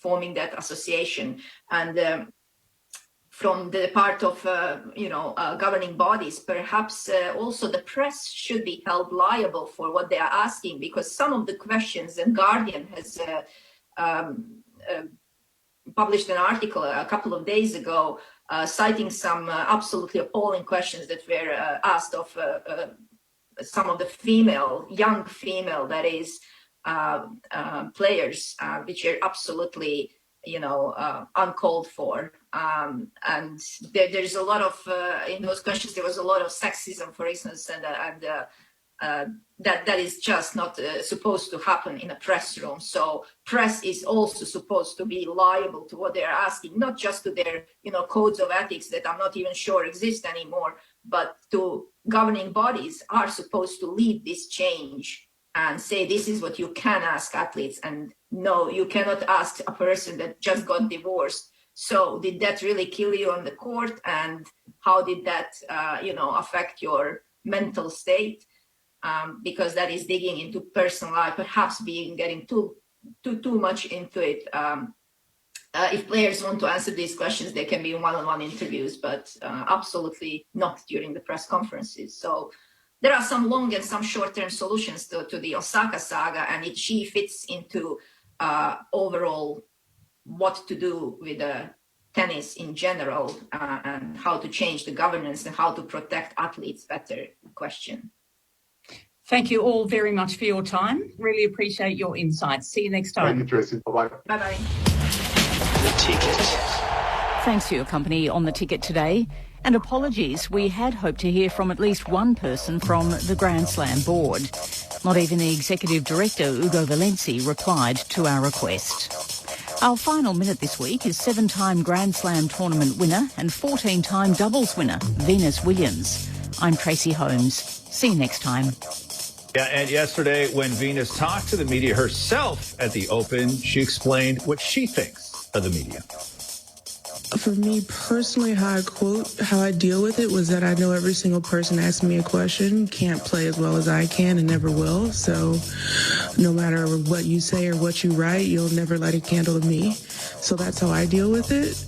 forming that association. And from the part of governing bodies, perhaps also the press should be held liable for what they are asking, because some of the questions, and Guardian has published an article a couple of days ago citing some absolutely appalling questions that were asked of some of the young female, that is, players, which are absolutely uncalled for, and there's a lot of in those questions there was a lot of sexism, for instance, and that is just not supposed to happen in a press room. So press is also supposed to be liable to what they are asking, not just to their codes of ethics that I'm not even sure exist anymore, but to governing bodies are supposed to lead this change and say this is what you can ask athletes, and no, you cannot ask a person that just got divorced, so did that really kill you on the court, and how did that affect your mental state, because that is digging into personal life, perhaps getting too much into it. If players want to answer these questions, they can be in one-on-one interviews, but absolutely not during the press conferences. So there are some long and some short-term solutions to the Osaka saga, and she fits into overall what to do with tennis in general, and how to change the governance and how to protect athletes better question. Thank you all very much for your time. Really appreciate your insights. See you next time. Thank you, Tracy. Bye-bye. Bye-bye. The Ticket. Thanks for your company on The Ticket today. And apologies, we had hoped to hear from at least one person from the Grand Slam board. Not even the Executive Director, Ugo Valenzi, replied to our request. Our final minute this week is 7-time Grand Slam tournament winner and 14-time doubles winner, Venus Williams. I'm Tracy Holmes. See you next time. Yeah, and yesterday when Venus talked to the media herself at the Open, she explained what she thinks of the media. For me personally, how I deal with it was that I know every single person asking me a question can't play as well as I can and never will. So no matter what you say or what you write, you'll never light a candle to me. So that's how I deal with it.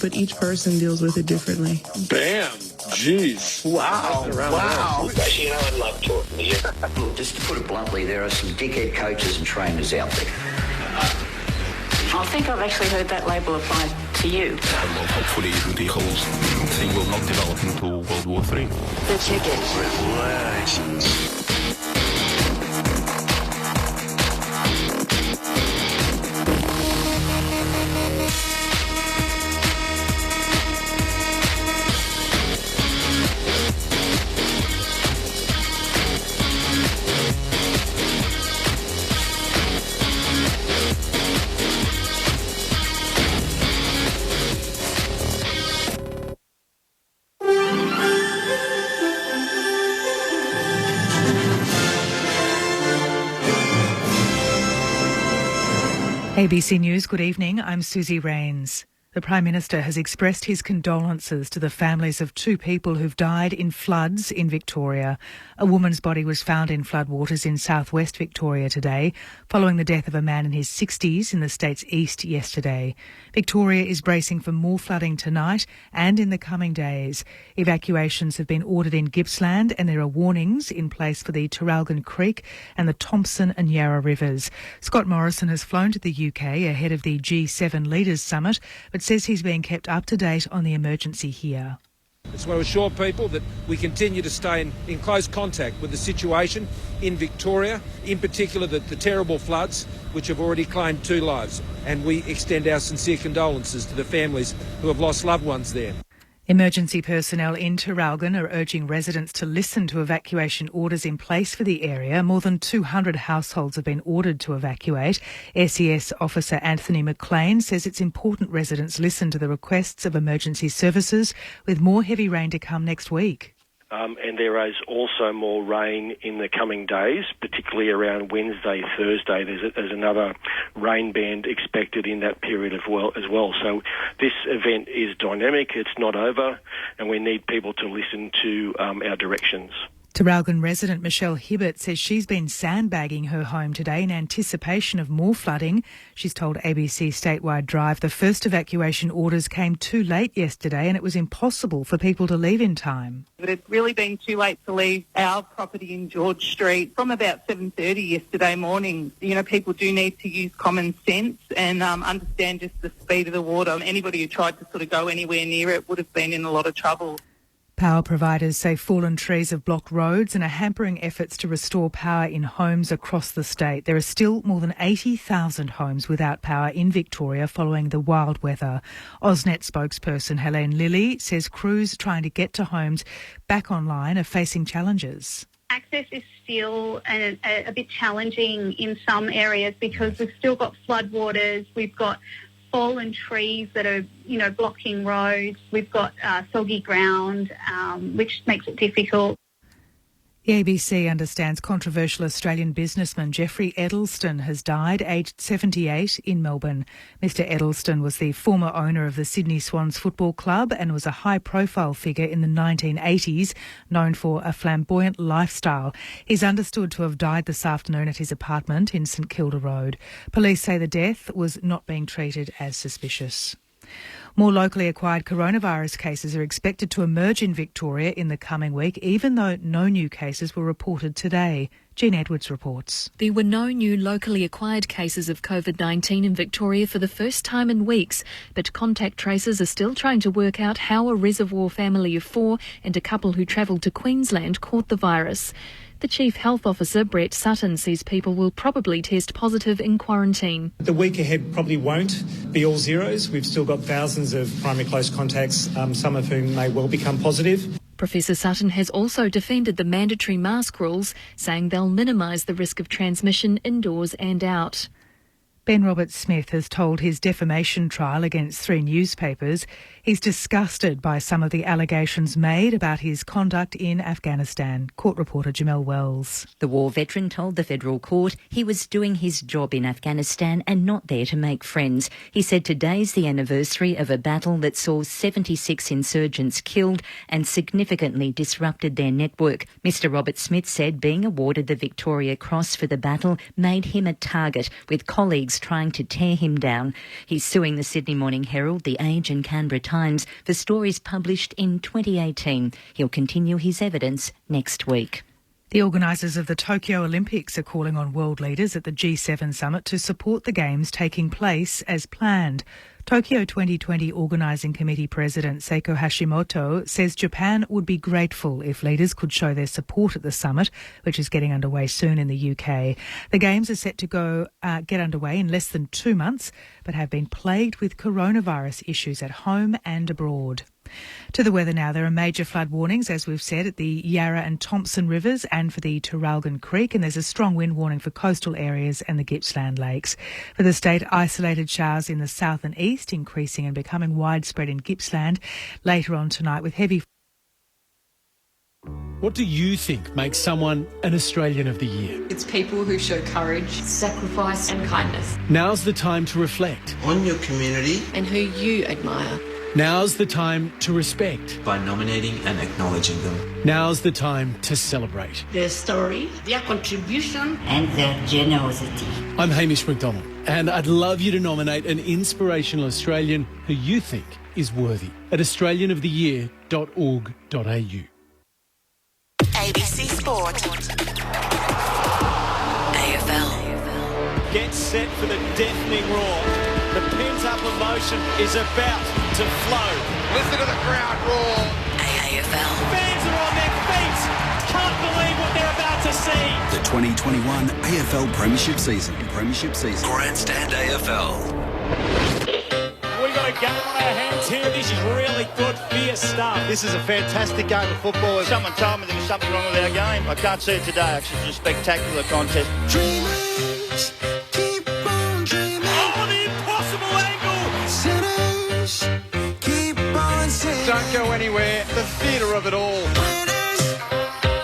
But each person deals with it differently. Bam. Jeez. Wow. Wow. Actually, I'd love talking to you. Look, just to put it bluntly, there are some dickhead coaches and trainers out there. I think I've actually heard that label applied to you. Hopefully the whole thing will not develop into World War III. The Ticket. Relax. ABC News, good evening. I'm Susie Rains. The Prime Minister has expressed his condolences to the families of 2 people who've died in floods in Victoria. A woman's body was found in floodwaters in southwest Victoria today, following the death of a man in his 60s in the state's east yesterday. Victoria is bracing for more flooding tonight and in the coming days. Evacuations have been ordered in Gippsland, and there are warnings in place for the Traralgon Creek and the Thompson and Yarra rivers. Scott Morrison has flown to the UK ahead of the G7 Leaders Summit, but says he's being kept up to date on the emergency here. I just want to assure people that we continue to stay in close contact with the situation in Victoria, in particular the terrible floods which have already claimed 2 lives, and we extend our sincere condolences to the families who have lost loved ones there. Emergency personnel in Traralgon are urging residents to listen to evacuation orders in place for the area. More than 200 households have been ordered to evacuate. SES officer Anthony McLean says it's important residents listen to the requests of emergency services, with more heavy rain to come next week. And there is also more rain in the coming days, particularly around Wednesday, Thursday. There's another rain band expected in that period as well. So this event is dynamic, it's not over, and we need people to listen to our directions. Traralgon resident Michelle Hibbert says she's been sandbagging her home today in anticipation of more flooding. She's told ABC Statewide Drive the first evacuation orders came too late yesterday and it was impossible for people to leave in time. But it's really been too late to leave our property in George Street from about 7:30 yesterday morning. You know, people do need to use common sense and understand just the speed of the water. Anybody who tried to sort of go anywhere near it would have been in a lot of trouble. Power providers say fallen trees have blocked roads and are hampering efforts to restore power in homes across the state. There are still more than 80,000 homes without power in Victoria following the wild weather. AusNet spokesperson Helene Lilly says crews trying to get to homes back online are facing challenges. Access is still a bit challenging in some areas because we've still got floodwaters, we've got fallen trees that are, blocking roads. We've got soggy ground, which makes it difficult. The ABC understands controversial Australian businessman Jeffrey Edelston has died, aged 78, in Melbourne. Mr Edelston was the former owner of the Sydney Swans football club and was a high-profile figure in the 1980s, known for a flamboyant lifestyle. He's understood to have died this afternoon at his apartment in St Kilda Road. Police say the death was not being treated as suspicious. More locally acquired coronavirus cases are expected to emerge in Victoria in the coming week, even though no new cases were reported today. Jean Edwards reports. There were no new locally acquired cases of COVID-19 in Victoria for the first time in weeks, but contact tracers are still trying to work out how a reservoir family of 4 and a couple who travelled to Queensland caught the virus. The Chief Health Officer, Brett Sutton, says people will probably test positive in quarantine. The week ahead probably won't be all zeros. We've still got thousands of primary close contacts, some of whom may well become positive. Professor Sutton has also defended the mandatory mask rules, saying they'll minimise the risk of transmission indoors and out. Ben Roberts-Smith has told his defamation trial against 3 newspapers he's disgusted by some of the allegations made about his conduct in Afghanistan. Court reporter Jamel Wells. The war veteran told the federal court he was doing his job in Afghanistan and not there to make friends. He said today's the anniversary of a battle that saw 76 insurgents killed and significantly disrupted their network. Mr Roberts-Smith said being awarded the Victoria Cross for the battle made him a target, with colleagues trying to tear him down. He's suing the Sydney Morning Herald, The Age and Canberra Times for stories published in 2018. He'll continue his evidence next week. The organisers of the Tokyo Olympics are calling on world leaders at the G7 summit to support the Games taking place as planned. Tokyo 2020 Organising Committee President Seiko Hashimoto says Japan would be grateful if leaders could show their support at the summit, which is getting underway soon in the UK. The Games are set to get underway in less than 2 months, but have been plagued with coronavirus issues at home and abroad. To the weather now. There are major flood warnings, as we've said, at the Yarra and Thompson rivers and for the Traralgon Creek, and there's a strong wind warning for coastal areas and the Gippsland lakes. For the state, isolated showers in the south and east, increasing and becoming widespread in Gippsland later on tonight with heavy. What do you think makes someone an Australian of the Year? It's people who show courage, sacrifice and kindness. Now's the time to reflect on your community and who you admire. Now's the time to respect by nominating and acknowledging them. Now's the time to celebrate their story, their contribution and their generosity. I'm Hamish McDonald and I'd love you to nominate an inspirational Australian who you think is worthy at australianoftheyear.org.au. ABC Sport. AFL. Get set for the deafening roar. The pent-up emotion is about to flow. Listen to the crowd roar. AFL. Fans are on their feet. Can't believe what they're about to see. The 2021 AFL Premiership Season. Grandstand AFL. We've got a game on our hands here. This is really good, fierce stuff. This is a fantastic game of football. Someone told me there was something wrong with our game. I can't see it today, actually. It's a spectacular contest. Dreamers, keep on dreaming. Oh, the impossible angle. Sinners, keep on sinning. Don't go anywhere. The theatre of it all. Winners,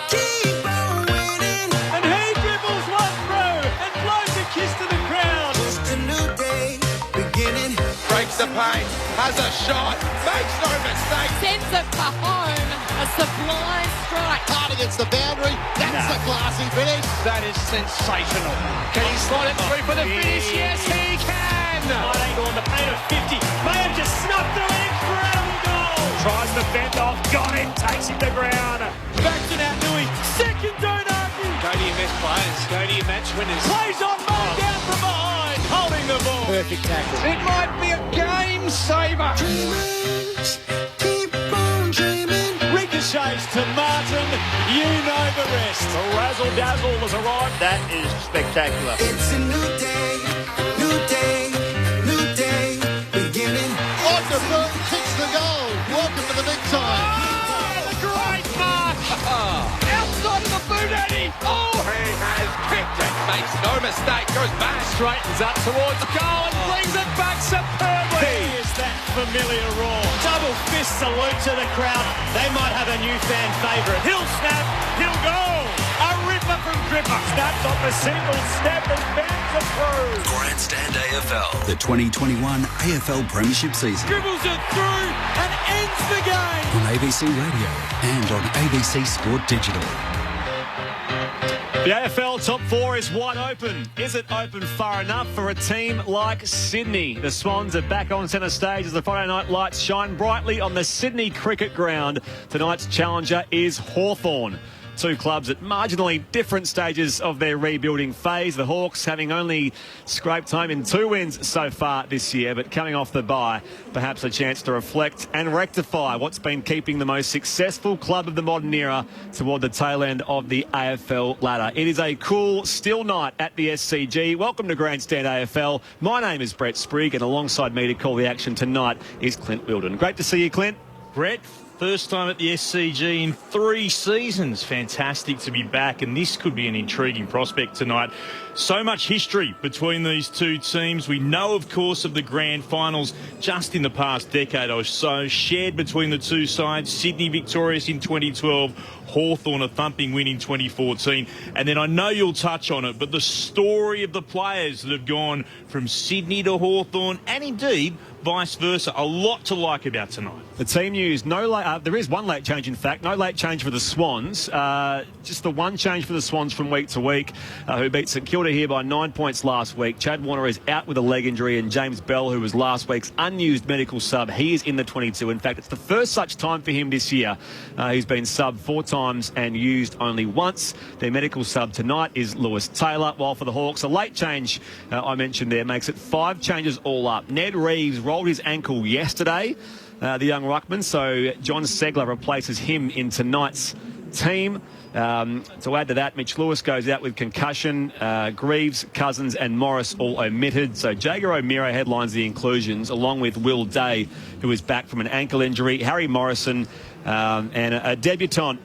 keep on winning. And he dribbles one through and blows a kiss to the crowd. It's a new day beginning. Great takes the pain, has a shot, makes no mistake. Sends it for home. A sublime strike. Hard against the boundary. That's a classy finish. That is sensational. Can he slide it through for the finish? Yes, he can. Wide angle on the paint of 50. May have just snuffed through an incredible goal. Tries to bend off, got him, takes him to ground. Back to that Nui. Second, don't argue. Go to your best players. Go to your match winners. Plays on, mowed down from behind. Holding the ball. Perfect tackle. It might be a game saver. Dreamers, keep on dreaming. Ricochets to Martin. You know the rest. The razzle-dazzle has arrived. That is spectacular. It's a new day, new day, new day beginning. On the boot, kicks the goal. Welcome to the big time. Oh, the great mark. Outside of the boot, Eddie. Oh, he has kicked it. Makes no mistake. Goes back. Straightens up towards goal and brings it back superbly. Here's that familiar roar. Double fist salute to the crowd. They might have a new fan favourite. He'll snap. He'll go. A ripper from Gripper. Snaps off a single step and bends it through. Grandstand AFL. The 2021 AFL Premiership season. Dribbles it through and ends the game. On ABC Radio and on ABC Sport Digital. The AFL top four is wide open. Is it open far enough for a team like Sydney? The Swans are back on centre stage as the Friday night lights shine brightly on the Sydney cricket ground. Tonight's challenger is Hawthorn. Two clubs at marginally different stages of their rebuilding phase. The Hawks having only scraped home in 2 wins so far this year, but coming off the bye, perhaps a chance to reflect and rectify what's been keeping the most successful club of the modern era toward the tail end of the AFL ladder. It is a cool, still night at the SCG. Welcome to Grandstand AFL. My name is Brett Sprigg, and alongside me to call the action tonight is Clint Wilden. Great to see you, Clint. Brett, first time at the SCG in 3 seasons. Fantastic to be back, and this could be an intriguing prospect tonight. So much history between these two teams. We know, of course, of the grand finals just in the past decade or so, shared between the two sides. Sydney victorious in 2012, Hawthorn a thumping win in 2014. And then I know you'll touch on it, but the story of the players that have gone from Sydney to Hawthorn, and indeed vice versa. A lot to like about tonight. The team news, there is one late change, in fact. No late change for the Swans. Just the one change for the Swans from week to week, who beat St Kilda here by 9 points last week. Chad Warner is out with a leg injury, and James Bell, who was last week's unused medical sub, he is in the 22. In fact, it's the first such time for him this year. He's been subbed 4 times and used only once. Their medical sub tonight is Lewis Taylor, while for the Hawks, a late change I mentioned there makes it 5 changes all up. Ned Reeves rolled his ankle yesterday, the young ruckman, so John Segler replaces him in tonight's team. To add to that, Mitch Lewis goes out with concussion. Greaves, Cousins and Morris all omitted. So Jager O'Meara headlines the inclusions, along with Will Day, who is back from an ankle injury, Harry Morrison, and a debutant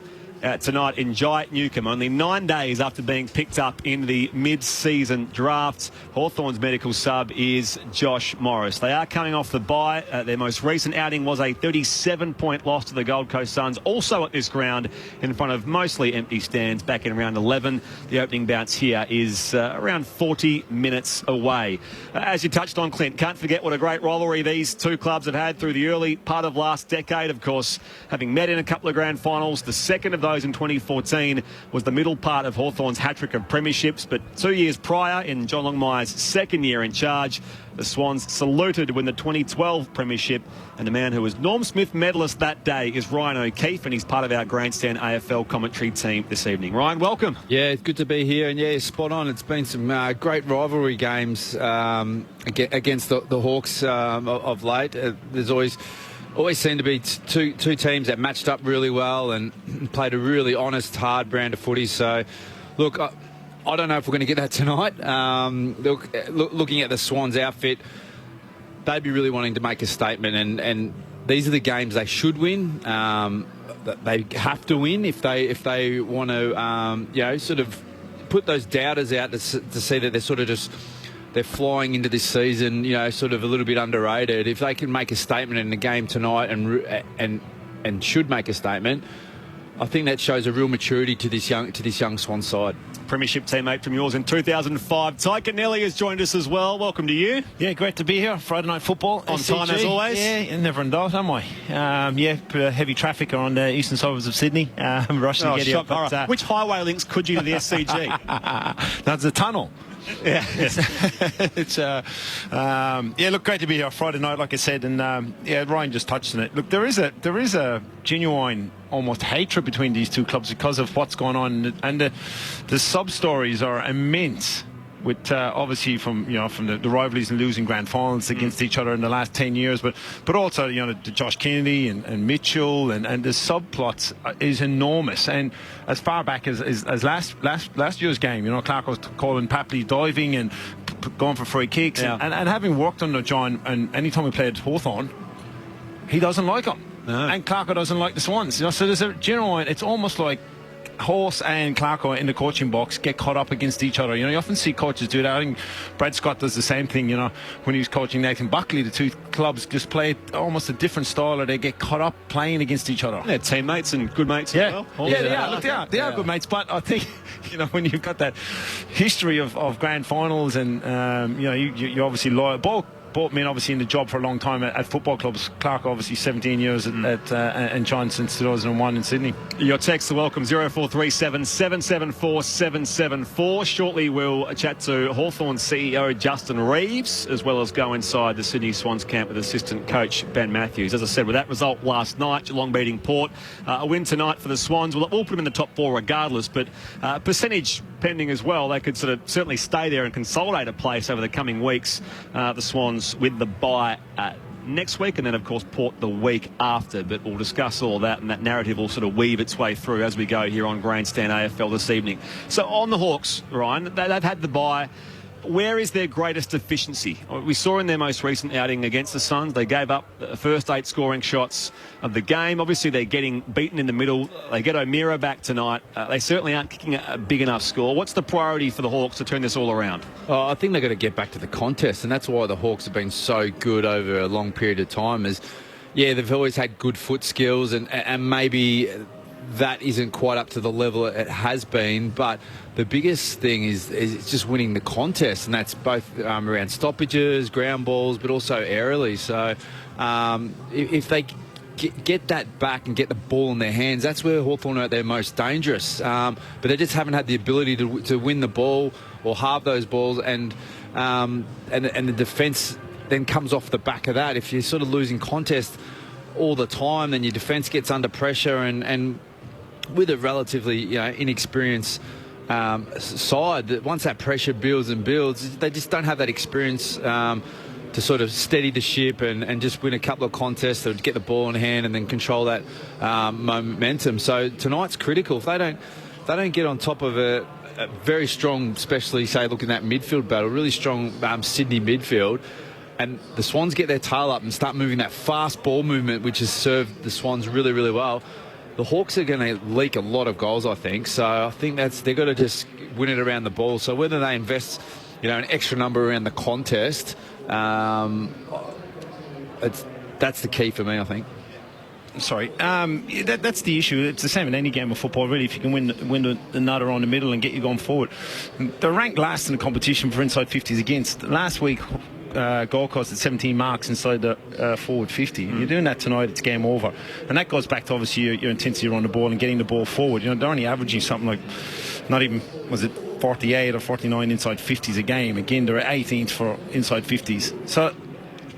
tonight in Jai Newcomb, only 9 days after being picked up in the mid-season draft. Hawthorn's medical sub is Josh Morris. They are coming off the bye. Their most recent outing was a 37-point loss to the Gold Coast Suns, also at this ground in front of mostly empty stands back in round 11. The opening bounce here is around 40 minutes away. As you touched on, Clint, can't forget what a great rivalry these two clubs have had through the early part of last decade, of course, having met in a couple of grand finals. The second of those in 2014 was the middle part of Hawthorn's hat-trick of premierships, but 2 years prior, in John Longmire's second year in charge, the Swans saluted to win the 2012 premiership, and the man who was Norm Smith medalist that day is Ryan O'Keefe, and he's part of our Grandstand AFL commentary team this evening. Ryan, welcome. Yeah, it's good to be here, and yeah, spot on. It's been some great rivalry games against the Hawks of late. There's always seemed to be two teams that matched up really well and played a really honest, hard brand of footy. So, look, I don't know if we're going to get that tonight. Looking at the Swans outfit, they'd be really wanting to make a statement, and these are the games they should win. They have to win if they want to, sort of put those doubters out to see that they're sort of just. They're flying into this season, sort of a little bit underrated. If they can make a statement in the game tonight and should make a statement, I think that shows a real maturity to this young Swan side. Premiership teammate from yours in 2005. Ty Kennelly has joined us as well. Welcome to you. Yeah, great to be here. Friday night football. On SCG. time as always. Yeah, never in doubt, am I? Heavy traffic on the eastern suburbs of Sydney. Rushing to get here. But, which highway links could you to the SCG? That's the tunnel. Yeah, look, great to be here Friday night, like I said, and Ryan just touched on it. Look, there is a genuine almost hatred between these two clubs because of what's going on, and the sub stories are immense. With obviously from the rivalries and losing grand finals against each other in the last 10 years, but also the Josh Kennedy and Mitchell and the subplots is enormous. And as far back as last year's game, Clark was calling Papley diving and going for free kicks, and having worked under John, and anytime we played Hawthorn, he doesn't like him, and Clark doesn't like the Swans. So there's a genuine. It's almost like Horse and Clarko in the coaching box get caught up against each other. You often see coaches do that. I think Brad Scott does the same thing, when he was coaching Nathan Buckley. The two clubs just play almost a different style, or they get caught up playing against each other. Yeah, teammates and good mates as well. They are good mates, but I think, when you've got that history of grand finals and, you're obviously loyal. Both men obviously in the job for a long time at football clubs. Clark obviously 17 years and John since 2001 in Sydney. Your text to welcome 0437 774 774. Shortly we'll chat to Hawthorn CEO Justin Reeves, as well as go inside the Sydney Swans camp with assistant coach Ben Matthews. As I said, with that result last night, Geelong beating Port, a win tonight for the Swans. We'll put them in the top four regardless, but percentage pending as well. They could certainly stay there and consolidate a place over the coming weeks. The Swans with the bye next week, and then of course Port the week after, but we'll discuss all that, and that narrative will weave its way through as we go here on Grandstand AFL this evening. So on the Hawks, Ryan, they've had the bye. Where is their greatest deficiency? We saw in their most recent outing against the Suns, they gave up the first 8 scoring shots of the game. Obviously, they're getting beaten in the middle. They get O'Meara back tonight. They certainly aren't kicking a big enough score. What's the priority for the Hawks to turn this all around? I think they've got to get back to the contest, and that's why the Hawks have been so good over a long period of time. They've always had good foot skills, and maybe that isn't quite up to the level it has been, but the biggest thing is just winning the contest, and that's both around stoppages, ground balls, but also aerially. So if they get that back and get the ball in their hands, that's where Hawthorn are at their most dangerous. But they just haven't had the ability to win the ball or halve those balls, and the defence then comes off the back of that. If you're losing contest all the time, then your defence gets under pressure, and with a relatively inexperienced side, that once that pressure builds and builds, they just don't have that experience to steady the ship and just win a couple of contests or get the ball in hand and then control that momentum. So tonight's critical. If they don't get on top of a very strong, especially looking at midfield battle, really strong Sydney midfield, and the Swans get their tail up and start moving that fast ball movement, which has served the Swans really, really well, the Hawks are going to leak a lot of goals, I think. So I think they've got to just win it around the ball. So whether they invest, an extra number around the contest, that's the key for me, I think. Sorry, that's the issue. It's the same in any game of football, really. If you can win the nut around the middle and get you going forward. They're ranked last in the competition for inside 50s against. Last week, Gold Coast at 17 marks inside the forward 50. You're doing that tonight, it's game over. And that goes back to obviously your intensity around the ball and getting the ball forward. They're only averaging something like, not even, 48 or 49 inside 50s a game. Again, they're 18th for inside 50s. So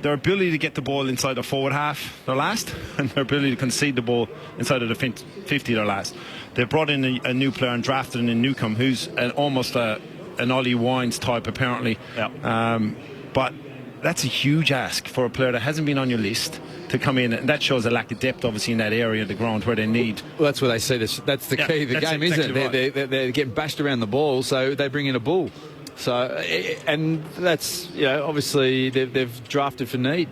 their ability to get the ball inside the forward half, they're last, and their ability to concede the ball inside of the 50, they're last. They brought in a new player and drafted in Newcomb, who's almost an Ollie Wines type, apparently. Yeah. But that's a huge ask for a player that hasn't been on your list to come in, and that shows a lack of depth, obviously, in that area of the ground where they need. Well, that's where they see this. That's the key of the game, isn't it? Right. They're getting bashed around the ball, so they bring in a bull. So, and that's obviously they've drafted for need.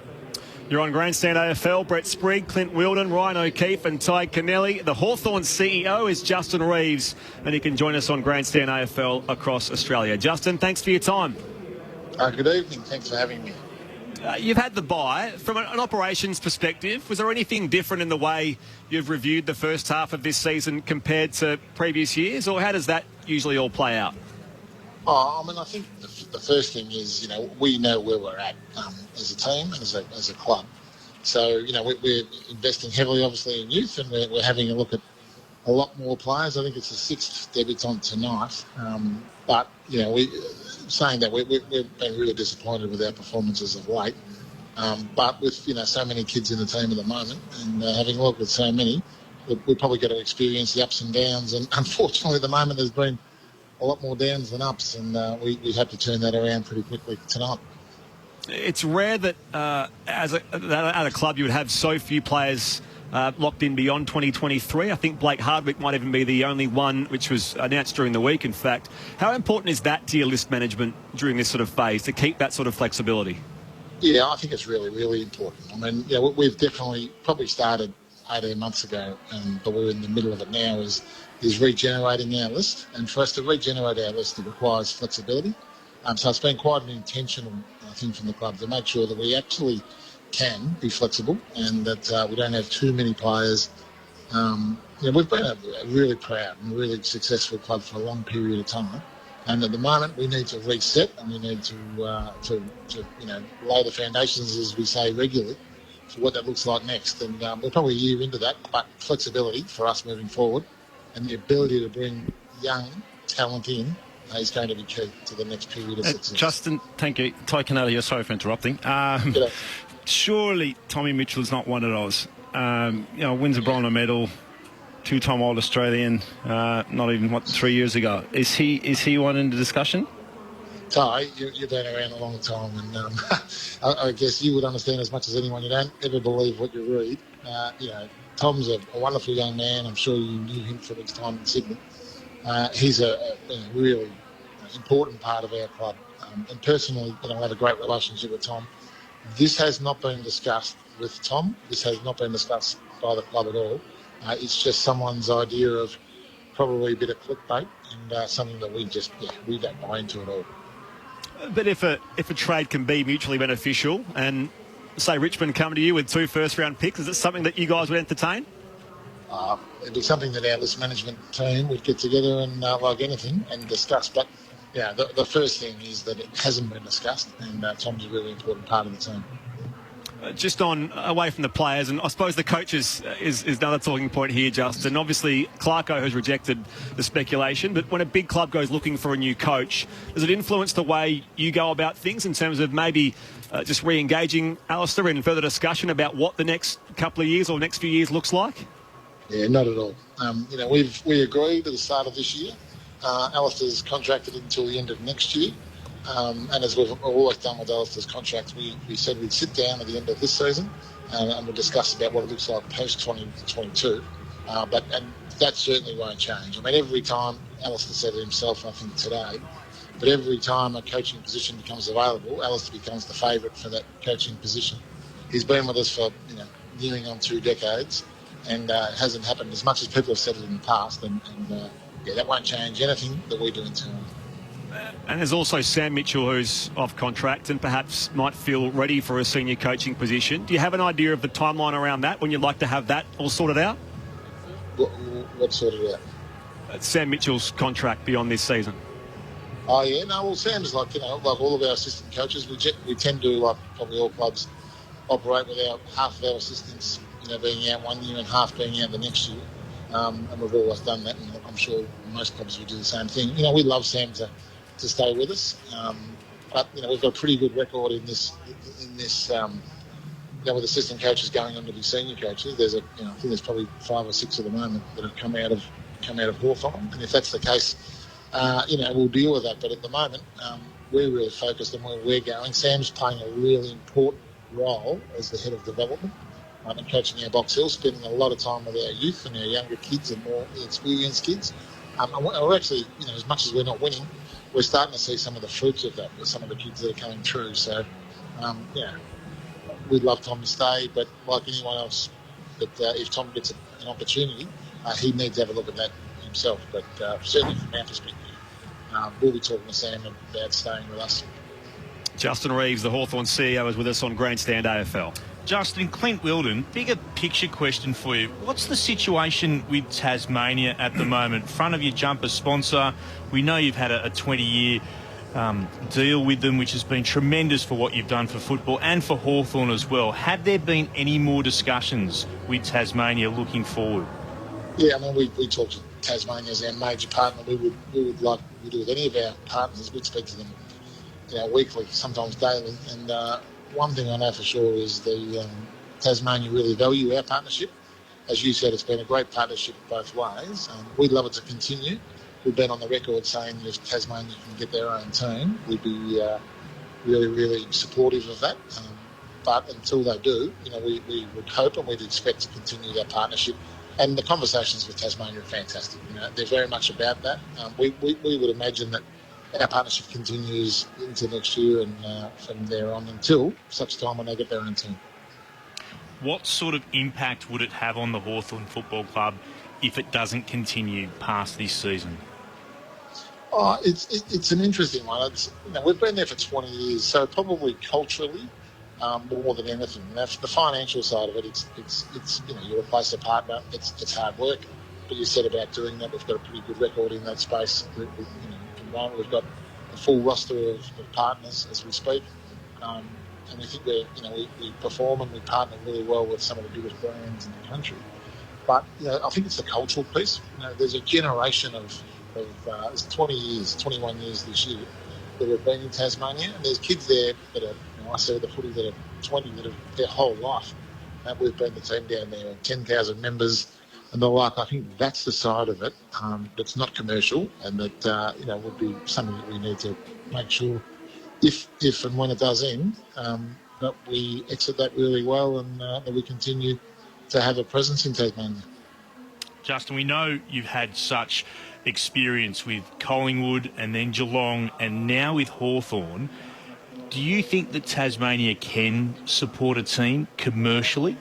You're on Grandstand AFL. Brett Sprigg, Clint Wilden, Ryan O'Keefe and Ty Kennelly. The Hawthorn CEO is Justin Reeves, and he can join us on Grandstand AFL across Australia. Justin, thanks for your time. Good evening. Thanks for having me. You've had the bye. From an operations perspective, was there anything different in the way you've reviewed the first half of this season compared to previous years, or how does that usually all play out? Oh, I mean, I think the first thing is, we know where we're at as a team and as a club. So, we're investing heavily, obviously, in youth, and we're having a look at a lot more players. I think it's the 6th debutant tonight. But, saying that, we've been really disappointed with our performances of late. But with, so many kids in the team at the moment and having a look at so many, we're probably going to experience the ups and downs. And unfortunately, at the moment, there's been a lot more downs than ups, and we have to turn that around pretty quickly tonight. It's rare that at a club you would have so few players locked in beyond 2023. I think Blake Hardwick might even be the only one, which was announced during the week, in fact. How important is that to your list management during this sort of phase, to keep that sort of flexibility? Yeah, I think it's really, really important. I mean, we've definitely probably started 18 months ago, but we're in the middle of it now, is regenerating our list. And for us to regenerate our list, it requires flexibility. So it's been quite an intentional thing from the club to make sure that we actually can be flexible and that we don't have too many players. We've been a really proud and really successful club for a long period of time. And at the moment, we need to reset and we need to lay the foundations, as we say regularly, for what that looks like next. And we're probably a year into that, but flexibility for us moving forward and the ability to bring young talent in is going to be key to the next period of success. Justin, thank you. Ty Canale here, sorry for interrupting. Surely Tommy Mitchell's not one of those. Wins a bronze medal, 2-time All-Australian, not even 3 years ago. Is he one in the discussion? Ty, you've been around a long time, and I guess you would understand as much as anyone. You don't ever believe what you read. Tom's a wonderful young man. I'm sure you knew him from his time in Sydney. He's a really important part of our club. And personally, I have a great relationship with Tom. This has not been discussed with Tom. This has not been discussed by the club at all. It's just someone's idea of probably a bit of clickbait and something that we don't buy into at all. But if a trade can be mutually beneficial and, say, Richmond come to you with 2 first-round picks, is it something that you guys would entertain? It'd be something that our list management team would get together and, like anything, and discuss. But, the first thing is that it hasn't been discussed, and Tom's a really important part of the team. Just away from the players, and I suppose the coaches is another talking point here, Justin. Obviously, Clarko has rejected the speculation, but when a big club goes looking for a new coach, does it influence the way you go about things in terms of maybe just re-engaging Alistair in further discussion about what the next couple of years or next few years looks like? Yeah, not at all. We agreed at the start of this year. Alistair's contracted until the end of next year. And as we've always done with Alistair's contract, we said we'd sit down at the end of this season and we'll discuss about what it looks like post-2022. And that certainly won't change. I mean, every time, Alistair said it himself, I think, today, but every time a coaching position becomes available, Alistair becomes the favourite for that coaching position. He's been with us for, nearing on 2 decades, and it hasn't happened as much as people have said it in the past. And that won't change anything that we do internally. And there's also Sam Mitchell, who's off contract and perhaps might feel ready for a senior coaching position. Do you have an idea of the timeline around that, when you'd like to have that all sorted out? What sorted out? Sam Mitchell's contract beyond this season. Oh, yeah. No, well, Sam's like all of our assistant coaches. We tend to, like probably all clubs, operate with half of our assistants, being out 1 year and half being out the next year. And we've always done that, and I'm sure most clubs will do the same thing. We love Sam to stay with us, but we've got a pretty good record in this. With assistant coaches going on to be senior coaches. There's I think there's probably 5 or 6 at the moment that have come out of Hawthorn, and if that's the case, we'll deal with that. But at the moment, we're really focused on where we're going. Sam's playing a really important role as the head of development. And coaching our Box Hill, spending a lot of time with our youth and our younger kids and more experienced kids. And we're actually, as much as we're not winning, we're starting to see some of the fruits of that with some of the kids that are coming through. So, we'd love Tom to stay, but like anyone else, if Tom gets an opportunity, he needs to have a look at that himself. But certainly from our perspective, we'll be talking to Sam about staying with us. Justin Reeves, the Hawthorn CEO, is with us on Grandstand AFL. Justin, Clint Wilden, bigger picture question for you. What's the situation with Tasmania at the moment? Front of your jumper sponsor, we know you've had a 20-year deal with them, which has been tremendous for what you've done for football and for Hawthorn as well. Have there been any more discussions with Tasmania looking forward? Yeah, I mean, we talk to Tasmania as our major partner. We would like we do with any of our partners. We'd speak to them, weekly, sometimes daily. And one thing I know for sure is the Tasmania really value our partnership. As you said, it's been a great partnership both ways. We'd love it to continue. We've been on the record saying if Tasmania can get their own team, we'd be really, really supportive of that. But until they do, we would hope and we'd expect to continue that partnership. And the conversations with Tasmania are fantastic. They're very much about that. We would imagine that our partnership continues into next year and from there on until such time when they get their own team. What sort of impact would it have on the Hawthorn Football Club if it doesn't continue past this season? Oh, it's an interesting one. We've been there for 20 years, so probably culturally more than anything. Now, for the financial side of it, it's you replace a partner. It's hard work, but you said about doing that. We've got a pretty good record in that space. We've got a full roster of partners as we speak, and we think we perform and we partner really well with some of the biggest brands in the country. But I think it's the cultural piece. There's a generation of it's 20 years, 21 years this year that have been in Tasmania, and there's kids there that are, I see the footy that are 20 that have their whole life. We've been the team down there, 10,000 members and the like. I think that's the side of it that's not commercial, and that would be something that we need to make sure if and when it does end, that we exit that really well and that we continue to have a presence in Tasmania. Justin, we know you've had such experience with Collingwood and then Geelong and now with Hawthorn. Do you think that Tasmania can support a team commercially?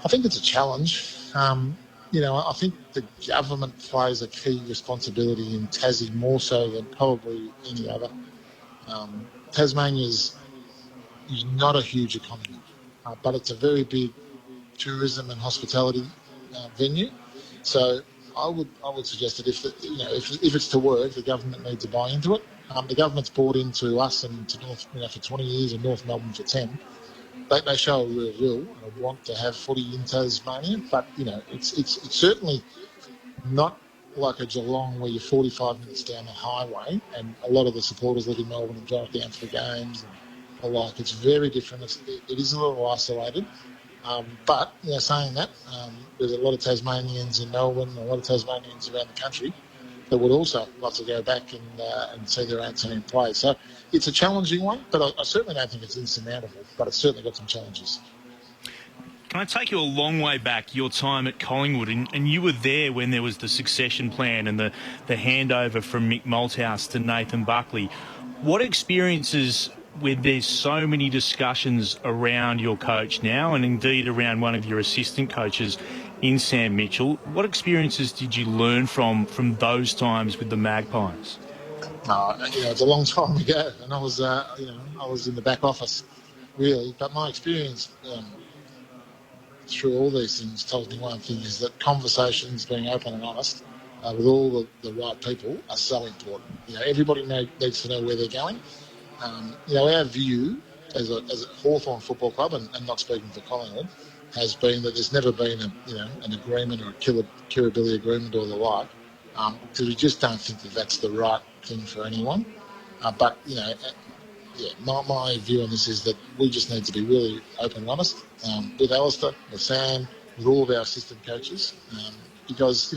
I think it's a challenge. I think the government plays a key responsibility in Tassie more so than probably any other. Tasmania is not a huge economy, but it's a very big tourism and hospitality venue. So I would suggest that if it's to work, the government needs to buy into it. The government's bought into us and to North, for 20 years and North Melbourne for 10. They show a real will and want to have footy in Tasmania, but it's certainly not like a Geelong where you're 45 minutes down the highway and a lot of the supporters live in Melbourne and drive down for games and the like. It's very different. It is a little isolated. But saying that, there's a lot of Tasmanians in Melbourne, a lot of Tasmanians around the country that would also like to go back and see their own team play. So it's a challenging one, but I certainly don't think it's insurmountable, but it's certainly got some challenges. Can I take you a long way back, your time at Collingwood, and you were there when there was the succession plan and the handover from Mick Malthouse to Nathan Buckley. What experiences, where there's so many discussions around your coach now and indeed around one of your assistant coaches in Sam Mitchell, what experiences did you learn from those times with the Magpies? It's a long time ago, and I was in the back office, really. But my experience through all these things tells me one thing, is that conversations, being open and honest with all the right people, are so important. Everybody needs to know where they're going. Our view as a Hawthorn Football Club, and not speaking for Collingwood, has been that there's never been an agreement or a Kirribilli agreement or the like, because we just don't think that that's the right thing for anyone. But my view on this is that we just need to be really open and honest with Alistair, with Sam, with all of our assistant coaches, because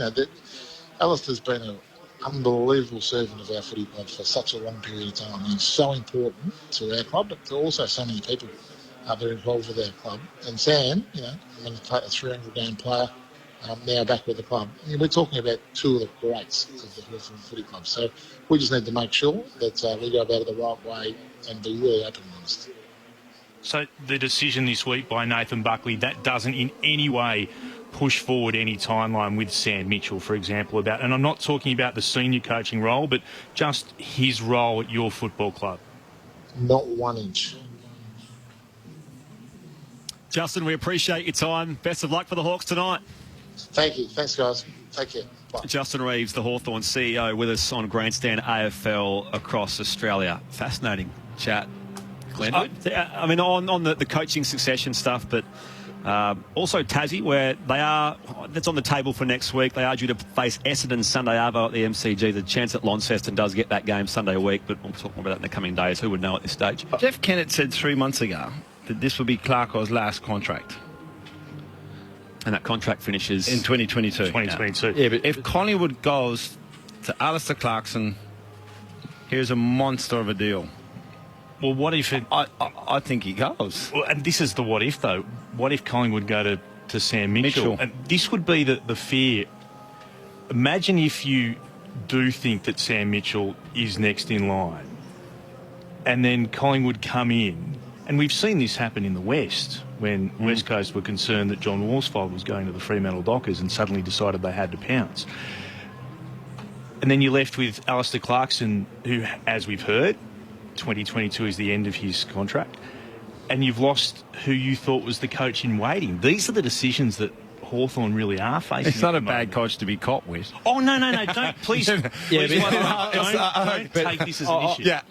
Alistair's been an unbelievable servant of our footy club for such a long period of time. He's so important to our club, but to also so many people that are involved with our club. And Sam, a 300-game player, now back with the club. We're talking about two of the greats of the Hawthorn Footy Club. So we just need to make sure that we go about it the right way and be really open and honest. So the decision this week by Nathan Buckley, that doesn't in any way push forward any timeline with Sam Mitchell, for example, and I'm not talking about the senior coaching role, but just his role at your football club. not 1 inch. Justin, we appreciate your time. Best of luck for the Hawks tonight. Thank you. Thanks, guys. Take care. Bye. Justin Reeves, the Hawthorn CEO, with us on Grandstand AFL across Australia. Fascinating chat, Glenwood. I mean, on the coaching succession stuff, but also Tassie, where that's on the table for next week. They are due to face Essendon Sunday Arvo at the MCG. The chance that Launceston does get that game Sunday week, but we'll talk more about that in the coming days. Who would know at this stage? Jeff Kennett said 3 months ago that this would be Clarko's last contract. And that contract finishes in 2022. 2022. Yeah, but if Collingwood goes to Alistair Clarkson, here's a monster of a deal. Well, what if it... I think he goes. Well, and this is the what if, though. What if Collingwood go to Sam Mitchell? And this would be the fear. Imagine if you do think that Sam Mitchell is next in line and then Collingwood come in. And we've seen this happen in the West when West Coast were concerned that John Worsfold was going to the Fremantle Dockers and suddenly decided they had to pounce. And then you're left with Alistair Clarkson, who, as we've heard, 2022 is the end of his contract. And you've lost who you thought was the coach in waiting. These are the decisions that Hawthorn really are facing. It's not a bad coach to be caught with. Oh, no, don't. Please, don't take this as an issue. Yeah,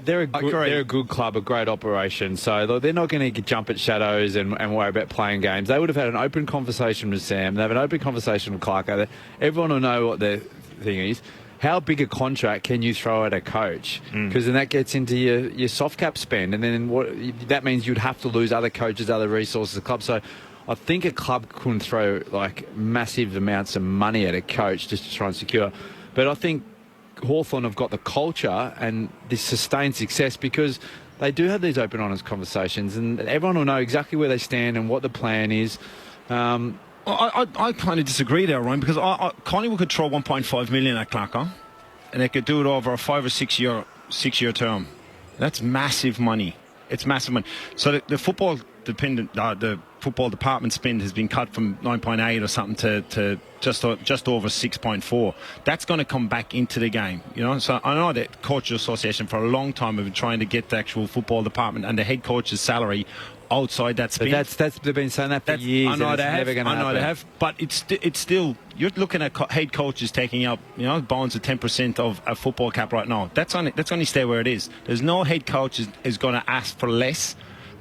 they're a good club, a great operation. So they're not going to jump at shadows and worry about playing games. They would have had an open conversation with Sam. They have an open conversation with Clarko. Everyone will know what their thing is. How big a contract can you throw at a coach? Because then that gets into your soft cap spend. And then that means you'd have to lose other coaches, other resources, the club. So I think a club couldn't throw like massive amounts of money at a coach just to try and secure. But I think Hawthorn have got the culture and this sustained success because they do have these open, honest conversations and everyone will know exactly where they stand and what the plan is. I kind of disagree there, Ryan, because Collingwood could throw 1.5 million at Clarko and they could do it over a 5 or 6 year term. That's massive money. It's massive money. So the football the football department spend has been cut from 9.8 or something to just over 6.4. That's going to come back into the game, you know. So I know that Coaches Association for a long time have been trying to get the actual football department and the head coach's salary outside that spend. But they've been saying that for years. I know they have. But it's still, you're looking at head coaches taking up, you know, bones of 10% of a football cap right now. That's only stay where it is. There's no head coach is going to ask for less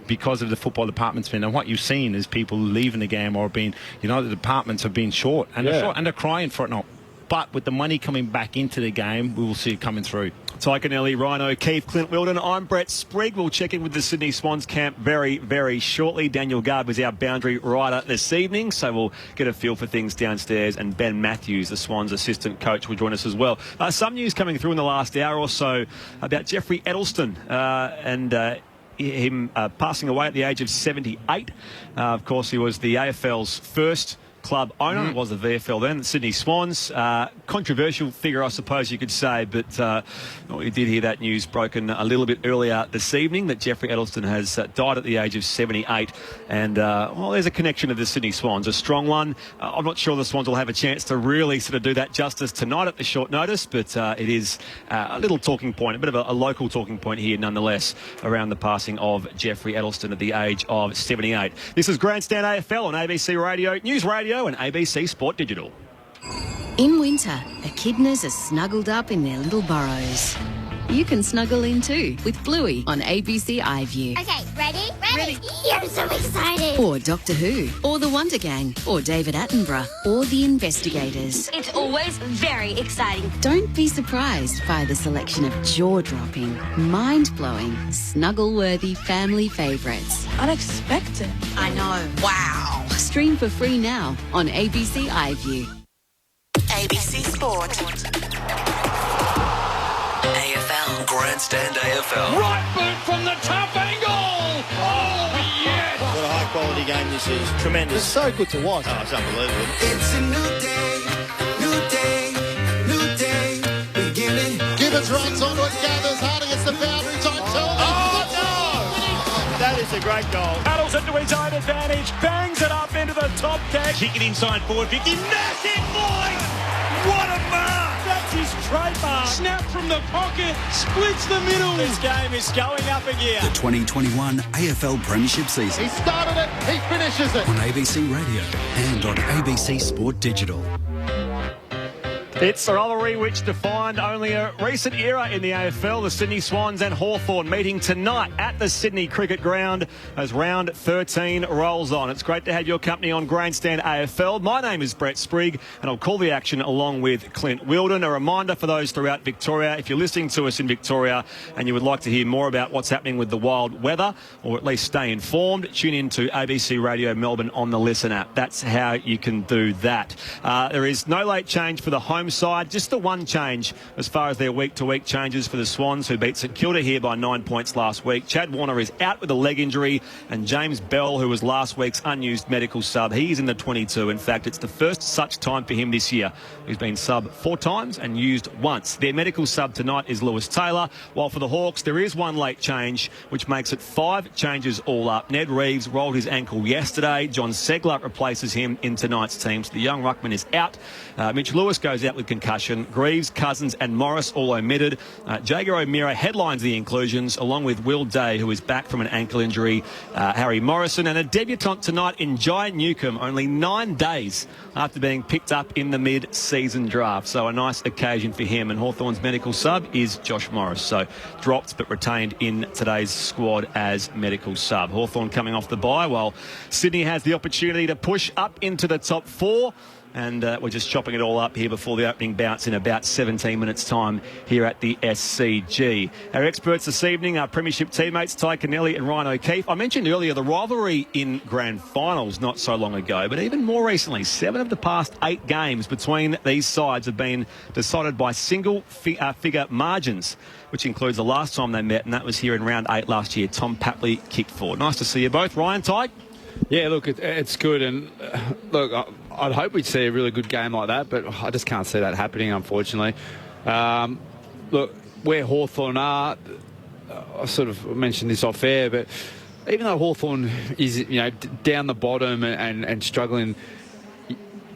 because of the football department spend. And what you've seen is people leaving the game or being, you know, the departments have been short and they're crying for it now. But with the money coming back into the game, we will see it coming through. Tyke Anelli, Ryan O'Keefe, Clint Wilden. I'm Brett Sprigg. We'll check in with the Sydney Swans camp very, very shortly. Daniel Gard was our boundary rider this evening, so we'll get a feel for things downstairs. And Ben Matthews, the Swans assistant coach, will join us as well. Some news coming through in the last hour or so about Jeffrey Edelston and him passing away at the age of 78. Of course, he was the AFL's first club owner. It was the VFL then, the Sydney Swans. Controversial figure, I suppose you could say, but we did hear that news broken a little bit earlier this evening that Jeffrey Edelston has died at the age of 78. And, well, there's a connection to the Sydney Swans, a strong one. I'm not sure the Swans will have a chance to really sort of do that justice tonight at the short notice, but it is a little talking point, a bit of a local talking point here nonetheless around the passing of Jeffrey Edelston at the age of 78. This is Grandstand AFL on ABC Radio, News Radio and ABC Sport Digital. In winter, echidnas are snuggled up in their little burrows. You can snuggle in too with Bluey on ABC iView. Okay, ready? I'm so excited. Or Doctor Who, or The Wonder Gang, or David Attenborough, or The Investigators. It's always very exciting. Don't be surprised by the selection of jaw-dropping, mind-blowing, snuggle-worthy family favourites. Unexpected. I know. Wow. Stream for free now on ABC iView. ABC Sport. AFL. Grandstand AFL. Right boot from the top angle. Oh, yes. What a high-quality game this is. Tremendous. It's so good to watch. Oh, it's unbelievable. It's a new day, beginning. Gibbons runs onto it, gathers hard against the boundary, time tells him. Oh, no! That is a great goal. Paddles into his own advantage, bangs it up into the top deck. Kick it inside forward 50. Massive voice! What a mark! That's his trademark. Snap from the pocket, splits the middle. This game is going up a gear. The 2021 AFL Premiership season. He started it, he finishes it. On ABC Radio and on ABC Sport Digital. It's a rivalry which defined only a recent era in the AFL. The Sydney Swans and Hawthorn meeting tonight at the Sydney Cricket Ground as round 13 rolls on. It's great to have your company on Grandstand AFL. My name is Brett Sprigg and I'll call the action along with Clint Wilden. A reminder for those throughout Victoria, if you're listening to us in Victoria and you would like to hear more about what's happening with the wild weather or at least stay informed, tune in to ABC Radio Melbourne on the Listen app. That's how you can do that. There is no late change for the home side, just the one change as far as their week-to-week changes for the Swans, who beat St Kilda here by 9 points last week. Chad Warner is out with a leg injury, and James Bell, who was last week's unused medical sub, he's in the 22. In fact, it's the first such time for him this year. He's been sub 4 times and used once. Their medical sub tonight is Lewis Taylor, while for the Hawks there is one late change, which makes it 5 changes all up. Ned Reeves rolled his ankle yesterday. John Segler replaces him in tonight's team, so the young ruckman is out. Mitch Lewis goes out with concussion. Greaves, Cousins and Morris all omitted. Jager O'Meara headlines the inclusions, along with Will Day, who is back from an ankle injury, Harry Morrison, and a debutant tonight in Jai Newcomb, only 9 days after being picked up in the mid-season draft. So a nice occasion for him. And Hawthorn's medical sub is Josh Morris. So dropped but retained in today's squad as medical sub. Hawthorn coming off the bye, while Sydney has the opportunity to push up into the top 4. And we're just chopping it all up here before the opening bounce in about 17 minutes' time here at the SCG. Our experts this evening are Premiership teammates Ty Kennelly and Ryan O'Keefe. I mentioned earlier the rivalry in grand finals not so long ago, but even more recently, 7 of the past 8 games between these sides have been decided by single-figure margins, which includes the last time they met, and that was here in round 8 last year. Tom Papley kicked 4. Nice to see you both. Ryan, Ty? Yeah, look, it's good, and look, I'd hope we'd see a really good game like that, but I just can't see that happening, unfortunately. Look, where Hawthorn are, I sort of mentioned this off air, but even though Hawthorn is, down the bottom and struggling,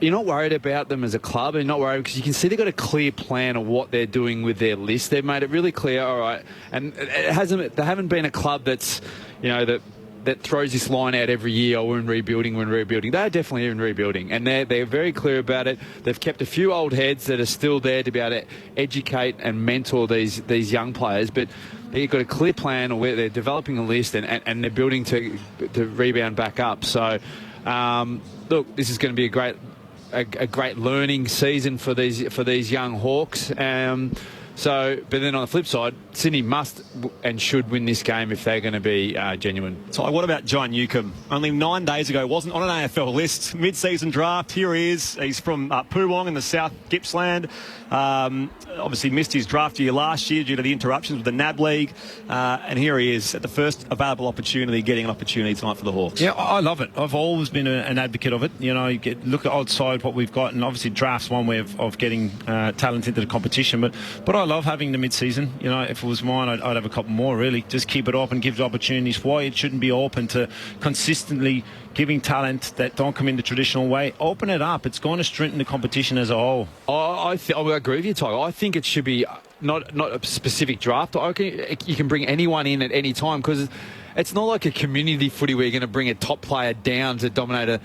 you're not worried about them as a club. You're not worried because you can see they've got a clear plan of what they're doing with their list. They've made it really clear, all right, and they haven't been a club that's, that throws this line out every year, we're rebuilding. They're definitely in rebuilding, and they're very clear about it. They've kept a few old heads that are still there to be able to educate and mentor these young players, but they've got a clear plan of where they're developing a list and they're building to rebound back up. So, look, this is going to be a great learning season for these young Hawks. But then on the flip side, Sydney must and should win this game if they're going to be genuine. So what about Jai Newcomb? Only 9 days ago, wasn't on an AFL list. Mid-season draft, here he is. He's from Poowong in the South Gippsland. Obviously missed his draft year last year due to the interruptions with the NAB League. And here he is at the first available opportunity, getting an opportunity tonight for the Hawks. Yeah, I love it. I've always been an advocate of it. You look at outside what we've got, and obviously draft's one way of getting talent into the competition. But I love having the mid-season. If it was mine, I'd have a couple more, really. Just keep it open, give the opportunities. Why it shouldn't be open to consistently giving talent that don't come in the traditional way. Open it up. It's going to strengthen the competition as a whole. I agree with you, Ty. I think it should be not a specific draft. You can bring anyone in at any time, because it's not like a community footy where you're going to bring a top player down to dominate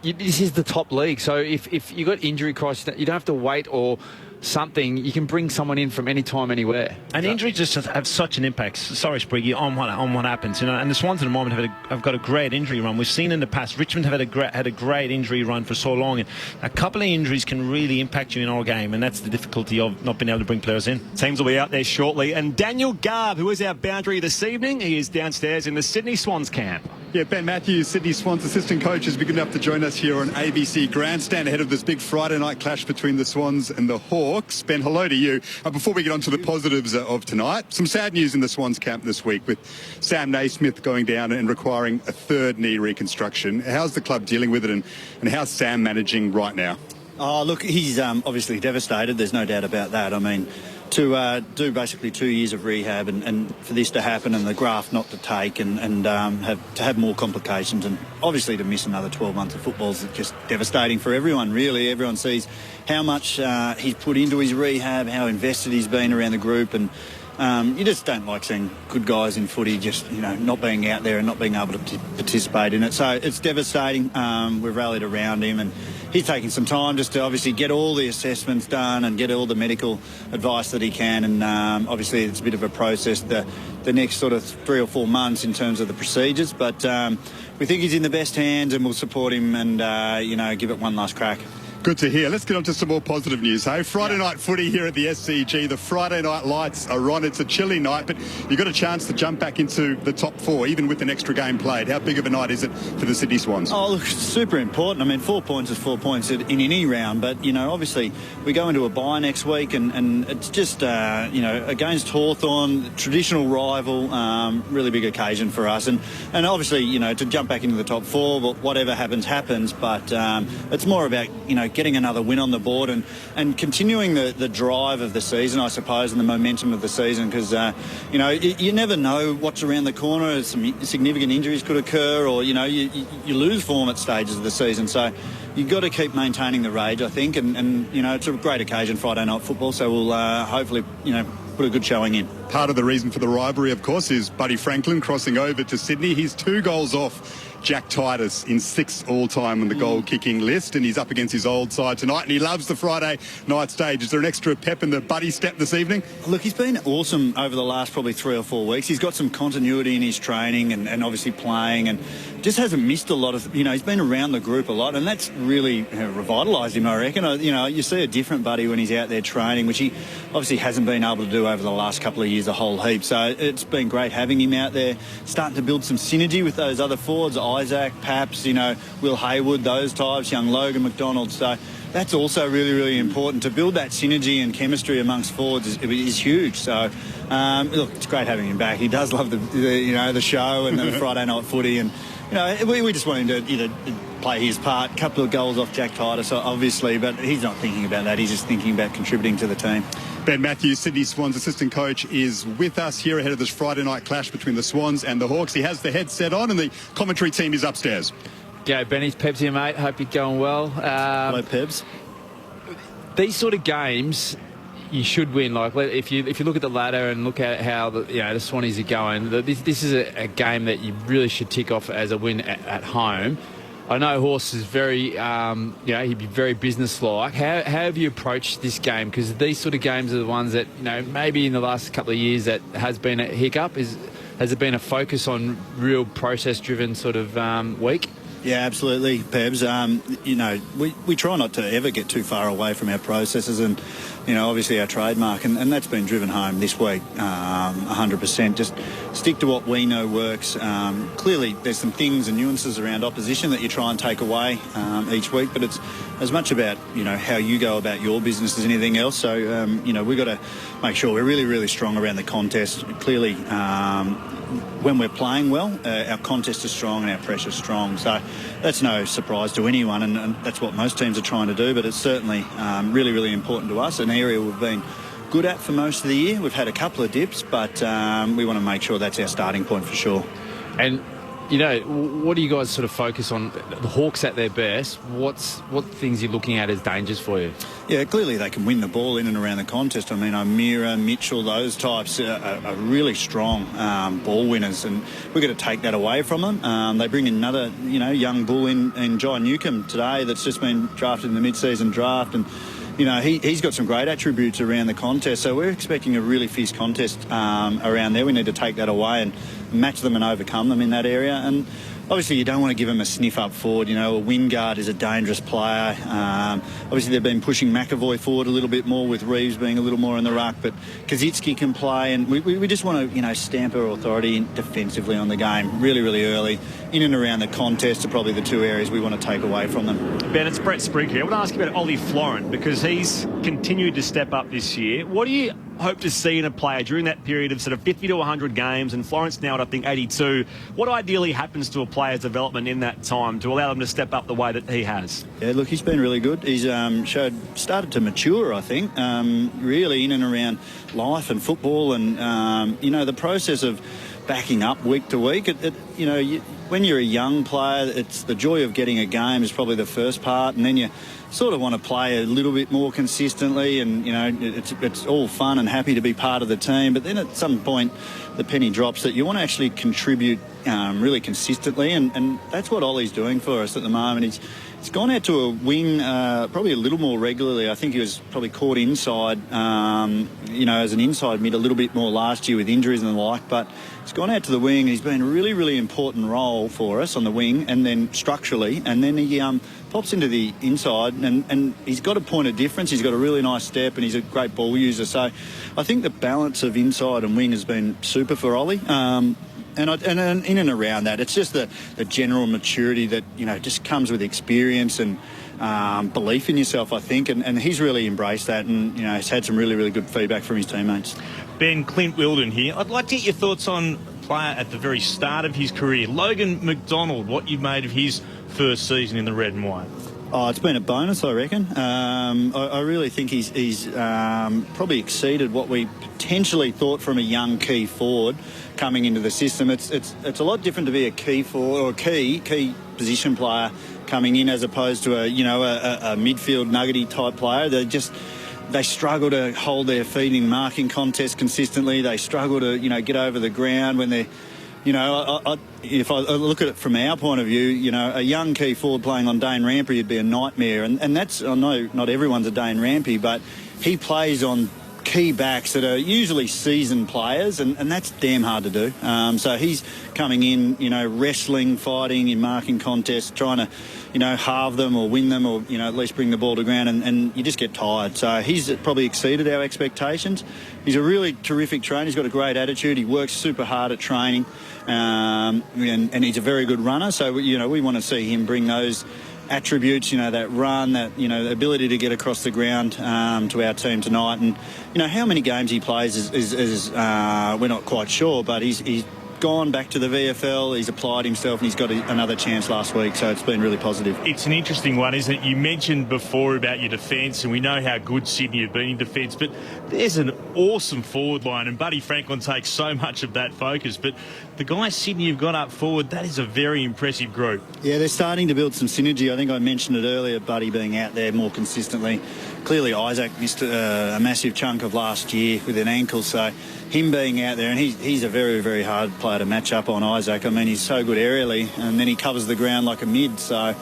this is the top league. So if you've got injury crisis, you don't have to wait or something. You can bring someone in from any time, anywhere. And injuries just have such an impact. Sorry, Spriggy, on what happens. And the Swans at the moment have got a great injury run. We've seen in the past Richmond have had a great injury run for so long, and a couple of injuries can really impact you in our game, and that's the difficulty of not being able to bring players in. Teams will be out there shortly, and Daniel Garb, who is our boundary this evening, he is downstairs in the Sydney Swans camp. Yeah, Ben Matthews, Sydney Swans assistant coach, has been good enough to join us here on ABC Grandstand ahead of this big Friday night clash between the Swans and the Hawks. Ben, hello to you. Before we get on to the positives of tonight, some sad news in the Swans camp this week with Sam Naismith going down and requiring a 3rd knee reconstruction. How's the club dealing with it, and how's Sam managing right now? Oh, look, he's obviously devastated. There's no doubt about that. I mean, to do basically 2 years of rehab and for this to happen and the graft not to take and have more complications, and obviously to miss another 12 months of football is just devastating for everyone, really. Everyone sees how much he's put into his rehab, how invested he's been around the group, and you just don't like seeing good guys in footy just, not being out there and not being able to participate in it. So it's devastating. We've rallied around him and he's taking some time just to obviously get all the assessments done and get all the medical advice that he can. And obviously it's a bit of a process the next sort of 3 or 4 months in terms of the procedures. But we think he's in the best hands and we'll support him and, give it one last crack. Good to hear. Let's get on to some more positive news. Hey, Friday night footy here at the SCG. The Friday night lights are on. It's a chilly night, but you've got a chance to jump back into the top 4, even with an extra game played. How big of a night is it for the Sydney Swans? Oh, look, super important. I mean, 4 points is 4 points in any round, but, obviously we go into a bye next week and it's just, against Hawthorn, traditional rival, really big occasion for us. And obviously, to jump back into the top 4, but whatever happens. But it's more about, getting another win on the board and continuing the drive of the season, I suppose, and the momentum of the season, because, you never know what's around the corner. Some significant injuries could occur or, you lose form at stages of the season. So you've got to keep maintaining the rage, I think, and it's a great occasion, Friday night football, so we'll hopefully, put a good showing in. Part of the reason for the rivalry, of course, is Buddy Franklin crossing over to Sydney. He's 2 goals off Jack Titus in 6th all-time on the goal-kicking list, and he's up against his old side tonight, and he loves the Friday night stage. Is there an extra pep in the Buddy step this evening? Look, he's been awesome over the last probably 3 or 4 weeks. He's got some continuity in his training and obviously playing, and just hasn't missed a lot of, he's been around the group a lot, and that's really revitalised him, I reckon. You see a different Buddy when he's out there training, which he obviously hasn't been able to do over the last couple of years a whole heap. So it's been great having him out there, starting to build some synergy with those other forwards, Isaac, Paps, Will Haywood, those types, young Logan McDonald. So that's also really, really important. To build that synergy and chemistry amongst forwards is huge. So, look, it's great having him back. He does love the show and the Friday night footy, and we just want him to either play his part. A couple of goals off Jack Titus, obviously, but he's not thinking about that. He's just thinking about contributing to the team. Ben Matthews, Sydney Swans assistant coach, is with us here ahead of this Friday night clash between the Swans and the Hawks. He has the headset on and the commentary team is upstairs. G'day, Benny. It's Pebs here, mate. Hope you're going well. Hello, Pebs. These sort of games you should win. Like, if you look at the ladder and look at how the Swannies are going, this is a game that you really should tick off as a win at home. I know Horse is very, he'd be very business-like. How have you approached this game? Because these sort of games are the ones that, maybe in the last couple of years that has been a hiccup. Has it been a focus on real process-driven sort of week? Yeah, absolutely, Pebs. We try not to ever get too far away from our processes and, obviously our trademark, and that's been driven home this week 100%. Just stick to what we know works. Clearly, there's some things and nuances around opposition that you try and take away each week, but it's as much about, how you go about your business as anything else. So, we've got to make sure we're really, really strong around the contest. Clearly, when we're playing well, our contest is strong and our pressure's strong. So that's no surprise to anyone, and that's what most teams are trying to do, but it's certainly really, really important to us, an area we've been good at for most of the year. We've had a couple of dips, but we want to make sure that's our starting point for sure. And, what do you guys sort of focus on? The Hawks at their best, what things are you looking at as dangers for you? Yeah, clearly they can win the ball in and around the contest. I mean, O'Meara, Mitchell, those types are really strong ball winners, and we've got to take that away from them. They bring another, young bull in John Newcomb today that's just been drafted in the mid-season draft, and he's got some great attributes around the contest, so we're expecting a really fierce contest around there. We need to take that away and match them and overcome them in that area. And obviously you don't want to give them a sniff up forward. A Wingard is a dangerous player. Obviously they've been pushing McAvoy forward a little bit more, with Reeves being a little more in the ruck, but Kazitsky can play, and we just want to, stamp our authority defensively on the game really, really early. in and around the contest are probably the two areas we want to take away from them. Ben, it's Brett Sprigg here. I want to ask you about Ollie Florent because he's continued to step up this year. What do you hope to see in a player during that period of sort of 50 to 100 games, and Florent's now at, I think, 82? What ideally happens to a player's development in that time to allow them to step up the way that he has? Yeah, look, he's been really good. He's started to mature, I think, really in and around life and football, and the process of backing up week to week. When you're a young player, it's the joy of getting a game is probably the first part, and then you sort of want to play a little bit more consistently, and it's all fun and happy to be part of the team. But then at some point, the penny drops that you want to actually contribute really consistently, and that's what Ollie's doing for us at the moment. He's gone out to a wing probably a little more regularly. I think he was probably caught inside, as an inside mid a little bit more last year with injuries and the like, but he's gone out to the wing. He's been a really, really important role for us on the wing, and then structurally, and then he pops into the inside, and he's got a point of difference. He's got a really nice step, and he's a great ball user. So I think the balance of inside and wing has been super for Ollie. And in and around that, it's just the general maturity that, just comes with experience and belief in yourself, I think. And he's really embraced that, and, he's had some really, really good feedback from his teammates. Ben, Clint Wilden here. I'd like to get your thoughts on a player at the very start of his career, Logan McDonald, what you made of his first season in the red and white. Oh, it's been a bonus, I reckon. I really think he's probably exceeded what we potentially thought from a young key forward coming into the system. It's a lot different to be a key forward or a key position player coming in as opposed to a midfield nuggety type player. They struggle to hold their feet in marking contests consistently. They struggle to get over the ground when they're. If I look at it from our point of view, a young key forward playing on Dane Rampey would be a nightmare. And that's, I know not everyone's a Dane Rampey, but he plays on key backs that are usually seasoned players, and that's damn hard to do. So he's coming in, wrestling, fighting in marking contests, trying to, halve them or win them or, at least bring the ball to ground, and you just get tired. So he's probably exceeded our expectations. He's a really terrific trainer. He's got a great attitude. He works super hard at training, and he's a very good runner. So, we want to see him bring those attributes, that run, that, the ability to get across the ground to our team tonight. And, how many games he plays is we're not quite sure, but he's gone back to the VFL, he's applied himself, and he's got another chance last week, so it's been really positive. It's an interesting one, isn't it? You mentioned before about your defence, and we know how good Sydney have been in defence, but there's an awesome forward line, and Buddy Franklin takes so much of that focus. But the guys Sydney have got up forward, that is a very impressive group. Yeah, they're starting to build some synergy. I think I mentioned it earlier, Buddy being out there more consistently. Clearly, Isaac missed a massive chunk of last year with an ankle, so him being out there, and he's a very, very hard player to match up on, Isaac. I mean, he's so good aerially, and then he covers the ground like a mid, so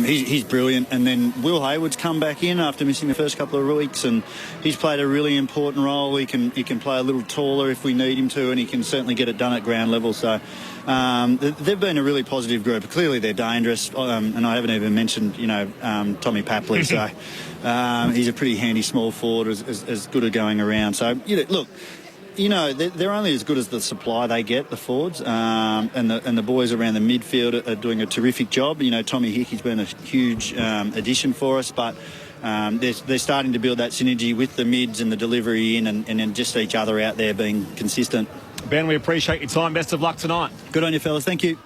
he's brilliant. And then Will Hayward's come back in after missing the first couple of weeks, and he's played a really important role. He can play a little taller if we need him to, and he can certainly get it done at ground level. So they've been a really positive group. Clearly, they're dangerous, and I haven't even mentioned, Tommy Papley. So he's a pretty handy small forward, as good at going around. So, look, they're only as good as the supply they get, the forwards, and the boys around the midfield are doing a terrific job. Tommy Hickey's been a huge addition for us, but they're starting to build that synergy with the mids and the delivery in, and then just each other out there being consistent. Ben, we appreciate your time. Best of luck tonight. Good on you, fellas. Thank you.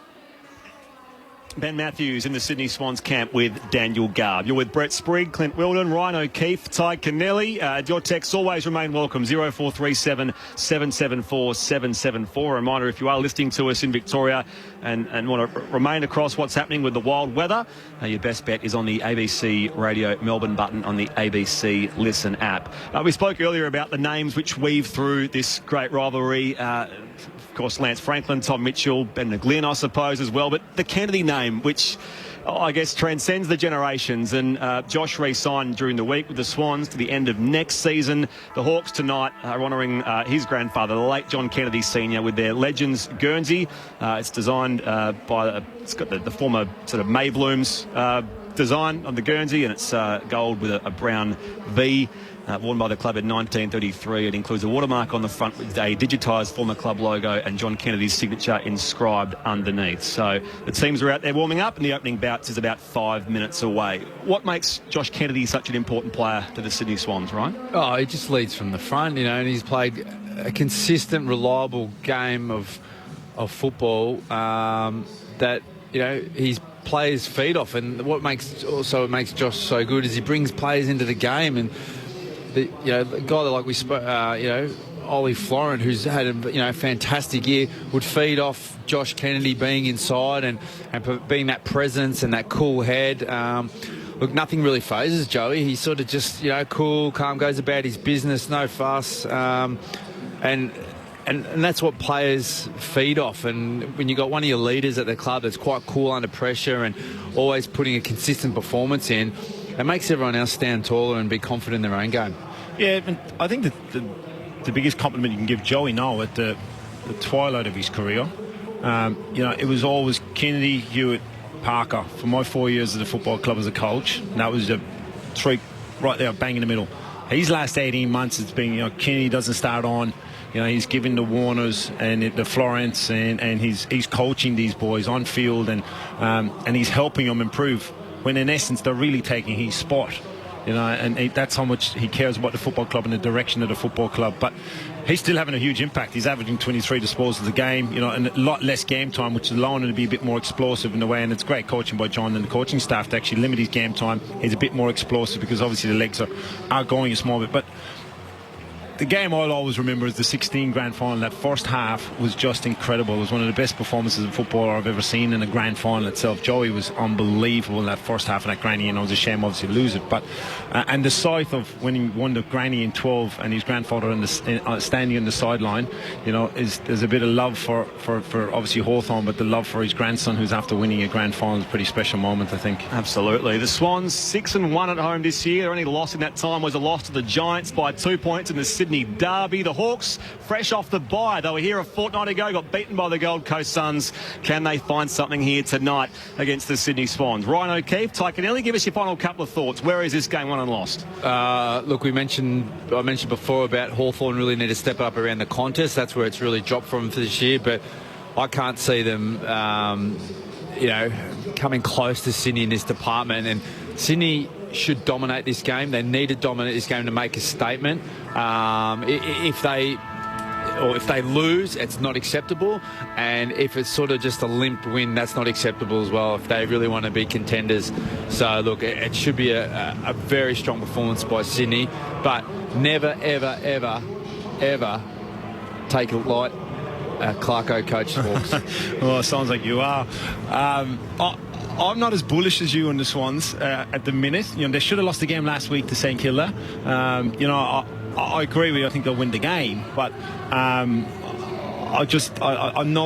Ben Matthews in the Sydney Swans camp with Daniel Garb. You're with Brett Sprigg, Clint Wilden, Ryan O'Keefe, Ty Kennelly. Your texts always remain welcome. 0437 774 774. A reminder, if you are listening to us in Victoria and want to remain across what's happening with the wild weather, your best bet is on the ABC Radio Melbourne button on the ABC Listen app. We spoke earlier about the names which weave through this great rivalry. Of course, Lance Franklin, Tom Mitchell, Ben McGlynn, I suppose, as well. But the Kennedy name, which I guess transcends the generations, and Josh re-signed during the week with the Swans to the end of next season. The Hawks tonight are honouring his grandfather, the late John Kennedy Sr., with their Legends Guernsey. It's designed by, it's got the former sort of Mayblooms design on the Guernsey, and it's gold with a brown V. Worn by the club in 1933. It includes a watermark on the front with a digitised former club logo and John Kennedy's signature inscribed underneath. So the teams are out there warming up, and the opening bouts is about 5 minutes away. What makes Josh Kennedy such an important player to the Sydney Swans, right? Oh, he just leads from the front, and he's played a consistent, reliable game of football that, his players feed off. And what makes Josh so good is he brings players into the game, and the guy like we spoke, Ollie Florent, who's had a fantastic year, would feed off Josh Kennedy being inside and being that presence and that cool head. Look, nothing really phases Joey. He's sort of just cool, calm, goes about his business, no fuss, and that's what players feed off. And when you got one of your leaders at the club that's quite cool under pressure and always putting a consistent performance in, it makes everyone else stand taller and be confident in their own game. Yeah, I think that the biggest compliment you can give Joey now at the twilight of his career, it was always Kennedy, Hewitt, Parker for my 4 years at the football club as a coach. And that was the three right there, bang in the middle. His last 18 months, it's been, Kennedy doesn't start on. He's giving the Warners and the Florence, and he's coaching these boys on field, and he's helping them improve. When in essence they're really taking his spot, and that's how much he cares about the football club and the direction of the football club. But he's still having a huge impact. He's averaging 23 disposals a game, and a lot less game time, which is allowing him to be a bit more explosive in a way. And it's great coaching by John and the coaching staff to actually limit his game time. He's a bit more explosive because obviously the legs are going a small bit. But the game I'll always remember is the 16 grand final. That first half was just incredible. It was one of the best performances of footballer I've ever seen in a grand final itself. Joey was unbelievable in that first half of that granny, and it was a shame obviously to lose it. But and the sight of when he won the granny in 12 and his grandfather standing on the sideline, there's a bit of love for obviously Hawthorn, but the love for his grandson who's after winning a grand final is a pretty special moment, I think. Absolutely. The Swans 6-1 at home this year. Their only loss in that time was a loss to the Giants by 2 points in the Sydney Derby. The Hawks, fresh off the bye, they were here a fortnight ago, got beaten by the Gold Coast Suns. Can they find something here tonight against the Sydney Swans? Ryan O'Keefe, Ty Cannelli, give us your final couple of thoughts. Where is this game won and lost? Look, I mentioned before about Hawthorn really need to step up around the contest. That's where it's really dropped from for this year, but I can't see them coming close to Sydney in this department. And Sydney should dominate this game. They need to dominate this game to make a statement. If they lose, it's not acceptable, and if it's sort of just a limp win, that's not acceptable as well if they really want to be contenders. So look, it should be a very strong performance by Sydney, but never ever ever ever take it light. Clarko coach Hawks. Well, it sounds like you are. I'm not as bullish as you on the Swans at the minute. They should have lost the game last week to St Kilda. I agree with you. I think they'll win the game, but I know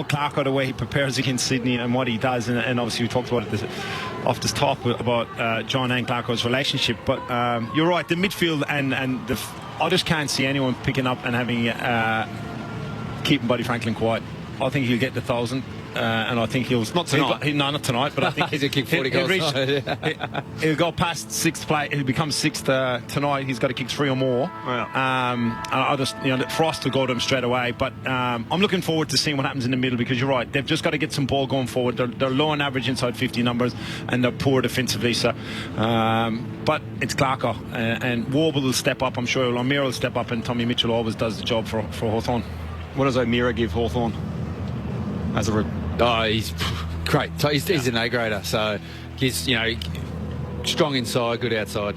Clarko, the way he prepares against Sydney and what he does, and obviously we talked about it off the top about John and Clarko's relationship. But you're right, the midfield and I just can't see anyone picking up and having keeping Buddy Franklin quiet. I think he'll get the 1,000. And I think he'll not tonight. Not tonight, but I think he'll kick 40 goals. He'll go past sixth place. He'll become sixth tonight. He's got to kick 3 or more. I just Frost will go to him straight away. But I'm looking forward to seeing what happens in the middle, because you're right. They've just got to get some ball going forward. They're low on average inside 50 numbers, and they're poor defensively. So, but it's Clarko and Warble will step up. I'm sure O'Meara will step up, and Tommy Mitchell always does the job for Hawthorn. What does O'Meara give Hawthorn as a? He's great. He's an A-grader, so he's strong inside, good outside.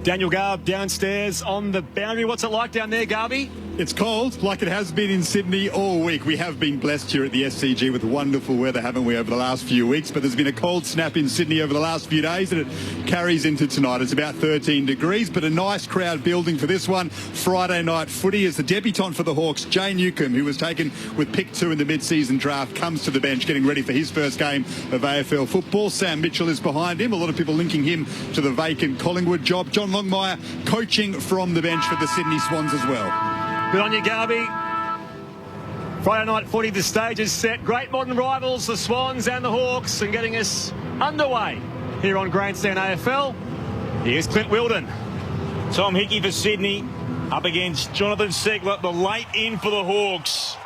Daniel Garb downstairs on the boundary. What's it like down there, Garby? It's cold, like it has been in Sydney all week. We have been blessed here at the SCG with wonderful weather, haven't we, over the last few weeks? But there's been a cold snap in Sydney over the last few days, and it carries into tonight. It's about 13 degrees, but a nice crowd building for this one. Friday night footy as the debutant for the Hawks, Jay Newcomb, who was taken with pick 2 in the mid-season draft, comes to the bench, getting ready for his first game of AFL football. Sam Mitchell is behind him. A lot of people linking him to the vacant Collingwood job. John Longmire coaching from the bench for the Sydney Swans as well. Good on you, Garby. Friday night footy, the stage is set. Great modern rivals, the Swans and the Hawks, and getting us underway here on Grandstand AFL. Here's Clint Wilden. Tom Hickey for Sydney up against Jonathan Segler, the late in for the Hawks.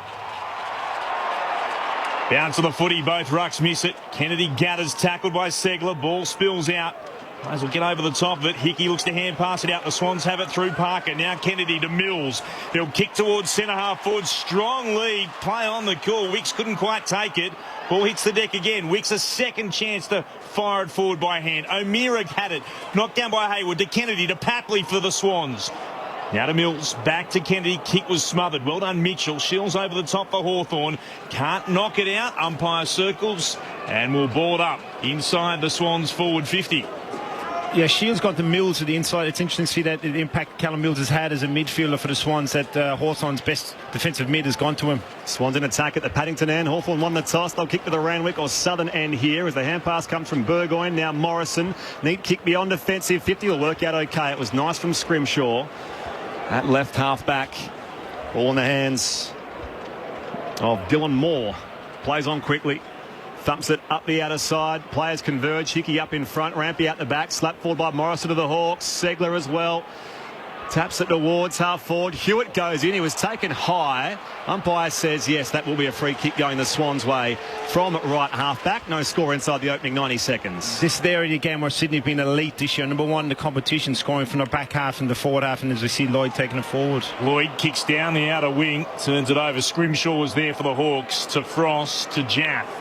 Bounce of the footy, both rucks miss it. Kennedy gathers, tackled by Segler. Ball spills out. Might as well get over the top of it. Hickey looks to hand pass it out. The Swans have it through Parker. Now Kennedy to Mills. They'll kick towards centre half forward. Strong lead. Play on the call. Wicks couldn't quite take it. Ball hits the deck again. Wicks a second chance to fire it forward by hand. O'Meara had it. Knocked down by Hayward to Kennedy to Papley for the Swans. Now to Mills, back to Kennedy, kick was smothered. Well done Mitchell, Shields over the top for Hawthorn. Can't knock it out, umpire circles and will ball it up inside the Swans forward 50. Yeah, Shields got the Mills to the inside. It's interesting to see that the impact Callum Mills has had as a midfielder for the Swans, that Hawthorn's best defensive mid has gone to him. Swans in attack at the Paddington end. Hawthorn won the toss. They'll kick to the Randwick or Southern end here as the hand pass comes from Burgoyne. Now Morrison. Neat kick beyond defensive 50 will work out okay. It was nice from Scrimshaw. At left half back. Ball in the hands of Dylan Moore. Plays on quickly. Thumps it up the outer side. Players converge. Hickey up in front. Rampy out the back. Slapped forward by Morrison to the Hawks. Segler as well. Taps it towards half forward. Hewitt goes in. He was taken high. Umpire says yes, that will be a free kick going the Swans' way from right half back. No score inside the opening 90 seconds. This is the area of the game where Sydney have been elite this year. Number one in the competition, scoring from the back half and the forward half, and as we see Lloyd taking it forward. Lloyd kicks down the outer wing, turns it over. Scrimshaw was there for the Hawks, to Frost, to Jaff.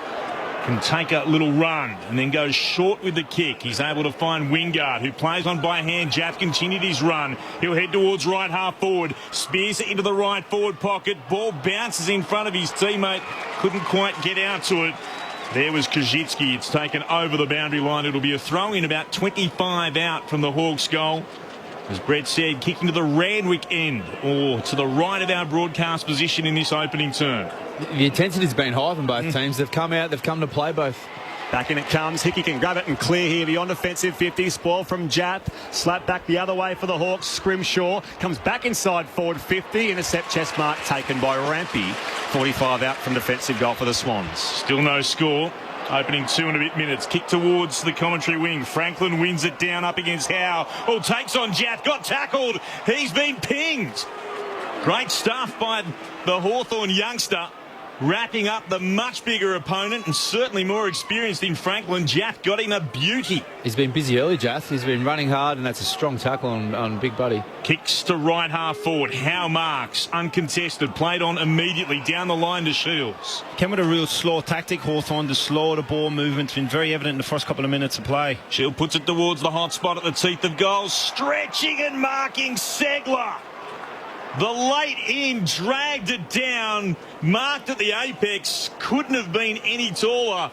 Can take a little run and then goes short with the kick. He's able to find Wingard, who plays on by hand. Jaff continued his run. He'll head towards right half forward. Spears it into the right forward pocket. Ball bounces in front of his teammate. Couldn't quite get out to it. There was Kajitsky. It's taken over the boundary line. It'll be a throw in about 25 out from the Hawks' goal. As Brett said, kicking to the Randwick end, or to the right of our broadcast position in this opening term. The intensity's been high from both teams. They've come out, they've come to play both. Back in it comes. Hickey can grab it and clear here beyond offensive 50. Spoil from Jap. Slap back the other way for the Hawks. Scrimshaw comes back inside forward 50. Intercept chest mark taken by Rampy. 45 out from defensive goal for the Swans. Still no score. Opening 2 and a bit minutes. Kick towards the commentary wing. Franklin wins it down up against Howe. Oh, takes on Jap. Got tackled. He's been pinged. Great stuff by the Hawthorn youngster. Wrapping up the much bigger opponent and certainly more experienced in Franklin. Jaff got him a beauty. He's been busy early, Jaff. He's been running hard, and that's a strong tackle on Big Buddy. Kicks to right half forward. Howe marks, uncontested. Played on immediately down the line to Shields. Came with a real slow tactic, Hawthorn, to slow the ball movement. It's been very evident in the first couple of minutes of play. Shield puts it towards the hot spot at the teeth of goal. Stretching and marking Segler. The late in dragged it down, marked at the apex, couldn't have been any taller.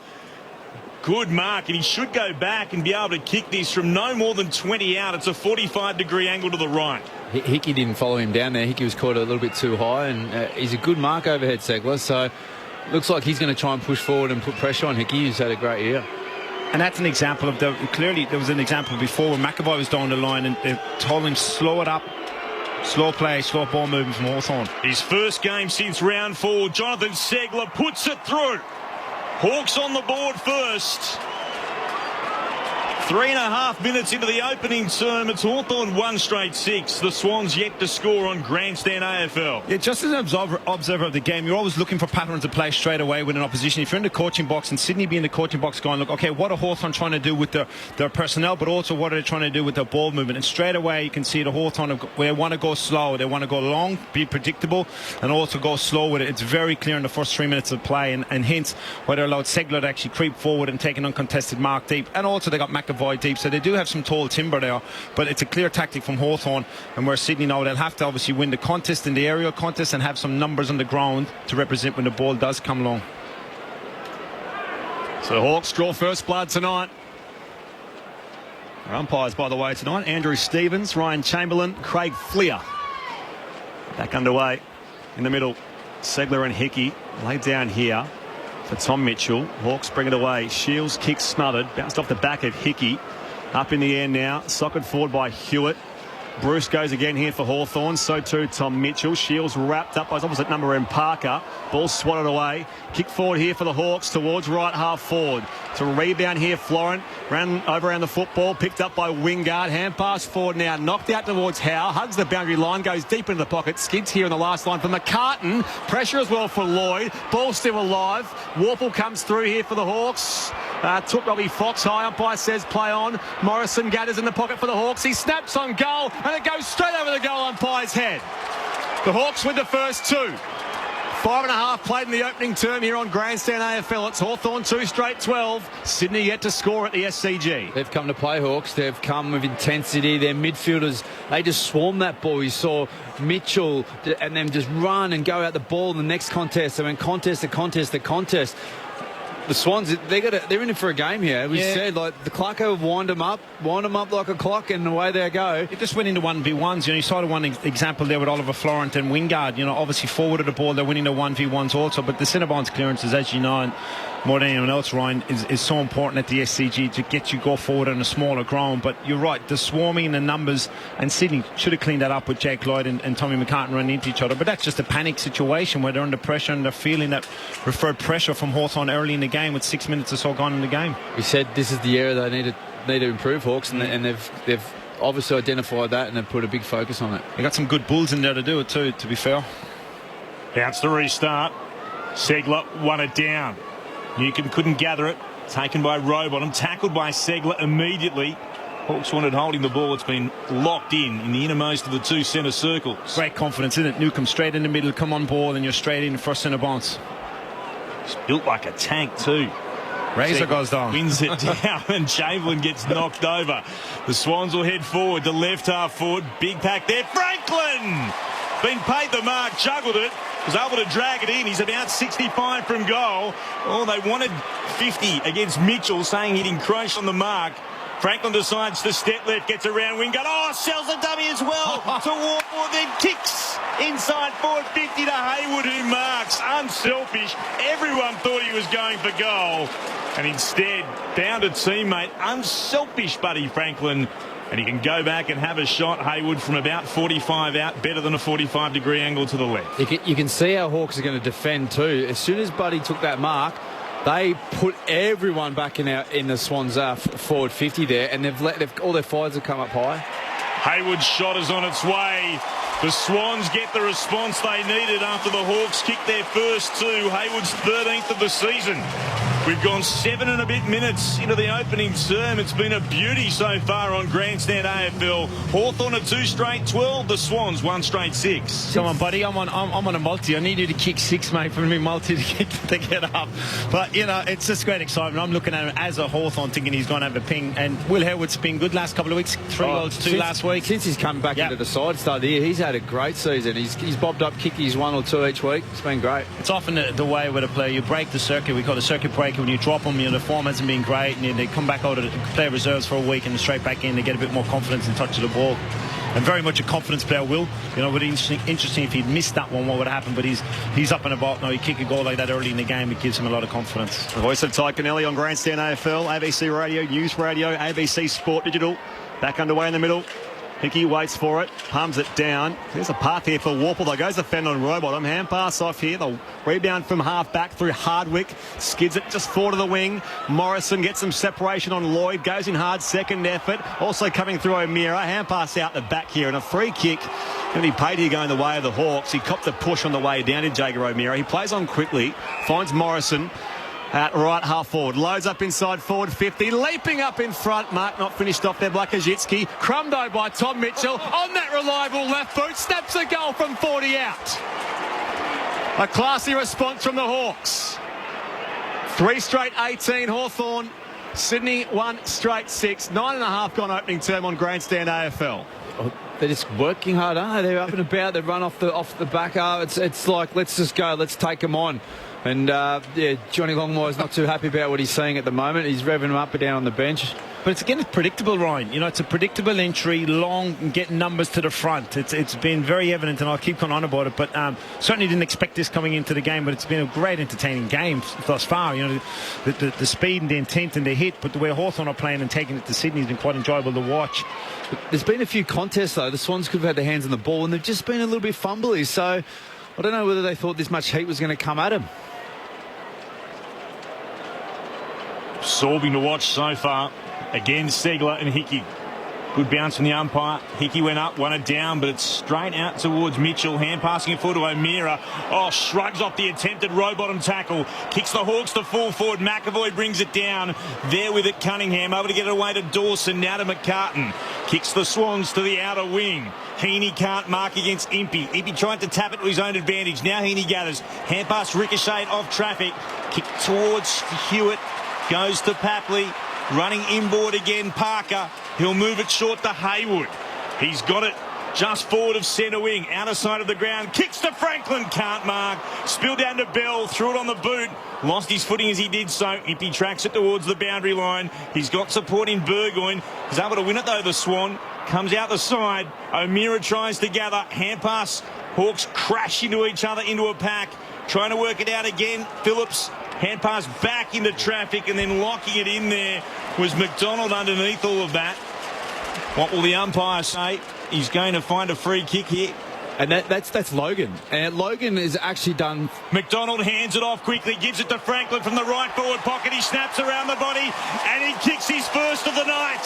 Good mark, and he should go back and be able to kick this from no more than 20 out. It's a 45-degree angle to the right. Hickey didn't follow him down there. Hickey was caught a little bit too high, and he's a good mark overhead, Segler, so looks like he's going to try and push forward and put pressure on Hickey, who's had a great year. And that's an example of clearly there was an example before where McAvoy was down the line and they told him slow it up. Slow play, slow ball movement from Hawthorn. His first game since round 4. Jonathan Segler puts it through. Hawks on the board first. 3.5 minutes into the opening term. It's Hawthorn 1 straight 6. The Swans yet to score on Grandstand AFL. Yeah, just as an observer of the game, you're always looking for patterns of play straight away with an opposition. If you're in the coaching box, and Sydney be in the coaching box going, look, okay, what are Hawthorn trying to do with their personnel, but also what are they trying to do with their ball movement? And straight away you can see the Hawthorn, they want to go slow, they want to go long, be predictable, and also go slow with it. It's very clear in the first 3 minutes of play, and hence why they're allowed Segler to actually creep forward and take an uncontested mark deep. And also they got McAvoy deep, so they do have some tall timber there, but it's a clear tactic from Hawthorn, and where Sydney now they'll have to obviously win the contest in the aerial contest and have some numbers on the ground to represent when the ball does come along. So Hawks draw first blood tonight. Our umpires, by the way, tonight: Andrew Stevens, Ryan Chamberlain, Craig Fleer. Back underway in the middle. Segler and Hickey laid down here for Tom Mitchell. Hawks bring it away. Shields kicks smothered, bounced off the back of Hickey. Up in the air now, socket forward by Hewitt. Bruce goes again here for Hawthorn. So too Tom Mitchell. Shields wrapped up by his opposite number in Parker. Ball swatted away. Kick forward here for the Hawks towards right half forward. To rebound here, Florent. Ran over around the football. Picked up by Wingard. Hand pass forward now. Knocked out towards Howe. Hugs the boundary line. Goes deep into the pocket. Skids here in the last line for McCartan. Pressure as well for Lloyd. Ball still alive. Warple comes through here for the Hawks. Took Robbie Fox. High umpire says play on. Morrison gathers in the pocket for the Hawks. He snaps on goal and it goes straight over the goal umpire's head. The Hawks with the first 2. 5.5 played in the opening term here on Grandstand AFL. It's Hawthorn 2 straight 12. Sydney yet to score at the SCG. They've come to play, Hawks. They've come with intensity. Their midfielders, they just swarm that ball. You saw Mitchell and them just run and go out the ball in the next contest. I mean, contest to contest to contest. The Swans, they're in it for a game here. We said, like, the Clarko wind them up like a clock, and away they go. It just went into 1v1s. You saw one example there with Oliver Florent and Wingard. Obviously forward of the ball, they're winning the 1v1s also. But the centre-bounce clearances, as you know, and more than anyone else, Ryan, is so important at the SCG to get you go forward on a smaller ground. But you're right, the swarming and the numbers, and Sydney should have cleaned that up with Jake Lloyd and Tommy McCartan running into each other. But that's just a panic situation where they're under pressure and they're feeling that referred pressure from Hawthorn early in the game with 6 minutes or so gone in the game. We said this is the area they need to improve, Hawks, and they've obviously identified that and they've put a big focus on it. They got some good bulls in there to do it too, to be fair. Bounce the restart. Segler won it down. Newcomb couldn't gather it. Taken by Rowbottom. Tackled by Segler immediately. Hawks wanted holding the ball. It's been locked in the innermost of the 2 centre circles. Great confidence, isn't it? Newcomb straight in the middle. Come on ball and you're straight in for centre bounce. It's built like a tank too. Razor goes down. Wins it down and Chamberlain gets knocked over. The Swans will head forward to left half forward. Big pack there. Franklin! Been paid the mark, juggled it. Was able to drag it in. He's about 65 from goal. Oh, they wanted 50 against Mitchell, saying he'd encroached on the mark. Franklin decides to step left, gets around Wingard. Oh, sells a dummy as well to Warford, then kicks inside forward 50 to Haywood, who marks. Unselfish. Everyone thought he was going for goal. And instead, found a teammate. Unselfish, Buddy Franklin. And he can go back and have a shot, Haywood, from about 45 out, better than a 45-degree angle to the left. You can see how Hawks are going to defend too. As soon as Buddy took that mark, they put everyone back in the Swans forward 50 there, and all their fides have come up high. Haywood's shot is on its way. The Swans get the response they needed after the Hawks kicked their first 2. Haywood's 13th of the season. We've gone 7 and a bit minutes into the opening term. It's been a beauty so far on Grandstand AFL. Hawthorn are 2 straight 12. The Swans 1 straight 6. Come on, buddy. I'm on a multi. I need you to kick 6, mate, for me multi to get up. But it's just great excitement. I'm looking at him as a Hawthorn, thinking he's going to have a ping. And Will Herwood's been good last couple of weeks. 3 goals, 2 last week. Since he's come back into the side start of the year, he's had a great season. He's bobbed up kickies 1 or 2 each week. It's been great. It's often the way with a player. You break the circuit. We call it a circuit breaker. When you drop them, the form hasn't been great, and they come back out of play reserves for a week and straight back in. They get a bit more confidence and touch of the ball. And very much a confidence player, Will. Would be interesting if he'd missed that one, what would happen? But he's up and about now. He kick a goal like that early in the game. It gives him a lot of confidence. The voice of Ty Connelly on Grandstand AFL, ABC Radio, News Radio, ABC Sport Digital. Back underway in the middle. Hickey waits for it, palms it down. There's a path here for Warple. There goes the fend on Rowbottom. Hand pass off here. The rebound from half back through Hardwick. Skids it just forward of the wing. Morrison gets some separation on Lloyd. Goes in hard, second effort. Also coming through O'Meara. Hand pass out the back here. And a free kick. Going to be paid here going the way of the Hawks. He copped a push on the way down to Jager O'Meara. He plays on quickly. Finds Morrison. At right half forward, loads up inside forward 50, leaping up in front. Mark not finished off there by Kajitsky. Crumdo by Tom Mitchell on that reliable left boot, snaps a goal from 40 out. A classy response from the Hawks. 3 straight 18 Hawthorn, Sydney 1 straight 6. 9.5 gone opening term on Grandstand AFL. They're just working hard, aren't they? They're up and about. They run off the back. It's like, let's just go. Let's take them on. And, Johnny Longmire's not too happy about what he's seeing at the moment. He's revving him up and down on the bench. But it's again predictable, Ryan. You know, it's a predictable entry, long, and getting numbers to the front. It's been very evident, and I'll keep going on about it. But certainly didn't expect this coming into the game. But it's been a great, entertaining game thus far. You know, the speed and the intent and the hit. But the way Hawthorn are playing and taking it to Sydney has been quite enjoyable to watch. There's been a few contests though. The Swans could have had their hands on the ball, and they've just been a little bit fumbly. So I don't know whether they thought this much heat was going to come at them. Absorbing to watch so far. Again, Segler and Hickey. Good bounce from the umpire. Hickey went up, won it down, but it's straight out towards Mitchell. Hand passing it forward to O'Meara. Oh, shrugs off the attempted row bottom tackle. Kicks the Hawks to full forward. McAvoy brings it down. There with it, Cunningham. Over to get it away to Dawson. Now to McCartan. Kicks the Swans to the outer wing. Heaney can't mark against Impey. Impey tried to tap it to his own advantage. Now Heaney gathers. Hand pass ricocheted off traffic. Kick towards Hewitt. Goes to Papley. Running inboard again, Parker. He'll move it short to Haywood. He's got it just forward of centre wing. Outer side of the ground. Kicks to Franklin. Can't mark. Spilled down to Bell. Threw it on the boot. Lost his footing as he did so. Impey tracks it towards the boundary line. He's got support in Burgoyne. He's able to win it though, the Swan. Comes out the side. O'Meara tries to gather. Hand pass. Hawks crash into each other into a pack. Trying to work it out again. Phillips. Hand pass back into traffic and then locking it in there was McDonald underneath all of that. What will the umpire say? He's going to find a free kick here. And that's Logan. And Logan is actually done. McDonald hands it off quickly, gives it to Franklin from the right forward pocket. He snaps around the body and he kicks his first of the night.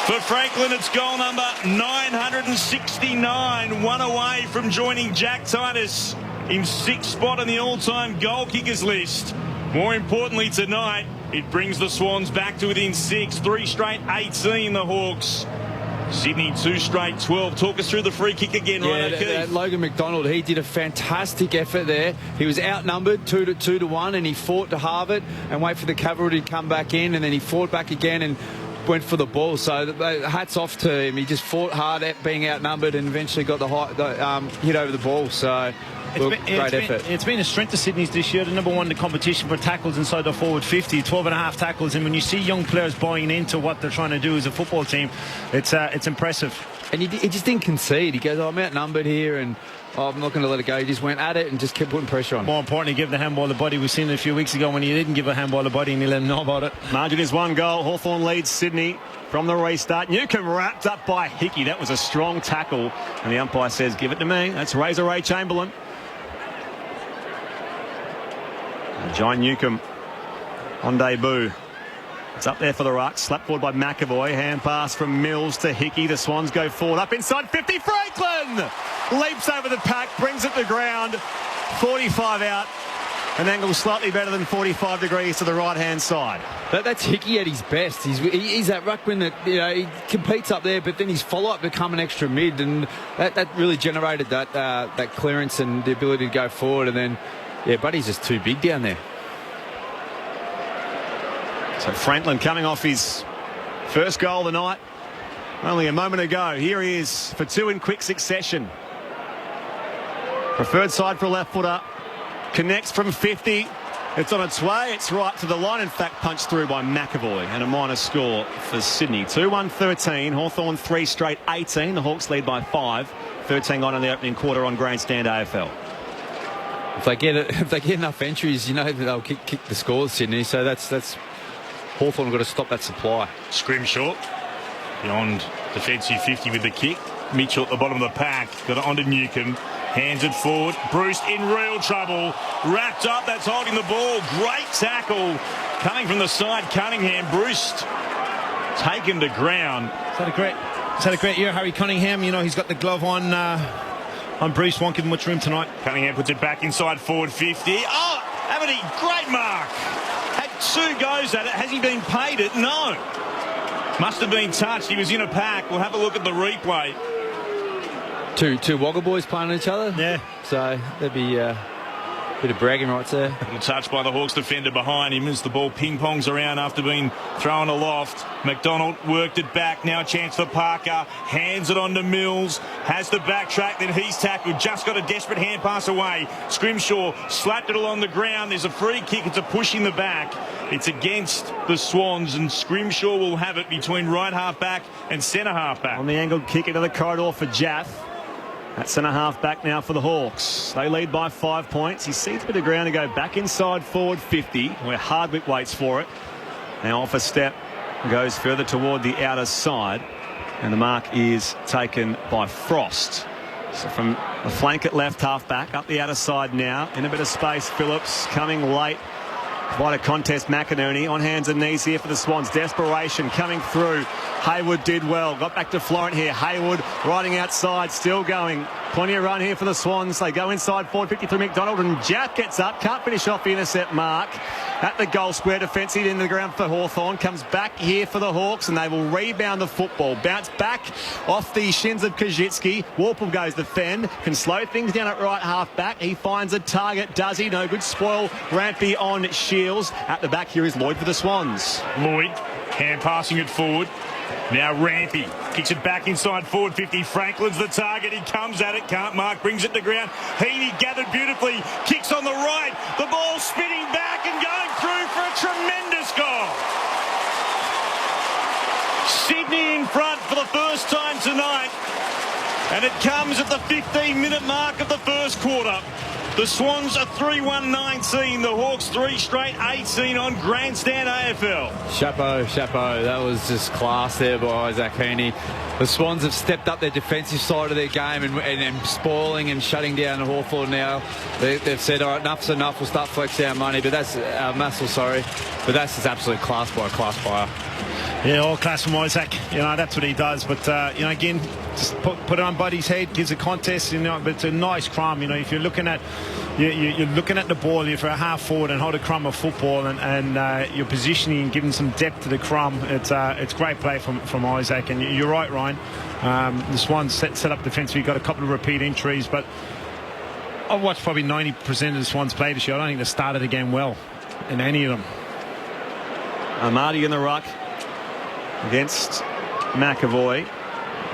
For Franklin, it's goal number 969. One away from joining Jack Titus in sixth spot on the all-time goal kickers list. More importantly tonight, it brings the Swans back to within 6. 3 straight 18, the Hawks. Sydney 2 straight 12. Talk us through the free kick again, Ryan O'Keefe. Logan McDonald, he did a fantastic effort there. He was outnumbered 2 to 1, and he fought to halve it and wait for the cavalry to come back in, and then he fought back again and went for the ball. So hats off to him. He just fought hard at being outnumbered and eventually got the hit over the ball. So great effort. It's been a strength of Sydney's this year. The number one in the competition for tackles inside the forward 50, 12.5 tackles. And when you see young players buying into what they're trying to do as a football team, it's impressive. And he just didn't concede. He goes, I'm outnumbered here and I'm not going to let it go. He just went at it and just kept putting pressure on. More importantly, give the handball the body. We've seen it a few weeks ago when he didn't give a handball the body and he let him know about it. Margin is 1 goal. Hawthorn leads Sydney from the restart. Newcomb wrapped up by Hickey. That was a strong tackle. And the umpire says, give it to me. That's Razor Ray Chamberlain. And John Newcomb on debut. It's up there for the ruck. Slapped forward by McAvoy. Hand pass from Mills to Hickey. The Swans go forward. Up inside 50. Franklin leaps over the pack. Brings it to ground. 45 out. An angle slightly better than 45 degrees to the right-hand side. That's Hickey at his best. He's that ruckman that, you know, he competes up there, but then his follow-up become an extra mid, and that really generated that clearance and the ability to go forward. And then, yeah, Buddy's just too big down there. So Franklin coming off his first goal of the night only a moment ago. Here he is for 2 in quick succession. Preferred side for a left footer. Connects from 50. It's on its way. It's right to the line. In fact, punched through by McAvoy. And a minor score for Sydney. 2-1-13. Hawthorn 3 straight 18. The Hawks lead by 5. 13 gone in the opening quarter on Grandstand AFL. If they get enough entries, you know that they'll kick the score, Sydney. So that's Hawthorn got to stop that supply. Scrimshaw beyond defensive 50 with the kick. Mitchell at the bottom of the pack. Got it onto Newcomb. Hands it forward. Bruce in real trouble. Wrapped up. That's holding the ball. Great tackle coming from the side. Cunningham. Bruce taken to ground. He's had a great year, Harry Cunningham. You know, he's got the glove on Bruce. Won't give him much room tonight. Cunningham puts it back inside forward 50. Oh, Aberdeen, great mark. Had 2 goes at it. Has he been paid it? No. Must have been touched. He was in a pack. We'll have a look at the replay. Two Wagga boys playing on each other. Yeah. So that'd be Bit of bragging rights there. Little touch by the Hawks defender behind him as the ball ping-pongs around after being thrown aloft. McDonald worked it back. Now a chance for Parker. Hands it on to Mills. Has the backtrack. Then he's tackled. Just got a desperate hand pass away. Scrimshaw slapped it along the ground. There's a free kick. It's a push in the back. It's against the Swans, and Scrimshaw will have it between right half-back and centre half-back. On the angled kick into the corridor for Jaff. At centre-half back now for the Hawks. They lead by 5 points. He sees a bit of ground to go back inside forward 50, where Hardwick waits for it. Now off a step, goes further toward the outer side, and the mark is taken by Frost. So from the flank at left half-back, up the outer side now, in a bit of space, Phillips coming late. Quite a contest, McInerney on hands and knees here for the Swans. Desperation coming through. Hayward did well. Got back to Florent here. Hayward riding outside, still going. Plenty of run here for the Swans. They go inside forward 53 McDonald, and Jack gets up. Can't finish off the intercept mark. At the goal square, defensive in the ground for Hawthorn. Comes back here for the Hawks, and they will rebound the football. Bounce back off the shins of Kajitsky. Warple goes defend. Can slow things down at right half back. He finds a target. Does he? No good spoil. Rampy on Shields. At the back here is Lloyd for the Swans. Lloyd, hand passing it forward. Now Rampy kicks it back inside forward 50. Franklin's the target. He comes at it. Can't mark. Brings it to ground. Heaney gathered beautifully. Kicks on the right. The ball spinning back and going through for a tremendous goal. Sydney in front for the first time tonight. And it comes at the 15-minute mark of the first quarter. The Swans are 3-1-19. The Hawks 3 straight 18 on Grandstand AFL. Chapeau. That was just class there by Isaac Heaney. The Swans have stepped up their defensive side of their game and spoiling and shutting down Hawthorn now. They've said, all right, enough's enough. We'll start flexing our money. But that's muscle, sorry. But that's just absolute class by a class player. Yeah, all class from Isaac. You know, that's what he does. But, you know, again, just put it on Buddy's head, gives a contest, you know, but it's a nice crumb. You know, if you're looking at you're looking at the ball, if you're a half forward and hold a crumb of football and you're positioning and giving some depth to the crumb, it's great play from Isaac. And you're right, Ryan. The Swans set up defensively, got a couple of repeat entries, but I've watched probably 90% of the Swans play this year. I don't think they started the game well in any of them. Marty in the ruck against McAvoy.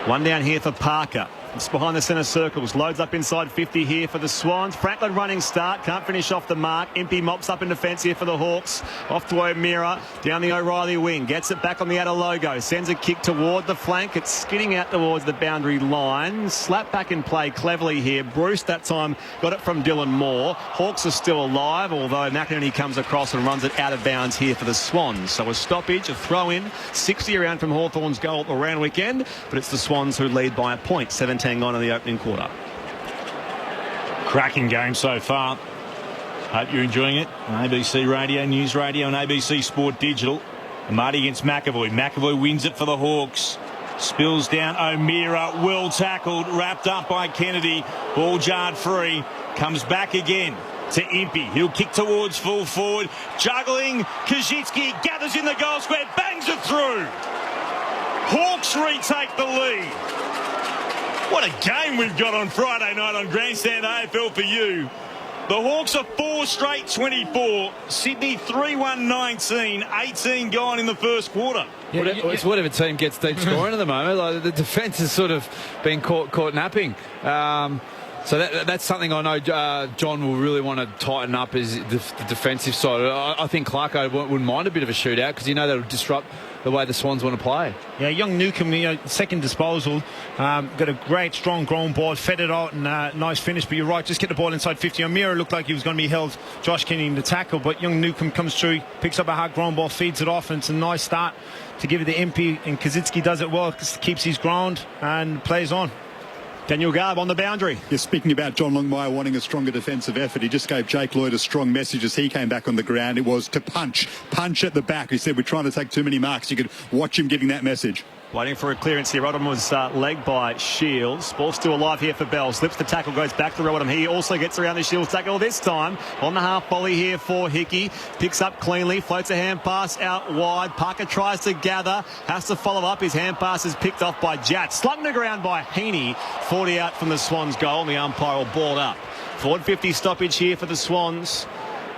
One down here for Parker. It's behind the centre circles. Loads up inside 50 here for the Swans. Franklin running start. Can't finish off the mark. Impey mops up in defence here for the Hawks. Off to O'Meara. Down the O'Reilly wing. Gets it back on the outer logo. Sends a kick toward the flank. It's skidding out towards the boundary line. Slap back in play cleverly here. Bruce that time got it from Dylan Moore. Hawks are still alive, although McInerney comes across and runs it out of bounds here for the Swans. So a stoppage, a throw in. 60 around from Hawthorn's goal at the round weekend. But it's the Swans who lead by a point. 17 on in the opening quarter. Cracking game so far. Hope you're enjoying it on ABC Radio, News Radio and ABC Sport Digital. Marty against McAvoy. McAvoy wins it for the Hawks. Spills down O'Meara. Well tackled. Wrapped up by Kennedy. Ball jarred free. Comes back again to Impey. He'll kick towards full forward. Juggling. Kajitsky gathers in the goal square. Bangs it through. Hawks retake the lead. What a game we've got on Friday night on Grandstand AFL for you. The Hawks are 4 straight 24. Sydney 3-1-19. 18 gone in the first quarter. Yeah, it's whatever team gets deep scoring at the moment. Like, the defence has sort of been caught napping. So that's something I know John will really want to tighten up is the defensive side. I think Clarko wouldn't mind a bit of a shootout because that'll disrupt the way the Swans want to play. Yeah, young Newcomb, second disposal, got a great strong grown ball, fed it out and nice finish, but you're right, just get the ball inside 50. O'Meara looked like he was going to be held, Josh Kenny in the tackle, but young Newcomb comes through, picks up a hard ground ball, feeds it off, and it's a nice start to give it to Impey, and Kazitsky does it well, keeps his ground and plays on. Daniel Garb on the boundary. Yeah, speaking about John Longmire wanting a stronger defensive effort, he just gave Jake Lloyd a strong message as he came back on the ground. It was to punch at the back. He said, we're trying to take too many marks. You could watch him giving that message. Waiting for a clearance here. Rodham was legged by Shields. Ball still alive here for Bell. Slips the tackle, goes back to Rodham. He also gets around the Shields tackle this time. On the half volley here for Hickey. Picks up cleanly. Floats a hand pass out wide. Parker tries to gather. Has to follow up. His hand pass is picked off by Jatt. Slung to ground by Heaney. 40 out from the Swans goal. And the umpire will ball up Forward 50 stoppage here for the Swans.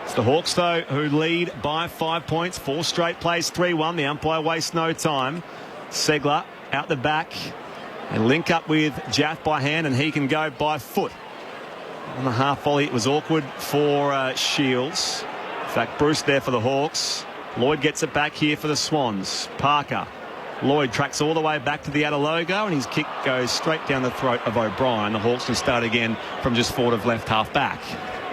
It's the Hawks, though, who lead by 5 points. 4 straight plays, 3-1. The umpire wastes no time. Segler out the back and link up with Jaff by hand, and he can go by foot. On the half volley, it was awkward for Shields. In fact, Bruce there for the Hawks. Lloyd gets it back here for the Swans. Parker. Lloyd tracks all the way back to the outer logo, and his kick goes straight down the throat of O'Brien. The Hawks can start again from just forward of left half back.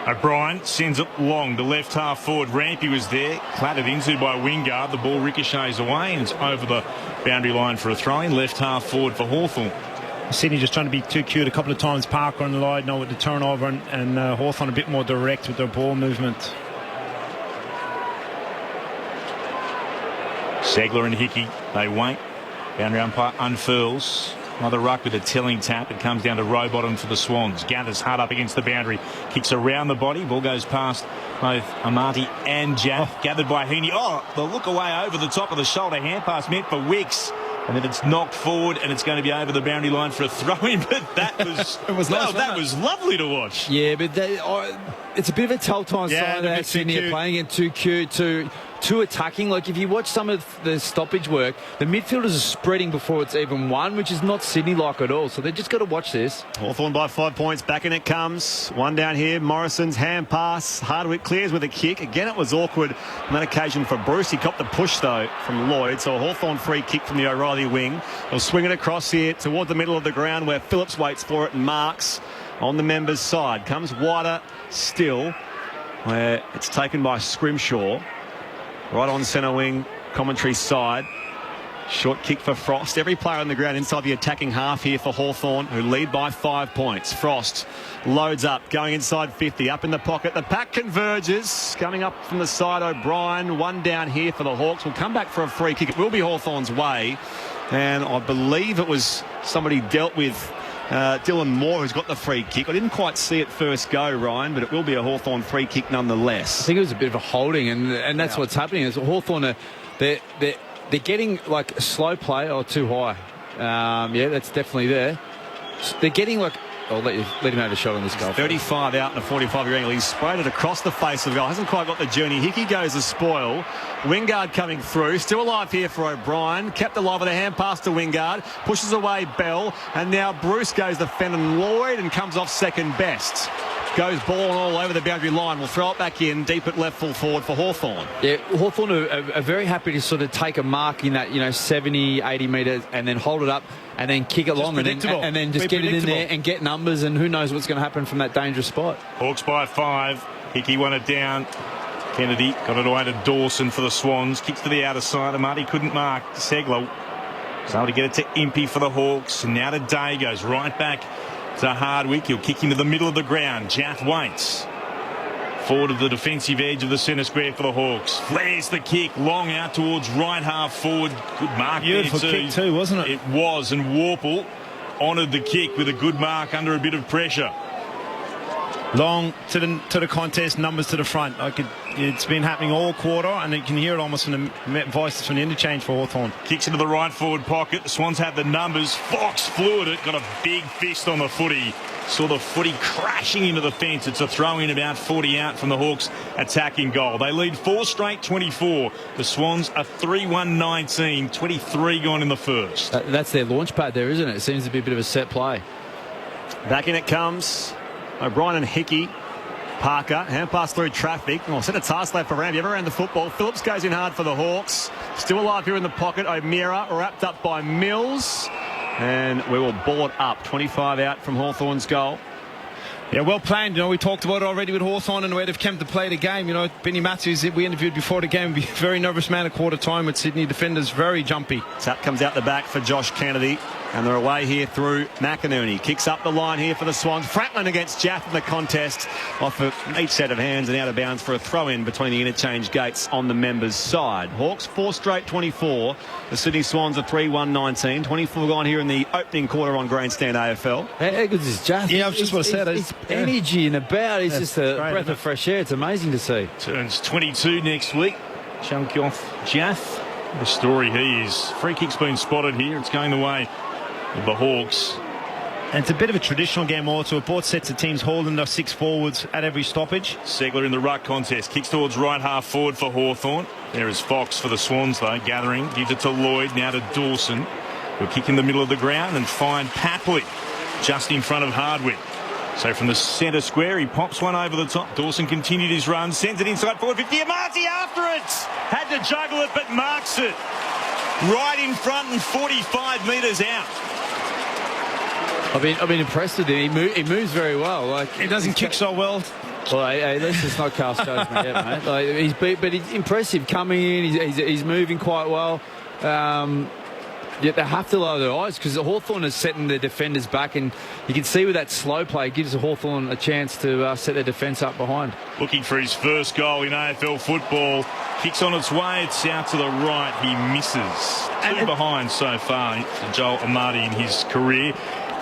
O'Brien sends it long. The left half forward. Rampy was there, clattered into by Wingard. The ball ricochets away and it's over the boundary line for a throw-in. Left half forward for Hawthorn. Sydney just trying to be too cute a couple of times. Parker and Lloyd now with the turnover, and Hawthorn a bit more direct with their ball movement. Segler and Hickey, they wait. Boundary umpire unfurls. Another ruck with a telling tap. It comes down to Rowbottom for the Swans. Gathers hard up against the boundary. Kicks around the body. Ball goes past both Amati and Jaff. Gathered by Heaney. Oh, the look away over the top of the shoulder. Hand pass meant for Wicks. And then it's knocked forward, and it's going to be over the boundary line for a throw-in. But that was it was nice, that was lovely to watch. Yeah, but it's a bit of a telltale sign that Sydney are playing it too cute, too attacking. Like, if you watch some of the stoppage work, the midfielders are spreading before it's even won, which is not Sydney-like at all. So they've just got to watch this. Hawthorn by 5 points. Back in it comes. One down here. Morrison's hand pass. Hardwick clears with a kick. Again, it was awkward on that occasion for Bruce. He copped the push, though, from Lloyd. So a Hawthorn free kick from the O'Reilly wing. They'll swing it across here toward the middle of the ground where Phillips waits for it and marks on the members' side. Comes wider still, where it's taken by Scrimshaw. Right on centre wing, commentary side. Short kick for Frost. Every player on the ground inside the attacking half here for Hawthorn, who lead by 5 points. Frost loads up, going inside 50, up in the pocket. The pack converges, coming up from the side. O'Brien, one down here for the Hawks. Will come back for a free kick. It will be Hawthorn's way, and I believe it was somebody dealt with. Dylan Moore, who's got the free kick. I didn't quite see it first go, Ryan, but it will be a Hawthorn free kick nonetheless. I think it was a bit of a holding, and that's what's happening. Is Hawthorn they're getting like a slow play or too high. Yeah, that's definitely there. They're getting like. I'll let him have a shot on this goal. 35 out in a 45-degree angle. He's sprayed it across the face of the goal. Hasn't quite got the journey. Hickey goes a spoil. Wingard coming through. Still alive here for O'Brien. Kept alive with a hand pass to Wingard. Pushes away Bell. And now Bruce goes to Fenton Lloyd and comes off second best. Goes ball all over the boundary line. We'll throw it back in deep at left full forward for Hawthorn. Yeah, Hawthorn are very happy to sort of take a mark in that 70, 80 metres and then hold it up and then kick along and then just get it in there and get numbers, and who knows what's going to happen from that dangerous spot. Hawks by 5. Hickey won it down. Kennedy got it away to Dawson for the Swans. Kicks to the outer side. Amati couldn't mark. Segler was able to get it to Impey for the Hawks. And now to Day, goes right back to Hardwick. He'll kick into the middle of the ground. Jaff waits. Forward of the defensive edge of the centre square for the Hawks. Flares the kick long out towards right half forward. Good mark. Beautiful kick too, wasn't it? It was, and Warple honoured the kick with a good mark under a bit of pressure. Long to the contest, numbers to the front. It's been happening all quarter, and you can hear it almost in the voices from the interchange for Hawthorn. Kicks into the right forward pocket. The Swans have the numbers. Fox flew at it, got a big fist on the footy. Saw the footy crashing into the fence. It's a throw in about 40 out from the Hawks attacking goal. They lead 4 straight 24. The Swans are 3-1-19, 23 gone in the first. That's their launch pad there, isn't it? It seems to be a bit of a set play. Back in it comes. O'Brien and Hickey. Parker, hand pass through traffic. Oh, set a task left for Ramsey. Ever around the football. Phillips goes in hard for the Hawks. Still alive here in the pocket. O'Meara wrapped up by Mills. And we will ball it up. 25 out from Hawthorn's goal. Yeah, well planned. We talked about it already with Hawthorn and the way they've come to play the game. Benny Matthews, we interviewed before the game, be a very nervous man at quarter time with Sydney defenders, very jumpy. Tap comes out the back for Josh Kennedy. And they're away here through McInerney. Kicks up the line here for the Swans. Franklin against Jaff in the contest. Off of each set of hands and out of bounds for a throw-in between the interchange gates on the members' side. Hawks 4 straight 24. The Sydney Swans are 3-1-19. 24 gone here in the opening quarter on Grandstand AFL. How good is Jaff? Yeah, I was just about to say that. It's energy and about. It's just a breath of fresh air. It's amazing to see. Turns 22 next week. Chunk off Jaff. The story he is. Free kick's been spotted here. It's going the way of the Hawks. And it's a bit of a traditional game also. Both sets of teams holding their 6 forwards at every stoppage. Segler in the ruck contest. Kicks towards right half forward for Hawthorn. There is Fox for the Swans, though, gathering. Gives it to Lloyd, now to Dawson. Who'll kick in the middle of the ground and find Papley just in front of Hardwick. So from the centre square, he pops one over the top. Dawson continued his run, sends it inside forward 50. Marty after it. Had to juggle it, but marks it. Right in front and 45 metres out. I've been impressed with him. He moves very well. Like, he doesn't kick so well. Well, at least it's not Carl Stonesman yet, mate. Like, but he's impressive coming in. He's moving quite well. Yet they have to lower their eyes because Hawthorn is setting the defenders back, and you can see with that slow play, it gives Hawthorn a chance to set their defence up behind. Looking for his first goal in AFL football. Kicks on its way. It's out to the right. He misses. Two behind so far for Joel Amati in his career.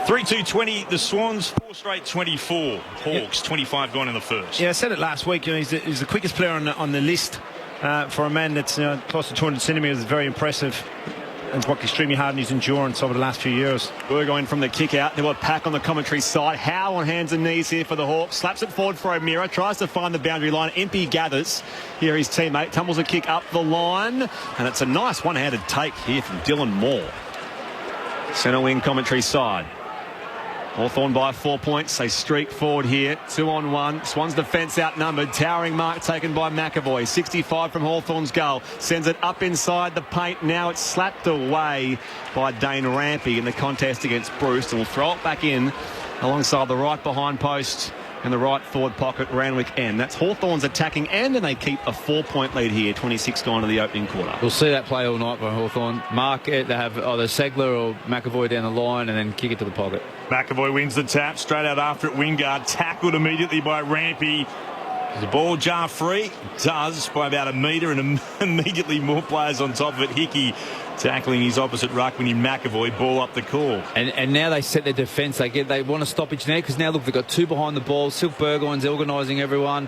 3-2-20, the Swans, 4 straight 24. Hawks, 25 gone in the first. Yeah, I said it last week. You know, he's the quickest player on the list for a man that's close to 200 centimetres. Very impressive. And worked extremely hard in his endurance over the last few years. Burgoyne from the kick out. They've got Pack on the commentary side. Howe on hands and knees here for the Hawks. Slaps it forward for O'Meara. Tries to find the boundary line. Impey gathers. Here his teammate tumbles a kick up the line. And it's a nice one-handed take here from Dylan Moore. Centre wing commentary side. Hawthorn by 4 points. They streak forward here. 2-on-1. Swans defence outnumbered. Towering mark taken by McAvoy. 65 from Hawthorn's goal. Sends it up inside the paint. Now it's slapped away by Dane Rampy in the contest against Bruce. And will throw it back in alongside the right behind post in the right forward pocket, Randwick end. That's Hawthorn's attacking end, and they keep a 4-point lead here. 26 gone to the opening quarter. We'll see that play all night by Hawthorn. Mark it. They have either Segler or McAvoy down the line and then kick it to the pocket. McAvoy wins the tap. Straight out after it, Wingard. Tackled immediately by Rampy. Does the ball jar free? It does, by about a metre, and immediately more players on top of it. Hickey tackling his opposite ruckman in McAvoy. Ball up the call. And now they set their defence. They want a stoppage now because now, look, they've got 2 behind the ball. Silk Burgoyne's organising everyone.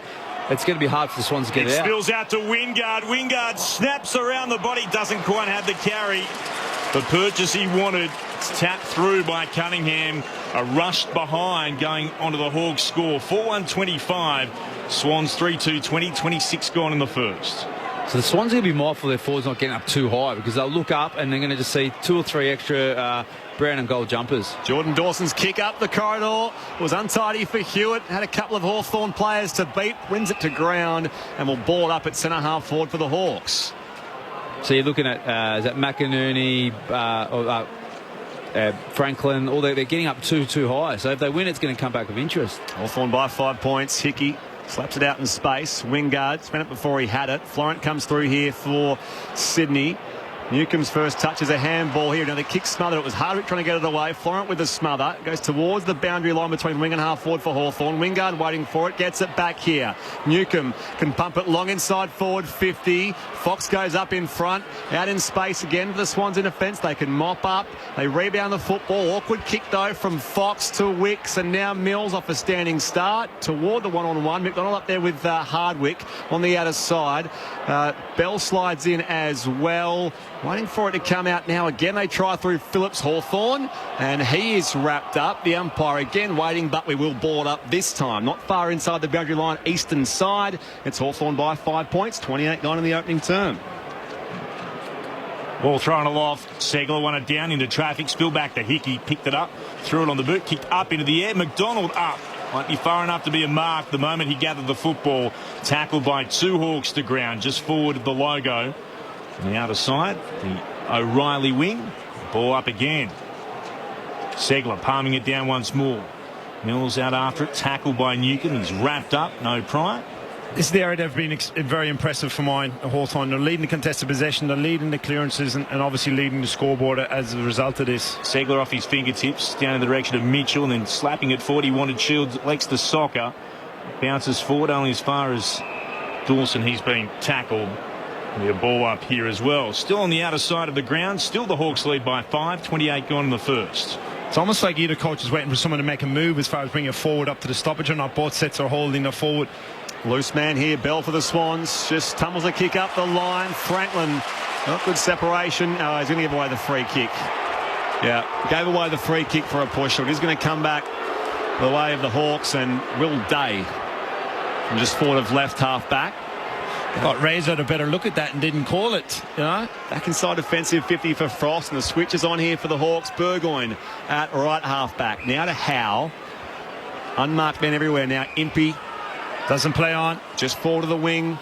It's going to be hard for the Swans to get it out. It spills out to Wingard. Wingard snaps around the body. Doesn't quite have the carry. The purchase he wanted. It's tapped through by Cunningham. A rush behind going onto the Hawks score. 4-1-25. Swans 3-2-20. 26 gone in the first. So the Swans are going to be mindful their forwards not getting up too high because they'll look up and they're going to just see 2 or 3 extra brown and gold jumpers. Jordan Dawson's kick up the corridor was untidy for Hewitt. Had a couple of Hawthorn players to beat. Wins it to ground and will ball up at centre half forward for the Hawks. So you're looking at is that McInerney, Franklin, all they're getting up too high. So if they win, it's going to come back of interest. Hawthorn by 5 points. Hickey slaps it out in space. Wingard spent it before he had it. Florent comes through here for Sydney. Newcomb's first touch is a handball here. Now the kick smothered. It was Hardwick trying to get it away. Florent with the smother. Goes towards the boundary line between wing and half forward for Hawthorn. Wingard waiting for it. Gets it back here. Newcomb can pump it long inside forward 50. Fox goes up in front. Out in space again for the Swans in defence. They can mop up. They rebound the football. Awkward kick though from Fox to Wicks. And now Mills off a standing start toward the 1-on-1. McDonald up there with Hardwick on the outer side. Bell slides in as well. Waiting for it to come out now. Again, they try through Phillips Hawthorn, and he is wrapped up. The umpire again waiting, but we will ball it up this time. Not far inside the boundary line, eastern side. It's Hawthorn by 5 points. 28 gone in the opening term. Ball thrown aloft. Segler won it down into traffic. Spill back to Hickey. Picked it up. Threw it on the boot. Kicked up into the air. McDonald up. Might be far enough to be a mark the moment he gathered the football. Tackled by 2 Hawks to ground. Just forward of the logo. On the outer side, the O'Reilly wing. Ball up again. Segler palming it down once more. Mills out after it. Tackled by Newcomb. He's wrapped up. No pry. This is the area they've been very impressive for mine, Hawthorn. They're leading the contested possession, they're leading the clearances, and obviously leading the scoreboard as a result of this. Segler off his fingertips, down in the direction of Mitchell, and then slapping it forward. He wanted Shields, Lex the soccer. Bounces forward only as far as Dawson. He's been tackled. And a ball up here as well. Still on the outer side of the ground. Still the Hawks lead by 5. 28 gone in the first. It's almost like either coach is waiting for someone to make a move as far as bringing a forward up to the stoppage or not. Both sets are holding a forward. Loose man here, Bell for the Swans. Just tumbles a kick up the line. Franklin, not good separation. He's going to give away the free kick. Yeah, gave away the free kick for a push. It is going to come back the way of the Hawks, and Will Day from just forward of left half back. Got Reza had a better look at that and didn't call it. You know, back inside defensive 50 for Frost, and the switch is on here for the Hawks. Burgoyne at right half back. Now to Howe. Unmarked men everywhere now. Impey doesn't play on. Just forward to the wing.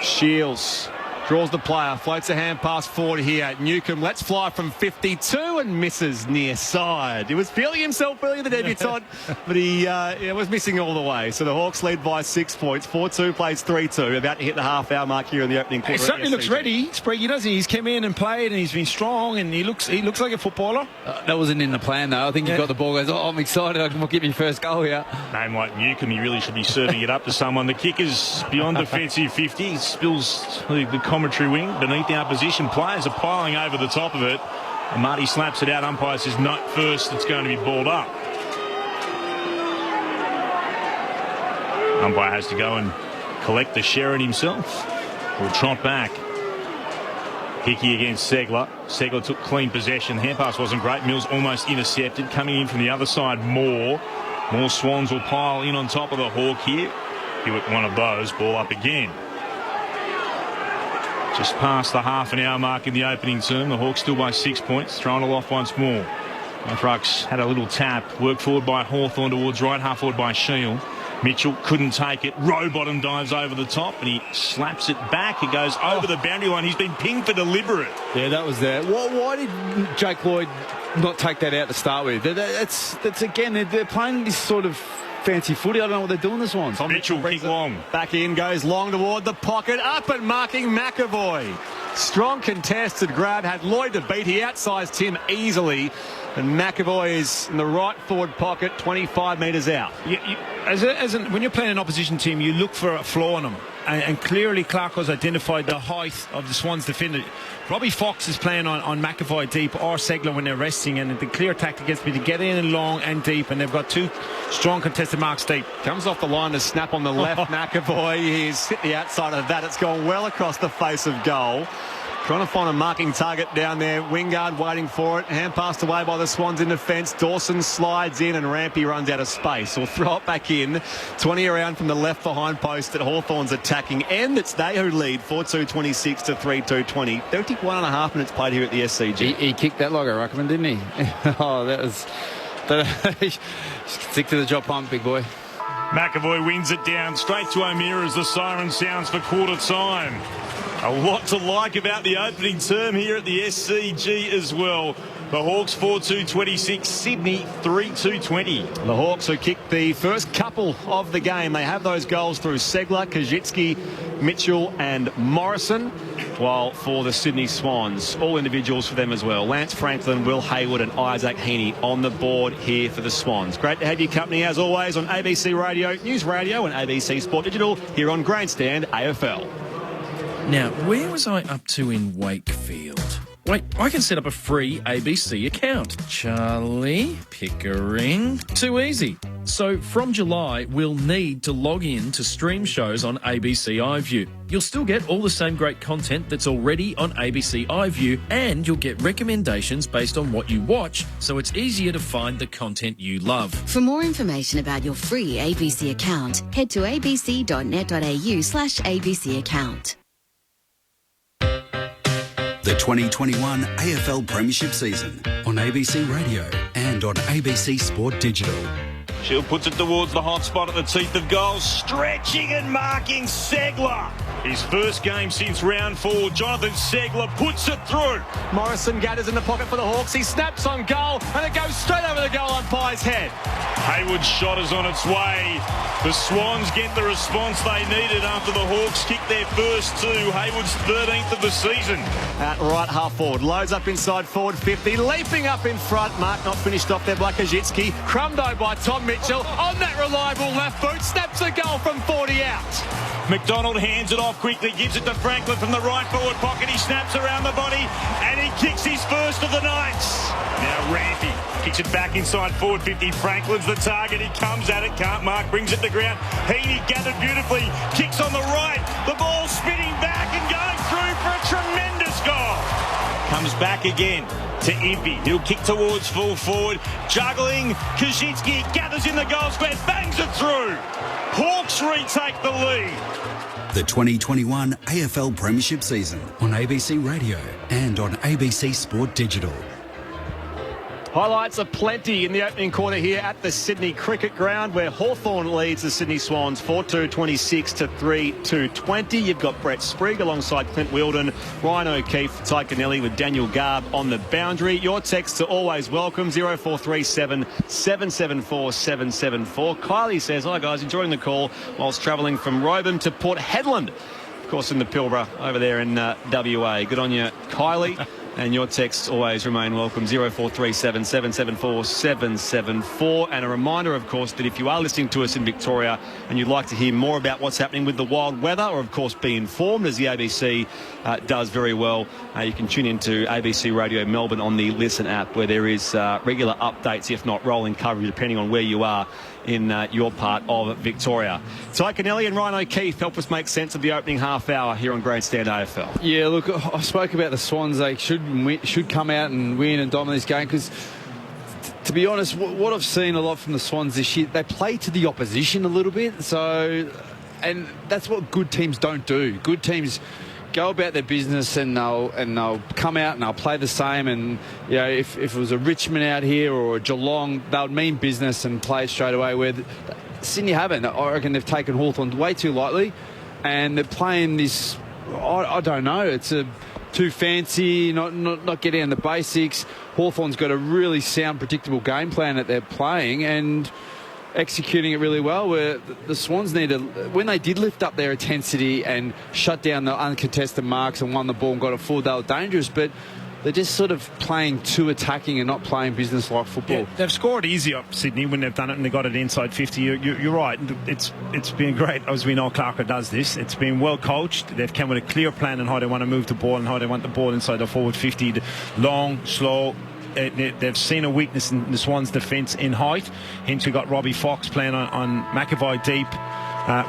Shields draws the player, floats a hand pass forward here. Newcomb lets fly from 52 and misses near side. He was feeling himself earlier, the debutant, but he was missing all the way. So the Hawks lead by 6 points. 4-2 plays 3-2. About to hit the half-hour mark here in the opening quarter. He certainly looks ready, Spriggy, doesn't he? He's come in and played, and he's been strong, and he looks like a footballer. That wasn't in the plan, though. I think he got the ball, goes, oh, I'm excited, I can get my first goal here. Name like Newcomb, he really should be serving it up to someone. The kick is beyond defensive 50. He spills the commentary wing beneath the opposition. Players are piling over the top of it. And Marty slaps it out. Umpire says not first. It's going to be balled up. Umpire has to go and collect the Sherrin himself. Will trot back. Hickey against Segler. Segler took clean possession. Hand pass wasn't great. Mills almost intercepted. Coming in from the other side, more Swans will pile in on top of the Hawk here. Hewitt, one of those. Ball up again. Just past the half-an-hour mark in the opening term. The Hawks still by 6 points. Throwing it off once more. Rucks had a little tap. Worked forward by Hawthorn towards right half forward by Shield. Mitchell couldn't take it. Rowbottom dives over the top and he slaps it back. It goes over the boundary line. He's been pinged for deliberate. Yeah, that was there. Why did Jake Lloyd not take that out to start with? That's again, they're playing this sort of fancy footy. I don't know what they're doing, this one. Mitchell kick long. Back in, goes long toward the pocket. Up and marking McAvoy. Strong contested grab. Had Lloyd to beat. He outsized him easily. And McAvoy is in the right forward pocket, 25 metres out. When you're playing an opposition team, you look for a flaw in them. And clearly Clark has identified the height of the Swans defender. Robbie Fox is playing on McAvoy deep or Segler when they're resting, and the clear tactic is to get in and long and deep, and they've got two strong contested marks deep. Comes off the line to snap on the left. McAvoy, he's hit the outside of that. It's gone well across the face of goal. Trying to find a marking target down there. Wingard waiting for it. Hand passed away by the Swans in defence. Dawson slides in and Rampy runs out of space. We'll throw it back in. 20 around from the left behind post that Hawthorn's attacking. And it's they who lead 4-2-26 to 3-2-20. 31 and a half minutes played here at the SCG. He kicked that like a ruckman, didn't he? Oh, that was... Stick to the job pump, big boy. McAvoy wins it down straight to O'Meara as the siren sounds for quarter time. A lot to like about the opening term here at the SCG as well. The Hawks 4-2-26, Sydney 3-2-20. The Hawks who kicked the first couple of the game. They have those goals through Segler, Kajitsky, Mitchell and Morrison. While for the Sydney Swans, all individuals for them as well. Lance Franklin, Will Hayward and Isaac Heaney on the board here for the Swans. Great to have your company as always on ABC Radio, News Radio and ABC Sport Digital here on Grandstand AFL. Now, where was I up to in Wakefield? Wait, I can set up a free ABC account. Charlie Pickering. Too easy. So from July, we'll need to log in to stream shows on ABC iView. You'll still get all the same great content that's already on ABC iView, and you'll get recommendations based on what you watch, so it's easier to find the content you love. For more information about your free ABC account, head to abc.net.au/ABC account. The 2021 AFL Premiership season on ABC Radio and on ABC Sport Digital. Shield puts it towards the hot spot at the teeth of goal, stretching and marking Segler. His first game since round 4. Jonathan Segler puts it through. Morrison gathers in the pocket for the Hawks. He snaps on goal and it goes straight over the goal umpire's head. Hayward's shot is on its way. The Swans get the response they needed after the Hawks kicked their first two. Hayward's 13th of the season. At right half forward, loads up inside forward 50, leaping up in front. Mark not finished off there by Kajitsky. Crumbo by Tom Mitchell on that reliable left boot, snaps a goal from 40 out. McDonald hands it off quickly, gives it to Franklin from the right forward pocket. He snaps around the body and he kicks his first of the night. Now Rampy kicks it back inside forward 50. Franklin's the target. He comes at it, can't mark, brings it to ground. Heaney gathered beautifully, kicks on the right. The ball spinning back and going through for a tremendous goal. Comes back again. to Impey. He'll kick towards full forward. Juggling. Kaczynski gathers in the goal square. Bangs it through. Hawks retake the lead. The 2021 AFL Premiership season on ABC Radio and on ABC Sport Digital. Highlights are plenty in the opening quarter here at the Sydney Cricket Ground, where Hawthorn leads the Sydney Swans 4-2-26 to 3-2-20. You've got Brett Sprigg alongside Clint Wheeldon, Ryan O'Keefe, Ty Kennelly with Daniel Garb on the boundary. Your texts are always welcome, 0437 774 774. Kylie says, hi guys, enjoying the call whilst travelling from Roebourne to Port Hedland. Of course, in the Pilbara over there in WA. Good on you, Kylie. And your texts always remain welcome, 0437 774 774. And a reminder, of course, that if you are listening to us in Victoria and you'd like to hear more about what's happening with the wild weather, or, of course, be informed, as the ABC does very well, you can tune into ABC Radio Melbourne on the Listen app, where there is regular updates, if not rolling coverage, depending on where you are in your part of Victoria. Ty Kennelly and Ryan O'Keefe help us make sense of the opening half hour here on Grandstand AFL. Yeah, look, I spoke about the Swans. They should come out and win and dominate this game, because to be honest, what I've seen a lot from the Swans this year, they play to the opposition a little bit. So, and that's what good teams don't do. Good teams go about their business and they'll come out and they'll play the same. And you know, if it was a Richmond out here or a Geelong, they'll mean business and play straight away. Where Sydney haven't. I reckon they've taken Hawthorn way too lightly, and they're playing this. I don't know. It's too fancy, not getting on the basics. Hawthorn's got a really sound, predictable game plan that they're playing and executing it really well, where the Swans need to, when they did lift up their intensity and shut down the uncontested marks and won the ball and got it full, they were dangerous, but they're just sort of playing too attacking and not playing business-like football. Yeah, they've scored easy up Sydney when they've done it and they got it inside 50. You're right. It's been great. As we know, Clarker does this. It's been well coached. They've come with a clear plan on how they want to move the ball and how they want the ball inside the forward 50. Long, slow. They've seen a weakness in the Swans' defence in height. Hence, we got Robbie Fox playing on McAvoy deep.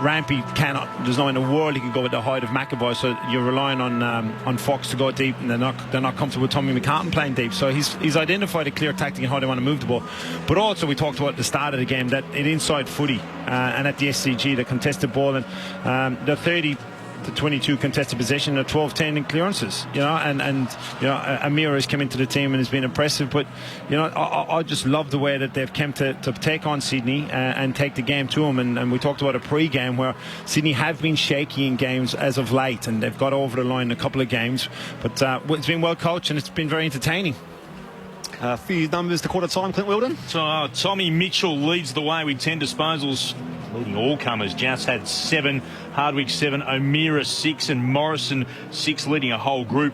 Rampy cannot. There's no in the world he can go with the height of McAvoy. So you're relying on Fox to go deep, and they're not comfortable with Tommy McCartan playing deep. So he's identified a clear tactic in how they want to move the ball. But also, we talked about at the start of the game that it inside footy and at the SCG, the contested ball and the 30 to 22 contested possession, a 12-10 in clearances, you know, and you know, Amira has come into the team and has been impressive, but you know, I just love the way that they've come to take on Sydney and take the game to them, and we talked about a pre-game where Sydney have been shaky in games as of late, and they've got over the line in a couple of games, but it's been well coached and it's been very entertaining. A few numbers to quarter time, Clint Wheeldon. So Tommy Mitchell leads the way with 10 disposals, leading all comers. Jas had 7, Hardwick 7, O'Meara 6, and Morrison 6, leading a whole group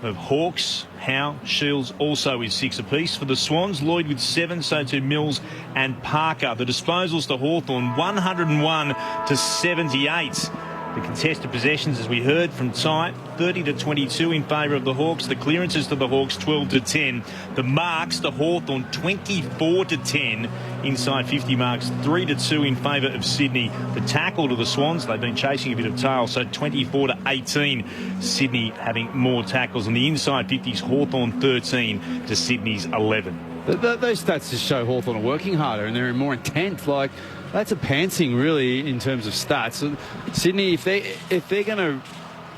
of Hawks. Howe, Shields also with 6 apiece. For the Swans, Lloyd with 7, so to Mills and Parker. The disposals to Hawthorn, 101 to 78. The contested possessions, as we heard from Ty, 30 to 22 in favour of the Hawks. The clearances to the Hawks, 12 to 10. The marks to Hawthorn, 24 to 10 inside 50 marks, 3 to 2 in favour of Sydney. The tackle to the Swans, they've been chasing a bit of tail, so 24 to 18. Sydney having more tackles. On the inside 50s, Hawthorn 13 to Sydney's 11. Those stats just show Hawthorn are working harder and they're more intent. Like, that's a pantsing, really, in terms of stats. So Sydney, if they're going to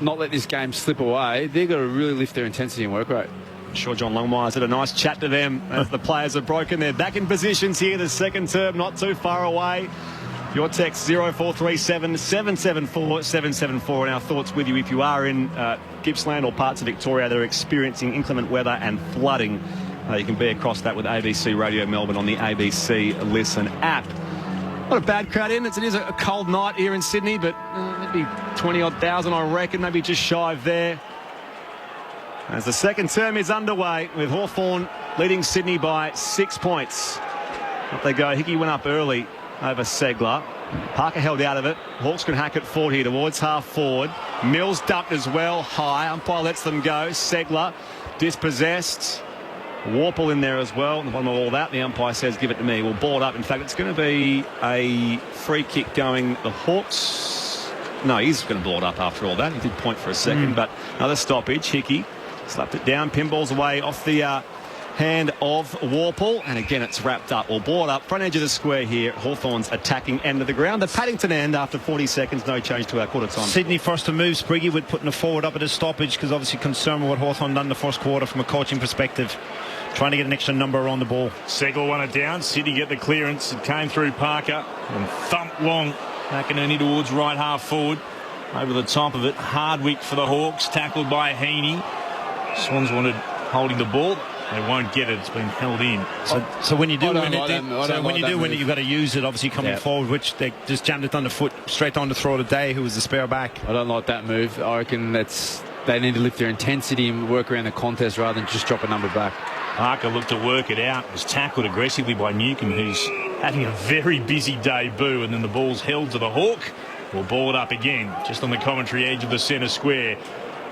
not let this game slip away, they've got to really lift their intensity and work rate. I'm sure John Longmire's had a nice chat to them as the players have broken. They're back in positions here, the second term, not too far away. Your text 0437 774 774, and our thoughts with you if you are in Gippsland or parts of Victoria that are experiencing inclement weather and flooding. You can be across that with ABC Radio Melbourne on the ABC Listen app. Not a bad crowd in. It is a cold night here in Sydney, but maybe 20-odd thousand, I reckon, maybe just shy of there. As the second term is underway, with Hawthorn leading Sydney by 6 points. Up they go. Hickey went up early over Segler. Parker held out of it. Hawks can hack it forward here towards half forward. Mills ducked as well, high. Umpire lets them go. Segler dispossessed. Warple in there as well. And the bottom of all that, the umpire says, give it to me. We'll ball it up. In fact, it's going to be a free kick going the Hawks. No, he's going to ball it up after all that. He did point for a second, but another stoppage. Hickey slapped it down. Pinballs away off the hand of Warple, and again it's wrapped up or brought up front edge of the square here. Hawthorn's attacking end of the ground. The Paddington end after 40 seconds, no change to our quarter time. Sydney first to move. Spriggy with putting the forward up at the stoppage because obviously concerned with what Hawthorn done in the first quarter from a coaching perspective, trying to get an extra number on the ball. Segal won it down. Sydney get the clearance. It came through Parker and thumped long McInerney towards right half forward. Over the top of it, Hardwick for the Hawks, tackled by Heaney. Swans wanted holding the ball. They won't get it. It's been held in. So when you do win it, you've got to use it, obviously, coming forward, which they just jammed it on the foot, straight on the throw today, who was the spare back. I don't like that move. I reckon they need to lift their intensity and work around the contest rather than just drop a number back. Parker looked to work it out. Was tackled aggressively by Newcomb, who's having a very busy debut, and then the ball's held to the Hawk. We'll ball it up again, just on the commentary edge of the centre square.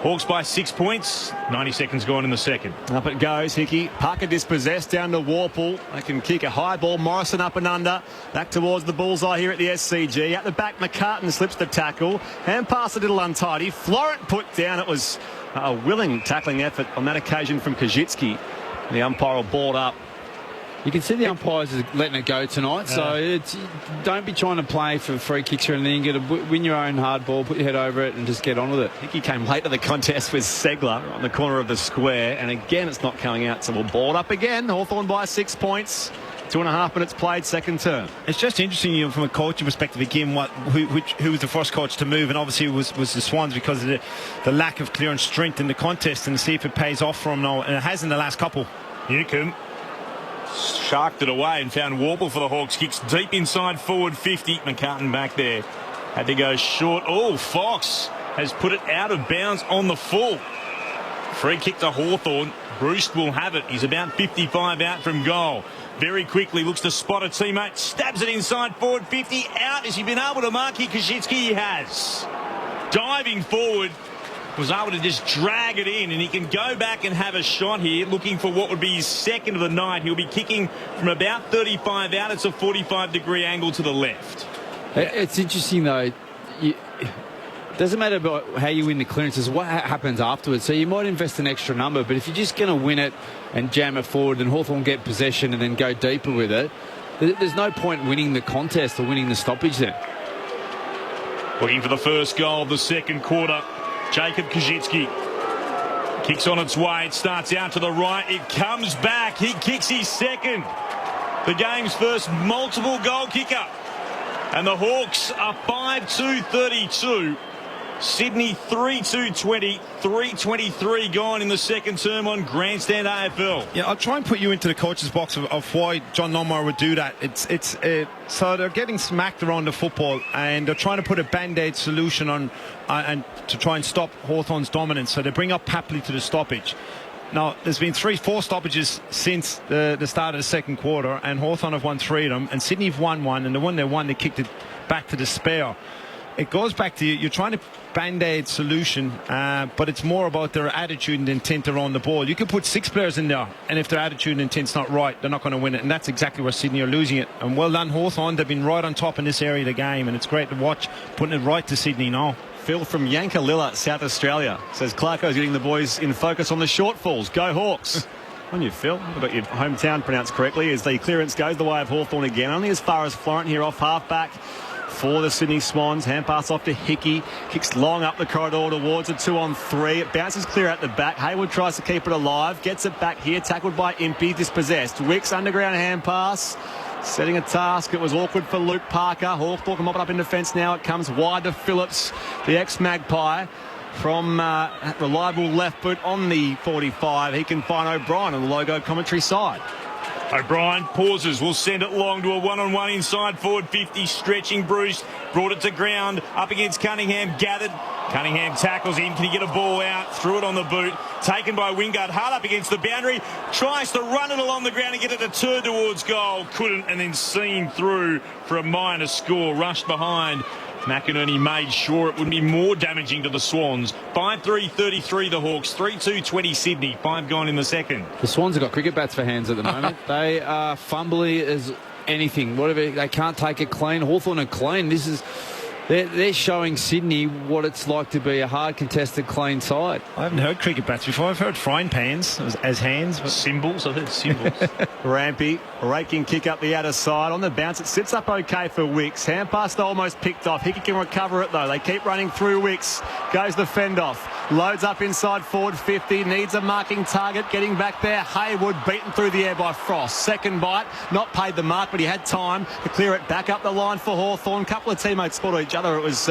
Hawks by 6 points. 90 seconds gone in the second. Up it goes, Hickey. Parker dispossessed down to Warple. They can kick a high ball. Morrison up and under. Back towards the bullseye here at the SCG. At the back, McCartan slips the tackle. Hand pass a little untidy. Florent put down. It was a willing tackling effort on that occasion from Kajitsky. The umpire will ball up. You can see the umpires are letting it go tonight, so don't be trying to play for free kicks or anything. You got to win your own hard ball, put your head over it, and just get on with it. Hickey came late to the contest with Segler on the corner of the square, and again it's not coming out, so we'll ball it up again. Hawthorn by 6 points. 2.5 minutes played, second term. It's just interesting, from a coaching perspective, again, who was the first coach to move, and obviously it was the Swans because of the lack of clearance strength in the contest, and see if it pays off for them now, and it has in the last couple. Newcomb sharked it away and found Warple for the Hawks. Kicks deep inside forward 50. McCartan back there. Had to go short. Oh, Fox has put it out of bounds on the full. Free kick to Hawthorn. Bruce will have it. He's about 55 out from goal. Very quickly looks to spot a teammate. Stabs it inside forward 50. Out. Has he been able to mark here? Kajitsky? He has. Diving forward. Was able to just drag it in, and he can go back and have a shot here, looking for what would be his second of the night. He'll be kicking from about 35 out. It's a 45-degree angle to the left. It's interesting, though. It doesn't matter about how you win the clearances, what happens afterwards. So you might invest an extra number, but if you're just going to win it and jam it forward, and Hawthorn get possession and then go deeper with it, there's no point winning the contest or winning the stoppage there. Looking for the first goal of the second quarter. Jacob Kajitsky kicks on its way. It starts out to the right. It comes back. He kicks his second. The game's first multiple goal kicker. And the Hawks are 5-2-32. Sydney 3-2-20. 3:23 gone in the second term on Grandstand AFL. Yeah, I'll try and put you into the coach's box of why John Longmire would do that. So they're getting smacked around the football, and they're trying to put a band-aid solution on and to try and stop Hawthorn's dominance. So they bring up Papley to the stoppage. Now, there's been 3-4 stoppages since the start of the second quarter, and Hawthorn have won 3 of them, and Sydney have won 1, and the one they won, they kicked it back to the spare. It goes back to you're trying to band-aid solution, but it's more about their attitude and intent around the ball. You can put 6 players in there, and if their attitude and intent's not right, they're not going to win it, and that's exactly where Sydney are losing it. And well done, Hawthorn. They've been right on top in this area of the game, and it's great to watch, putting it right to Sydney now. Phil from Yankalilla, South Australia, says Clarko's getting the boys in focus on the shortfalls. Go Hawks. On you, Phil. I've got your hometown pronounced correctly as the clearance goes the way of Hawthorn again. Only as far as Florent here off half-back for the Sydney Swans. Hand pass off to Hickey. Kicks long up the corridor towards a 2-on-3. It bounces clear at the back. Hayward tries to keep it alive. Gets it back here. Tackled by Impey. Dispossessed. Wicks underground hand pass. Setting a task. It was awkward for Luke Parker. Hawthorn can mop it up in defence now. It comes wide to Phillips, the ex-Magpie. From reliable left boot on the 45. He can find O'Brien on the logo commentary side. O'Brien pauses, will send it long to a one-on-one inside forward 50, stretching Bruce, brought it to ground, up against Cunningham, gathered. Cunningham tackles him, can he get a ball out? Threw it on the boot, taken by Wingard, hard up against the boundary, tries to run it along the ground and get it to turn towards goal, couldn't, and then seen through for a minor score, rushed behind. McInerney made sure it would be more damaging to the Swans. 5-3-33 the Hawks, 3-2-20 Sydney, 5 gone in the second. The Swans have got cricket bats for hands at the moment. They are fumbly as anything. Whatever, they can't take it clean. Hawthorn are clean. This is They're showing Sydney what it's like to be a hard contested clean side. I haven't heard cricket bats before. I've heard frying pans as hands. But... Symbols. I've heard symbols. Rampy, raking kick up the outer side. On the bounce, it sits up okay for Wicks. Hand pass almost picked off. Hickey can recover it though. They keep running through Wicks. Goes the fend off. Loads up inside forward 50. Needs a marking target. Getting back there. Haywood beaten through the air by Frost. Second bite. Not paid the mark, but he had time to clear it back up the line for Hawthorn. Couple of teammates spotted each other. It was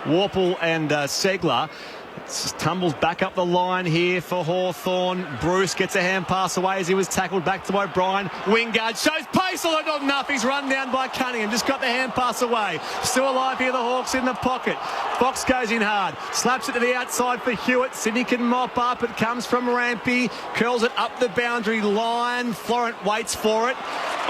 Warple and Segler. It just tumbles back up the line here for Hawthorn. Bruce gets a hand pass away as he was tackled back to O'Brien. Wingard shows pace, although not enough. He's run down by Cunningham. Just got the hand pass away. Still alive here, the Hawks in the pocket. Fox goes in hard. Slaps it to the outside for Hewitt. Sydney can mop up. It comes from Rampy. Curls it up the boundary line. Florent waits for it.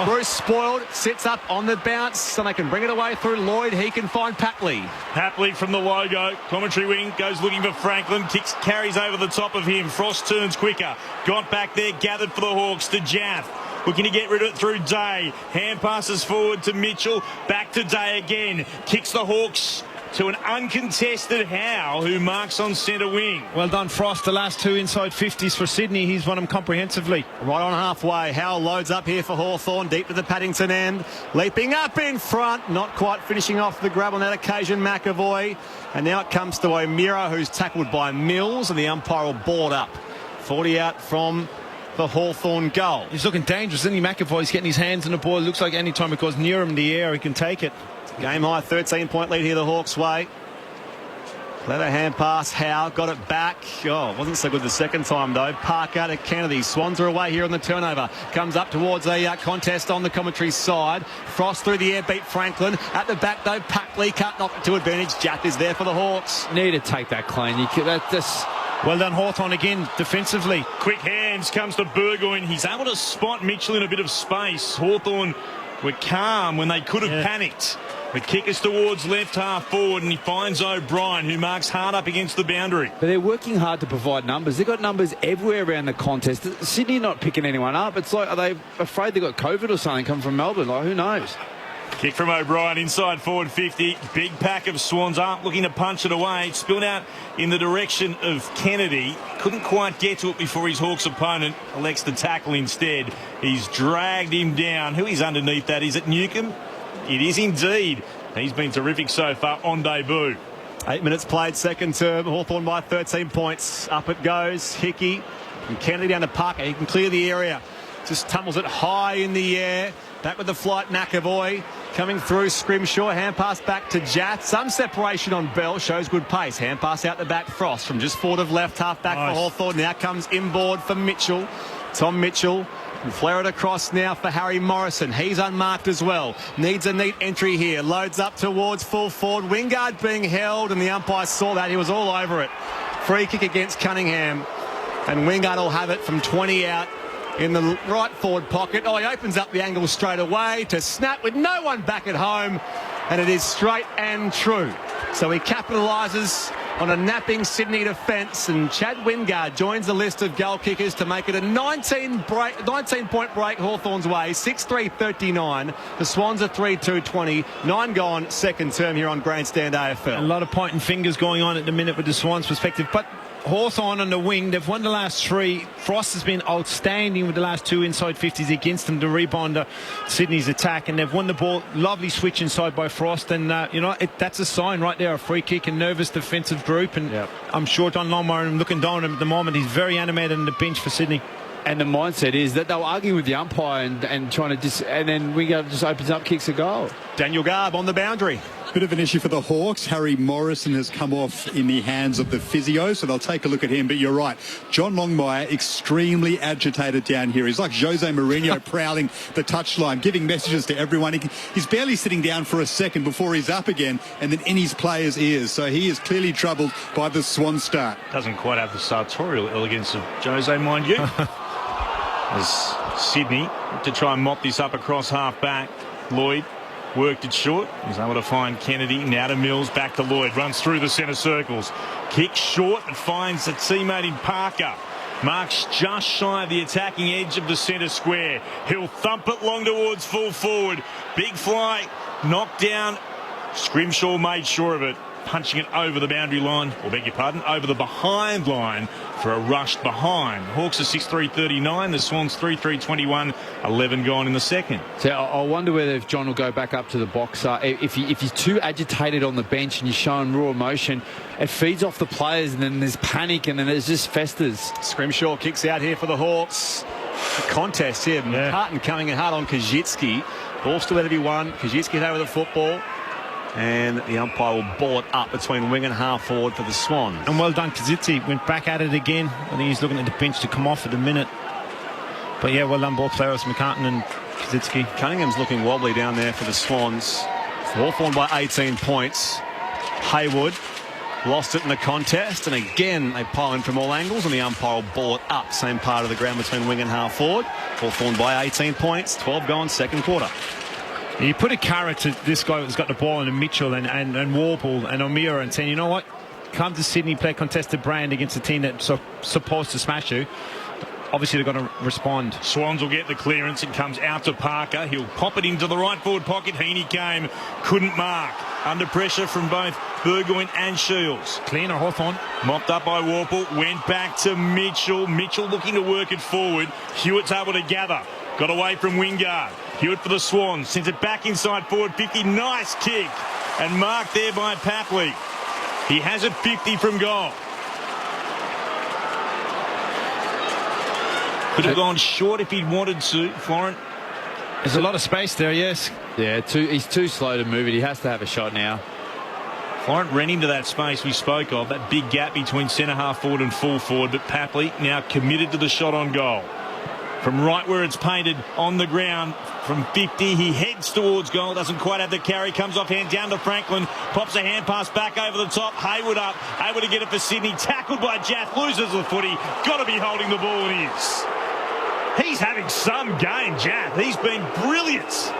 Bruce spoiled. Sits up on the bounce. So they can bring it away through Lloyd. He can find Papley. Papley from the logo. Commentary wing goes looking for Franklin. Carries over the top of him. Frost turns quicker. Got back there. Gathered for the Hawks to Jaff. Looking to get rid of it through Day. Hand passes forward to Mitchell. Back to Day again. Kicks the Hawks to an uncontested Howe, who marks on centre wing. Well done, Frost. The last two inside 50s for Sydney. He's won them comprehensively. Right on halfway. Howe loads up here for Hawthorn, deep to the Paddington end. Leaping up in front. Not quite finishing off the grab on that occasion, McAvoy. And now it comes to O'Meara, who's tackled by Mills, and the umpire will board up. 40 out from the Hawthorn goal. He's looking dangerous, isn't he? McAvoy's getting his hands on the ball. It looks like any time it goes near him in the air, he can take it. Game high, 13-point lead here the Hawks' way. Clever hand pass. Howe got it back. Oh, wasn't so good the second time though. Parker to Kennedy. Swans are away here on the turnover. Comes up towards a contest on the commentary side. Frost through the air, beat Franklin. At the back though, Papley can't knock it to advantage. Jack is there for the Hawks. Need to take that clean. Well done, Hawthorn again defensively. Quick hands comes to Burgoyne. He's able to spot Mitchell in a bit of space. Hawthorn were calm when they could have panicked. The kick is towards left half forward, and he finds O'Brien, who marks hard up against the boundary. But they're working hard to provide numbers. They've got numbers everywhere around the contest. Sydney not picking anyone up. It's like, are they afraid they've got COVID or something come from Melbourne? Like, who knows? Kick from O'Brien inside forward 50. Big pack of Swans up, looking to punch it away. It spilled out in the direction of Kennedy. Couldn't quite get to it before his Hawks opponent elects to tackle instead. He's dragged him down. Who is underneath that? Is it Newcomb? It is indeed. He's been terrific so far on debut. 8 minutes played, second term. Hawthorn by 13 points. Up it goes. Hickey and Kennedy down to Parker. He can clear the area. Just tumbles it high in the air. Back with the flight, McAvoy. Coming through, Scrimshaw. Hand pass back to Jatt. Some separation on Bell. Shows good pace. Hand pass out the back. Frost from just forward of left. Half back for Hawthorn. Now comes inboard for Mitchell. Tom Mitchell. And flare it across now for Harry Morrison. He's unmarked as well. Needs a neat entry here. Loads up towards full forward. Wingard being held, and the umpire saw that. He was all over it. Free kick against Cunningham. And Wingard will have it from 20 out in the right forward pocket. Oh, he opens up the angle straight away to snap with no one back at home. And it is straight and true. So he capitalises on a napping Sydney defence, and Chad Wingard joins the list of goal kickers to make it a 19-point break Hawthorn's way. 6-3-39. The Swans are 3-2-20. 9 gone, second term here on Grandstand AFL. A lot of pointing fingers going on at the minute with the Swans' perspective, but Hawthorn on the wing, they've won the last 3. Frost has been outstanding with the last 2 inside 50s against them to rebound Sydney's attack, and they've won the ball. Lovely switch inside by Frost, and that's a sign right there, a free kick, a nervous defensive group, and I'm sure Don Longmire, looking down on him at the moment, he's very animated on the bench for Sydney. And the mindset is that they were arguing with the umpire and trying to and then Wingard just opens up, kicks a goal. Daniel Garb on the boundary. Bit of an issue for the Hawks. Harry Morrison has come off in the hands of the physio, so they'll take a look at him. But you're right, John Longmire extremely agitated down here. He's like Jose Mourinho prowling the touchline, giving messages to everyone. He's barely sitting down for a second before he's up again and then in his players' ears. So he is clearly troubled by the Swan start. Doesn't quite have the sartorial elegance of Jose, mind you. As Sydney to try and mop this up across half back. Lloyd worked it short. He's able to find Kennedy. Now to Mills. Back to Lloyd. Runs through the centre circles. Kick short and finds a teammate in Parker. Marks just shy of the attacking edge of the centre square. He'll thump it long towards full forward. Big fly. Knocked down Scrimshaw made sure of it, punching it over the boundary line, or beg your pardon, over the behind line for a rush behind. Hawks are 6-3-39, the Swans 3-3-21, 11 gone in the second. So I wonder whether if John will go back up to the boxer. If he's too agitated on the bench and you're showing raw emotion, it feeds off the players and then there's panic and then it just festers. Scrimshaw kicks out here for the Hawks. The contest here, McCartan coming in hard on Kajitsky. Ball still at everyone. Kajitsky over the football. And the umpire will ball it up between wing and half forward for the Swans. And well done, Kazitzi. Went back at it again. I think he's looking at the bench to come off at the minute. But yeah, well done, both players, McCartan and Kazitski. Cunningham's looking wobbly down there for the Swans. Hawthorn by 18 points. Haywood lost it in the contest. And again, they pile in from all angles. And the umpire will ball it up. Same part of the ground between wing and half forward. Hawthorn by 18 points. 12 gone, second quarter. You put a carrot to this guy who's got the ball, and Mitchell and Warple and O'Meara, and saying, you know what, come to Sydney, play contested brand against a team that's supposed to smash you. Obviously, they're going to respond. Swans will get the clearance. It comes out to Parker. He'll pop it into the right forward pocket. Heaney came, couldn't mark. Under pressure from both Burgoyne and Shields. Clean or Hawthorn. Mopped up by Warple. Went back to Mitchell. Mitchell looking to work it forward. Hewitt's able to gather. Got away from Wingard. Hewitt for the Swans. Sends it back inside forward 50. Nice kick. And marked there by Papley. He has it 50 from goal. Could have gone short if he'd wanted to, Florent. There's a lot of space there, yes. Yeah, he's too slow to move it. He has to have a shot now. Florent ran into that space we spoke of, that big gap between centre half forward and full forward, but Papley now committed to the shot on goal. From right where it's painted on the ground, from 50, he heads towards goal, doesn't quite have the carry, comes off hand down to Franklin, pops a hand pass back over the top, Haywood up, able to get it for Sydney, tackled by Jaff, loses the footy, got to be holding the ball, and he is. He's having some game, Jaff. He's been brilliant.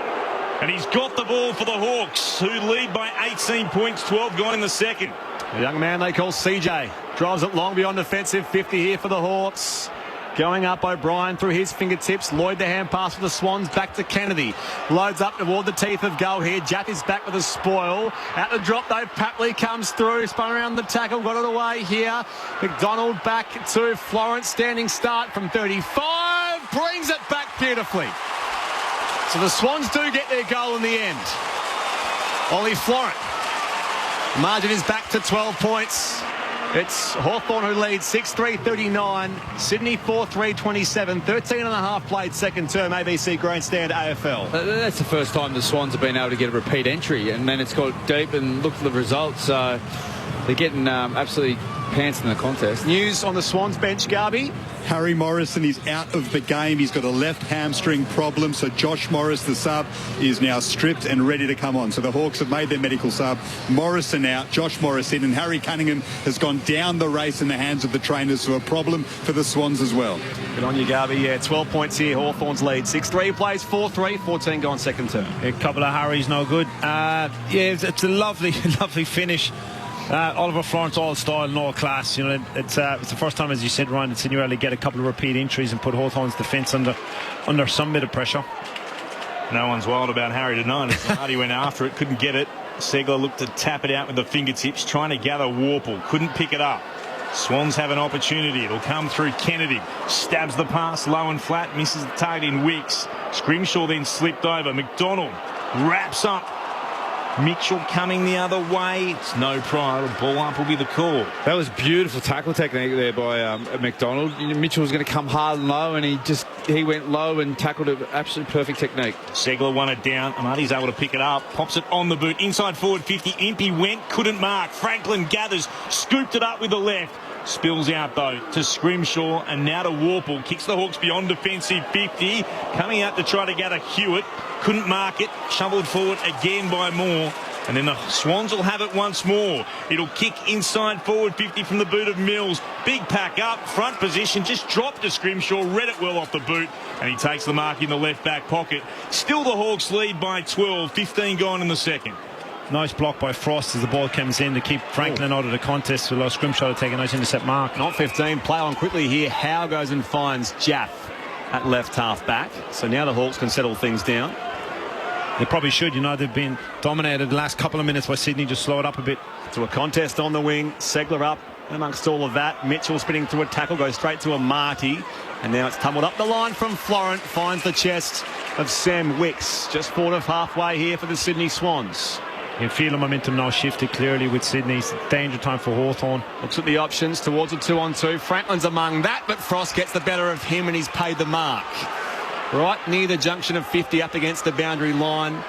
And he's got the ball for the Hawks, who lead by 18 points, 12 gone in the second. The young man they call CJ drives it long beyond defensive, 50 here for the Hawks. Going up, O'Brien through his fingertips. Lloyd the hand pass for the Swans, back to Kennedy. Loads up toward the teeth of goal here. Jaff is back with a spoil. At the drop though, Papley comes through, spun around the tackle, got it away here. McDonald back to Florence, standing start from 35, brings it back beautifully. So the Swans do get their goal in the end. Ollie Florent. Margin is back to 12 points. It's Hawthorn who leads 6-3-39, Sydney 4-3-27, 13 and a half played second term ABC Grandstand AFL. That's the first time the Swans have been able to get a repeat entry, and then it's got deep and look for the results. So they're getting absolutely pants in the contest. News on the Swans bench, Garby. Harry Morrison is out of the game. He's got a left hamstring problem. So Josh Morris, the sub, is now stripped and ready to come on. So the Hawks have made their medical sub. Morrison out, Josh Morris in, and Harry Cunningham has gone down the race in the hands of the trainers. So a problem for the Swans as well. Good on you, Garby. Yeah, 12 points here. Hawthorn's lead. 6-3 plays 4-3, 14 gone second term. A couple of hurries, no good. Yeah, it's a lovely, lovely finish. Oliver Florence, all style and all class. You know, it's the first time, as you said, Ryan, that Sydney Rally get a couple of repeat entries and put Hawthorn's defence under some bit of pressure. No one's wild about Harry tonight. Hardy went after it, couldn't get it. Segler looked to tap it out with the fingertips, trying to gather Warple, couldn't pick it up. Swans have an opportunity. It'll come through Kennedy. Stabs the pass low and flat, misses the target in Wicks. Scrimshaw then slipped over. McDonald wraps up. Mitchell coming the other way. It's no prior. The ball up will be the call. That was beautiful tackle technique there by McDonald. Mitchell was going to come hard and low, and he went low and tackled it. Absolutely perfect technique. Segler won it down. Amati's able to pick it up. Pops it on the boot. Inside forward 50. Impey went. Couldn't mark. Franklin gathers. Scooped it up with the left. Spills out though to Scrimshaw and now to Warple. Kicks the Hawks beyond defensive 50. Coming out to try to gather Hewitt. Couldn't mark it. Shoveled forward again by Moore. And then the Swans will have it once more. It'll kick inside forward 50 from the boot of Mills. Big pack up. Front position. Just dropped to Scrimshaw. Read it well off the boot. And he takes the mark in the left back pocket. Still the Hawks lead by 12. 15 gone in the second. Nice block by Frost as the ball comes in to keep Franklin out of the contest. Will allow Scrimshaw to take a nice intercept mark. Not 15. Play on quickly here. Howe goes and finds Jaff at left half back. So now the Hawks can settle things down. They probably should. You know, they've been dominated the last couple of minutes by Sydney. Just slow it up a bit. To a contest on the wing. Segler up amongst all of that. Mitchell spinning through a tackle, goes straight to a Marty. And now it's tumbled up the line from Florent. Finds the chest of Sam Wicks. Just forward of halfway here for the Sydney Swans. You can feel the momentum now shifted clearly with Sydney. It's danger time for Hawthorn. Looks at the options towards a 2-on-2. Franklin's among that, but Frost gets the better of him and he's paid the mark. Right near the junction of 50 up against the boundary line.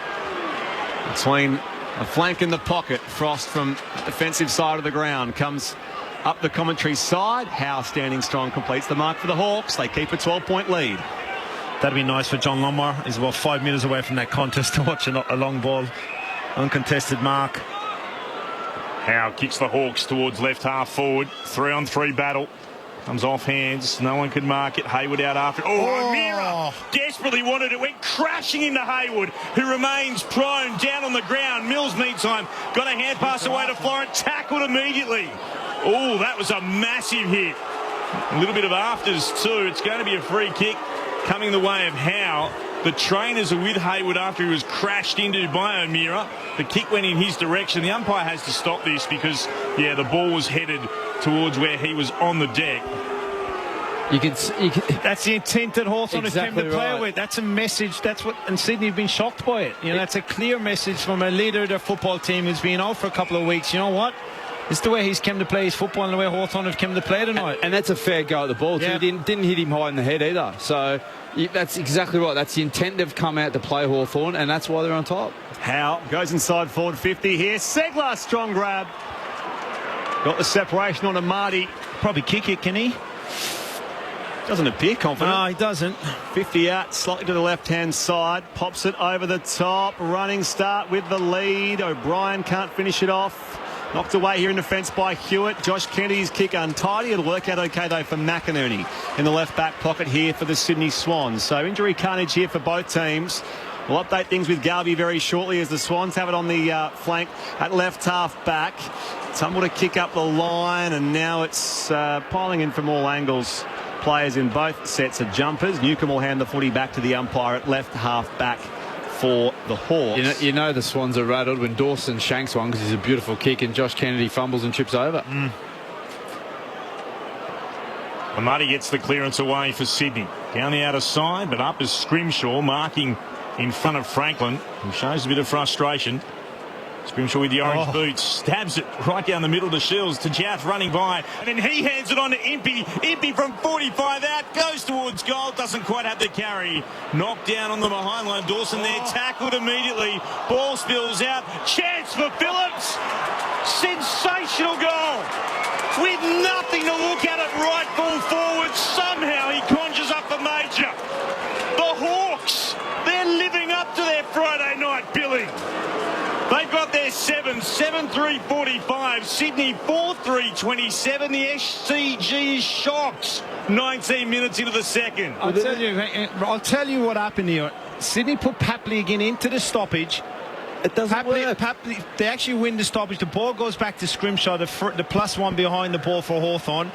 Between a flank in the pocket. Frost from the defensive side of the ground comes up the commentary side. Howe standing strong completes the mark for the Hawks. They keep a 12-point lead. That'd be nice for John Lombard. He's about 5 metres away from that contest to watch a long ball. Uncontested mark. Howe kicks the Hawks towards left half forward. 3-on-3 battle. Comes off hands. No one can mark it. Hayward out after. O'Meara desperately wanted it. Went crashing into Hayward, who remains prone down on the ground. Mills, meantime, got a hand pass away to Florent. Tackled immediately. Oh, that was a massive hit. A little bit of afters too. It's going to be a free kick coming the way of Howe. The trainers are with Hayward after he was crashed into by O'Meara. The kick went in his direction. The umpire has to stop this because, yeah, the ball was headed towards where he was on the deck. That's the intent that Hawthorn exactly has come to play right. with. That's a message. That's what, and Sydney have been shocked by it. You know, that's a clear message from a leader of their football team who's been out for a couple of weeks. You know what? It's the way he's come to play his football and the way Hawthorn have come to play tonight. And that's a fair go at the ball, too. Yeah. Didn't hit him high in the head either. So that's exactly right. That's the intent they've come out to play Hawthorn, and that's why they're on top. Howe goes inside forward 50 here. Segler, strong grab. Got the separation on a Marty. Probably kick it, can he? Doesn't appear confident. No, he doesn't. 50 out, slightly to the left-hand side. Pops it over the top. Running start with the lead. O'Brien can't finish it off. Knocked away here in defence by Hewitt. Josh Kennedy's kick untidy. It'll work out okay, though, for McInerney in the left-back pocket here for the Sydney Swans. So injury carnage here for both teams. We'll update things with Garvey very shortly as the Swans have it on the flank at left half back. Tumble to kick up the line, and now it's piling in from all angles. Players in both sets of jumpers. Newcombe will hand the footy back to the umpire at left half back for the Hawks. You know the Swans are rattled when Dawson shanks one because he's a beautiful kick and Josh Kennedy fumbles and trips over. Amati gets the clearance away for Sydney. Down the outer side, but up is Scrimshaw, marking in front of Franklin, who shows a bit of frustration. Scrimshaw with the orange boots, stabs it right down the middle to Shields, to Jaff running by, and then he hands it on to Impey. Impey from 45 out, goes towards goal, doesn't quite have the carry. Knocked down on the behind line. Dawson there, tackled immediately. Ball spills out, chance for Phillips. Sensational goal. With nothing to look at it, right ball forward. Somehow he conjures up a major. The Hawks, they're living up to their Friday night billing. They've got their 7-3-45. Sydney 4-3-27. The SCG is shocked. 19 minutes into the second. I'll tell you what happened here. Sydney put Papley again into the stoppage. It doesn't work. Papley, they actually win the stoppage. The ball goes back to Scrimshaw, the +1 behind the ball for Hawthorn.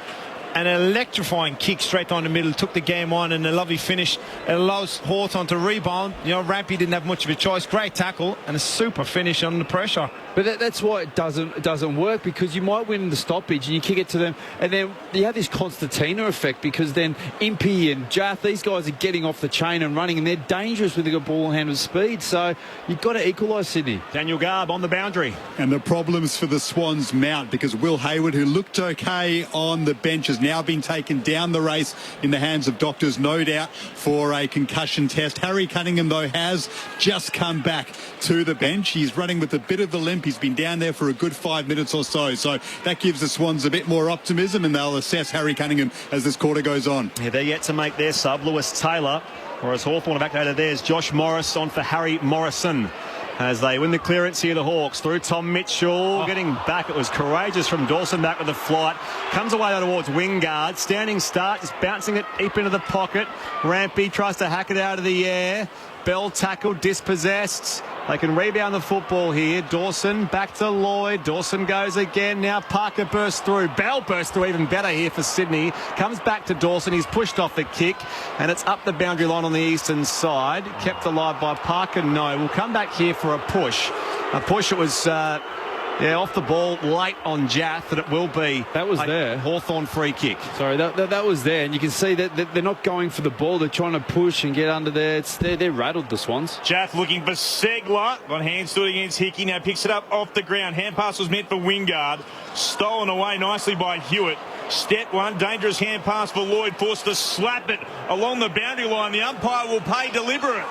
An electrifying kick straight down the middle, took the game on, and a lovely finish. It allows Hawthorn to rebound. You know, Rampy didn't have much of a choice. Great tackle and a super finish under pressure. But that's why it doesn't work, because you might win the stoppage and you kick it to them, and then you have this Constantina effect, because then Impey and Jath, these guys are getting off the chain and running, and they're dangerous with the ball handle speed. So you've got to equalise Sydney. Daniel Garb on the boundary. And the problems for the Swans mount, because Will Hayward, who looked okay on the bench, has now been taken down the race in the hands of doctors, no doubt, for a concussion test. Harry Cunningham, though, has just come back to the bench. He's running with a bit of a limp. He's been down there for a good 5 minutes or so. So that gives the Swans a bit more optimism, and they'll assess Harry Cunningham as this quarter goes on. Yeah, they're yet to make their sub. Lewis Taylor, whereas Hawthorn have activated theirs. Josh Morris on for Harry Morrison. As they win the clearance here, the Hawks through Tom Mitchell. Getting back, it was courageous from Dawson, back with the flight. Comes away towards Wingard. Standing start, just bouncing it deep into the pocket. Rampy tries to hack it out of the air. Bell tackled, dispossessed. They can rebound the football here. Dawson back to Lloyd. Dawson goes again. Now Parker bursts through. Bell bursts through even better here for Sydney. Comes back to Dawson. He's pushed off the kick. And it's up the boundary line on the eastern side. Kept alive by Parker. No. We'll come back here for a push. A push that was... off the ball late on Jath, that it will be. That was there. Hawthorn free kick. Sorry, that was there, and you can see that they're not going for the ball. They're trying to push and get under there. They're rattled, the Swans. Jath looking for Segler. Got hands to it against Hickey. Now picks it up off the ground. Hand pass was meant for Wingard. Stolen away nicely by Hewitt. Step one, dangerous hand pass for Lloyd. Forced to slap it along the boundary line. The umpire will pay deliberate.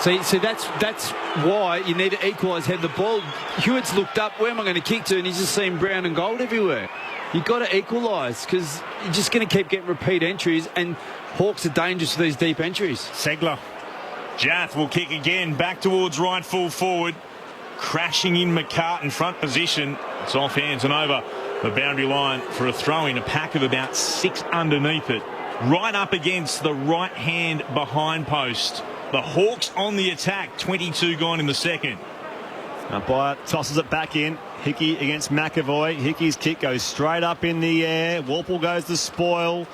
See, that's why you need to equalise head the ball. Hewitt's looked up, where am I going to kick to? And he's just seen brown and gold everywhere. You've got to equalise because you're just going to keep getting repeat entries, and Hawks are dangerous for these deep entries. Segler. Jath will kick again, back towards right full forward. Crashing in McCartan, front position. It's off hands and over the boundary line for a throw-in. A pack of about 6 underneath it. Right up against the right hand behind post. The Hawks on the attack, 22 gone in the second. Umpire tosses it back in. Hickey against McAvoy. Hickey's kick goes straight up in the air. Warple goes to spoil.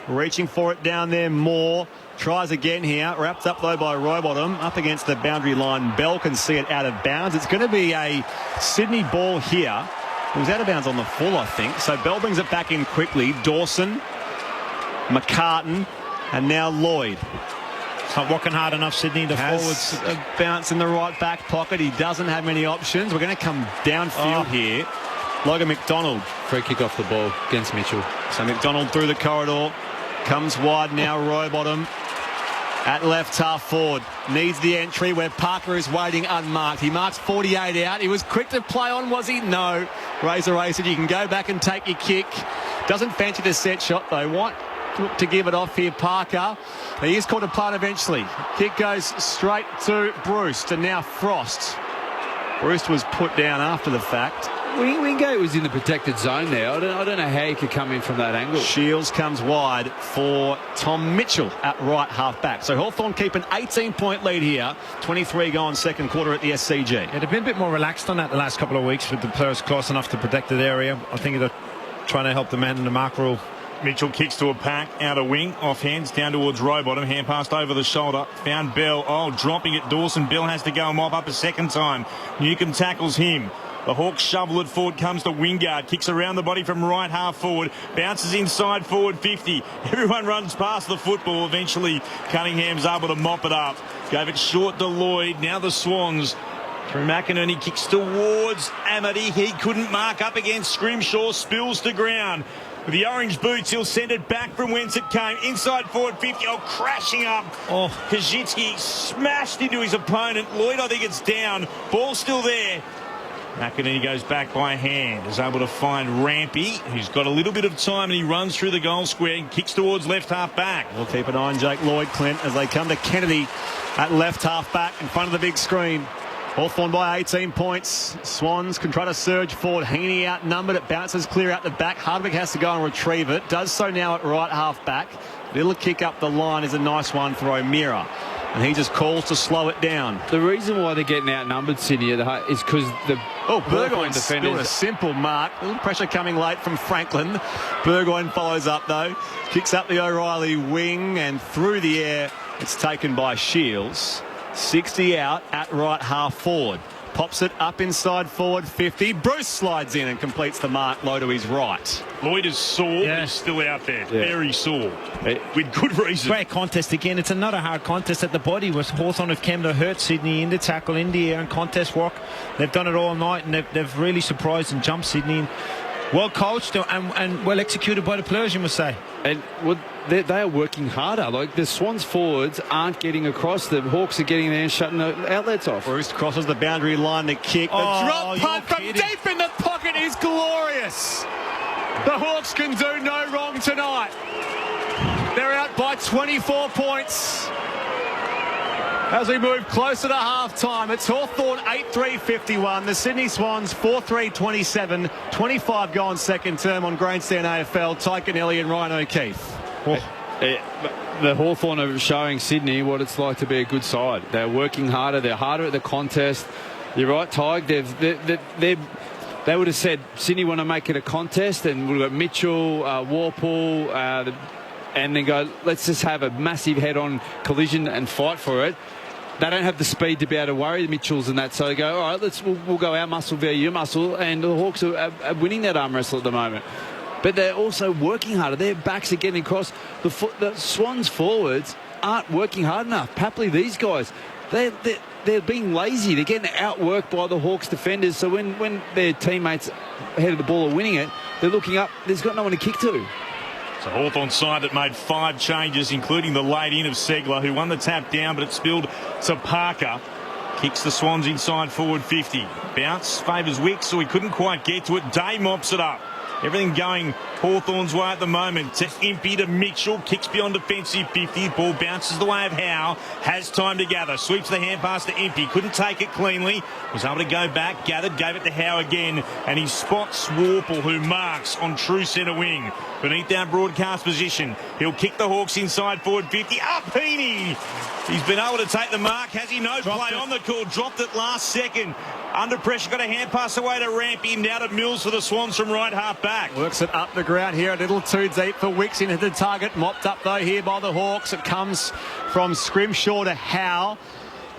Reaching for it down there, Moore. Tries again here. Wrapped up though by Rowbottom. Up against the boundary line. Bell can see it out of bounds. It's going to be a Sydney ball here. It was out of bounds on the full, I think. So Bell brings it back in quickly. Dawson, McCartan, and now Lloyd. It's not walking hard enough, Sydney. The forwards a bounce in the right back pocket. He doesn't have many options. We're going to come downfield here. Logan McDonald. Free kick off the ball against Mitchell. So McDonald through the corridor. Comes wide now, Rowbottom. At left half forward. Needs the entry where Parker is waiting unmarked. He marks 48 out. He was quick to play on, was he? No. Razor Ray said you can go back and take your kick. Doesn't fancy the set shot though. What? Look to give it off here, Parker. He is called apart eventually. Kick goes straight to Bruce, and now Frost. Bruce was put down after the fact. Wingate was in the protected zone there. I don't know how he could come in from that angle. Shields comes wide for Tom Mitchell at right half back. So Hawthorn keep an 18-point lead here. 23 gone second quarter at the SCG. Yeah, they've been a bit more relaxed on that the last couple of weeks with the players close enough to protected area. I think they're trying to help the man in the mark rule. Mitchell kicks to a pack, out a wing, off hands, down towards Rowbottom, hand passed over the shoulder, found Bell, dropping it, Dawson, Bell has to go and mop up a second time, Newcomb tackles him. The Hawks shovel it forward, comes to Wingard, kicks around the body from right half forward, bounces inside forward 50. Everyone runs past the football. Eventually Cunningham's able to mop it up. Gave it short to Lloyd. Now the Swans through McInerney, kicks towards Amity. He couldn't mark up against Scrimshaw, spills to ground. With the orange boots, he'll send it back from whence it came. Inside forward 50. Crashing up. Kazitsky smashed into his opponent. Lloyd, I think it's down. Ball still there. McInerney goes back by hand, is able to find Rampy, who's got a little bit of time, and he runs through the goal square and kicks towards left half back. We'll keep an eye on Jake Lloyd, Clint, as they come to Kennedy at left half back in front of the big screen. Hawthorn by 18 points. Swans can try to surge forward. Heaney outnumbered. It bounces clear out the back. Hardwick has to go and retrieve it. Does so now at right half back. Little kick up the line is a nice one for O'Meara. And he just calls to slow it down. The reason why they're getting outnumbered, Sydney, is because the Burgoyne spilled a simple mark. A little pressure coming late from Franklin. Burgoyne follows up though. Kicks up the O'Reilly wing and through the air. It's taken by Shields. 60 out at right half forward. Pops it up inside forward 50. Bruce slides in and completes the mark low to his right. Lloyd is sore, but he's still out there. Very sore. With good reason. Great contest again. It's another hard contest at the body with Hawthorn have come to hurt Sydney in the tackle, in the air and contest work. They've done it all night and they've really surprised and jumped Sydney. Well coached and well executed by the players, you must say. And they are working harder. Like the Swans forwards aren't getting across. The Hawks are getting there and shutting the outlets off. Bruce crosses the boundary line to kick. The drop punt from deep in the pocket is glorious. The Hawks can do no wrong tonight. They're out by 24 points. As we move closer to half-time, it's Hawthorn 8-3-51. The Sydney Swans 4-3-27. 25 gone second term on Grandstand AFL. Ty Kennelly and Ryan O'Keefe. The Hawthorn are showing Sydney what it's like to be a good side. They're working harder. They're harder at the contest. You're right, Tig. They would have said Sydney want to make it a contest, and we've got Mitchell, Warple, and then go, let's just have a massive head-on collision and fight for it. They don't have the speed to be able to worry the Mitchells and that, so they go, all right, we'll go our muscle via your muscle, and the Hawks are winning that arm wrestle at the moment. But they're also working harder. Their backs are getting across. The Swans forwards aren't working hard enough. Papley, these guys, they're being lazy. They're getting outworked by the Hawks defenders. So when their teammates ahead of the ball are winning it, they're looking up. There's got no one to kick to. It's a Hawthorn side that made 5 changes, including the late in of Segler, who won the tap down, but it spilled to Parker. Kicks the Swans inside forward 50. Bounce favours Wicks, so he couldn't quite get to it. Day mops it up. Everything going Hawthorn's way at the moment. To Impey, to Mitchell. Kicks beyond defensive 50. Ball bounces the way of Howe. Has time to gather. Sweeps the hand pass to Impey. Couldn't take it cleanly. Was able to go back. Gathered. Gave it to Howe again. And he spots Warple, who marks on true centre wing. Beneath our broadcast position. He'll kick the Hawks inside forward 50. Up Heaney. He's been able to take the mark. Has he? No play on the call. Dropped it last second. Under pressure, got a hand pass away to Rampy. Now to Mills for the Swans from right half back. Works it up the ground here, a little too deep for Wicks into the target. Mopped up though here by the Hawks. It comes from Scrimshaw to Howe.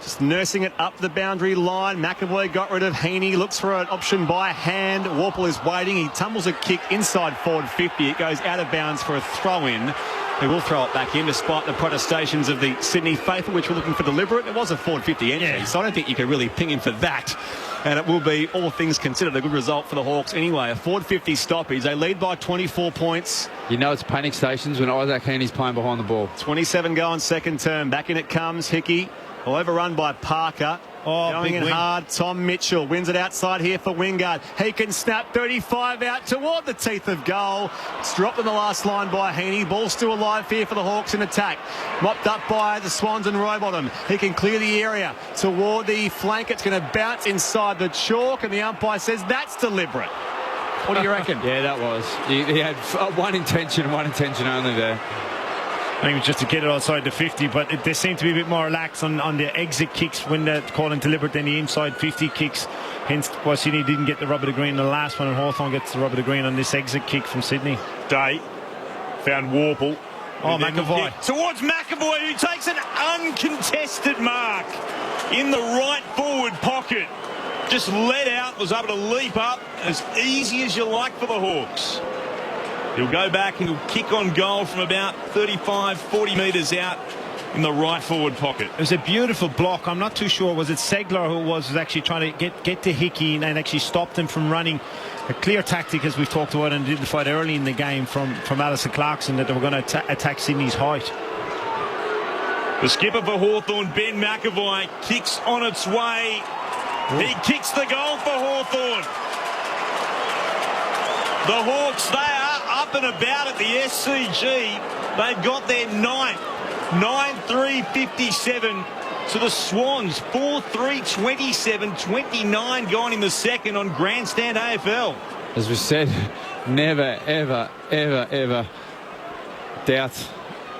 Just nursing it up the boundary line. McAvoy got rid of Heaney. Looks for an option by hand. Warple is waiting. He tumbles a kick inside forward 50. It goes out of bounds for a throw-in. They will throw it back in despite the protestations of the Sydney faithful, which were looking for deliberate. It was a forward 50 entry, so I don't think you can really ping him for that. And it will be, all things considered, a good result for the Hawks anyway. A forward 50 stoppage. They lead by 24 points. You know it's panic stations when Isaac Heaney's playing behind the ball. 27 going second term. Back in it comes Hickey. Overrun by Parker. Going in hard. Tom Mitchell wins it outside here for Wingard. He can snap 35 out toward the teeth of goal. It's dropped on the last line by Heaney. Ball still alive here for the Hawks in attack. Mopped up by the Swans and Rowbottom. He can clear the area toward the flank. It's going to bounce inside the chalk, and the umpire says that's deliberate. What do you reckon? Yeah, that was. He had one intention only there. I think it was just to get it outside the 50, but they seem to be a bit more relaxed on the exit kicks when they're calling deliberate than the inside 50 kicks. Hence why Sydney didn't get the rub of the green in the last one, and Hawthorn gets the rub of the green on this exit kick from Sydney. Day found Warple. Oh, McAvoy. Towards McAvoy, who takes an uncontested mark in the right forward pocket. Just let out, was able to leap up as easy as you like for the Hawks. He'll go back and he'll kick on goal from about 35, 40 metres out in the right forward pocket. It was a beautiful block. I'm not too sure. Was it Segler who was actually trying to get to Hickey and actually stopped him from running? A clear tactic, as we've talked about and identified early in the game from Alistair Clarkson, that they were going to attack Sydney's height. The skipper for Hawthorn, Ben McAvoy, kicks on its way. He kicks the goal for Hawthorn. The Hawks, they are up and about at the SCG. They've got their 9th. 9-3-57 to the Swans. 4-3-27. 29 gone in the second on Grandstand AFL. As we said, never, ever, ever, ever doubt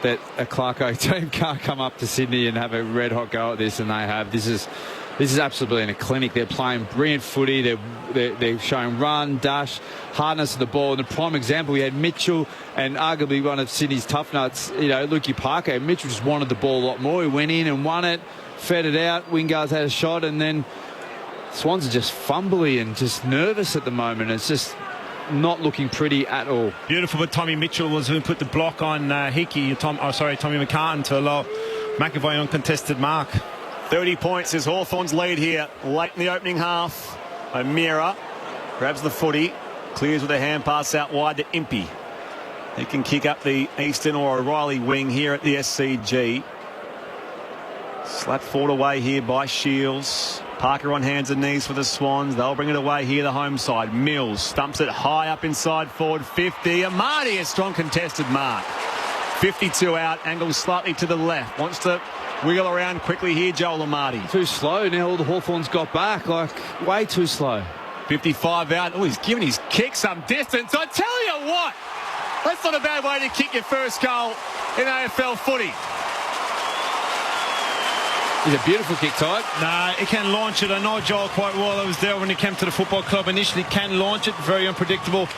that a Clarko team can't come up to Sydney and have a red-hot go at this, and they have. This is absolutely a clinic. They're playing brilliant footy. They're showing run, dash, hardness of the ball. And the prime example, we had Mitchell and arguably one of Sydney's tough nuts, Lukey Parker. Mitchell just wanted the ball a lot more. He went in and won it, fed it out. Wingard's had a shot, and then Swans are just fumbly and just nervous at the moment. It's just not looking pretty at all. Beautiful, but Tommy Mitchell was who put the block on Hickey. Tommy McCartan to allow McAvoy uncontested mark. 30 points is Hawthorn's lead here late in the opening half. O'Meara grabs the footy, clears with a hand pass out wide to Impey. He can kick up the Eastern or O'Reilly wing here at the SCG. Slapped forward away here by Shields. Parker on hands and knees for the Swans. They'll bring it away here, the home side. Mills stumps it high up inside forward 50. Amati, a strong contested mark. 52 out, angles slightly to the left. Wants to wiggle around quickly here, Joel Amati. Too slow. Now all the Hawthorns got back, way too slow. 55 out. Oh, he's giving his kick some distance. I tell you what, that's not a bad way to kick your first goal in AFL footy. It's a beautiful kick, Ty. Nah, he can launch it. I know Joel quite well. I was there when he came to the football club initially. Can launch it. Very unpredictable.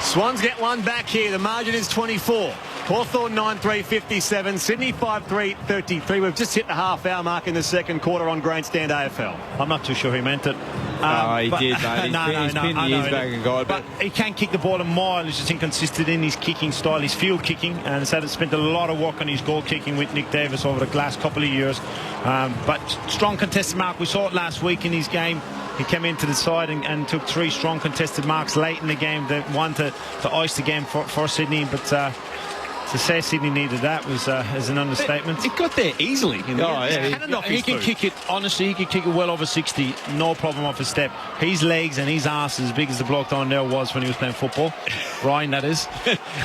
Swans get one back here. The margin is 24. Hawthorn 9-3-57. Sydney 5-3-33. We've just hit the half-hour mark in the second quarter on Grandstand AFL. I'm not too sure he meant it. He did, mate. He's pinned the ears back and God. But he can kick the ball a mile. He's just inconsistent in his kicking style, his field kicking, and has spent a lot of work on his goal kicking with Nick Davis over the last couple of years. But strong contested mark. We saw it last week in his game. He came into the side and took 3 strong contested marks late in the game. The one to ice the game for Sydney, but to say Sydney needed that was is an understatement. It got there easily. He can kick it, honestly, he can kick it well over 60, no problem off his step. His legs and his arse is as big as the bloke down there was when he was playing football. Ryan, that is.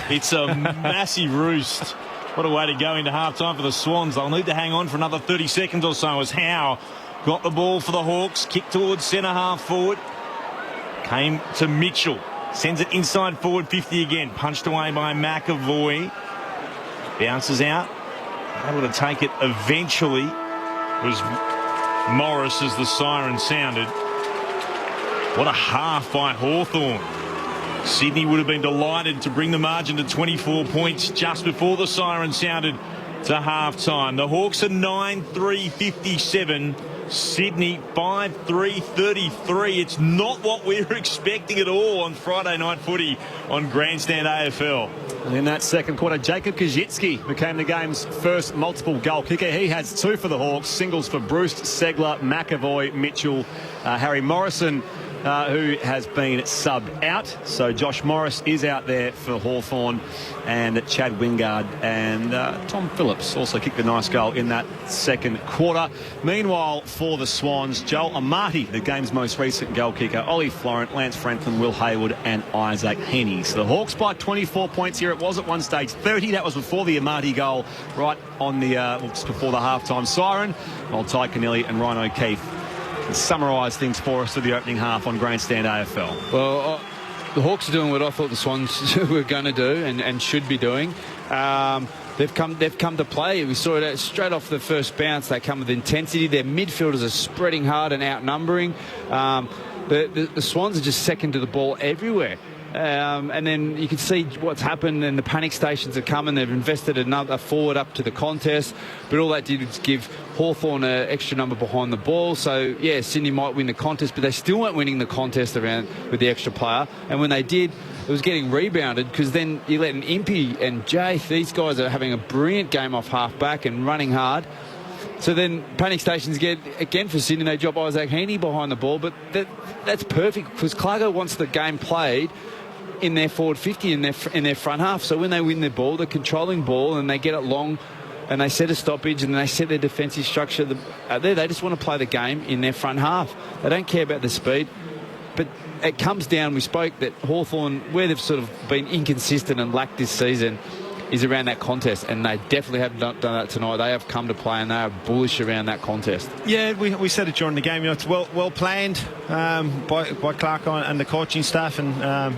It's a massive roost. What a way to go into half-time for the Swans. They'll need to hang on for another 30 seconds or so as Howe got the ball for the Hawks, kicked towards centre-half forward. Came to Mitchell. Sends it inside forward 50 again. Punched away by McAvoy. Bounces out. Able to take it eventually was Morris as the siren sounded. What a half by Hawthorn. Sydney would have been delighted to bring the margin to 24 points just before the siren sounded to half-time. The Hawks are 9-3-57. Sydney 5-3-33. It's not what we were expecting at all on Friday night footy on Grandstand AFL. And in that second quarter, Jacob Kajitsky became the game's first multiple goal kicker. He has 2 for the Hawks, singles for Bruce, Segler, McAvoy, Mitchell, Harry Morrison, who has been subbed out. So Josh Morris is out there for Hawthorn, and Chad Wingard and Tom Phillips also kicked a nice goal in that second quarter. Meanwhile, for the Swans, Joel Amati, the game's most recent goal kicker, Ollie Florent, Lance Franklin, Will Hayward and Isaac Henney. So the Hawks by 24 points here. It was at one stage 30. That was before the Amati goal, right on the just before the halftime siren, while Ty Connelly and Ryan O'Keefe summarise things for us to the opening half on Grandstand AFL. Well, the Hawks are doing what I thought the Swans were going to do and should be doing. They've come to play. We saw it straight off the first bounce. They come with intensity. Their midfielders are spreading hard and outnumbering. The Swans are just second to the ball everywhere. And then you can see what's happened, and the panic stations are coming. They've invested another forward up to the contest, but all that did was give Hawthorn an extra number behind the ball. So, yeah, Sydney might win the contest, but they still weren't winning the contest around with the extra player. And when they did, it was getting rebounded, because then you let an Impey and Jaith, these guys are having a brilliant game off half-back and running hard. So then panic stations get, again for Sydney, they drop Isaac Henney behind the ball, but that's perfect, because Clarko wants the game played in their forward 50 in their front half. So when they win the ball, they're controlling ball and they get it long and they set a stoppage and they set their defensive structure there. They just want to play the game in their front half. They don't care about the speed. But it comes down, we spoke that Hawthorn, where they've sort of been inconsistent and lacked this season, is around that contest, and they definitely have not done that tonight. They have come to play and they are bullish around that contest. Yeah, we said it during the game. You know, it's well planned by Clark and the coaching staff, and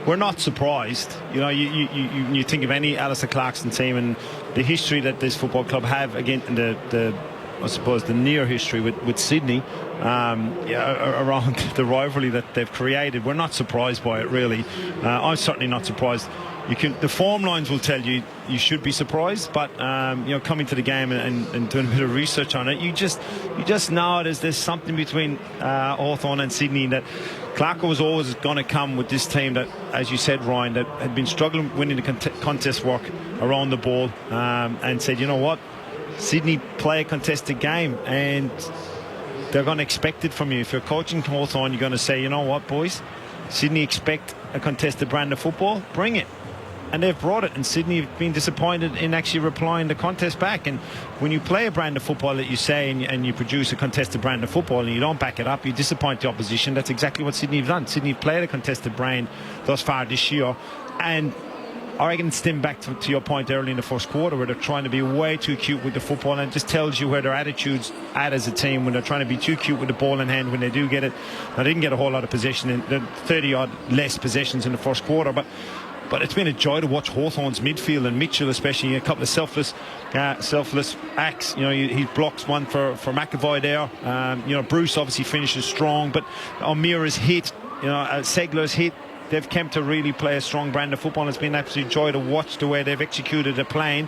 we're not surprised. You know, you think of any Alistair Clarkson team and the history that this football club have, again, I suppose the near history with Sydney, around the rivalry that they've created. We're not surprised by it, really. I'm certainly not surprised. The form lines will tell you should be surprised, but coming to the game and doing a bit of research on it, you just know there's something between Hawthorn and Sydney, that Clarko was always going to come with this team that, as you said, Ryan, that had been struggling winning the contest work around the ball, and said, you know what, Sydney play a contested game and they're going to expect it from you. If you're coaching Hawthorn, you're going to say, you know what, boys, Sydney expect a contested brand of football, bring it. And they've brought it, and Sydney have been disappointed in actually replying the contest back. And when you play a brand of football that you say and you produce a contested brand of football and you don't back it up, you disappoint the opposition. That's exactly what Sydney have done. Sydney have played a contested brand thus far this year, and I reckon it stemmed back to your point early in the first quarter, where they're trying to be way too cute with the football, and it just tells you where their attitude's at as a team, when they're trying to be too cute with the ball in hand when they do get it. They didn't get a whole lot of possession, in the 30-odd less possessions in the first quarter, but But it's been a joy to watch Hawthorn's midfield and Mitchell especially, a couple of selfless acts. He blocks one for McAvoy there. Bruce obviously finishes strong, but O'Meara's hit, Segler's hit. They've come to really play a strong brand of football. It's been an absolute joy to watch the way they've executed a plan.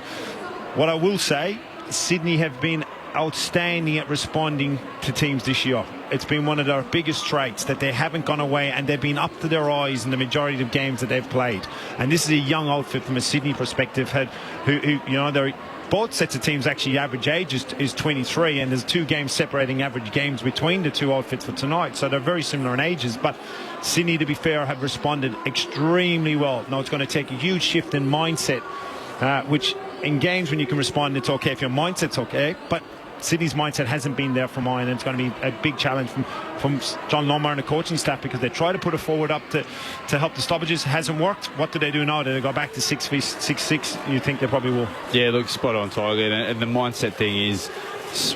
What I will say, Sydney have been outstanding at responding to teams this year. It's been one of their biggest traits that they haven't gone away, and they've been up to their eyes in the majority of games that they've played. And this is a young outfit from a Sydney perspective, they're both sets of teams actually average age is 23, and there's 2 games separating average games between the 2 outfits for tonight, so they're very similar in ages. But Sydney, to be fair, have responded extremely well. Now it's going to take a huge shift in mindset, which in games when you can respond, it's okay if your mindset's okay, but Sydney's mindset hasn't been there for mine, and it's going to be a big challenge from John Lommar and the coaching staff, because they try to put it forward up to help the stoppages. Hasn't worked. What do they do now? Do they go back to 6-6? You think they probably will? Yeah, look, spot on, Tiger. And the mindset thing is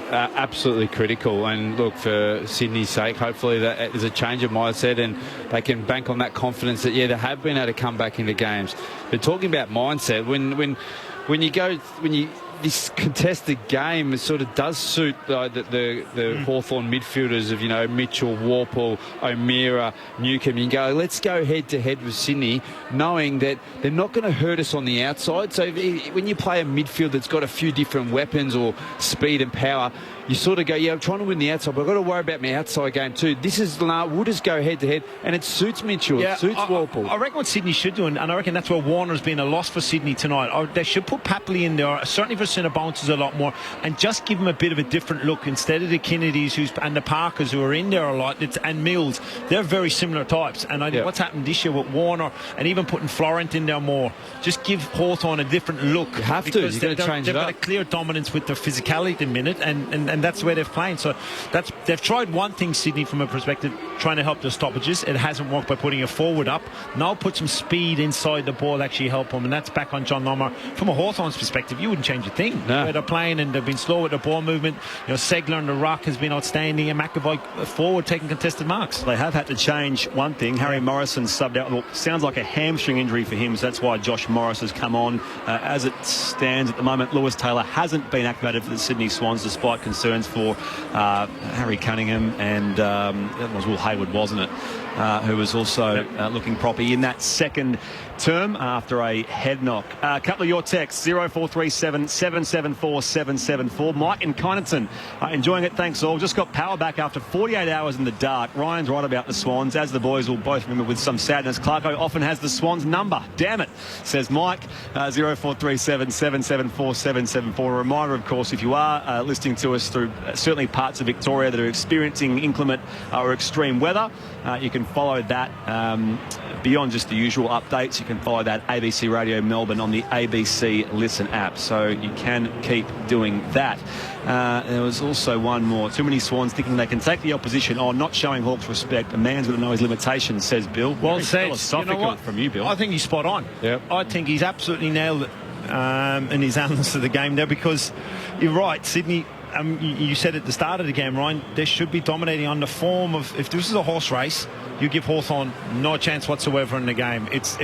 absolutely critical. And look, for Sydney's sake, hopefully there's a change of mindset and they can bank on that confidence that, they have been able to come back into games. But talking about mindset, this contested game, it sort of does suit the Hawthorn midfielders of, Mitchell, Warple, O'Meara, Newcombe. You can go, let's go head-to-head with Sydney, knowing that they're not going to hurt us on the outside. So when you play a midfield that's got a few different weapons or speed and power, you sort of go, I'm trying to win the outside, but I've got to worry about my outside game too. We'll just go head-to-head, and it suits Mitchell, it suits Warple. I reckon what Sydney should do, and I reckon that's where Warner's been a loss for Sydney tonight. They should put Papley in there, certainly for centre bounces a lot more, and just give him a bit of a different look instead of the Kennedys and the Parkers who are in there a lot, and Mills. They're very similar types, and I think what's happened this year with Warner and even putting Florent in there more, just give Hawthorn a different look. You have to. You've got to change it up. They've got a clear dominance with their physicality at the minute, and that's the way they've played. So they've tried one thing, Sydney, from a perspective, trying to help the stoppages. It hasn't worked by putting a forward up. Now put some speed inside the ball, actually help them, and that's back on John Lommar. From a Hawthorn's perspective, you wouldn't change a thing. No. Where they're playing, and they've been slow with the ball movement. Segler and the Rock has been outstanding, and McAvoy forward taking contested marks. They have had to change one thing. Harry Morrison subbed out. Well, sounds like a hamstring injury for him, so that's why Josh Morris has come on. As it stands at the moment, Lewis Taylor hasn't been activated for the Sydney Swans, despite concerns for Harry Cunningham, and that was Will Hayward, wasn't it? Who was also looking proppy in that second term after a head knock. A couple of your texts, 0437 774 774. Mike in Kyneton, enjoying it, thanks all. Just got power back after 48 hours in the dark. Ryan's right about the Swans, as the boys will both remember with some sadness. Clarko often has the Swans number. Damn it, says Mike. 0437 774 774. A reminder, of course, if you are listening to us through certainly parts of Victoria that are experiencing inclement or extreme weather, you can follow that beyond just the usual updates. You can follow that ABC Radio Melbourne on the ABC Listen app, so you can keep doing that. There was also one more. Too many Swans thinking they can take the opposition on, not showing Hawks respect. A man's got to know his limitations, says Bill. Well said. Philosophical from you, Bill. I think he's spot on. Yep. I think he's absolutely nailed it in his analysis of the game there, because you're right, Sydney. You said at the start of the game, Ryan, they should be dominating on the form of, if this is a horse race, you give Hawthorn no chance whatsoever in the game. It's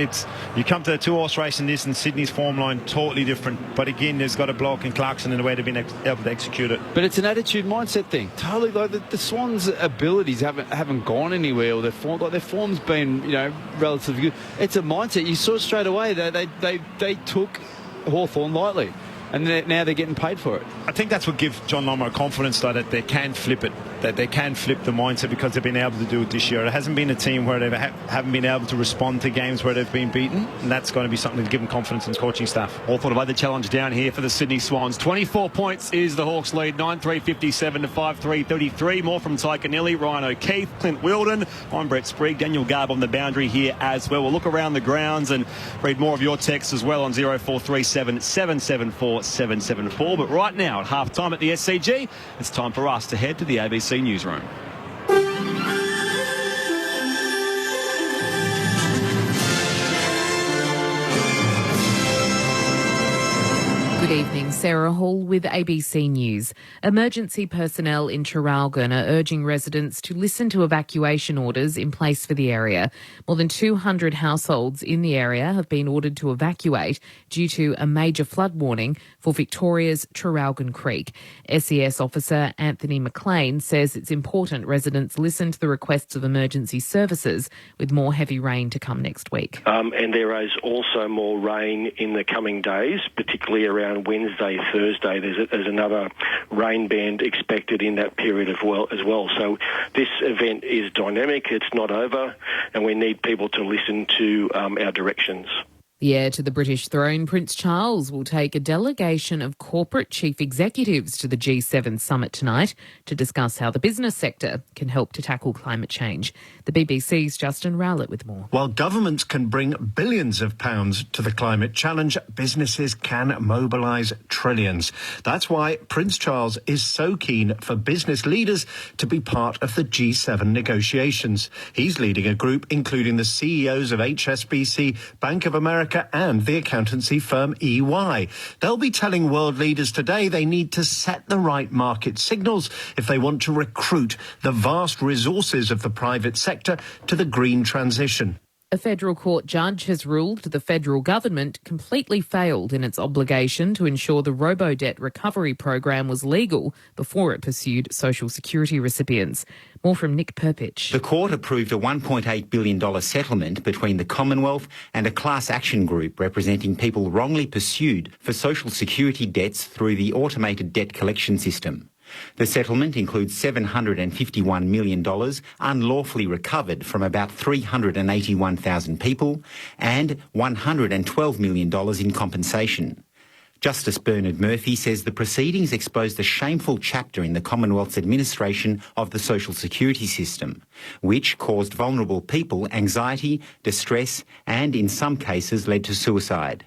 you come to a 2-horse race in this, and Sydney's form line totally different. But again, there's got a bloke in Clarkson in the way they've been able to execute it. But it's an attitude mindset thing. Totally, like the Swans' abilities haven't gone anywhere, or their form's been relatively good. It's a mindset. You saw straight away that they took Hawthorn lightly, and now they're getting paid for it. I think that's what gives John Lommar confidence, though, that they can flip it, that they can flip the mindset, because they've been able to do it this year. It hasn't been a team where they haven't been able to respond to games where they've been beaten, and that's going to be something to give them confidence in the coaching staff. Hawthorn have had the challenge down here for the Sydney Swans. 24 points is the Hawks lead, 9-3-57 to 5-3-33. More from Ty Canelli, Ryan O'Keefe, Clint Wilden. I'm Brett Sprigg, Daniel Garb on the boundary here as well. We'll look around the grounds and read more of your texts as well on 0437 774 774. But right now, at half-time at the SCG, it's time for us to head to the ABC newsroom. Good evening, Sarah Hall with ABC News. Emergency personnel in Traralgon are urging residents to listen to evacuation orders in place for the area. More than 200 households in the area have been ordered to evacuate due to a major flood warning for Victoria's Traralgon Creek. SES officer Anthony McLean says it's important residents listen to the requests of emergency services with more heavy rain to come next week. And there is also more rain in the coming days, particularly around Wednesday, Thursday. There's another rain band expected in that period as well. So this event is dynamic, it's not over, and we need people to listen to our directions. The heir to the British throne, Prince Charles, will take a delegation of corporate chief executives to the G7 summit tonight to discuss how the business sector can help to tackle climate change. The BBC's Justin Rowlett with more. While governments can bring billions of pounds to the climate challenge, businesses can mobilise trillions. That's why Prince Charles is so keen for business leaders to be part of the G7 negotiations. He's leading a group including the CEOs of HSBC, Bank of America and the accountancy firm EY. They'll be telling world leaders today they need to set the right market signals if they want to recruit the vast resources of the private sector to the green transition. A federal court judge has ruled the federal government completely failed in its obligation to ensure the robo-debt recovery program was legal before it pursued social security recipients. More from Nick Perpich. The court approved a $1.8 billion settlement between the Commonwealth and a class action group representing people wrongly pursued for social security debts through the automated debt collection system. The settlement includes $751 million unlawfully recovered from about 381,000 people and $112 million in compensation. Justice Bernard Murphy says the proceedings exposed a shameful chapter in the Commonwealth's administration of the social security system, which caused vulnerable people anxiety, distress and, in some cases, led to suicide.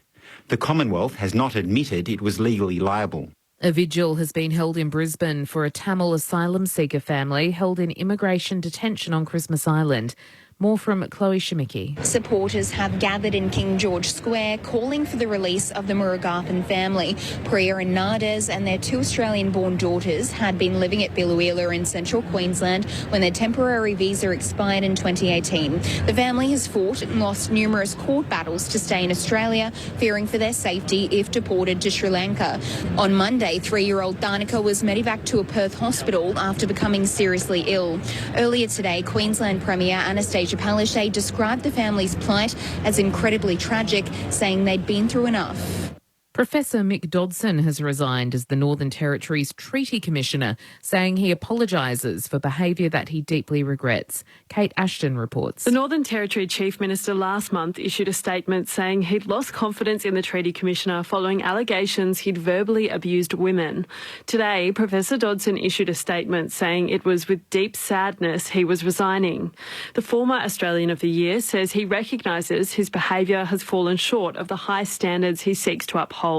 The Commonwealth has not admitted it was legally liable. A vigil has been held in Brisbane for a Tamil asylum seeker family held in immigration detention on Christmas Island. More from Chloe Shimicki. Supporters have gathered in King George Square calling for the release of the Murugathan family. Priya and Nades and their two Australian-born daughters had been living at Biloela in central Queensland when their temporary visa expired in 2018. The family has fought and lost numerous court battles to stay in Australia, fearing for their safety if deported to Sri Lanka. On Monday, 3-year-old Danica was medevaced to a Perth hospital after becoming seriously ill. Earlier today, Queensland Premier Anastasia Palaszczuk described the family's plight as incredibly tragic, saying they'd been through enough. Professor Mick Dodson has resigned as the Northern Territory's Treaty Commissioner, saying he apologises for behaviour that he deeply regrets. Kate Ashton reports. The Northern Territory Chief Minister last month issued a statement saying he'd lost confidence in the Treaty Commissioner following allegations he'd verbally abused women. Today, Professor Dodson issued a statement saying it was with deep sadness he was resigning. The former Australian of the Year says he recognises his behaviour has fallen short of the high standards he seeks to uphold.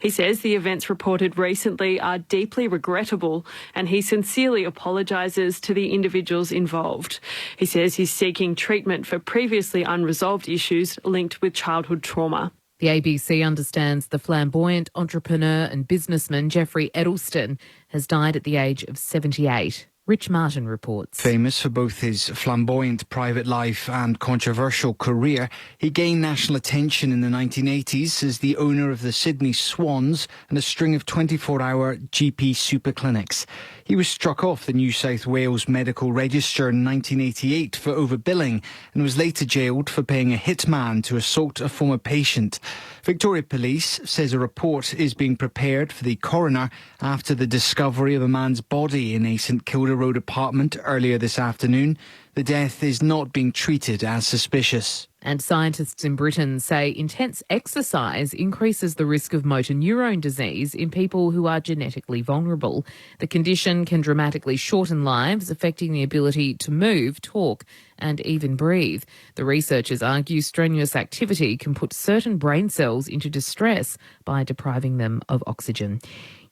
He says the events reported recently are deeply regrettable and he sincerely apologises to the individuals involved. He says he's seeking treatment for previously unresolved issues linked with childhood trauma. The ABC understands the flamboyant entrepreneur and businessman Jeffrey Edelston has died at the age of 78. Rich Martin reports. Famous for both his flamboyant private life and controversial career, he gained national attention in the 1980s as the owner of the Sydney Swans and a string of 24-hour GP super clinics. He was struck off the New South Wales Medical Register in 1988 for overbilling and was later jailed for paying a hitman to assault a former patient. Victoria Police says a report is being prepared for the coroner after the discovery of a man's body in a St Kilda Road apartment earlier this afternoon. The death is not being treated as suspicious. And scientists in Britain say intense exercise increases the risk of motor neurone disease in people who are genetically vulnerable. The condition can dramatically shorten lives, affecting the ability to move, talk and even breathe. The researchers argue strenuous activity can put certain brain cells into distress by depriving them of oxygen.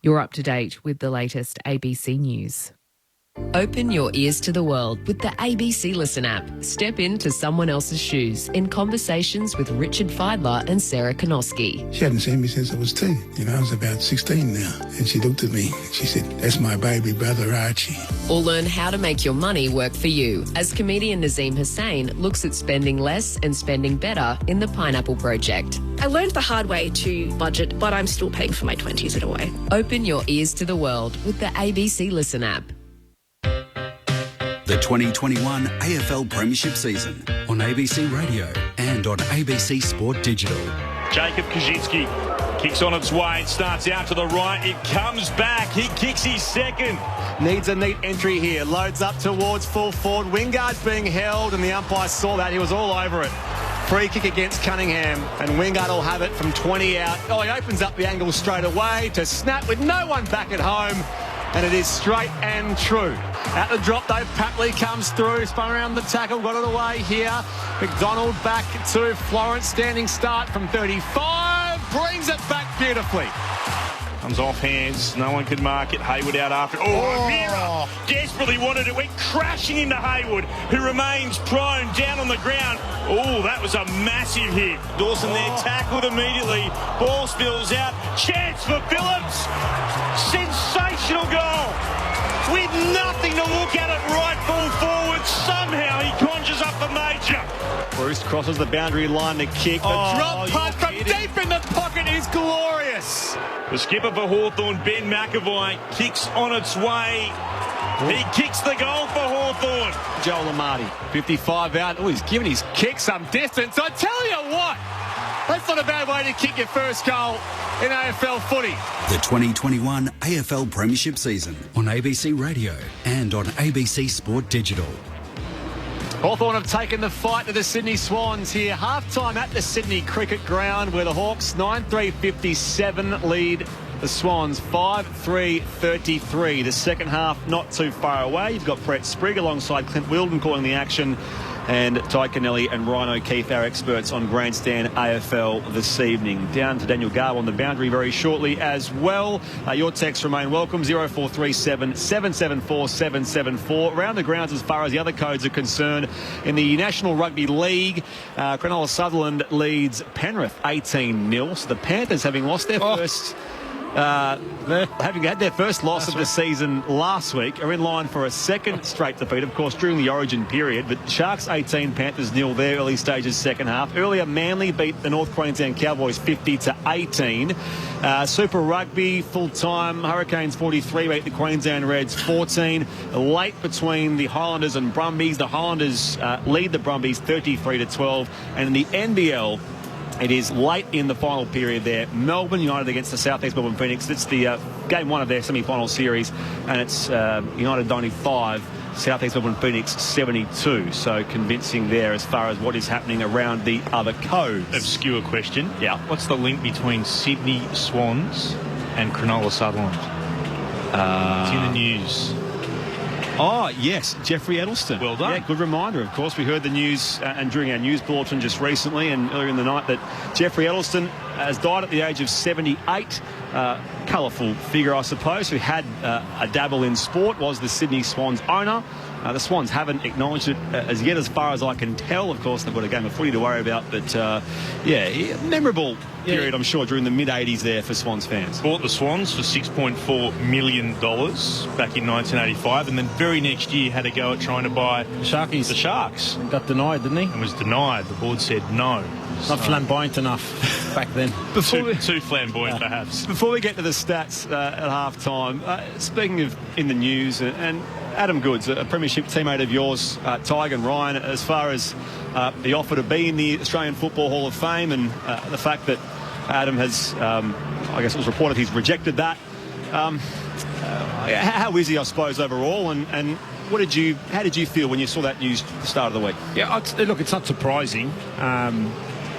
You're up to date with the latest ABC News. Open your ears to the world with the ABC Listen app. Step into someone else's shoes in conversations with Richard Feidler and Sarah Konoski. She hadn't seen me since I was 10. I was about 16 now. And she looked at me. She said, "That's my baby brother, Archie." Or learn how to make your money work for you as comedian Nazim Hussain looks at spending less and spending better in the Pineapple Project. I learned the hard way to budget, but I'm still paying for my 20s in a way. Open your ears to the world with the ABC Listen app. The 2021 AFL Premiership season on ABC Radio and on ABC Sport Digital. Jacob Kaczynski kicks on its way. It starts out to the right. It comes back. He kicks his second. Needs a neat entry here. Loads up towards full forward. Wingard's being held, and the umpire saw that. He was all over it. Free kick against Cunningham, and Wingard will have it from 20 out. Oh, he opens up the angle straight away to snap with no one back at home. And it is straight and true. At the drop, though, Papley comes through, spun around the tackle, got it away here. McDonald back to Florence, standing start from 35, brings it back beautifully. Comes off hands, no one can mark it. Hayward out after. O'Meara desperately wanted it, went crashing into Hayward, who remains prone down on the ground. Oh, that was a massive hit. Dawson there tackled immediately. Ball spills out. Chance for Phillips. Sensational goal. With nothing to look at it right full forward, somehow he conjures up the major. Bruce crosses the boundary line to kick. The drop punt from deep in the pocket is glorious. The skipper for Hawthorn, Ben McAvoy, kicks on its way. He kicks the goal for Hawthorn. Joel Amati, 55 out. Oh, he's giving his kick some distance. I tell you what, that's not a bad way to kick your first goal in AFL footy. The 2021 AFL Premiership season on ABC Radio and on ABC Sport Digital. Hawthorn have taken the fight to the Sydney Swans here. Half-time at the Sydney Cricket Ground, where the Hawks 9-3-57 lead the Swans 5-3-33. The second half not too far away. You've got Brett Sprigg alongside Clint Wilden calling the action, and Ty Kennelly and Ryan O'Keefe, our experts on Grandstand AFL this evening. Down to Daniel Garb on the boundary very shortly as well. Your texts remain welcome, 0437 774 774. Around the grounds as far as the other codes are concerned. In the National Rugby League, Cronulla Sutherland leads Penrith 18-0. So the Panthers, having lost their first... having had their first loss of the season last week, are in line for a second straight defeat, of course, during the Origin period. But Sharks 18, Panthers 0 there, early stages second half. Earlier, Manly beat the North Queensland Cowboys 50-18. Super Rugby, full-time, Hurricanes 43 beat the Queensland Reds 14. Late between the Highlanders and Brumbies. The Highlanders lead the Brumbies 33-12. And in the NBL, it is late in the final period there. Melbourne United against the Southeast Melbourne Phoenix. It's the game one of their semi-final series, and it's United 95, Southeast Melbourne Phoenix 72. So convincing there as far as what is happening around the other codes. Obscure question. Yeah. What's the link between Sydney Swans and Cronulla Sutherland? It's in the news. Oh, yes, Jeffrey Edelston. Well done. Yeah, good reminder. Of course, we heard the news and during our news bulletin just recently and earlier in the night that Jeffrey Edelston has died at the age of 78. Colourful figure, I suppose, who had a dabble in sport, was the Sydney Swans owner. The Swans haven't acknowledged it as yet, as far as I can tell. Of course, they've got a game of footy to worry about. But, memorable period, I'm sure, during the mid-80s there for Swans fans. Bought the Swans for $6.4 million back in 1985, and then very next year had a go at trying to buy the Sharks. Got denied, didn't he? And was denied. The board said no. Not flamboyant enough back then. Too flamboyant, perhaps. Before we get to the stats at half-time, speaking of in the news, and Adam Goods, a premiership teammate of yours, Tig and Ryan, as far as the offer to be in the Australian Football Hall of Fame and the fact that Adam has, I guess it was reported he's rejected that. How is he, I suppose, overall? And how did you feel when you saw that news at the start of the week? Yeah, look, it's not surprising.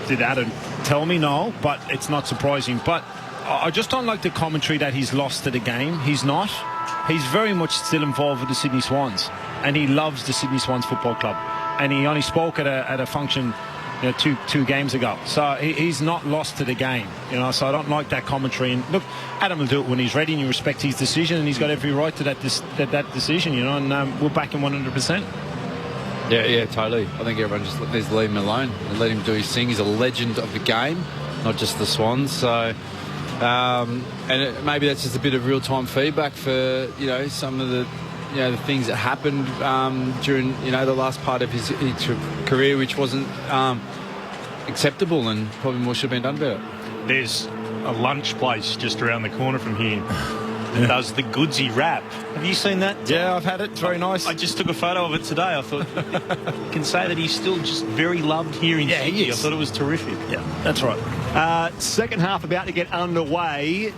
Did Adam tell me? No, but it's not surprising. But I just don't like the commentary that he's lost to the game. He's not. He's very much still involved with the Sydney Swans, and he loves the Sydney Swans Football Club. And he only spoke at a function two games ago. So he's not lost to the game, so I don't like that commentary. And look, Adam will do it when he's ready, and you respect his decision, and he's got every right to that decision, and we'll back him 100%. Yeah, totally. I think everyone just needs to leave him alone and let him do his thing. He's a legend of the game, not just the Swans. So, maybe that's just a bit of real-time feedback for some of the the things that happened during the last part of his career, which wasn't acceptable, and probably more should have been done about it. There's a lunch place just around the corner from here. Does the goodsy wrap. Have you seen that? Yeah, I've had it. It's very nice. I just took a photo of it today. I thought you can say that he's still just very loved here in Sydney. I thought it was terrific. Yeah, that's right. Second half about to get underway.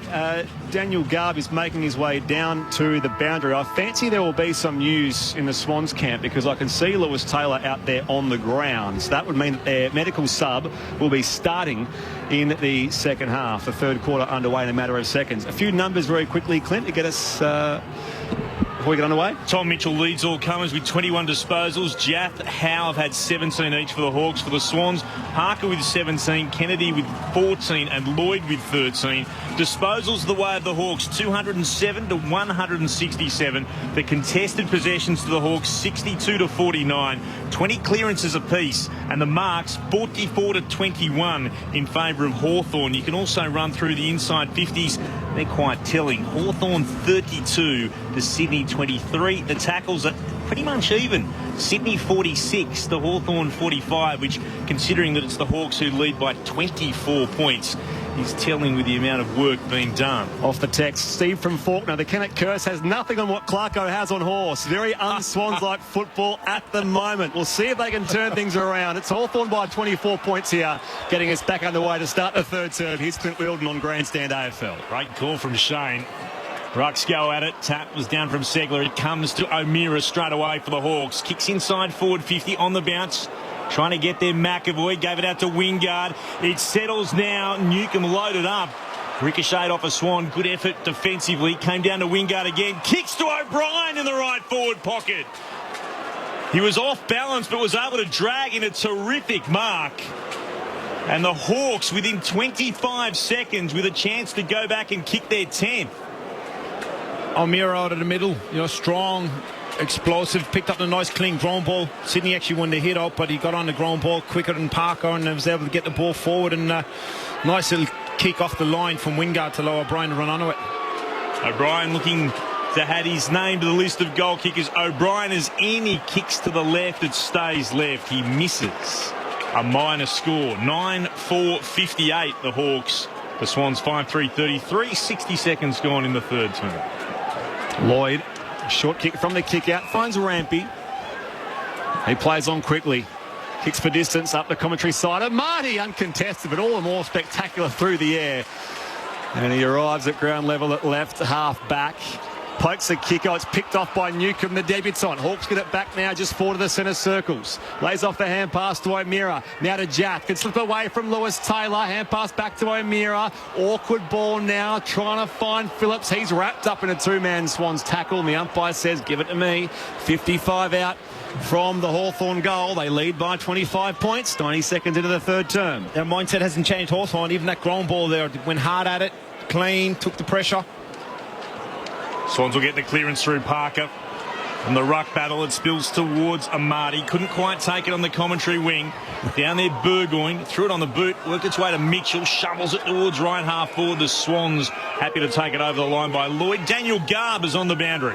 Daniel Garb is making his way down to the boundary. I fancy there will be some news in the Swans camp, because I can see Lewis Taylor out there on the ground. So that would mean that their medical sub will be starting in the second half. The third quarter underway in a matter of seconds. A few numbers very quickly, Clint, to get us before we get underway. Tom Mitchell leads all comers with 21 disposals. Jath, Howe have had 17 each for the Hawks. For the Swans, Harker with 17, Kennedy with 14 and Lloyd with 13. Disposals the way of the Hawks, 207 to 167. The contested possessions to the Hawks, 62 to 49. 20 clearances apiece, and the marks 44 to 21 in favour of Hawthorn. You can also run through the inside 50s. They're quite telling. Hawthorn 32 to Sydney 23. The tackles are pretty much even. Sydney 46 to Hawthorn 45, which, considering that it's the Hawks who lead by 24 points, is telling with the amount of work being done. Off the text, Steve from Faulkner. The Kennett curse has nothing on what Clarko has on Horse. Very un-Swans-like football at the moment. We'll see if they can turn things around. It's Hawthorn by 24 points here, getting us back underway to start the third term. Here's Clint Wheeldon on Grandstand AFL. Great call from Shane. Rucks go at it. Tap was down from Segler. It comes to O'Meara straight away for the Hawks. Kicks inside forward 50 on the bounce. Trying to get there, McAvoy. Gave it out to Wingard. It settles now. Newcomb loaded up. Ricocheted off a Swan. Good effort defensively. Came down to Wingard again. Kicks to O'Brien in the right forward pocket. He was off balance but was able to drag in a terrific mark. And the Hawks within 25 seconds with a chance to go back and kick their 10th. O'Meara out of the middle, strong, explosive, picked up a nice clean ground ball. Sydney actually won the hit out, but he got on the ground ball quicker than Parker and was able to get the ball forward, and nice little kick off the line from Wingard to allow O'Brien to run onto it. O'Brien looking to add his name to the list of goal kickers. O'Brien is in, he kicks to the left, it stays left, he misses. A minor score, 9-4-58 the Hawks. The Swans 5-3-33, 60 seconds gone in the third term. Lloyd, short kick from the kick out, finds Rampy. He plays on quickly. Kicks for distance up the commentary side. Marty uncontested, but all the more spectacular through the air. And he arrives at ground level at left half back. Pokes a kicker. It's picked off by Newcomb, the debutant. Hawks get it back now just forward of the centre circles. Lays off the hand pass to O'Meara. Now to Jack. Can slip away from Lewis Taylor. Hand pass back to O'Meara. Awkward ball now. Trying to find Phillips. He's wrapped up in a two-man Swans tackle. And the umpire says, give it to me. 55 out from the Hawthorn goal. They lead by 25 points. 90 seconds into the third term. Their mindset hasn't changed, Hawthorn. Even that ground ball there, went hard at it. Clean, took the pressure. Swans will get the clearance through Parker. From the ruck battle, it spills towards Amati. Couldn't quite take it on the commentary wing. Down there, Burgoyne. Threw it on the boot. Worked its way to Mitchell. Shovels it towards right half forward. The Swans happy to take it over the line by Lloyd. Daniel Garb is on the boundary.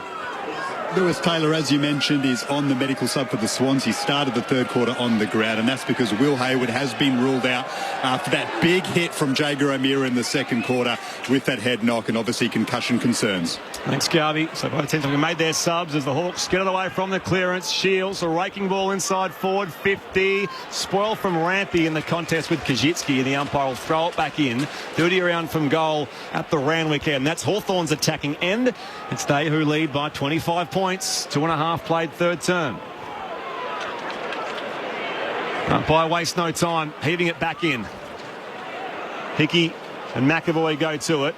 Lewis Taylor, as you mentioned, is on the medical sub for the Swans. He started the third quarter on the ground, and that's because Will Hayward has been ruled out after that big hit from Jager O'Meara in the second quarter with that head knock and obviously concussion concerns. Thanks, Garvey. So by the 10th, we made their subs as the Hawks get it away from the clearance. Shields, a raking ball inside forward, 50. Spoil from Rampy in the contest with Kajitsky, and the umpire will throw it back in. 30 around from goal at the Randwick end. That's Hawthorn's attacking end. It's they who lead by 25 points. 2.5 played third term. Umpire wastes no time, heaving it back in. Hickey and McAvoy go to it.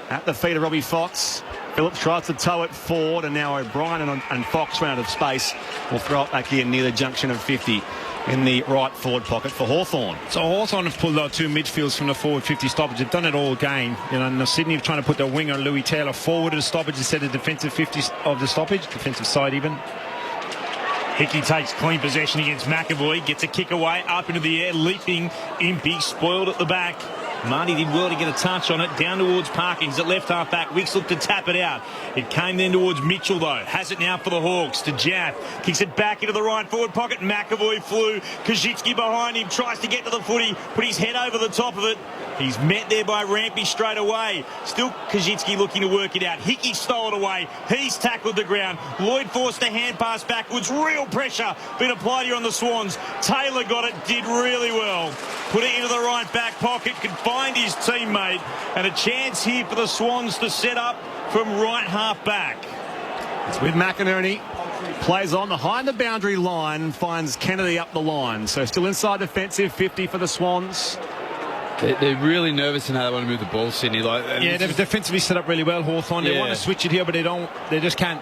At the feet of Robbie Fox. Phillips tries to tow it forward, and now O'Brien and Fox run out of space. Will throw it back in near the junction of 50. in the right forward pocket for Hawthorn. So Hawthorn have pulled out 2 midfields from the forward 50 stoppage. They've done it all game. You know, and Sydney are trying to put their winger Louis Taylor forward of the stoppage instead of defensive 50 of the stoppage, defensive side even. Hickey takes clean possession against McAvoy, gets a kick away, up into the air, leaping Impey, spoiled at the back. Marty did well to get a touch on it, down towards Parker. He's at left half back. Wicks looked to tap it out. It came then towards Mitchell though. Has it now for the Hawks to Jaff. Kicks it back into the right forward pocket. McAvoy flew. Kajitsky behind him, tries to get to the footy, put his head over the top of it. He's met there by Rampy straight away. Still Kajitsky looking to work it out. Hickey stole it away. He's tackled the ground. Lloyd forced a hand pass backwards. Real pressure been applied here on the Swans. Taylor got it, did really well. Put it into the right back pocket, could find his teammate, and a chance here for the Swans to set up from right half back. It's with McInerney. Plays on behind the boundary line, finds Kennedy up the line. So still inside defensive 50 for the Swans. They're really nervous in how they want to move the ball, Sydney. Yeah, they've defensively set up really well, Hawthorn. They want to switch it here, but they just can't.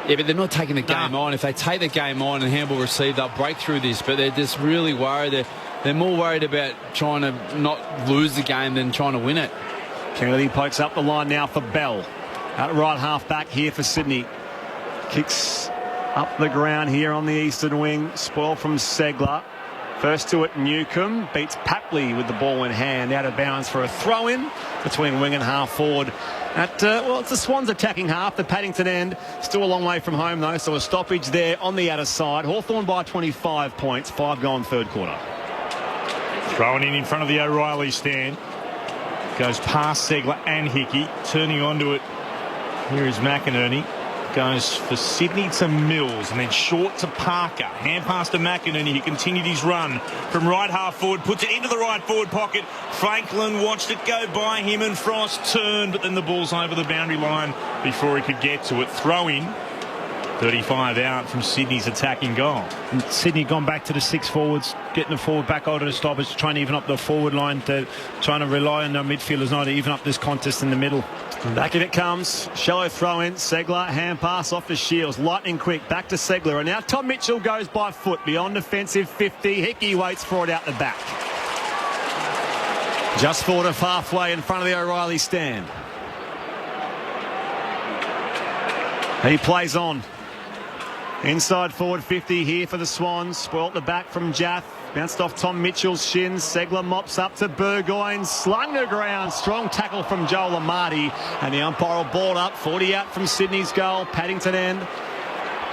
Yeah, but they're not taking the game on. If they take the game on and handball receive, they'll break through this. But they're just really worried. They're more worried about trying to not lose the game than trying to win it. Kennedy pokes up the line now for Bell. At right half back here for Sydney. Kicks up the ground here on the eastern wing. Spoil from Segler. First to it, Newcomb beats Papley with the ball in hand, out of bounds for a throw-in between wing and half forward. It's the Swans attacking half, the Paddington end. Still a long way from home, though, so a stoppage there on the outer side. Hawthorn by 25 points, 5 gone third quarter. Throwing in front of the O'Reilly stand. Goes past Segler and Hickey, turning onto it. Here is McInerney. Goes for Sydney to Mills and then short to Parker. Hand pass to McInerney. He continued his run from right half forward, puts it into the right forward pocket. Franklin watched it go by him and Frost turned, but then the ball's over the boundary line before he could get to it. Throw in. 35 out from Sydney's attacking goal. And Sydney gone back to the 6 forwards, getting the forward back out of the stoppage, trying to even up the forward line. They're trying to rely on their midfielders now to even up this contest in the middle. Back in it comes. Shallow throw in. Segler, hand pass off to Shields. Lightning quick. Back to Segler. And now Tom Mitchell goes by foot beyond defensive 50. Hickey waits for it out the back. Just forward of halfway in front of the O'Reilly stand. He plays on. Inside forward 50 here for the Swans. Spoilt the back from Jaff. Bounced off Tom Mitchell's shins. Segler mops up to Burgoyne. Slung to ground. Strong tackle from Joel Amati. And the umpire will ball up. 40 out from Sydney's goal. Paddington end.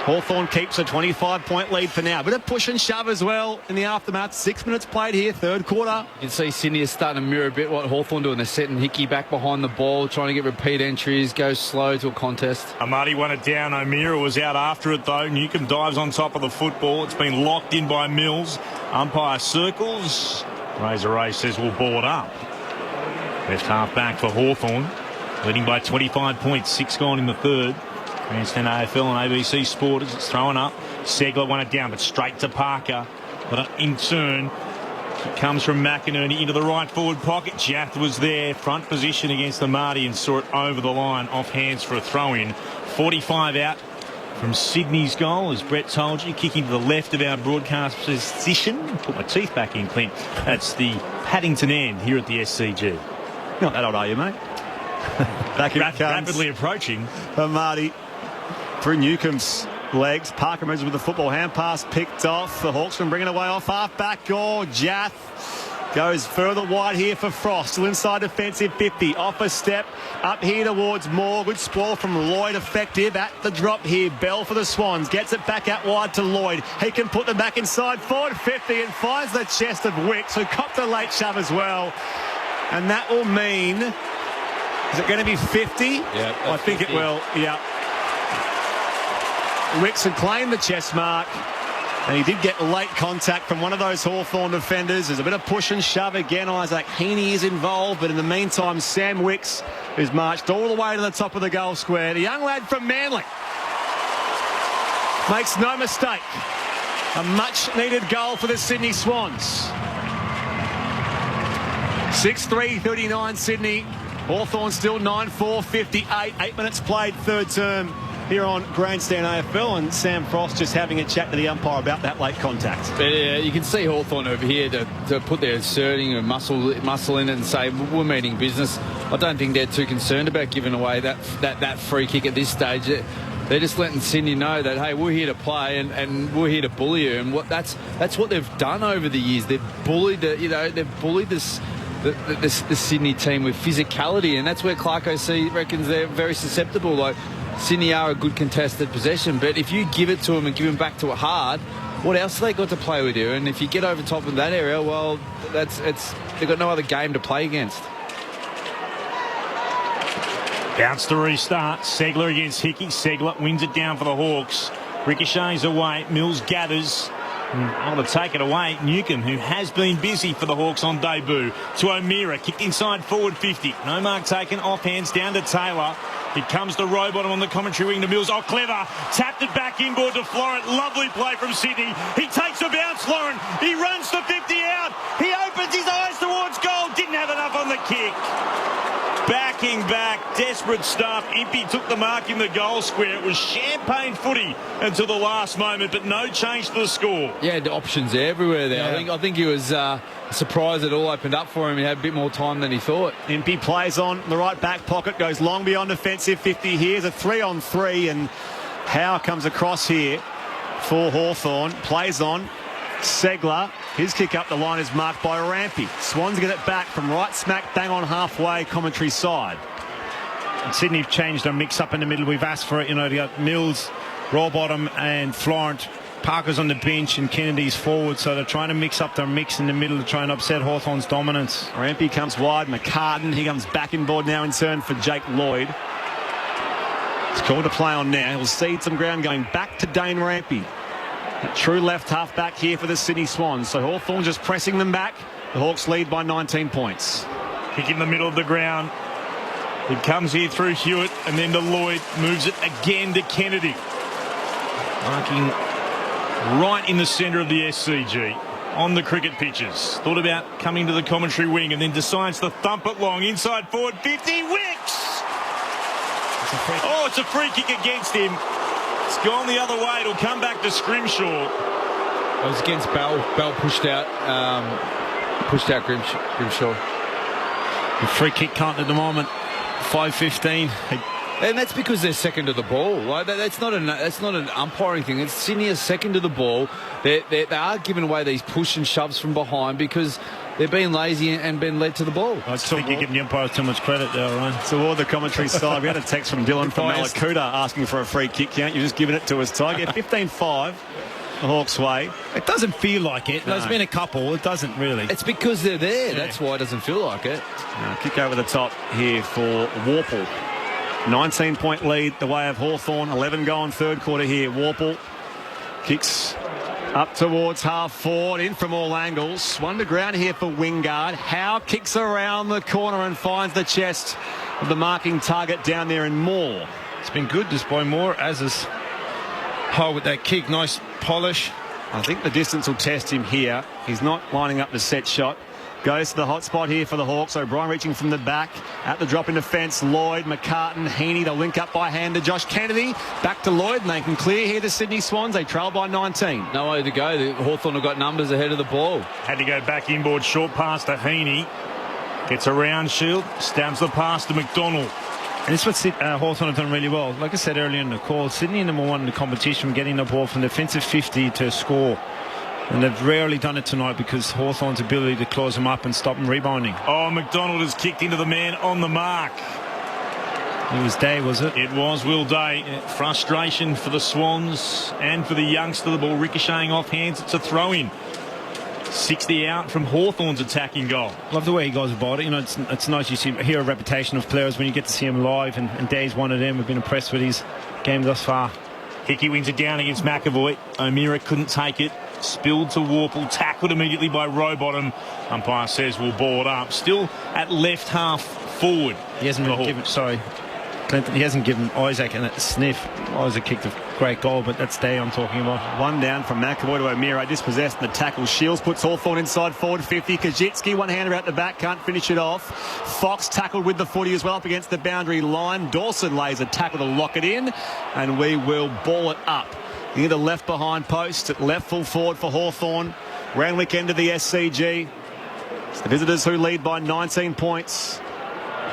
Hawthorn keeps a 25-point lead for now. Bit of push and shove as well in the aftermath. 6 minutes played here, third quarter. You can see Sydney is starting to mirror a bit what Hawthorn doing. They're setting Hickey back behind the ball, trying to get repeat entries, go slow to a contest. Amati won it down. O'Meara was out after it, though. Newcomb dives on top of the football. It's been locked in by Mills. Umpire circles. Razor Ray says we'll ball it up. Left half back for Hawthorn. Leading by 25 points. 6 gone in the third. Grandstand AFL and ABC Sport as it's thrown up. Segler won it down, but straight to Parker. But in turn, it comes from McInerney into the right forward pocket. Jath was there, front position against the Marty, and saw it over the line, off hands for a throw-in. 45 out from Sydney's goal, as Brett told you, kicking to the left of our broadcast position. Put my teeth back in, Clint. That's the Paddington end here at the SCG. Not that old, are you, mate? Back rapidly approaching. Marty. Through Newcomb's legs. Parker moves with the football. Hand pass picked off. The Hawks can bring it away off half back. Jath goes further wide here for Frost. Still inside defensive 50. Off a step. Up here towards Moore. Good spoil from Lloyd. Effective at the drop here. Bell for the Swans. Gets it back out wide to Lloyd. He can put them back inside forward 50 and finds the chest of Wicks, who copped a late shove as well. And that will mean... Is it going to be 50? Yeah, I think 50. It will. Yeah. Wicks had claimed the chest mark, and he did get late contact from one of those Hawthorn defenders. There's a bit of push and shove again. Isaac Heaney is involved, but in the meantime, Sam Wicks has marched all the way to the top of the goal square. The young lad from Manly makes no mistake. A much-needed goal for the Sydney Swans. 6-3, 39 Sydney. Hawthorn still 9-4, 58. 8 minutes played, third term. here on Grandstand AFL, and Sam Frost just having a chat to the umpire about that late contact. Yeah, you can see Hawthorn over here to put their asserting and muscle in it and say, we're meaning business. I don't think they're too concerned about giving away that free kick at this stage. They're just letting Sydney know that, hey, we're here to play and we're here to bully you. And that's what they've done over the years. They've bullied the Sydney team with physicality, and that's where Clark OC reckons they're very susceptible. Like, Sydney are a good contested possession, but if you give it to them and give them back to it hard, what else have they got to play with you? And if you get over top of that area, well, they've got no other game to play against. Bounce to restart. Segler against Hickey. Segler wins it down for the Hawks. Ricochets away. Mills gathers. Able to take it away. Newcomb, who has been busy for the Hawks on debut, to O'Meara. Kicked inside forward 50. No mark taken. Off hands down to Taylor. It comes to Rowbottom on the commentary wing to Mills. Oh, clever. Tapped it back inboard to Florent. Lovely play from Sydney. He takes a bounce, Lauren. He runs to 50 out. He opens his eyes towards goal. Didn't have enough on the kick. Backing back, desperate stuff. Impey took the mark in the goal square. It was champagne footy until the last moment, but no change to the score. Yeah, the options everywhere there. Yeah. I think he was surprised it all opened up for him. He had a bit more time than he thought. Impey plays on the right back pocket, goes long beyond defensive 50. Here's a 3-on-3, and Howe comes across here for Hawthorn. Plays on. Segler, his kick up the line is marked by Rampy. Swans get it back from right smack bang on halfway commentary side. And Sydney have changed their mix up in the middle. We've asked for it. You know, they got Mills, Rawbottom and Florent. Parker's on the bench and Kennedy's forward, so they're trying to mix up their mix in the middle to try and upset Hawthorn's dominance. Rampy comes wide. McCartan, he comes back in board now in turn for Jake Lloyd. It's called to play on now. He'll cede some ground going back to Dane Rampy. True left half back here for the Sydney Swans. So Hawthorn just pressing them back. The Hawks lead by 19 points. Kick in the middle of the ground. It comes here through Hewitt and then to Lloyd. Moves it again to Kennedy. Marking right in the centre of the SCG. On the cricket pitches. Thought about coming to the commentary wing and then decides to thump it long. Inside forward 50. Wicks! It's a free kick against him. It's gone the other way. It'll come back to Scrimshaw. It was against Bell. Bell pushed out Grimshaw. The free kick count at the moment. 5:15. And that's because they're second to the ball. Like that's not an umpiring thing. It's Sydney is second to the ball. They are giving away these push and shoves from behind because they're being lazy and been led to the ball. I think you're giving the umpires too much credit there, Ryan. Toward the commentary side, we had a text from Dylan from Malakuta asking for a free kick count. You're just giving it to us, Tiger. 15-5, the Hawks' way. It doesn't feel like it. No. There's been a couple. It doesn't really. It's because they're there. Yeah. That's why it doesn't feel like it. Kick over the top here for Warple. 19-point lead the way of Hawthorn. 11 going third quarter here. Warple kicks up towards half forward, in from all angles. One to ground here for Wingard. Howe kicks around the corner and finds the chest of the marking target down there in Moore. It's been good this by Moore, as is Howe with that kick. Nice polish. I think the distance will test him here. He's not lining up the set shot. Goes to the hot spot here for the Hawks. O'Brien reaching from the back. At the drop in defence, Lloyd, McCartan, Heaney. They'll link up by hand to Josh Kennedy. Back to Lloyd, and they can clear here the Sydney Swans. They trail by 19. No way to go. The Hawthorn have got numbers ahead of the ball. Had to go back inboard, short pass to Heaney. Gets around Shield, stabs the pass to McDonald. And it's what Hawthorn have done really well. Like I said earlier in the call, Sydney number one in the competition, getting the ball from defensive 50 to score. And they've rarely done it tonight because Hawthorn's ability to close them up and stop them rebounding. Oh, McDonald has kicked into the man on the mark. It was Day, was it? It was Will Day. Frustration for the Swans and for the youngster. The ball ricocheting off hands. It's a throw-in. 60 out from Hawthorn's attacking goal. Love the way he goes about it. You know, it's nice you hear a reputation of players when you get to see him live, and Day's one of them. We've been impressed with his game thus far. Hickey wins it down against McAvoy. O'Meara couldn't take it. Spilled to Warple, tackled immediately by Rowbottom. Umpire says we'll ball it up. Still at left half forward. He hasn't been given, Clinton, he hasn't given Isaac a sniff. Isaac kicked a great goal, but that's Day I'm talking about. One down from McAvoy to O'Meara, dispossessed in the tackle. Shields puts Hawthorn inside forward 50. Kajitsky, one-hander out the back, can't finish it off. Fox tackled with the footy as well up against the boundary line. Dawson lays a tackle to lock it in, and we will ball it up near the left behind post, at left full forward for Hawthorn. Randwick end of the SCG. It's the visitors who lead by 19 points.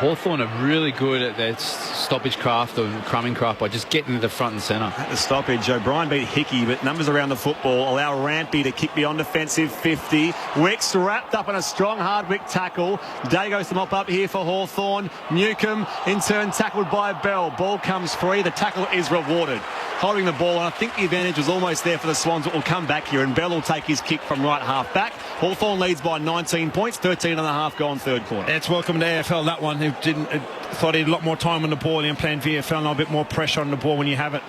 Hawthorn are really good at their stoppage craft or crumbing craft by just getting to the front and centre. At the stoppage, O'Brien beat Hickey, but numbers around the football allow Rampy to kick beyond defensive 50. Wicks wrapped up in a strong Hardwick tackle. Day goes to mop up here for Hawthorn. Newcomb in turn tackled by Bell. Ball comes free. The tackle is rewarded. Holding the ball, and I think the advantage was almost there for the Swans, but will come back here, and Bell will take his kick from right half back. Hawthorn leads by 19 points, 13 and a half gone third quarter. It's welcome to AFL, that one. Who thought he had a lot more time on the ball and playing VFL, and a bit more pressure on the ball when you have it.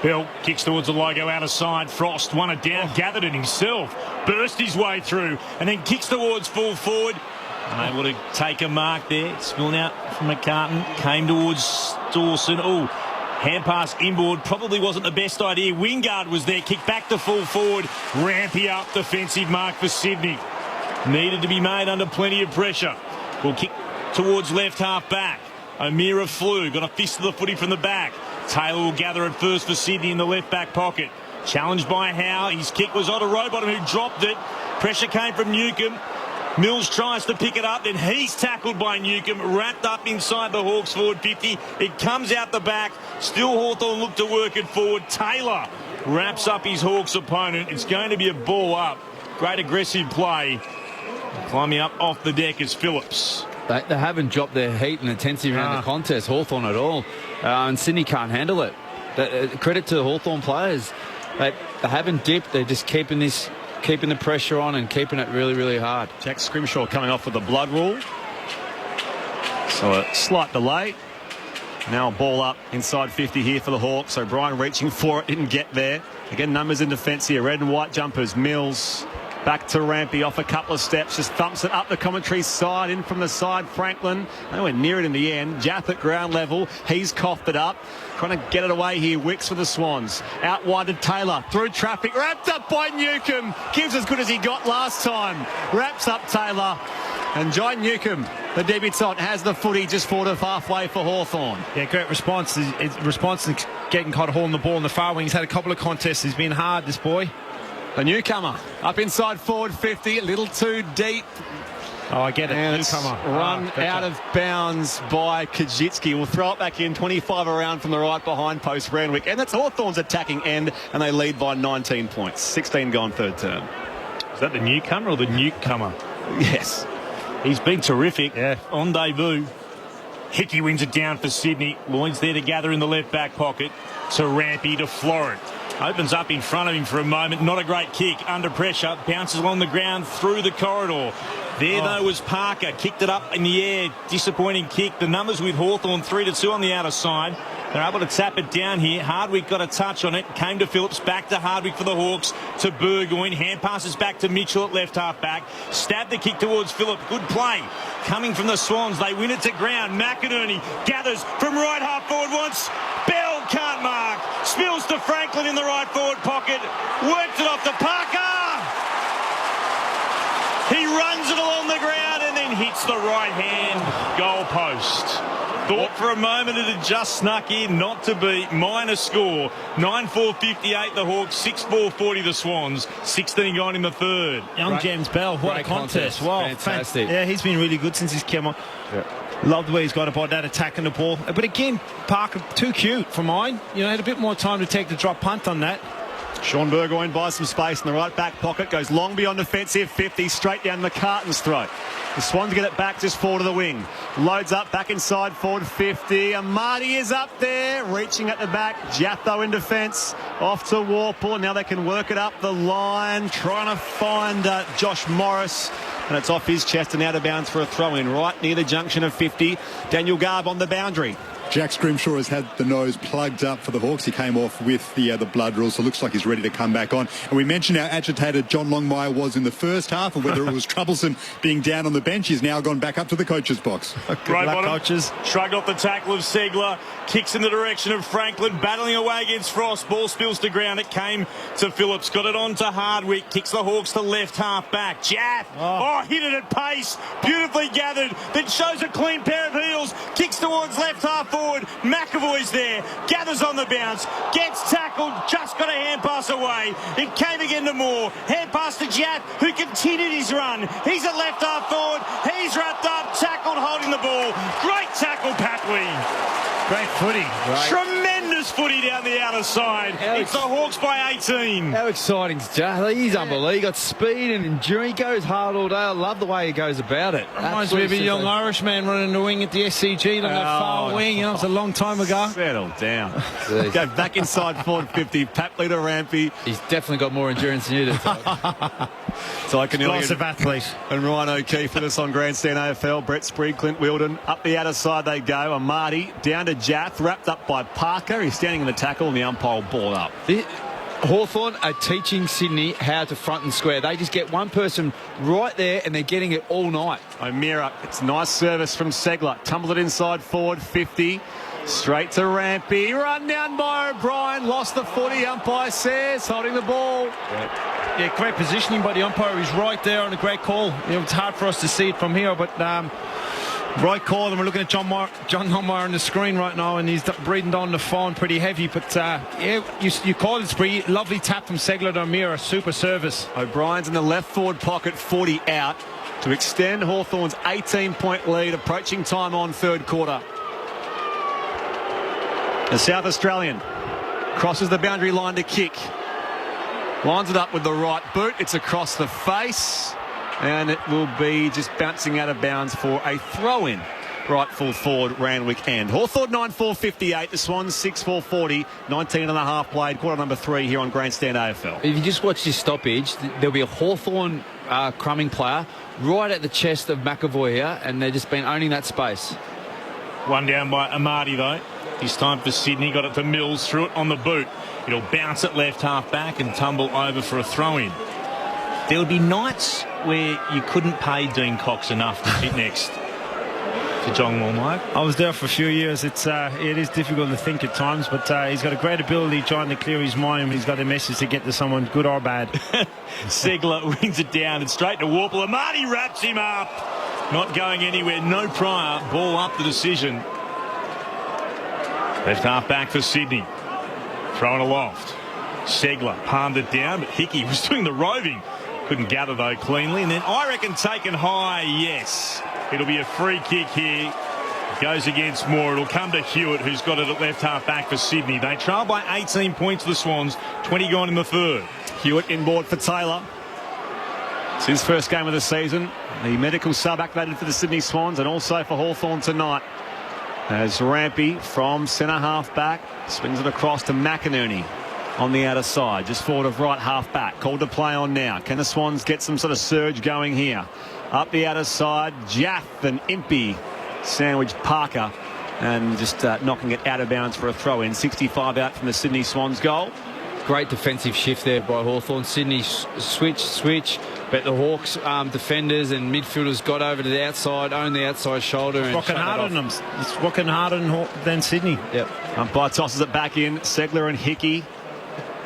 Bill kicks towards the logo out of side. Frost won it down, gathered it himself, burst his way through, and then kicks towards full forward. Unable to take a mark there. Spilling out from McCartan. Came towards Dawson. Oh, hand pass inboard. Probably wasn't the best idea. Wingard was there. Kick back to full forward. Rampy up. Defensive mark for Sydney. Needed to be made under plenty of pressure. Will kick towards left half back. O'Meara flew. Got a fist of the footy from the back. Taylor will gather it first for Sydney in the left back pocket. Challenged by Howe. His kick was on a Rowbottom who dropped it. Pressure came from Newcomb. Mills tries to pick it up, then he's tackled by Newcomb, wrapped up inside the Hawks forward 50. It comes out the back. Still Hawthorn look to work it forward. Taylor wraps up his Hawks opponent. It's going to be a ball up. Great aggressive play. Climbing up off the deck is Phillips. They haven't dropped their heat and intensity around the contest, Hawthorn, at all. And Sydney can't handle it. Credit to the Hawthorn players. They haven't dipped. They're just keeping the pressure on and keeping it really, really hard. Jack Scrimshaw coming off with the blood rule. So a slight delay. Now a ball up inside 50 here for the Hawks. O'Brien reaching for it, didn't get there. Again, numbers in defence here. Red and white jumpers. Mills back to Rampy, off a couple of steps, just thumps it up the commentary side, in from the side. Franklin, nowhere near it in the end. Jath at ground level, he's coughed it up, trying to get it away here. Wicks for the Swans, out wide to Taylor, through traffic, wrapped up by Newcomb, gives as good as he got last time, wraps up Taylor, and John Newcomb, the debutant, has the footy just forward of halfway for Hawthorn. Yeah, great response. His response to getting caught holding the ball in the far wing. He's had a couple of contests. He's been hard, this boy. The newcomer up inside forward 50, a little too deep. Oh, I get it. And it's run out of bounds by Kajitsky. We'll throw it back in, 25 around from the right behind post Randwick. And that's Hawthorn's attacking end, and they lead by 19 points. 16 gone third term. Is that the newcomer or the newcomer? Yes. He's been terrific on debut. Hickey wins it down for Sydney. Lloyd's there to gather in the left back pocket. To Rampy, to Florent. Opens up in front of him for a moment. Not a great kick. Under pressure. Bounces along the ground through the corridor. There, though, was Parker. Kicked it up in the air. Disappointing kick. The numbers with Hawthorn 3-2 on the outer side. They're able to tap it down here. Hardwick got a touch on it. Came to Phillips. Back to Hardwick for the Hawks. To Burgoyne. Hand passes back to Mitchell at left half back. Stabbed the kick towards Phillip. Good play. Coming from the Swans. They win it to ground. McInerney gathers from right half forward once. Bell can't mark. Spills to Franklin in the right forward pocket. Works it off to Parker. He runs it along the ground and then hits the right hand goal post. Thought for a moment it had just snuck in, not to be. Minor score. 9-4-58 the Hawks, 6-4-40 the Swans. 16 gone in the third. Young James Bell, what a contest. Wow, fantastic. Yeah, he's been really good since he's come on. Yeah. Loved the way he's got about that, attacking the ball. But again, Parker, too cute for mine. You know, had a bit more time to take the drop punt on that. Sean Burgoyne buys some space in the right back pocket, goes long beyond defensive 50, straight down McCartan's throat. The Swans get it back just forward of the wing. Loads up, back inside forward 50. And Marty is up there, reaching at the back. Jatho in defence, off to Warple. Now they can work it up the line, trying to find Josh Morris. And it's off his chest and out of bounds for a throw-in right near the junction of 50. Daniel Garb on the boundary. Jack Scrimshaw has had the nose plugged up for the Hawks. He came off with the blood rule, so it looks like he's ready to come back on. And we mentioned how agitated John Longmire was in the first half, and whether it was troublesome being down on the bench. He's now gone back up to the coach's box. Right bottom, coaches. Shrugged off the tackle of Segler, kicks in the direction of Franklin, battling away against Frost. Ball spills to ground. It came to Phillips, got it on to Hardwick, kicks the Hawks to left half back. Jaff, hit it at pace, beautifully gathered, then shows a clean pair of heels, kicks towards left half forward. McAvoy's there, gathers on the bounce, gets tackled, just got a hand pass away. It came again to Moore, hand pass to Jaff, who continued his run. He's at left half forward, he's wrapped up, tackled, holding the ball. Great tackle, Patley. Great footy. Right. Tremendous footy down the outer side. It's the Hawks by 18. How exciting is Jaff? He's unbelievable. He got speed and endurance. He goes hard all day. I love the way he goes about it. Reminds me of a young Irishman running the wing at the SCG on that far wing. You know, it's a long time ago. Settle down. Go back inside forward 50. Patley to Rampy. He's definitely got more endurance than you do. So I can Explosive athlete. And Ryan O'Keefe with us on Grandstand AFL. Brett Sprague, Clint Wheeldon. Up the outer side they go. Amati down to Jaff, wrapped up by Parker. He's standing in the tackle and the umpire ball up. Hawthorn are teaching Sydney how to front and square. They just get one person right there and they're getting it all night. O'Meara, it's a nice service from Segler. Tumbled it inside forward, 50. Straight to Rampy. Run down by O'Brien. Lost the footy. Umpire says, holding the ball. Yeah, great positioning by the umpire. He's right there on a great call. You know, it's hard for us to see it from here, but right call. And we're looking at John Longmire on the screen right now, and he's breathing down the phone pretty heavy. But yeah, you called it, Spree. Lovely tap from Segler to O'Meara. Super service. O'Brien's in the left forward pocket, 40 out to extend Hawthorn's 18-point lead, approaching time on third quarter. The South Australian crosses the boundary line to kick. Lines it up with the right boot. It's across the face. And it will be just bouncing out of bounds for a throw-in. Right full forward, Randwick end. Hawthorn 9-4-58. The Swans 6-4-40. 19 and a half played. Quarter number 3 here on Grandstand AFL. If you just watch this stoppage, there'll be a Hawthorn crumbing player right at the chest of McAvoy here, and they've just been owning that space. One down by Amati, though. This time for Sydney. Got it to Mills, threw it on the boot. It'll bounce at left half back and tumble over for a throw-in. There would be nights where you couldn't pay Dean Cox enough to sit next to John Longmire. I was there for a few years. It is difficult to think at times, but he's got a great ability trying to clear his mind. He's got a message to get to someone, good or bad. Segler wings it down and straight to Warple. Marty wraps him up. Not going anywhere. No prior. Ball up the decision. Left half back for Sydney. Throwing aloft. Segler palmed it down, but Hickey was doing the roving. Couldn't gather, though, cleanly. And then I reckon taken high, yes. It'll be a free kick here. Goes against Moore. It'll come to Hewitt, who's got it at left half back for Sydney. They trail by 18 points, the Swans. 20 gone in the third. Hewitt inboard for Taylor. It's his first game of the season. The medical sub activated for the Sydney Swans and also for Hawthorn tonight. As Rampy from centre half back swings it across to McInerney on the outer side, just forward of right half back. Called to play on now. Can the Swans get some sort of surge going here? Up the outer side, Jaff and Impey sandwich Parker and just knocking it out of bounds for a throw-in. 65 out from the Sydney Swans goal. Great defensive shift there by Hawthorn. Sydney switch, but the Hawks defenders and midfielders got over to the outside, owned the outside shoulder. It's working harder than them. It's working harder than Sydney. Yep. Umpire tosses it back in. Segler and Hickey.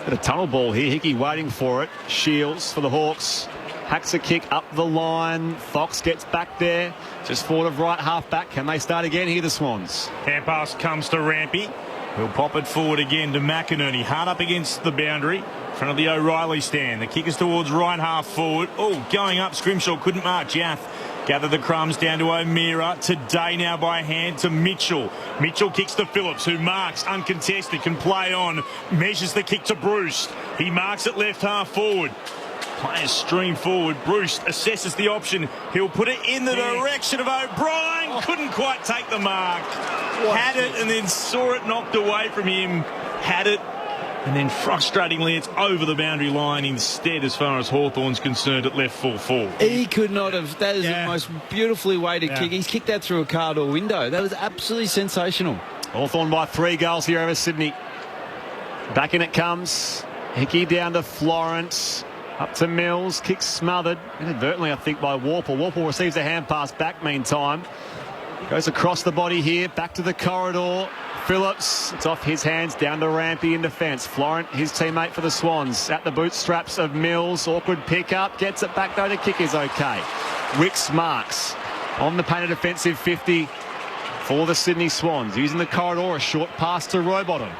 Bit of tunnel ball here. Hickey waiting for it. Shields for the Hawks. Hacks a kick up the line. Fox gets back there. Just forward of right half back. Can they start again here, the Swans? Hand pass comes to Rampy. We'll pop it forward again to McInerney. Hard up against the boundary. In front of the O'Reilly stand. The kick is towards right half forward. Oh, going up. Scrimshaw couldn't mark. Jaff gather the crumbs down to O'Meara. Today now by hand to Mitchell. Mitchell kicks to Phillips, who marks uncontested, can play on. Measures the kick to Bruce. He marks it left half forward. Players stream forward. Bruce assesses the option. He'll put it in the direction of O'Brien. Couldn't quite take the mark. Had it and then saw it knocked away from him. Had it And then frustratingly, it's over the boundary line instead as far as Hawthorn's concerned at left full forward. He could not have. That is the most beautifully weighted kick. He's kicked that through a car door window. That was absolutely sensational. Hawthorn by 3 goals here over Sydney. Back in it comes. Hickey down to Florence. Up to Mills. Kick smothered. Inadvertently, I think, by Warple. Warple receives a hand pass back meantime. Goes across the body here. Back to the corridor. Phillips, it's off his hands, down to Rampy in defence. Florent, his teammate for the Swans, at the bootstraps of Mills. Awkward pick-up, gets it back though, the kick is okay. Wicks marks on the painted defensive 50 for the Sydney Swans. Using the corridor, a short pass to Rowbottom.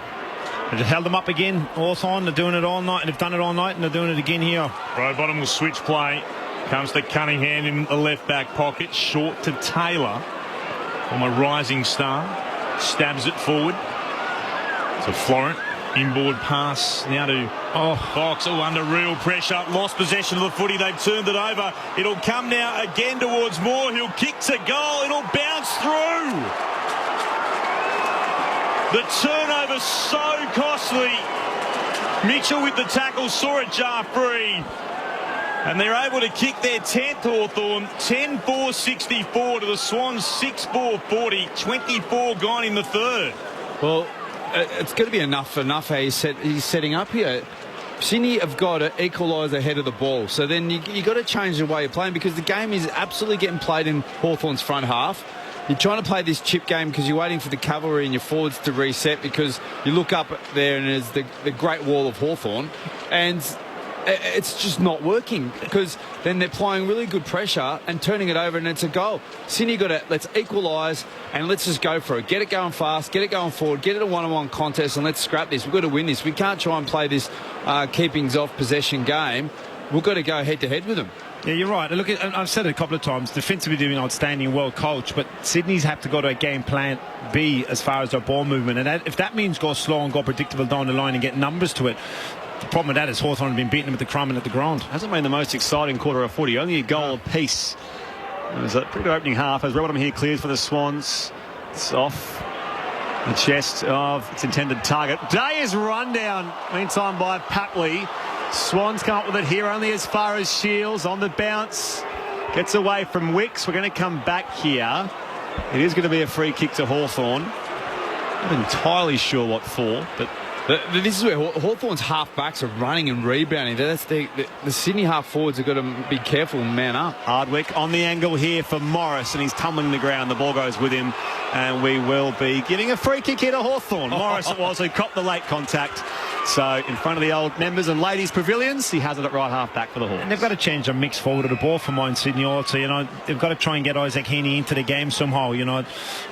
They just held them up again, Hawthorn. They're doing it all night, and they've done it all night, and they're doing it again here. Rowbottom will switch play. Comes to Cunningham in the left-back pocket. Short to Taylor from a rising star. Stabs it forward to Florent. Inboard pass now to Fox. Under real pressure. Lost possession of the footy. They've turned it over. It'll come now again towards Moore. He'll kick to goal. It'll bounce through. The turnover so costly. Mitchell with the tackle saw it jar free. And they're able to kick their 10th, Hawthorn. 10-4-64 to the Swans, 6-4-40. 24 gone in the third. Well, it's going to be enough how he's setting up here. Sydney have got to equalise ahead of the ball. So then you got to change the way you're playing, because the game is absolutely getting played in Hawthorn's front half. You're trying to play this chip game because you're waiting for the cavalry and your forwards to reset, because you look up there and there's the Great Wall of Hawthorn, and it's just not working, because then they're applying really good pressure and turning it over, and it's a goal. Sydney got to, let's equalise and let's just go for it. Get it going fast, get it going forward, get it a one-on-one contest, and let's scrap this. We've got to win this. We can't try and play this keepings off possession game. We've got to go head-to-head with them. Yeah, you're right. Look, I've said it a couple of times. Defensively doing outstanding, well coached, but Sydney's have to go to a game plan B as far as their ball movement, and if that means go slow and go predictable down the line and get numbers to it. The problem with that is Hawthorn have been beating them at the crumb and at the ground. Hasn't been the most exciting quarter of footy. Only a goal apiece. It was a pretty good opening half as Rowbottom here clears for the Swans. It's off the chest of its intended target. Day is run down meantime by Papley. Swans come up with it here only as far as Shields on the bounce. Gets away from Wicks. We're going to come back here. It is going to be a free kick to Hawthorn. Not entirely sure what for, but this is where Hawthorn's half-backs are running and rebounding. That's the Sydney half-forwards have got to be careful and man up. Hardwick on the angle here for Morris, and he's tumbling the ground. The ball goes with him, and we will be giving a free kick here to Hawthorn. Morris it was who copped the late contact. So in front of the old members and ladies pavilions, he has it at right half-back for the Hawks. And they've got to change their mix forward of the ball for mine, Sydney also. You know, they've got to try and get Isaac Heaney into the game somehow. You know,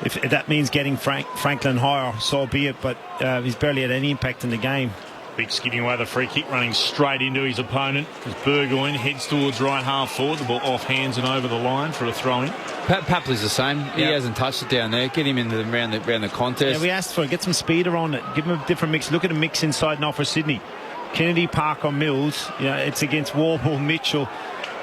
if that means getting Franklin higher, so be it. But he's barely had any impact in the game. Biggs giving away the free kick, running straight into his opponent as Burgoyne heads towards right half forward. The ball off hands and over the line for a throw-in. Papley's the same. He hasn't touched it down there. Get him in around the contest. Yeah, we asked for it. Get some speed around it. Give him a different mix. Look at the mix inside now for Sydney. Kennedy, Parker, Mills. Yeah, it's against Warble, Mitchell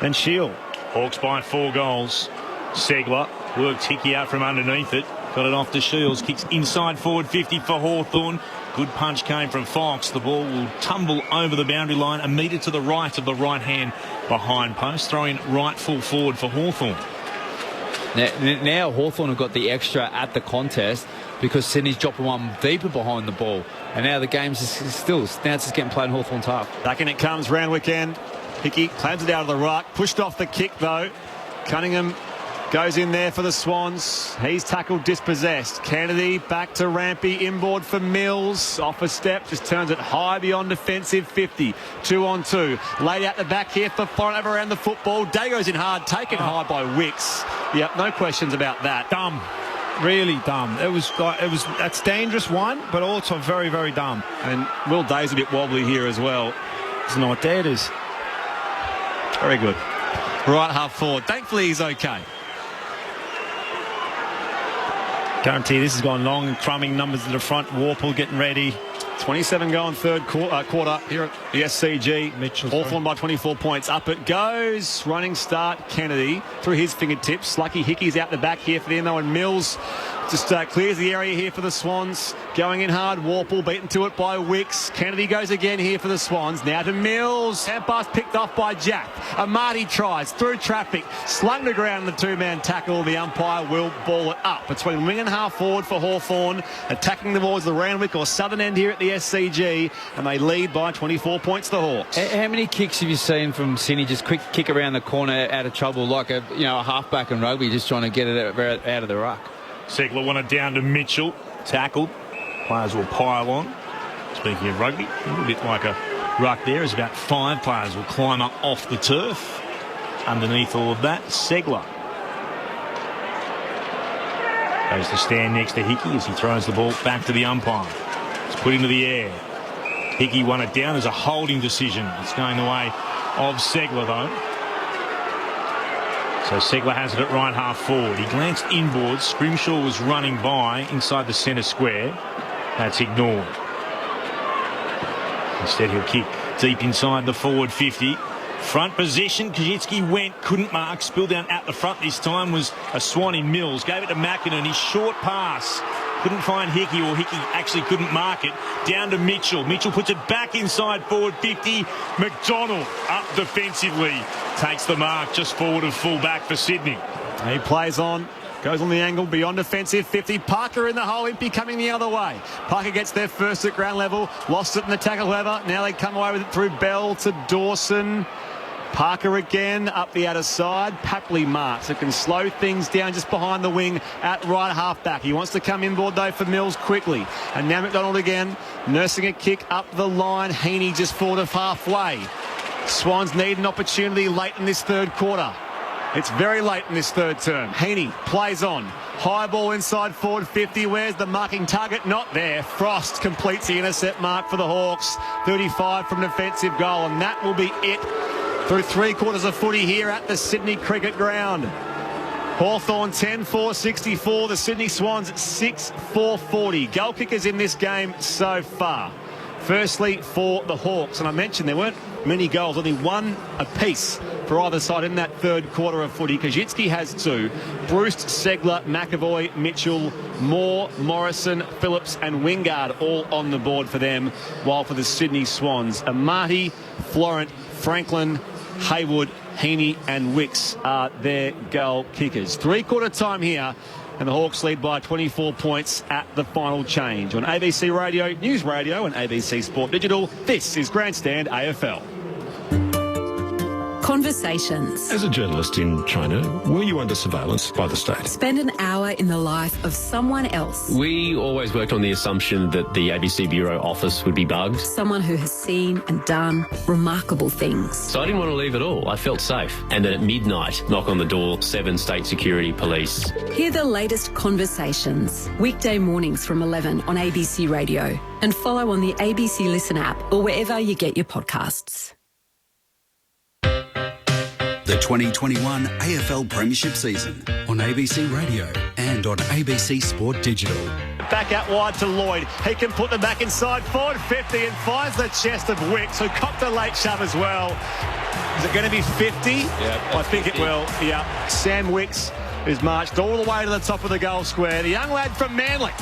and Shield. Hawks by 4 goals. Segler worked Hickey out from underneath it. Got it off to Shields. Kicks inside forward 50 for Hawthorn. Good punch came from Fox. The ball will tumble over the boundary line a metre to the right of the right hand behind post. Throwing right full forward for Hawthorn. Now Hawthorn have got the extra at the contest because Sydney's dropping one deeper behind the ball. And now the game's now it's just getting played in Hawthorn's half. Back in it comes round weekend. Hickey plans it out of the right. Pushed off the kick though. Cunningham goes in there for the Swans. He's tackled dispossessed. Kennedy back to Rampy. Inboard for Mills. Off a step. Just turns it high beyond defensive 50. 2-on-2. Laid out the back here for Florent over around the football. Day goes in hard. Taken high by Wicks. Yep, no questions about that. Dumb. Really dumb. That's dangerous one, but also very, very dumb. And Will Day's a bit wobbly here as well. Doesn't know what day it is. Very good. Right half forward. Thankfully he's okay. Guarantee this has gone long. Crumbing numbers to the front. Warple getting ready. 27 going third quarter here at the SCG. Hawthorn by 24 points. Up it goes. Running start. Kennedy through his fingertips. Lucky Hickey's out the back here for the end though, and Mills Just clears the area here for the Swans. Going in hard. Warple beaten to it by Wicks. Kennedy goes again here for the Swans. Now to Mills. Hand pass picked off by Jack. Amati tries through traffic. Slung to ground in the two-man tackle. The umpire will ball it up between wing and half forward for Hawthorn. Attacking towards the Randwick or southern end here at the SCG. And they lead by 24 points, the Hawks. How many kicks have you seen from Sydney? Just quick kick around the corner out of trouble, like a halfback in rugby, just trying to get it out of the ruck. Segler wanted down to Mitchell. Tackled. Players will pile on. Speaking of rugby, a little bit like a ruck there, as about 5 players will climb up off the turf. Underneath all of that, Segler goes to stand next to Hickey as he throws the ball back to the umpire. It's put into the air. Hickey won it down as a holding decision. It's going the way of Segler, though. So Segler has it at right half forward. He glanced inboards. Scrimshaw was running by inside the centre square. That's ignored. Instead, he'll kick deep inside the forward 50. Front position, Kajitsky went, couldn't mark. Spill down at the front this time was a Swan in Mills. Gave it to Mackinnon. His short pass. Couldn't find Hickey, or Hickey actually couldn't mark it. Down to Mitchell. Mitchell puts it back inside forward 50. McDonald up defensively. Takes the mark just forward of full back for Sydney. He plays on. Goes on the angle beyond defensive 50. Parker in the hole, Impey coming the other way. Parker gets there first at ground level. Lost it in the tackle, however. Now they come away with it through Bell to Dawson. Parker again up the outer side. Papley marks. It can slow things down just behind the wing at right half back. He wants to come inboard though for Mills quickly. And now McDonald again nursing a kick up the line. Heaney just forward of halfway. Swans need an opportunity late in this third quarter. It's very late in this third term. Heaney plays on. High ball inside forward 50. Where's the marking target? Not there. Frost completes the intercept mark for the Hawks. 35 from defensive goal, and that will be it through 3 quarters of footy here at the Sydney Cricket Ground. Hawthorn 10-4-64. The Sydney Swans 6-4-40. Goal kickers in this game so far. Firstly, for the Hawks, and I mentioned there weren't many goals, only one apiece for either side in that third quarter of footy. Kajitsky has 2. Bruce, Segler, McAvoy, Mitchell, Moore, Morrison, Phillips and Wingard all on the board for them, while for the Sydney Swans, Amati, Florent, Franklin, Haywood, Heaney and Wicks are their goal kickers. 3-quarter time here, and the Hawks lead by 24 points at the final change. On ABC Radio, News Radio and ABC Sport Digital, this is Grandstand AFL. Conversations. As a journalist in China, were you under surveillance by the state? Spend an hour in the life of someone else. We always worked on the assumption that the ABC Bureau office would be bugged. Someone who has seen and done remarkable things. So I didn't want to leave at all. I felt safe. And then at midnight, knock on the door, 7 state security police. Hear the latest conversations. Weekday mornings from 11 on ABC Radio. And follow on the ABC Listen app or wherever you get your podcasts. The 2021 AFL Premiership season on ABC Radio and on ABC Sport Digital. Back out wide to Lloyd. He can put them back inside forward 50 and finds the chest of Wicks, who copped a late shove as well. Is it going to be 50? Yeah, I think 50. It will. Yeah. Sam Wicks is marched all the way to the top of the goal square. The young lad from Manly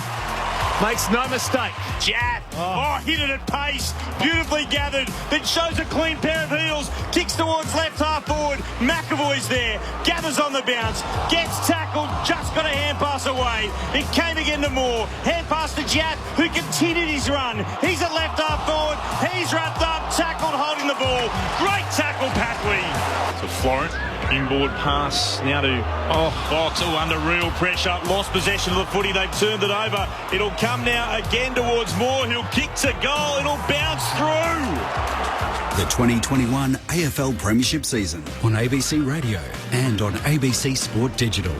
makes no mistake. Jab. Oh, hit it at pace. Beautifully gathered. Then shows a clean pair of heels. Kicks towards left half forward. McAvoy's there. Gathers on the bounce. Gets tackled. Just got a hand pass away. It came again to Moore. Hand pass to Jab, who continued his run. He's at left half forward. He's wrapped up. Tackled holding the ball. Great tackle, Patley. To Florent. Inboard pass now to Fox, under real pressure, lost possession of the footy, they've turned it over. It'll come now again towards Moore, he'll kick to goal, it'll bounce through. The 2021 AFL Premiership season on ABC Radio and on ABC Sport Digital.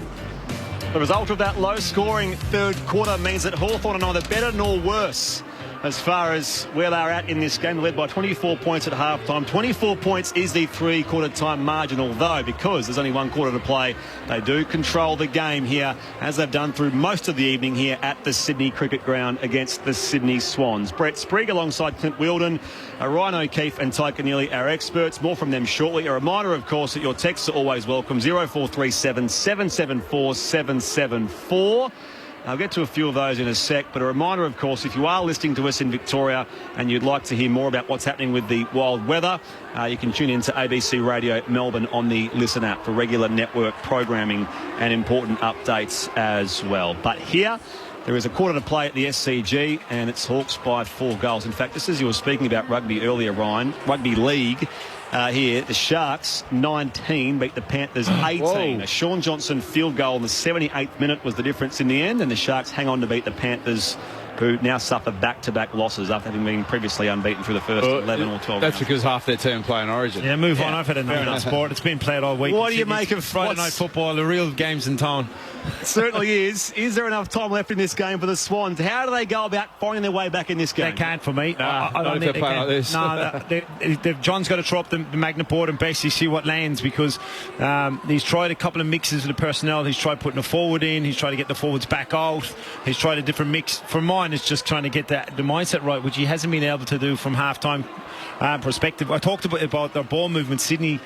The result of that low-scoring third quarter means that Hawthorn are neither better nor worse as far as where they're at in this game. Led by 24 points at half-time. 24 points is the 3-quarter time margin, although because there's only 1 quarter to play, they do control the game here, as they've done through most of the evening here at the Sydney Cricket Ground against the Sydney Swans. Brett Sprigg alongside Clint Wheeldon, Ryan O'Keefe and Ty Keneally, our experts. More from them shortly. A reminder, of course, that your texts are always welcome. 0437 774 774. I'll get to a few of those in a sec, but a reminder, of course, if you are listening to us in Victoria and you'd like to hear more about what's happening with the wild weather, you can tune in to ABC Radio Melbourne on the Listen app for regular network programming and important updates as well. But here, there is a quarter to play at the SCG, and it's Hawks by 4 goals. In fact, just as you were speaking about rugby earlier, Ryan, rugby league here, the Sharks 19 beat the Panthers 18. A Sean Johnson field goal in the 78th minute was the difference in the end, and the Sharks hang on to beat the Panthers, who now suffer back-to-back losses after having been previously unbeaten through the first 11 or 12 That's rounds. because half their team play in Origin. Yeah, move on. I've had enough of that sport. It's been played all week. What do you make of Friday night football, the real games in town? It certainly is. Is there enough time left in this game for the Swans? How do they go about finding their way back in this game? They can't for me. I don't think they play like this. No, John's got to throw up the Magnaport and basically see what lands, because he's tried a couple of mixes with the personnel. He's tried putting a forward in. He's tried to get the forwards back out. He's tried a different mix. For mine, it's just trying to get the mindset right, which he hasn't been able to do from half-time perspective. I talked about their ball movement. Sydney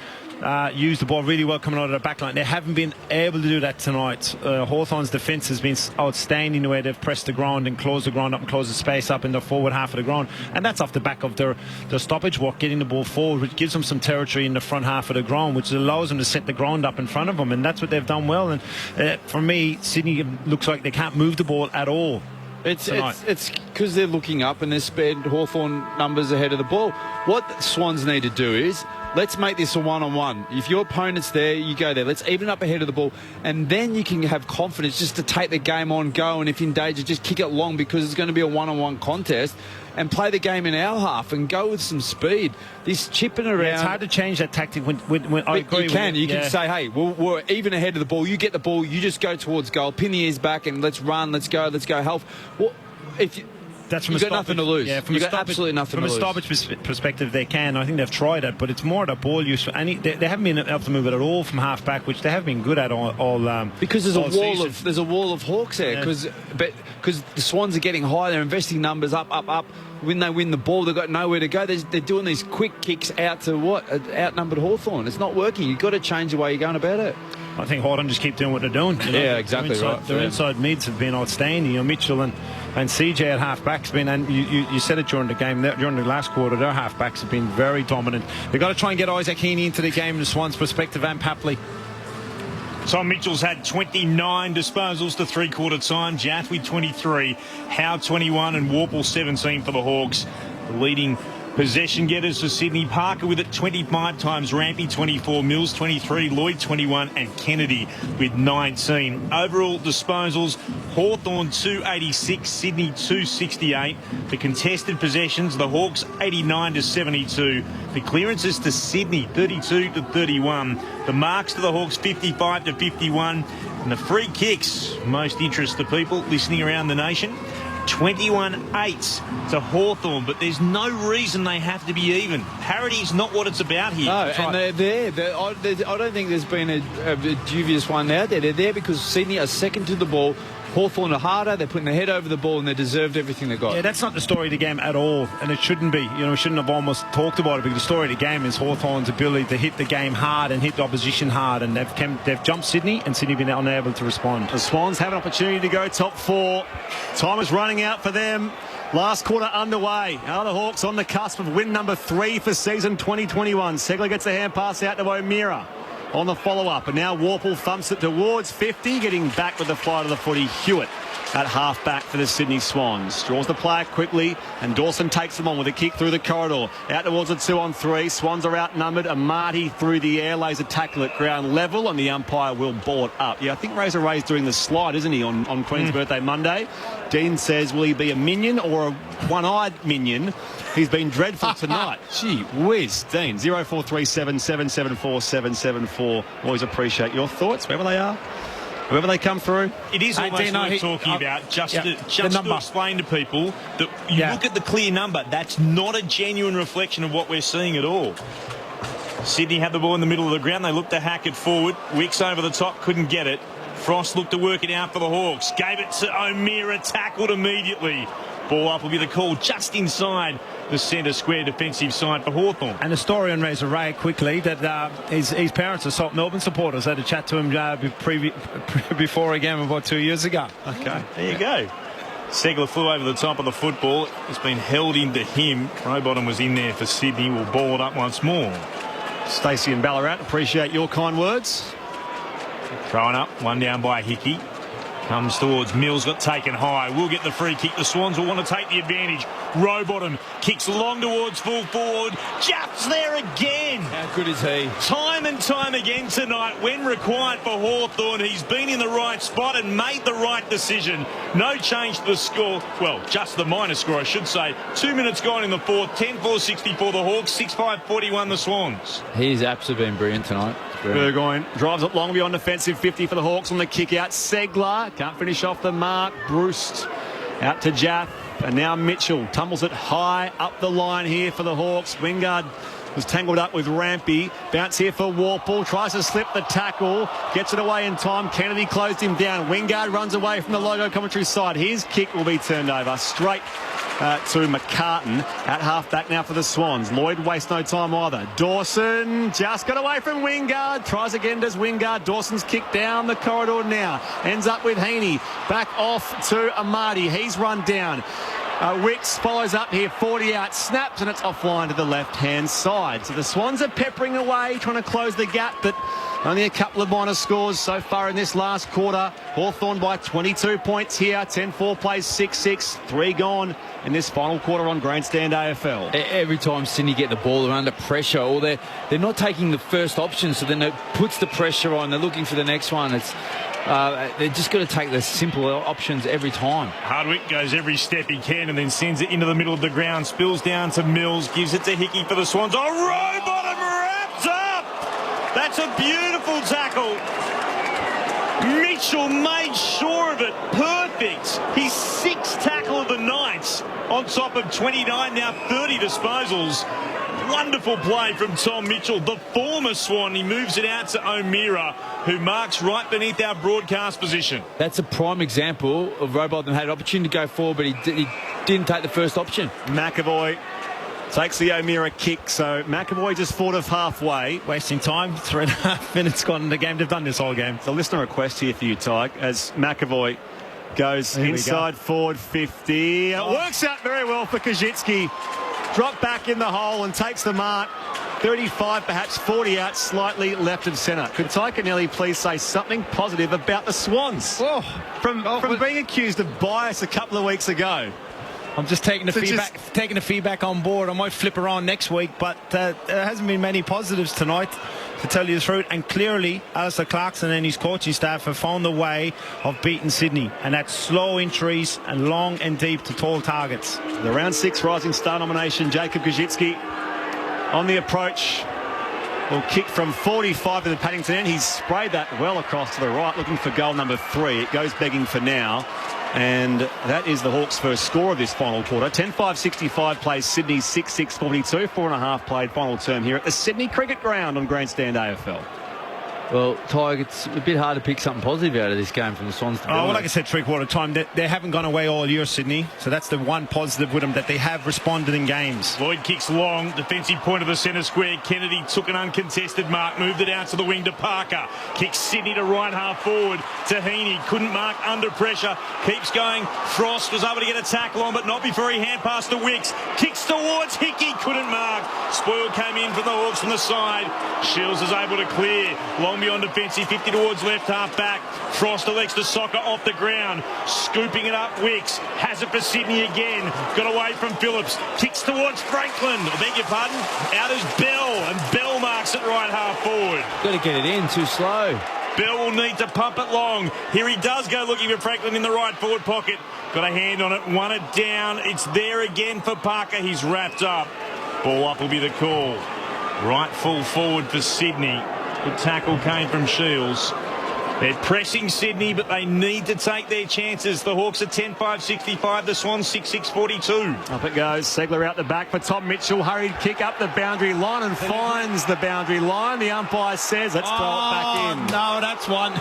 used the ball really well coming out of their back line. They haven't been able to do that tonight. Hawthorn's defence has been outstanding the way they've pressed the ground and closed the ground up and closed the space up in the forward half of the ground, and that's off the back of their stoppage work, getting the ball forward, which gives them some territory in the front half of the ground, which allows them to set the ground up in front of them, and that's what they've done well. And for me, Sydney looks like they can't move the ball at all. It's because they're looking up and they're spared Hawthorn numbers ahead of the ball. What the Swans need to do is, let's make this a one-on-one. If your opponent's there, you go there. Let's even up ahead of the ball, and then you can have confidence just to take the game on, go, and if in danger, just kick it long, because it's going to be a one-on-one contest, and play the game in our half and go with some speed. This chipping around. Yeah, it's hard to change that tactic when I agree. You can say, hey, we're even ahead of the ball. You get the ball, you just go towards goal, pin the ears back, and let's run, let's go health. Well, if you... That's from you've got nothing to lose. Yeah, you've got absolutely nothing to lose. From a stoppage perspective, they can. I think they've tried it, but it's more the ball use. And they haven't been able to move it at all from half back, which they have been good at all because there's a wall of Hawks there. Because the Swans are getting high, they're investing numbers up. When they win the ball, they've got nowhere to go. They're doing these quick kicks out to outnumbered Hawthorn. It's not working. You've got to change the way you're going about it. I think Hawthorn just keep doing what they're doing. Yeah, exactly right. Their inside mids have been outstanding. Mitchell and CJ at half-backs been, and you said it during the game, during the last quarter, their half-backs have been very dominant. They've got to try and get Isaac Heaney into the game from the Swans' perspective, and Papley. Tom Mitchell's had 29 disposals to three-quarter time. Jathwy 23, Howe 21 and Warple 17 for the Hawks. The leading possession getters for Sydney. Parker with it 25 times, Rampy 24, Mills 23, Lloyd 21 and Kennedy with 19. Overall disposals, Hawthorn 286, Sydney 268. The contested possessions, the Hawks 89 to 72. The clearances to Sydney 32 to 31. The marks to the Hawks 55 to 51. And the free kicks, most interest to people listening around the nation, 21-8 to Hawthorn, but there's no reason they have to be even. Parity's not what it's about here. No, and they're there. I don't think there's been a dubious one out there. They're there because Sydney are second to the ball. Hawthorn are harder, they're putting their head over the ball, and they deserved everything they got. Yeah, that's not the story of the game at all, and it shouldn't be. We shouldn't have almost talked about it, because the story of the game is Hawthorn's ability to hit the game hard and hit the opposition hard, and they've jumped Sydney, and Sydney been unable to respond. The Swans have an opportunity to go top 4. Time is running out for them. Last quarter underway. Now the Hawks on the cusp of win number 3 for season 2021. Segler gets the hand pass out to O'Meara on the follow-up, and now Warple thumps it towards 50, getting back with the flight of the footy. Hewitt at half-back for the Sydney Swans. Draws the player quickly, and Dawson takes them on with a kick through the corridor. Out towards a 2-on-3. Swans are outnumbered. Amati through the air, lays a tackle at ground level, and the umpire will ball it up. Yeah, I think Razor Ray's doing the slide, isn't he, on Queen's birthday Monday? Dean says, will he be a minion or a one-eyed minion? He's been dreadful tonight. Gee whiz, Dean. 0437 774 774. Always appreciate your thoughts, wherever they are, wherever they come through. It is almost worth talking about, just to explain to people that you look at the clear number. That's not a genuine reflection of what we're seeing at all. Sydney had the ball in the middle of the ground. They looked to hack it forward. Wicks over the top, couldn't get it. Frost looked to work it out for the Hawks. Gave it to O'Meara, tackled immediately. Ball up will be the call just inside the centre square defensive side for Hawthorn. And a story on Razor Ray quickly that his parents are Salt Melbourne supporters. I had a chat to him before a game about 2 years ago. Okay, there you go. Segler flew over the top of the football. It's been held into him. Rowbottom was in there for Sydney. Will ball it up once more. Stacey and Ballarat, appreciate your kind words. Throwing up, one down by Hickey. Comes towards Mills, got taken high. Will get the free kick. The Swans will want to take the advantage. Rowbottom kicks long towards full forward. Jaff's there again. How good is he? Time and time again tonight, when required for Hawthorn, he's been in the right spot and made the right decision. No change to the score. Well, just the minor score, I should say. 2 minutes gone in the fourth. 10-4-60 for the Hawks. 6-5-41 the Swans. He's absolutely been brilliant tonight. Burgoyne drives it long beyond defensive 50 for the Hawks on the kick out. Segler can't finish off the mark. Bruce out to Jaff. And now Mitchell tumbles it high up the line here for the Hawks. Wingard was tangled up with Rampy. Bounce here for Warple. Tries to slip the tackle. Gets it away in time. Kennedy closed him down. Wingard runs away from the logo commentary side. His kick will be turned over straight to McCartan at half-back now for the Swans. Lloyd wastes no time either. Dawson just got away from Wingard. Tries again, does Wingard. Dawson's kick down the corridor now. Ends up with Heaney. Back off to Amadi. He's run down. Wicks follows up here, 40 out, snaps, and it's offline to the left-hand side. So the Swans are peppering away, trying to close the gap, but only a couple of minor scores so far in this last quarter. Hawthorn by 22 points here. 10-4 plays 6-6, 3 gone in this final quarter on Grandstand AFL. Every time Sydney get the ball, they're under pressure, or they're not taking the first option, so then it puts the pressure on. They're looking for the next one. They're just got to take the simple options every time. Hardwick goes every step he can and then sends it into the middle of the ground. Spills down to Mills. Gives it to Hickey for the Swans. Oh, Rowbottom wraps up! That's a beautiful tackle. Mitchell made sure of it. Perfect. His 6th tackle of the night on top of 29, now 30 disposals. Wonderful play from Tom Mitchell, the former Swan. He moves it out to O'Meara, who marks right beneath our broadcast position. That's a prime example of Rowbottom had an opportunity to go forward, but he didn't take the first option. McAvoy takes the O'Meara kick, so McAvoy just fought off halfway. Wasting time, 3.5 minutes gone in the game. They've done this whole game. The listener request here for you, Tyke, as McAvoy goes inside forward 50. It works out very well for Kajitsky. Drop back in the hole and takes the mark. 35, perhaps 40 out, slightly left of centre. Could Tyke Anelli please say something positive about the Swans? From being accused of bias a couple of weeks ago. I'm just taking the feedback on board. I might flip around next week, but there hasn't been many positives tonight, to tell you the truth. And clearly, Alistair Clarkson and his coaching staff have found a way of beating Sydney, and that's slow entries and long and deep to tall targets. The round 6 Rising Star nomination, Jacob Kajitsky on the approach. Will kick from 45 to the Paddington end. He's sprayed that well across to the right, looking for goal number 3. It goes begging for now. And that is the Hawks' first score of this final quarter. 10-5-65 plays Sydney 6-6-42. 4.5 played final term here at the Sydney Cricket Ground on Grandstand AFL. Well, Tig, it's a bit hard to pick something positive out of this game from the Swans. Well, like I said, 3/4 time, they haven't gone away all year, Sydney. So that's the one positive with them, that they have responded in games. Lloyd kicks long, defensive point of the centre square. Kennedy took an uncontested mark, moved it out to the wing to Parker. Kicks Sydney to right half forward to Heaney. Couldn't mark under pressure. Keeps going. Frost was able to get a tackle on, but not before he hand passed to Wicks. Kicks towards Hickey. Couldn't mark. Spoil came in from the Hawks from the side. Shields is able to clear. Long beyond defensive, 50 towards left half back. Frost elects to soccer off the ground. Scooping it up, Wicks. Has it for Sydney again. Got away from Phillips. Kicks towards Franklin. I beg your pardon. Out is Bell, and Bell marks it right half forward. Got to get it in, too slow. Bell will need to pump it long. Here he does go looking for Franklin in the right forward pocket. Got a hand on it, won it down. It's there again for Parker. He's wrapped up. Ball up will be the call. Right full forward for Sydney. Good tackle came from Shields. They're pressing Sydney, but they need to take their chances. The Hawks are 10-5-65. The Swans 6-6-42. Up it goes. Segler out the back for Tom Mitchell. Hurried kick up the boundary line and finds the boundary line. The umpire says, let's throw it back in. No, that's one.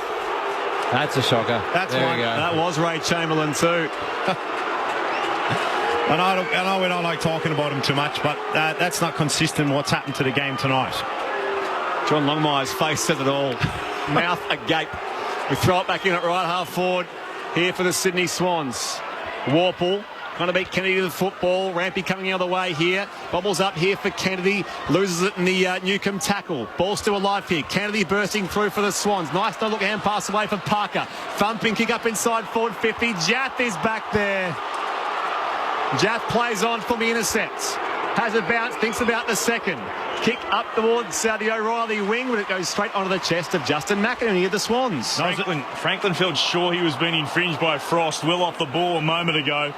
That's a shocker. That's there one. You go. That was Ray Chamberlain too. I know we don't like talking about him too much, but that's not consistent what's happened to the game tonight. John Longmire's face says it all. Mouth agape. We throw it back in at right half forward here for the Sydney Swans. Warple trying to beat Kennedy to the football. Rampy coming the other way here. Bobbles up here for Kennedy. Loses it in the Newcomb tackle. Ball still alive here. Kennedy bursting through for the Swans. Nice no-look hand pass away for Parker. Thumping kick up inside forward 50. Jaff is back there. Jaff plays on for the intercept. Has a bounce, thinks about the second. Kick up towards the O'Reilly wing, but it goes straight onto the chest of Justin McInerney of the Swans. Franklin felt sure he was being infringed by Frost. Well off the ball a moment ago.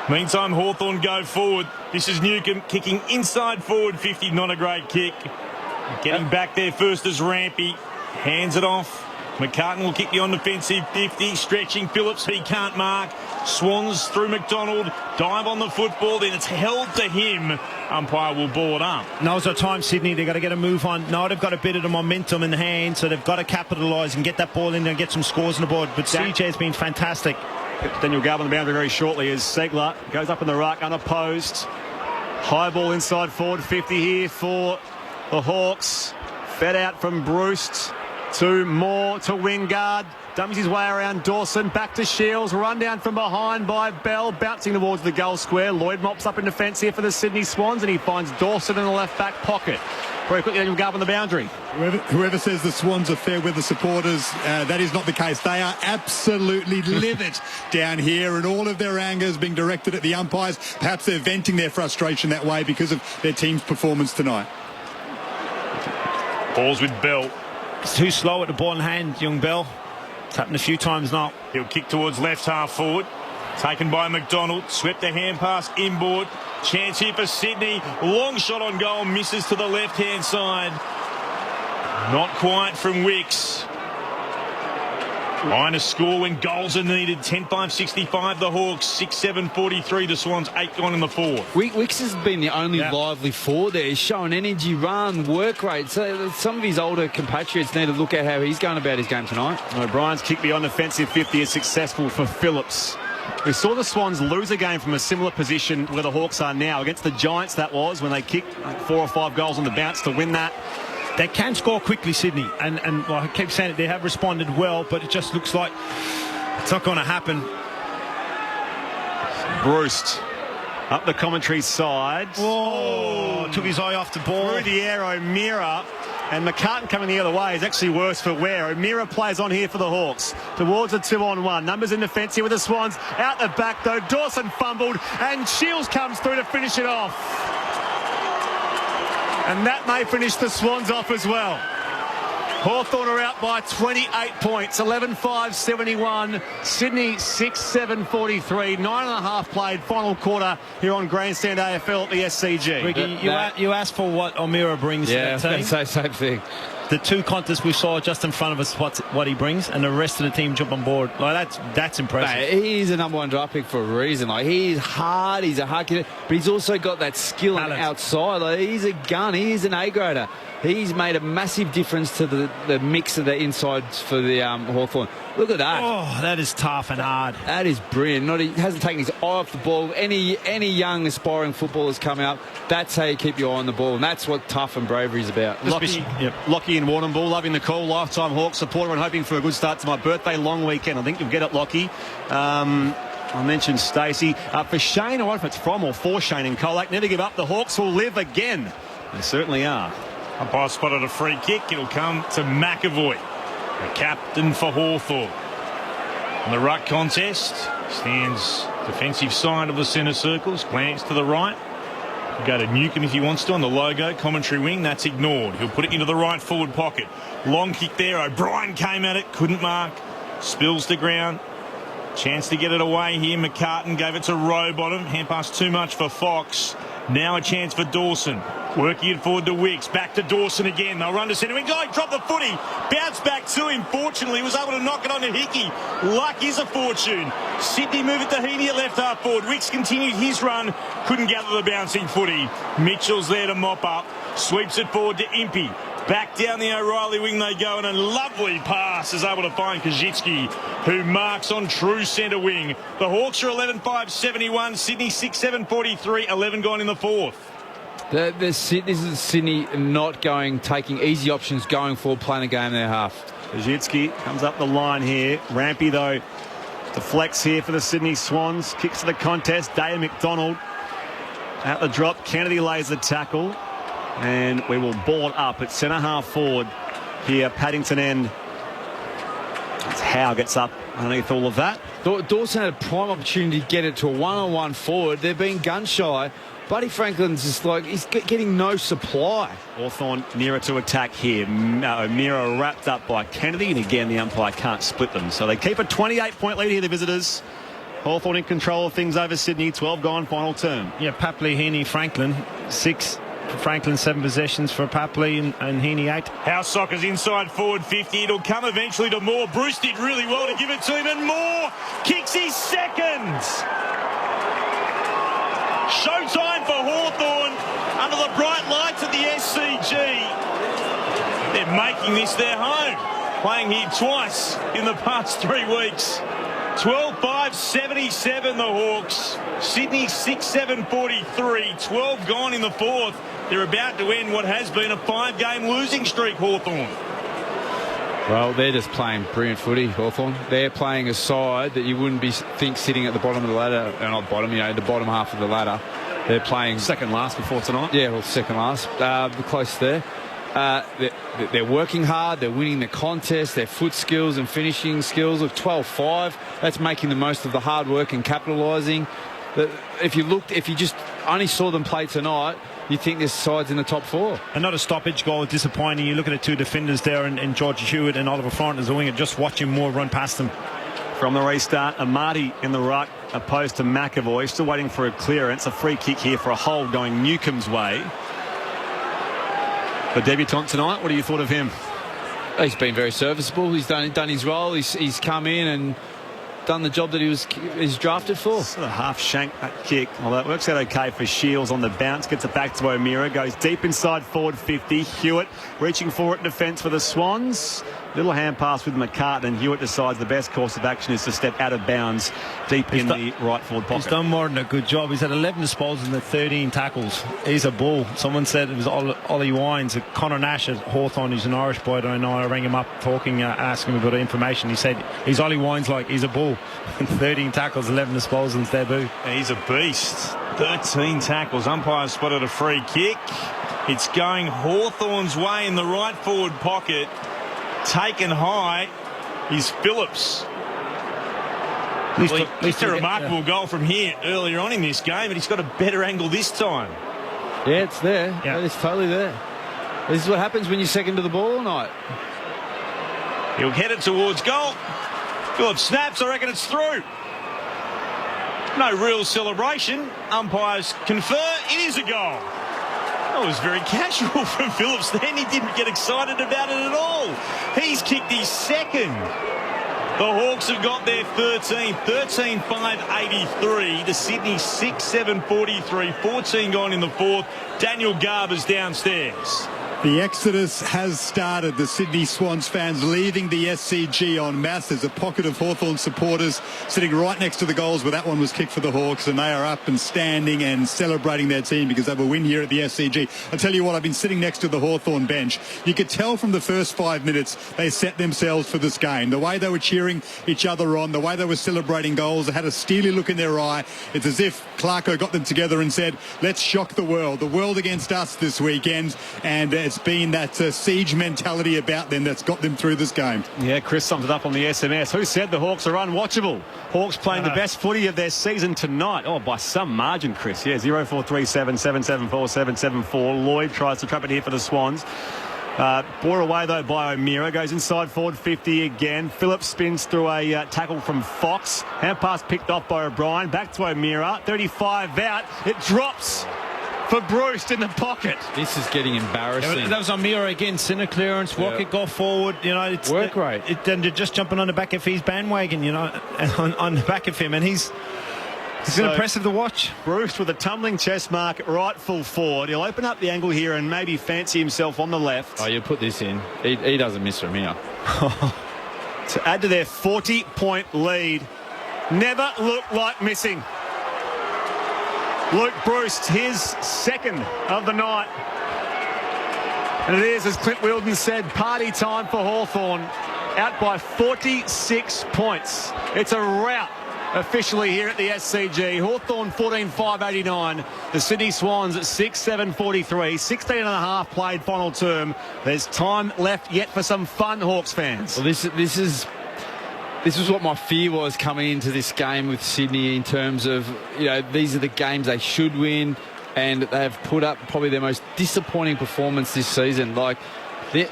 Meantime, Hawthorn go forward. This is Newcomb kicking inside forward 50. Not a great kick. Getting back there first is Rampy. Hands it off. McCartan will kick the on-defensive 50. Stretching Phillips. He can't mark. Swans through McDonald. Dive on the football. Then it's held to him. Umpire will ball it up. Now's the time, Sydney. They've got to get a move on. Now they've got a bit of the momentum in hand, so they've got to capitalise and get that ball in there and get some scores on the board. But CJ's been fantastic. Daniel Garb on the boundary very shortly as Segler goes up in the ruck unopposed. High ball inside forward 50 here for the Hawks. Fed out from Bruce to Moore to Wingard. Dummies his way around Dawson. Back to Shields. Run down from behind by Bell. Bouncing towards the goal square. Lloyd mops up in defence here for the Sydney Swans and he finds Dawson in the left back pocket. Very quickly, Daniel Garb on the boundary. Whoever says the Swans are fair weather supporters, that is not the case. They are absolutely livid down here, and all of their anger is being directed at the umpires. Perhaps they're venting their frustration that way because of their team's performance tonight. Balls with Bell. It's too slow at the ball in hand, young Bell. It's happened a few times now. He'll kick towards left half forward. Taken by McDonald. Swept the hand pass inboard. Chance here for Sydney. Long shot on goal. Misses to the left-hand side. Not quite from Wicks. Line to score when goals are needed. 10-5-65 the Hawks. 6-7-43 the Swans. 8 gone in the fourth. Wicks has been the only lively forward there. He's showing energy, run, work rate. So some of his older compatriots need to look at how he's going about his game tonight. O'Brien's kick beyond offensive 50 is successful for Phillips. We saw the Swans lose a game from a similar position where the Hawks are now. Against the Giants, that was, when they kicked 4 or 5 goals on the bounce to win that. They can score quickly, Sydney, and well, I keep saying it, they have responded well, but it just looks like it's not going to happen. Bruce up the commentary side. Whoa! Took his eye off the ball. Through the air, O'Meara. And McCartan coming the other way is actually worse for wear. O'Meara plays on here for the Hawks. Towards a 2-on-1. Numbers in defence here with the Swans. Out the back, though. Dawson fumbled. And Shields comes through to finish it off. And that may finish the Swans off as well. Hawthorn are out by 28 points. 11-5-71. Sydney 6-7-43. 9.5 played. Final quarter here on Grandstand AFL at the SCG. Ricky, you asked for what O'Meara brings to that team. I was going to say same thing. The 2 contests we saw just in front of us, what he brings, and the rest of the team jump on board. Like that's impressive. Mate, he's a number 1 draft pick for a reason. Like, he's hard, he's a hard kid, but he's also got that skill on outside. Like, he's a gun, he's an A-grader. He's made a massive difference to the mix of the insides for the Hawthorn. Look at that. Oh, that is tough and hard. That is brilliant. He hasn't taken his eye off the ball. Any young aspiring footballers come out, that's how you keep your eye on the ball, and that's what tough and bravery is about. Lockie in Warrnambool, loving the call. Lifetime Hawks supporter and hoping for a good start to my birthday long weekend. I think you'll get it, Lockie. I mentioned Stacey. For Shane, I wonder if it's from or for Shane and Colac. Never give up. The Hawks will live again. They certainly are. Umpire spotted a free kick. It'll come to McAvoy, the captain for Hawthorn. On the ruck contest, stands defensive side of the centre circles, glance to the right. He'll go to Newcomb if he wants to on the logo, commentary wing. That's ignored. He'll put it into the right forward pocket. Long kick there. O'Brien came at it, couldn't mark. Spills to ground. Chance to get it away here. McCartan gave it to Rowbottom. Hand pass too much for Fox. Now a chance for Dawson. Working it forward to Wicks. Back to Dawson again. They'll run to centre wing. Oh, he dropped the footy. Bounce back to him. Fortunately, he was able to knock it on to Hickey. Luck is a fortune. Sydney move it to Heaney at left half forward. Wicks continued his run. Couldn't gather the bouncing footy. Mitchell's there to mop up. Sweeps it forward to Impey. Back down the O'Reilly wing they go, and a lovely pass is able to find Kajitsky, who marks on true centre wing. The Hawks are 11-5-71, Sydney 6-7-43, 11 gone in the fourth. This is Sydney not taking easy options, going forward, playing a game in their half. Kajitsky comes up the line here. Rampy, though, deflects here for the Sydney Swans. Kicks to the contest. Daya McDonald at the drop. Kennedy lays the tackle. And we will ball it up at centre-half forward here, Paddington end. That's Howe gets up underneath all of that. Dawson had a prime opportunity to get it to a one-on-one forward. They're being gun-shy. Buddy Franklin's just he's getting no supply. Hawthorn nearer to attack here. O'Meara wrapped up by Kennedy, and again the umpire can't split them. So they keep a 28-point lead here, the visitors. Hawthorn in control of things over Sydney. 12 gone, final term. Yeah, Papley, Heaney, Franklin, 6. Franklin 7 possessions for Papley and Heaney 8. House Soccer's inside forward 50. It'll come eventually to Moore. Bruce did really well to give it to him, and Moore kicks his second. Showtime for Hawthorn under the bright lights at the SCG. They're making this their home. Playing here twice in the past 3 weeks. 12-5-77 the Hawks. Sydney 6-7-43. 12 gone in the fourth. They're about to end what has been a 5-game losing streak, Hawthorn. Well, they're just playing brilliant footy, Hawthorn. They're playing a side that you wouldn't think sitting at the bottom of the ladder, not bottom, the bottom half of the ladder. They're playing second last before tonight. Yeah, well, second last, close there. They're working hard. They're winning the contest. Their foot skills and finishing skills. Look, 12-5. That's making the most of the hard work and capitalising. If you just only saw them play tonight, you think this side's in the top 4. And not a stoppage goal, disappointing. You look at the 2 defenders there, and George Hewitt and Oliver Front as a winger, just watching Moore run past them. From the restart, Amati in the ruck, opposed to McAvoy. Still waiting for a clearance. A free kick here for a hold going Newcomb's way. The debutant tonight, what do you thought of him? He's been very serviceable. He's done his role. He's come in and done the job that he's drafted for. Sort of half shank that kick. Although it works out okay for Shields on the bounce. Gets it back to O'Meara. Goes deep inside forward 50. Hewitt reaching for it in defence for the Swans. Little hand pass with McCartan, and Hewitt decides the best course of action is to step out of bounds deep in the right forward pocket. He's done more than a good job. He's had 11 disposals and 13 tackles. He's a bull. Someone said it was Ollie Wines, Connor Nash at Hawthorn. He's an Irish boy, I don't know. I rang him up asking him about information. He said he's Ollie Wines, he's a bull. 13 tackles, 11 disposals, debut. He's a beast. 13 tackles. Umpire spotted a free kick. It's going Hawthorn's way in the right forward pocket. Taken high is Phillips. At least a remarkable goal from here earlier on in this game, but he's got a better angle this time. Yeah, it's there. Yeah. It's totally there. This is what happens when you're second to the ball all night. He'll head it towards goal. Phillips snaps. I reckon it's through. No real celebration. Umpires confer. It is a goal. That was very casual from Phillips then. He didn't get excited about it at all. He's kicked his second. The Hawks have got their 13th. 13-5-83. The Sydney 6-7-43. 14 gone in the fourth. Daniel Garber's downstairs. The exodus has started. The Sydney Swans fans leaving the SCG en masse. There's a pocket of Hawthorn supporters sitting right next to the goals where that one was kicked for the Hawks, and they are up and standing and celebrating their team because they have a win here at the SCG. I'll tell you what, I've been sitting next to the Hawthorn bench. You could tell from the first 5 minutes they set themselves for this game. The way they were cheering each other on, the way they were celebrating goals, they had a steely look in their eye. It's as if Clarko got them together and said, let's shock the world against us this weekend, and it's been that siege mentality about them that's got them through this game. Yeah, Chris summed it up on the SMS. Who said the Hawks are unwatchable? Hawks playing the best footy of their season tonight. Oh, by some margin, Chris. Yeah, 0437 774 774. Lloyd tries to trap it here for the Swans. Bore away, though, by O'Meara. Goes inside forward 50 again. Phillips spins through a tackle from Fox. Hand pass picked off by O'Brien. Back to O'Meara. 35 out. It drops for Bruce in the pocket. This is getting embarrassing. Yeah, that was O'Meara again. Center clearance. Walk it, go forward. It's work rate. They're just jumping on the back of his bandwagon, on the back of him. And It's been impressive to watch. Bruce with a tumbling chest mark right full forward. He'll open up the angle here and maybe fancy himself on the left. Oh, you put this in. He doesn't miss from here. To add to their 40-point lead. Never looked like missing. Luke Bruce, his second of the night. And it is, as Clint Wilden said, party time for Hawthorn. Out by 46 points. It's a rout officially here at the SCG. Hawthorn 14-5-89. The Sydney Swans at 6-7-43. 16 and a half played final term. There's time left yet for some fun, Hawks fans. Well, this is what my fear was coming into this game with Sydney in terms of, these are the games they should win, and they've put up probably their most disappointing performance this season. Like, they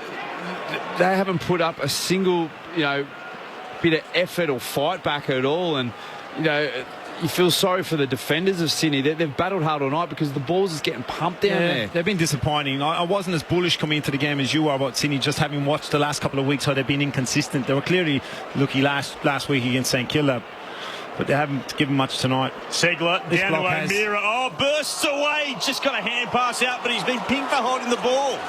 haven't put up a single, bit of effort or fight back at all, and, you feel sorry for the defenders of Sydney. They've battled hard all night because the balls is getting pumped down there. They've been disappointing. I wasn't as bullish coming into the game as you are about Sydney, just having watched the last couple of weeks how they've been inconsistent. They were clearly lucky last week against St Kilda, but they haven't given much tonight. Segler down to O'Meara. Oh, bursts away. Just got a hand pass out, but he's been pinged for holding the ball.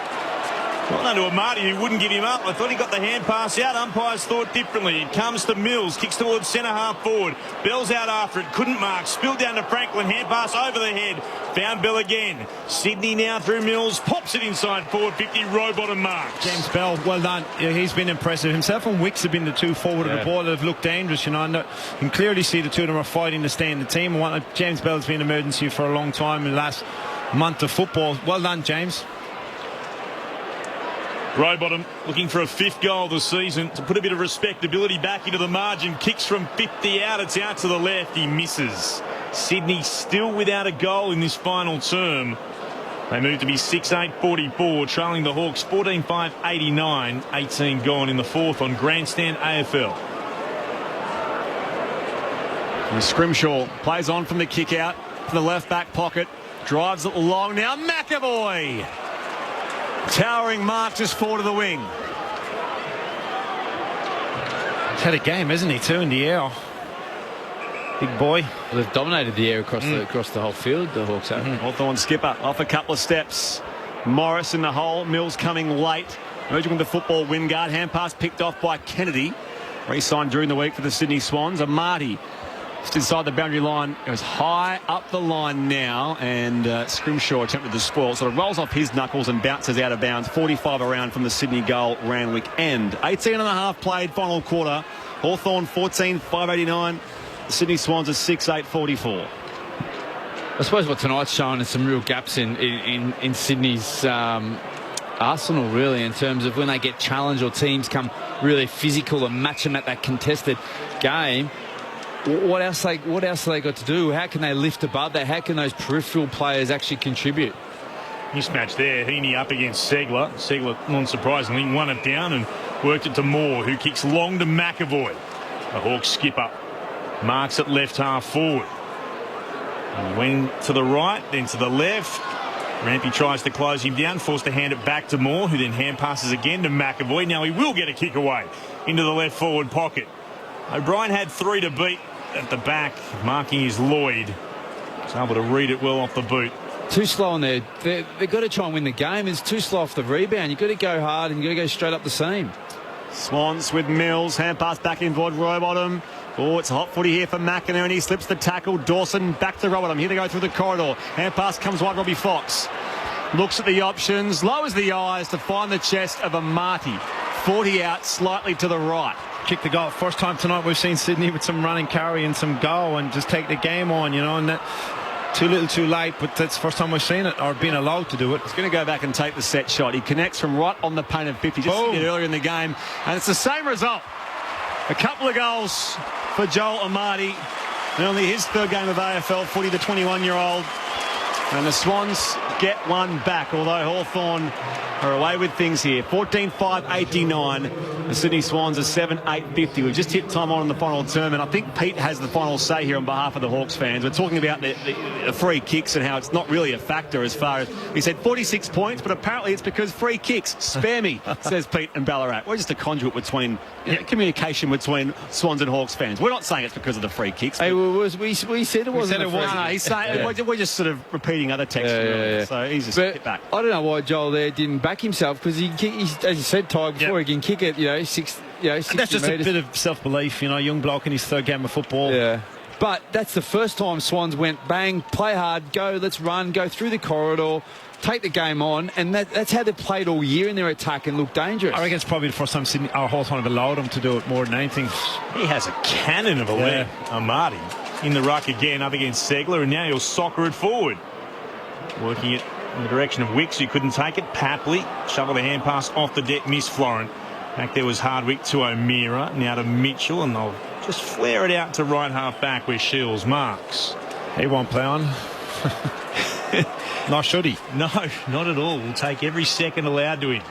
Well done to Amati, who wouldn't give him up. I thought he got the hand pass out. Umpires thought differently. It comes to Mills, kicks towards centre half forward. Bell's out after it, couldn't mark. Spilled down to Franklin, hand pass over the head. Found Bell again. Sydney now through Mills, pops it inside forward 50, row bottom mark. James Bell, well done. Yeah, he's been impressive. Himself and Wicks have been the two forward of the ball that have looked dangerous, and you can clearly see the two of them are fighting to stay in the team. James Bell's been an emergency for a long time in the last month of football. Well done, James. Rowbottom looking for a 5th goal this season to put a bit of respectability back into the margin. Kicks from 50 out. It's out to the left. He misses. Sydney still without a goal in this final term. They move to be 6-8-44, trailing the Hawks 14-5-89. 18 gone in the fourth on Grandstand AFL. And Scrimshaw plays on from the kick out to the left back pocket. Drives it long now. McAvoy. Towering mark just forward of the wing. He's had a game, hasn't he, too, in the air. Big boy. Well, they've dominated the air across the whole field, the Hawks have. Hawthorn skipper off a couple of steps. Morris in the hole. Mills coming late. Merging with the football Wingard. Hand pass picked off by Kennedy. Re-signed during the week for the Sydney Swans. Amati just inside the boundary line. Goes high up the line now, and Scrimshaw attempted the spoil. Sort of rolls off his knuckles and bounces out of bounds. 45 around from the Sydney goal Randwick end. 18 and a half played final quarter. Hawthorn 14-5-89. The Sydney Swans are 6-8-44. I suppose what tonight's shown is some real gaps in Sydney's arsenal, really, in terms of when they get challenged or teams come really physical and match them at that contested game. What else have they got to do? How can they lift above that? How can those peripheral players actually contribute? Mismatch there. Heaney up against Segler. Segler, non-surprisingly, won it down and worked it to Moore, who kicks long to McAvoy. The Hawks skipper marks it left half forward. And went to the right, then to the left. Rampy tries to close him down, forced to hand it back to Moore, who then hand passes again to McAvoy. Now he will get a kick away into the left forward pocket. O'Brien had 3 to beat at the back, marking is Lloyd. He's able to read it well off the boot. Too slow on there. They've got to try and win the game. It's too slow off the rebound. You've got to go hard and you've got to go straight up the seam. Swans with Mills. Hand pass back in void Rowbottom. Oh, it's a hot footy here for McInerney. He slips the tackle. Dawson back to Rowbottom. Here they go through the corridor. Hand pass comes wide. Robbie Fox looks at the options, lowers the eyes to find the chest of Amati. 40 out, slightly to the right. Kick the goal. First time tonight we've seen Sydney with some run and carry and some go and just take the game on, and that too little too late, but that's the first time we've seen it or been allowed to do it. He's going to go back and take the set shot. He connects from right on the paint of 50, just did it earlier in the game, and it's the same result. A couple of goals for Joel Amati, and only his third game of AFL footy, the 21-year-old. And the Swans get one back, although Hawthorn are away with things here. 14-5-89. The Sydney Swans are 7-8-50. We've just hit time on the final term, and I think Pete has the final say here on behalf of the Hawks fans. We're talking about the free kicks and how it's not really a factor as far as... He said 46 points, but apparently it's because free kicks. Spare me, says Pete and Ballarat. We're just a conduit between communication between Swans and Hawks fans. We're not saying it's because of the free kicks. Hey, we said it wasn't. No, he's saying we're just sort of repeating other texts. So he's just get back. I don't know why Joel there didn't back himself, because he, as you said, Ty, before he can kick it, 60 and that's just metres. a bit of self-belief, young bloke in his third game of football. Yeah. But that's the first time Swans went bang, play hard, go, let's run, go through the corridor, take the game on, and that's how they've played all year in their attack and look dangerous. I reckon it's probably the first time Sydney or Hawthorn have allowed him to do it more than anything. He has a cannon of a leg, Amati, in the ruck again up against Segler, and now he'll soccer it forward. Working it in the direction of Wicks, who couldn't take it. Papley shoveled a hand pass off the deck, missed Florent. Back there was Hardwick to O'Meara, now to Mitchell, and they'll just flare it out to right half back where Shields marks. He won't play on. Nor should he. No, not at all. We'll take every second allowed to him.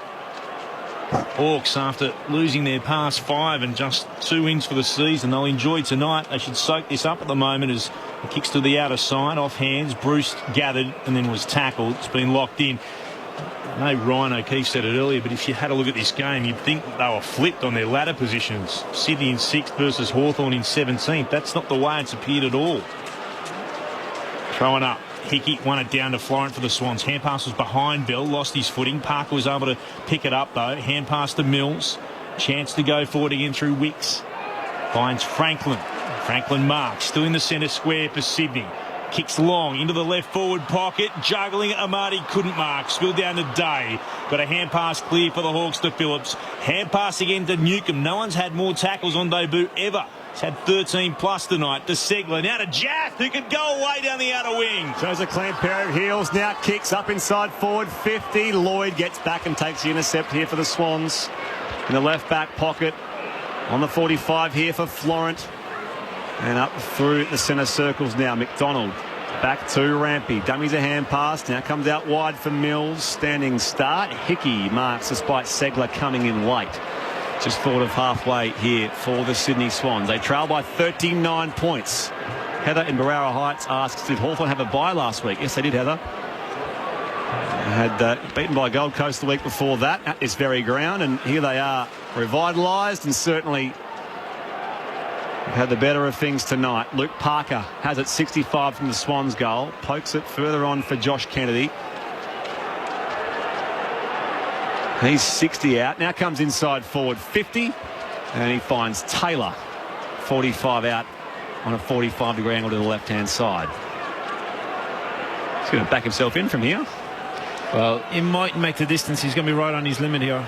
Hawks, after losing their past 5 and just 2 wins for the season, they'll enjoy tonight. They should soak this up at the moment as it kicks to the outer side, off hands. Bruce gathered and then was tackled. It's been locked in. I know Ryan O'Keefe said it earlier, but if you had a look at this game, you'd think that they were flipped on their ladder positions. Sydney in 6th versus Hawthorn in 17th. That's not the way it's appeared at all. Throwing up. Hickey won it down to Florent for the Swans. Hand pass was behind Bell, lost his footing. Parker was able to pick it up though. Hand pass to Mills. Chance to go forward again through Wicks. Finds Franklin. Franklin marks. Still in the centre square for Sydney. Kicks long into the left forward pocket. Juggling it. Amati couldn't mark. Spilled down to Day. Got a hand pass clear for the Hawks to Phillips. Hand pass again to Newcomb. No one's had more tackles on debut ever. He's had 13 plus tonight. To Segler. Now to Jath, who could go away down the outer wing. Shows a clean pair of heels. Now kicks up inside forward 50. Lloyd gets back and takes the intercept here for the Swans. In the left back pocket. On the 45 here for Florent. And up through the centre circles now. McDonald back to Rampy. Dummies a hand pass. Now comes out wide for Mills. Standing start. Hickey marks despite Segler coming in late. Just thought of halfway here for the Sydney Swans. They trail by 39 points. Heather in Barara Heights asks, did Hawthorn have a bye last week? Yes, they did, Heather. Had beaten by Gold Coast the week before that at this very ground, and here they are revitalised and certainly had the better of things tonight. Luke Parker has it 65 from the Swans goal. Pokes it further on for Josh Kennedy. He's 60 out. Now comes inside forward 50. And he finds Taylor 45 out on a 45-degree angle to the left-hand side. He's going to back himself in from here. Well, he might make the distance. He's going to be right on his limit here,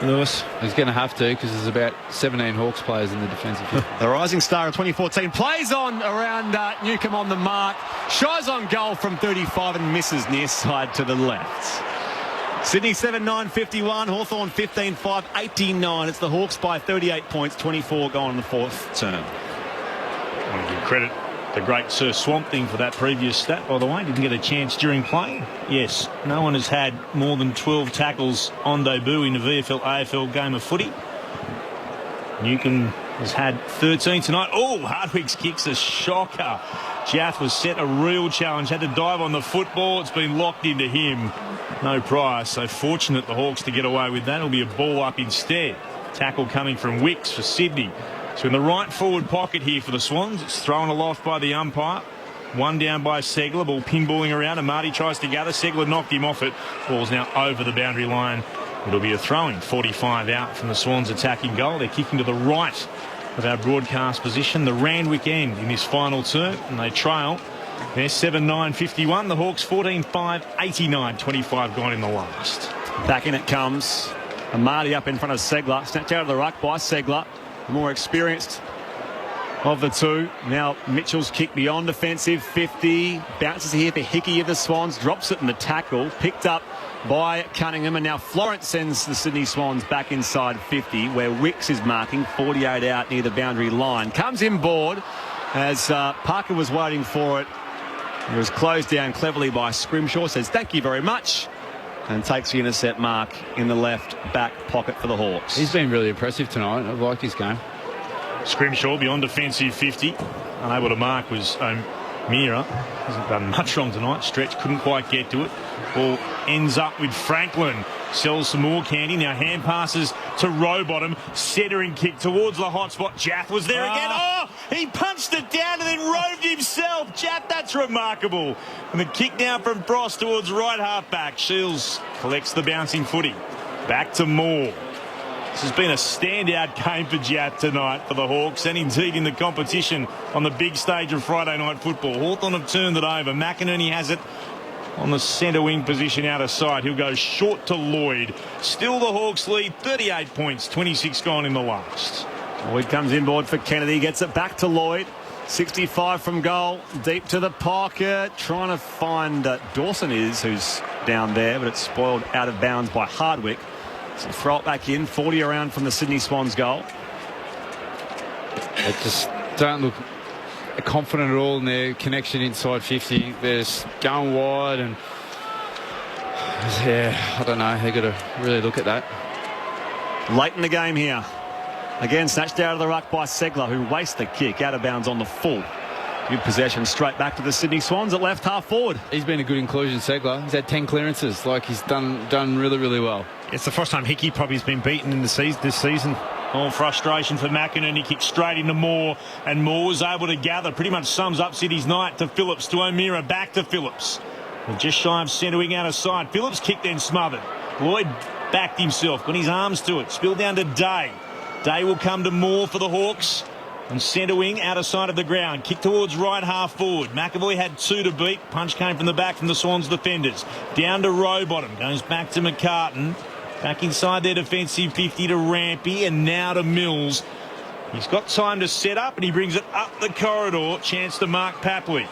Lewis. He's going to have to, because there's about 17 Hawks players in the defensive field. The rising star of 2014 plays on around Newcomb on the mark. Shies on goal from 35 and misses near side to the left. Sydney 7-9-51, Hawthorn 15-5-89. It's the Hawks by 38 points, 24 gone in the 4th term. I want to give credit to great Sir Swamp Thing for that previous stat, by the way. Didn't get a chance during play. Yes, no one has had more than 12 tackles on debut in a VFL AFL game of footy. Newcomb has had 13 tonight. Oh, Hardwick's kicks a shocker. Jath was set a real challenge, had to dive on the football. It's been locked into him. No prize, so fortunate the Hawks to get away with that. It'll be a ball up instead. Tackle coming from Wicks for Sydney. So in the right forward pocket here for the Swans. It's thrown aloft by the umpire. One down by Segler. Ball pinballing around and Marty tries to gather. Segler knocked him off it. Ball's now over the boundary line. It'll be a throw-in. 45 out from the Swans attacking goal. They're kicking to the right of our broadcast position. The Randwick end in this final term. And they trail. They're 7-9-51. The Hawks 14-5-89. 25 gone in the last. Back in it comes. Amati up in front of Segler. Snatched out of the ruck by Segler. The more experienced of the two. Now Mitchell's kick beyond defensive 50. Bounces here for Hickey of the Swans. Drops it in the tackle. Picked up by Cunningham. And now Florent sends the Sydney Swans back inside 50, where Wicks is marking 48 out near the boundary line. Comes inboard as Parker was waiting for it. He was closed down cleverly by Scrimshaw, says thank you very much, and takes the intercept mark in the left back pocket for the Hawks. He's been really impressive tonight. I've liked his game. Scrimshaw beyond defensive 50. Unable to mark was O'Meara. Hasn't done much wrong tonight. Stretch couldn't quite get to it. Ball ends up with Franklin. Sells some more candy. Now hand passes to Rowbottom. Centering kick towards the hot spot. Jath was there again. Oh, he punched it down and then roved himself. Jath, that's remarkable. And the kick now from Frost towards right half back. Shields collects the bouncing footy. Back to Moore. This has been a standout game for Jath tonight for the Hawks and indeed in the competition on the big stage of Friday night football. Hawthorn have turned it over. McInerney has it on the centre wing position out of sight. He'll go short to Lloyd. Still the Hawks lead 38 points, 26 gone in the last. Lloyd comes inboard for Kennedy, gets it back to Lloyd. 65 from goal, deep to the pocket, trying to find Dawson who's down there, but it's spoiled out of bounds by Hardwick. So throw it back in, 40 around from the Sydney Swans goal. They just don't look confident at all in their connection inside 50. They're just going wide, and yeah, I don't know. They've got to really look at that. Late in the game here. Again, snatched out of the ruck by Segler, who wastes the kick out of bounds on the full. Good possession straight back to the Sydney Swans at left half forward. He's been a good inclusion, Segler. He's had 10 clearances. Like, he's done really, really well. It's the first time Hickey probably has been beaten in the this season. All frustration for McInerney. Kicked straight into Moore, and Moore was able to gather. Pretty much sums up City's night. To Phillips, to O'Meara, back to Phillips. Well, just shy of centre wing out of side. Phillips kicked then smothered. Lloyd backed himself, got his arms to it. Spilled down to Day. Day will come to Moore for the Hawks. And centre wing out of sight of the ground. Kick towards right half forward. McAvoy had 2 to beat. Punch came from the back from the Swans defenders. Down to Rowbottom. Goes back to McCartan. Back inside their defensive 50 to Rampy, and now to Mills. He's got time to set up, and he brings it up the corridor. Chance to mark Papley.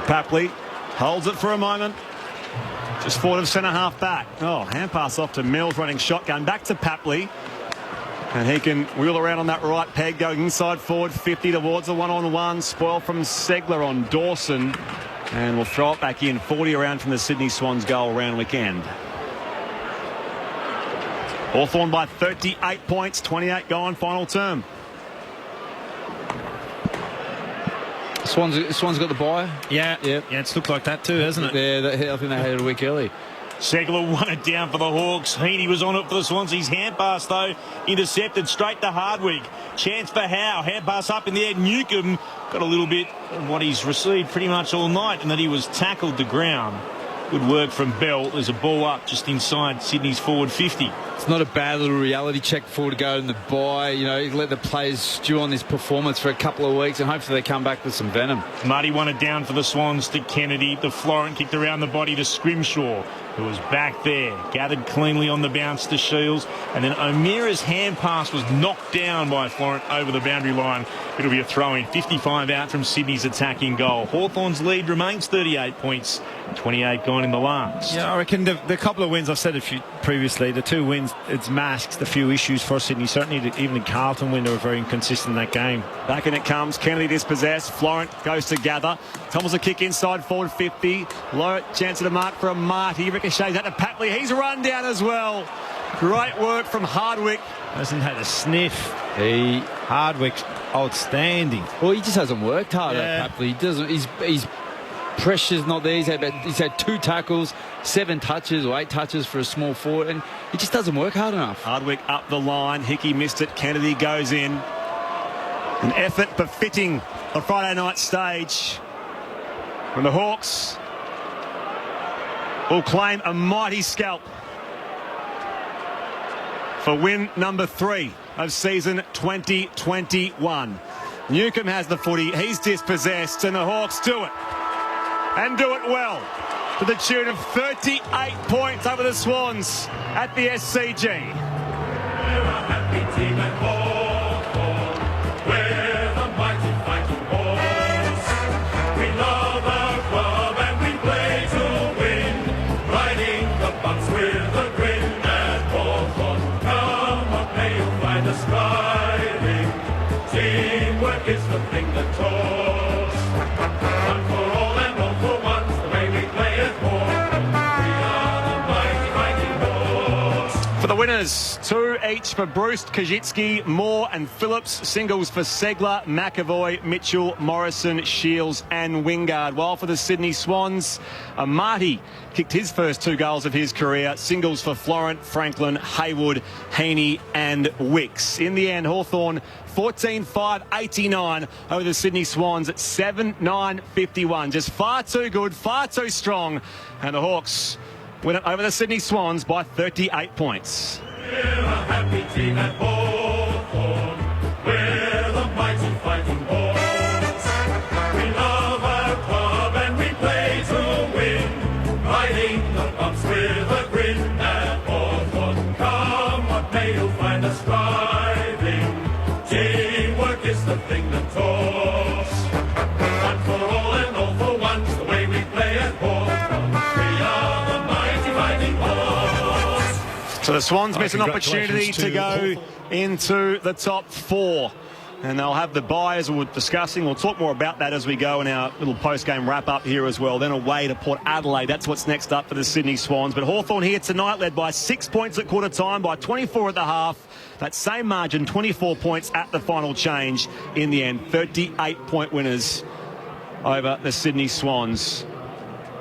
Papley holds it for a moment. Just forward of centre half back. Oh, hand pass off to Mills, running shotgun. Back to Papley. And he can wheel around on that right peg, going inside forward 50 towards the one-on-one. Spoil from Segler on Dawson. And we'll throw it back in. 40 around from the Sydney Swans goal round weekend. Hawthorn by 38 points, 28 gone, final term. Swans got the bye. Yeah, it's looked like that too, hasn't it? Yeah, I think they had it a week early. Segler won it down for the Hawks. Heaney was on it for the Swansea's hand pass, though. Intercepted straight to Hardwick. Chance for Howe. Hand pass up in the air. Newcomb got a little bit of what he's received pretty much all night, and that he was tackled to ground. Good work from Bell. There's a ball up just inside Sydney's forward 50. It's not a bad little reality check before to go in the bye. You know, let the players stew on this performance for a couple of weeks, and hopefully they come back with some venom. Muddy won it down for the Swans to Kennedy. The Florent kicked around the body to Scrimshaw, who was back there. Gathered cleanly on the bounce to Shields. And then O'Meara's hand pass was knocked down by Florent over the boundary line. It'll be a throw-in. 55 out from Sydney's attacking goal. Hawthorn's lead remains 38 points. 28 gone in the last. Yeah, I reckon the couple of wins, I've said a few previously, the 2 wins, it's masked a few issues for Sydney. Certainly even the Carlton win, they were very inconsistent in that game. Back in it comes. Kennedy dispossessed. Florent goes to gather. Thomas a kick inside forward 50. Low chance of the mark for a Marty. Ricochets out to Papley. He's run down as well. Great work from Hardwick. Hasn't had a sniff. Hardwick's outstanding. Well, he just hasn't worked hard at Papley. He doesn't. He's pressure's not there. He's had 2 tackles, 7 touches or 8 touches for a small forward, and he just doesn't work hard enough. Hardwick up the line. Hickey missed it. Kennedy goes in. An effort befitting the Friday night stage. And the Hawks will claim a mighty scalp for win number 3 of season 2021. Newcomb has the footy. He's dispossessed, and the Hawks do it. And do it well, to the tune of 38 points over the Swans at the SCG. We're a happy team at Hawthorn. We're the mighty fighting Hawks. We love our club and we play to win. Riding the bumps with a grin at Hawthorn. Come up, may you find us striving. Teamwork is the thing that talks. One for all and For the winners, 2 each for Bruce, Kajitsky, Moore and Phillips. Singles for Segler, McAvoy, Mitchell, Morrison, Shields and Wingard. While for the Sydney Swans, Marty kicked his first 2 goals of his career. Singles for Florent, Franklin, Haywood, Heaney and Wicks. In the end, Hawthorn 14-5-89 over the Sydney Swans at 7-9-51. Just far too good, far too strong. And the Hawks win it over the Sydney Swans by 38 points. We're a happy team at Hawthorn. We're the mighty fighting Hawks. We love our club and we play to win. Riding the bumps with a grin at Hawthorn. Come what may, you'll find us striving. Teamwork is the thing that talks. One for all and all for once, the way we play at Hawthorn. We are the mighty fighting Hawks. So the Swans miss an opportunity to go into the top 4. And they'll have the bye, as we were discussing. We'll talk more about that as we go in our little post-game wrap-up here as well. Then away to Port Adelaide. That's what's next up for the Sydney Swans. But Hawthorn here tonight led by 6 points at quarter time, by 24 at the half. That same margin, 24 points at the final change in the end. 38-point winners over the Sydney Swans.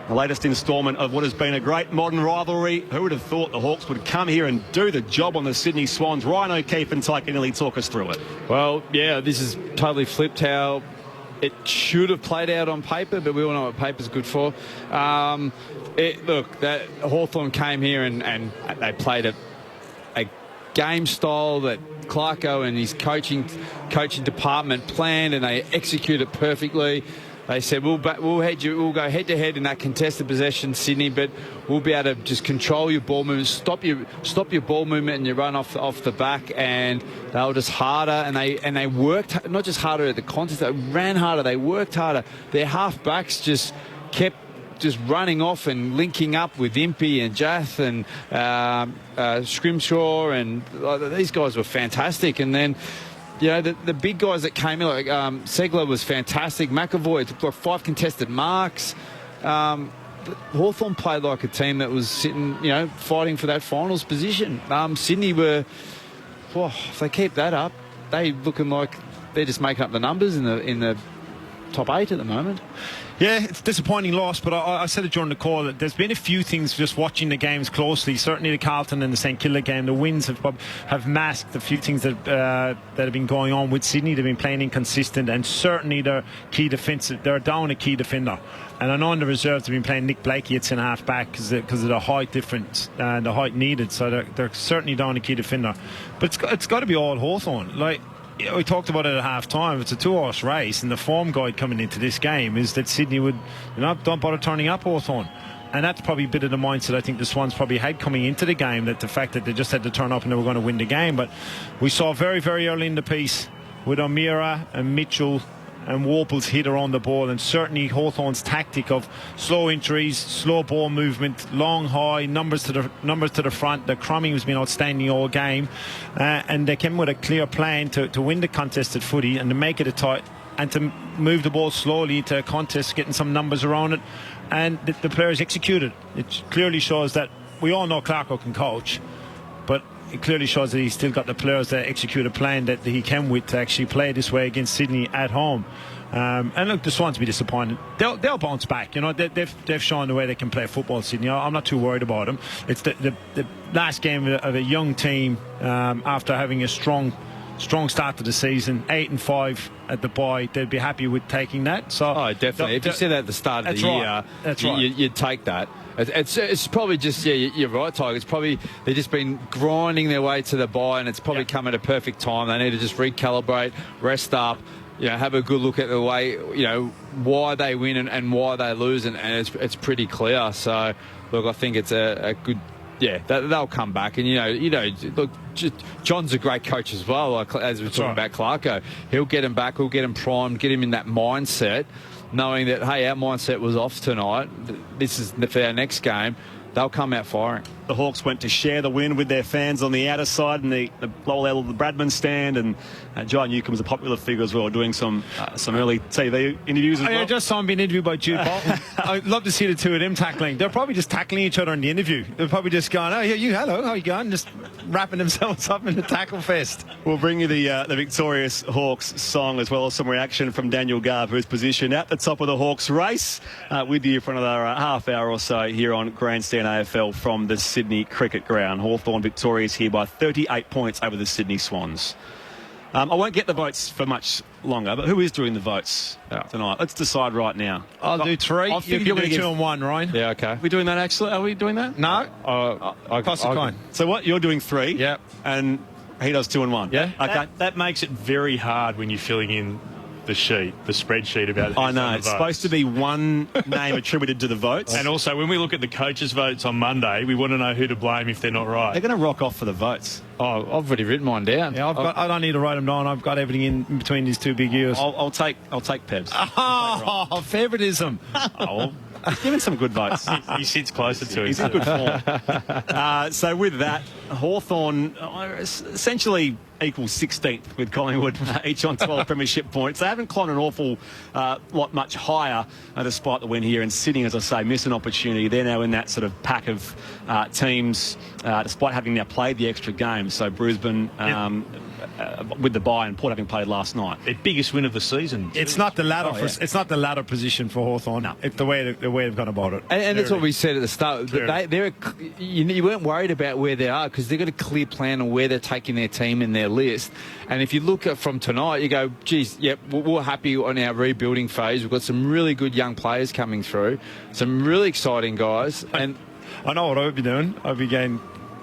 The latest instalment of what has been a great modern rivalry. Who would have thought the Hawks would come here and do the job on the Sydney Swans? Ryan O'Keefe and Tyke Neely talk us through it. Well, yeah, this is totally flipped how it should have played out on paper, but we all know what paper's good for. Look, that Hawthorn came here and they played a game style that Clarko and his coaching department planned, and they executed perfectly. They said, we'll go head-to-head in that contested possession, Sydney, but we'll be able to just control your ball movement, stop your ball movement and your run off the back. And they were just harder, and they worked, not just harder at the contest, they ran harder, they worked harder. Their half-backs just kept just running off and linking up with Impey and Jath and Scrimshaw, and these guys were fantastic. And then, you know, the big guys that came in, like Segler was fantastic. McAvoy took like 5 contested marks. Hawthorn played like a team that was sitting, you know, fighting for that finals position. Sydney were, if they keep that up, they looking like they're just making up the numbers in the top 8 at the moment. Yeah, it's a disappointing loss, but I said it during the call that there's been a few things just watching the games closely. Certainly the Carlton and the St Kilda game, the wins have masked a few things that have been going on with Sydney. They've been playing inconsistent, and certainly their key defensive, they're down a key defender. And I know in the reserves they've been playing Nick Blakey at centre half back because of the height difference, the height needed. So they're certainly down a key defender. But it's got to be all Hawthorn. Like, we talked about it at half time. It's a 2-horse race, and the form guide coming into this game is that Sydney would, don't bother turning up Hawthorn. And that's probably a bit of the mindset I think the Swans probably had coming into the game, that the fact that they just had to turn up and they were going to win the game. But we saw very, very early in the piece with O'Meara and Mitchell and Warple's hitter on the ball, and certainly Hawthorn's tactic of slow entries, slow ball movement, long high, numbers to the front. The crumbing has been outstanding all game, and they came with a clear plan to win the contested footy and to make it a tight, and to move the ball slowly into a contest, getting some numbers around it, and the players executed. It clearly shows that we all know Clarko can coach, but it clearly shows that he's still got the players that execute a plan that he can with to actually play this way against Sydney at home. And look, the Swans will be disappointed. They'll bounce back. You know, they've shown the way they can play football, Sydney. I'm not too worried about them. It's the last game of a young team after having a strong start to the season, 8-5 at the bye. They'd be happy with taking that. So, definitely. If you said that at the start of the year, that's right. You'd take that. It's probably just, you're right, Tiger. It's probably they've just been grinding their way to the bye, and it's probably come at a perfect time. They need to just recalibrate, rest up, have a good look at the way, why they win and why they lose, and it's pretty clear. So, look, I think it's a good. Yeah, they'll come back, and look, John's a great coach as well. Like, as we're talking about Clarko, he'll get him back, he'll get him primed, get him in that mindset, knowing that, hey, our mindset was off tonight. This is for our next game. they'll come out firing. The Hawks went to share the win with their fans on the outer side and the lower level of the Bradman stand, and John Newcomb's a popular figure as well, doing some early TV interviews as well. I just saw him being interviewed by Jude Bolton. I'd love to see the two of them tackling. They're probably just tackling each other in the interview. They're probably just going, "Oh, you, hello, how you going?" Just wrapping themselves up in the tackle fest. We'll bring you the victorious Hawks song as well as some reaction from Daniel Garb, who's positioned at the top of the Hawks race, with you for another half hour or so here on Grandstand AFL from the Sydney Cricket Ground. Hawthorn victorious here by 38 points over the Sydney Swans. I won't get the votes for much longer, but who is doing the votes tonight? Let's decide right now. I'll do three. I think you're going to 2 and 1, Ryan. Yeah, okay. Are we doing that actually? Are we doing that? No. Toss a coin. So what? You're doing 3. Yep. And he does 2 and 1. Yeah. Okay. That makes it very hard when you're filling in the spreadsheet about. I know it's supposed to be one name attributed to the votes, and also when we look at the coaches' votes on Monday, we want to know who to blame if they're not right. They're going to rock off for the votes. Oh, I've already written mine down. Yeah, I don't need to write them down. I've got everything in between these two big ears. I'll take Pebs. Oh, favouritism. Oh. He's given some good votes. He sits closer to it. He's in good form. So with that, Hawthorn essentially equals 16th with Collingwood, each on 12 premiership points. They haven't climbed an awful lot much higher despite the win here. And Sydney, as I say, missed an opportunity. They're now in that sort of pack of teams, despite having now played the extra game. So Brisbane with the bye and Port having played last night. Their biggest win of the season. It's not the ladder. It's not the ladder position for Hawthorn. No. It's the way they've gone about it. And that's what we said at the start. You weren't worried about where they are because they've got a clear plan on where they're taking their team in their list. And if you look at from tonight, you go, geez, yep, we're happy on our rebuilding phase. We've got some really good young players coming through, some really exciting guys. And I know what I'd be doing. I'd be going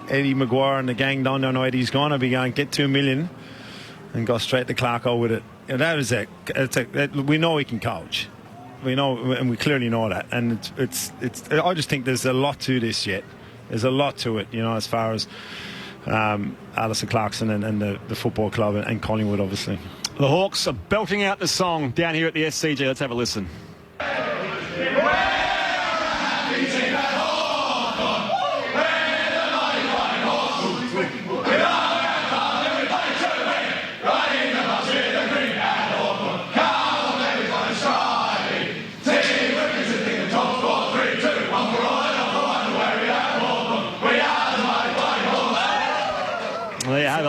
Eddie Maguire and the gang down. I know Eddie's gone. I'd be going get 2 million and go straight to Clarko with it. And that is we know he can coach. We know, and we clearly know that. And it's. I just think there's a lot to this yet. There's a lot to it, as far as Alistair Clarkson and the football club and Collingwood, obviously. The Hawks are belting out the song down here at the SCG. Let's have a listen.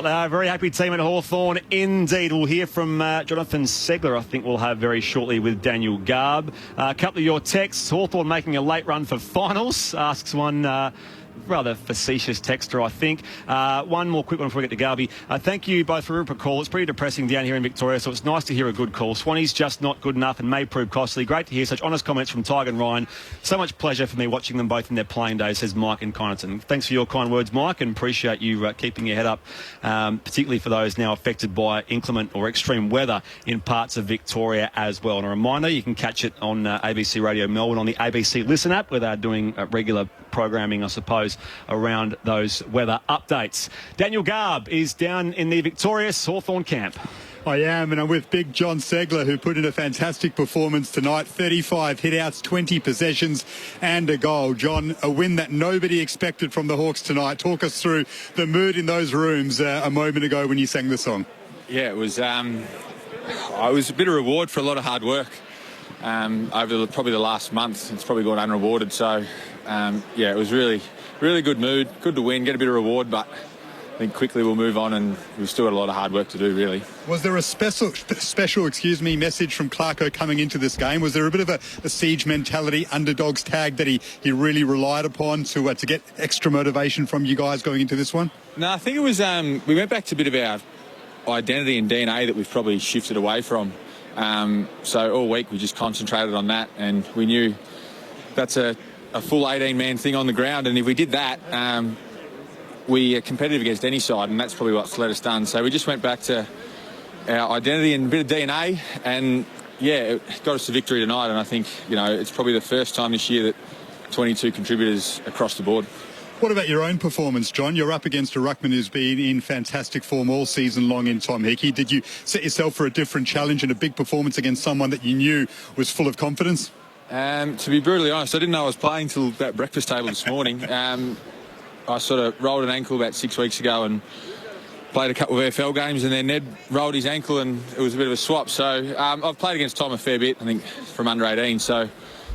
They are a very happy team at Hawthorn indeed. We'll hear from Jonathan Segler, I think we'll have very shortly with Daniel Garb. A couple of your texts. Hawthorn making a late run for finals, asks one rather facetious texter, I think. One more quick one before we get to Garby. Thank you both for a Rupert call. It's pretty depressing down here in Victoria, so it's nice to hear a good call. Swanee's just not good enough and may prove costly. Great to hear such honest comments from Tiger and Ryan. So much pleasure for me watching them both in their playing days, says Mike in Connerton. Thanks for your kind words, Mike, and appreciate you keeping your head up, particularly for those now affected by inclement or extreme weather in parts of Victoria as well. And a reminder, you can catch it on ABC Radio Melbourne on the ABC Listen app, where they're doing regular programming, I suppose, around those weather updates. Daniel Garb is down in the victorious Hawthorn camp. I am, and I'm with Big John Segler, who put in a fantastic performance tonight. 35 hit-outs, 20 possessions and a goal. John, a win that nobody expected from the Hawks tonight. Talk us through the mood in those rooms a moment ago when you sang the song. Yeah, it was a bit of reward for a lot of hard work over probably the last month. It's probably gone unrewarded, so it was really good mood. Good to win, get a bit of reward, but I think quickly we'll move on, and we've still got a lot of hard work to do, really. Was there a special message from Clarko coming into this game? Was there a bit of a siege mentality, underdogs tag that he really relied upon to get extra motivation from you guys going into this one? No, I think it was we went back to a bit of our identity and DNA that we've probably shifted away from. So all week we just concentrated on that, and we knew that's a full 18-man thing on the ground, and if we did that, we are competitive against any side, and that's probably what's let us done. So we just went back to our identity and a bit of DNA, and it got us to victory tonight. And I think it's probably the first time this year that 22 contributors across the board. What about your own performance, John? You're up against a ruckman who's been in fantastic form all season long in Tom Hickey. Did you set yourself for a different challenge and a big performance against someone that you knew was full of confidence? To be brutally honest, I didn't know I was playing till that breakfast table this morning. I sort of rolled an ankle about 6 weeks ago and played a couple of AFL games, and then Ned rolled his ankle and it was a bit of a swap. So I've played against Tom a fair bit, I think, from under 18, so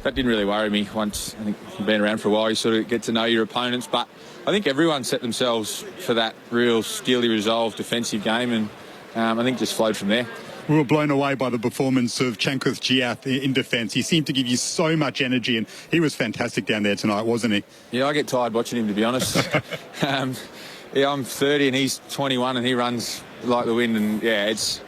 that didn't really worry me. Once, I think, you've been around for a while, you sort of get to know your opponents. But I think everyone set themselves for that real steely resolved defensive game, and I think just flowed from there. We were blown away by the performance of Chankuth Giath in defence. He seemed to give you so much energy, and he was fantastic down there tonight, wasn't he? Yeah, I get tired watching him, to be honest. Yeah, I'm 30 and he's 21 and he runs like the wind, and yeah, he's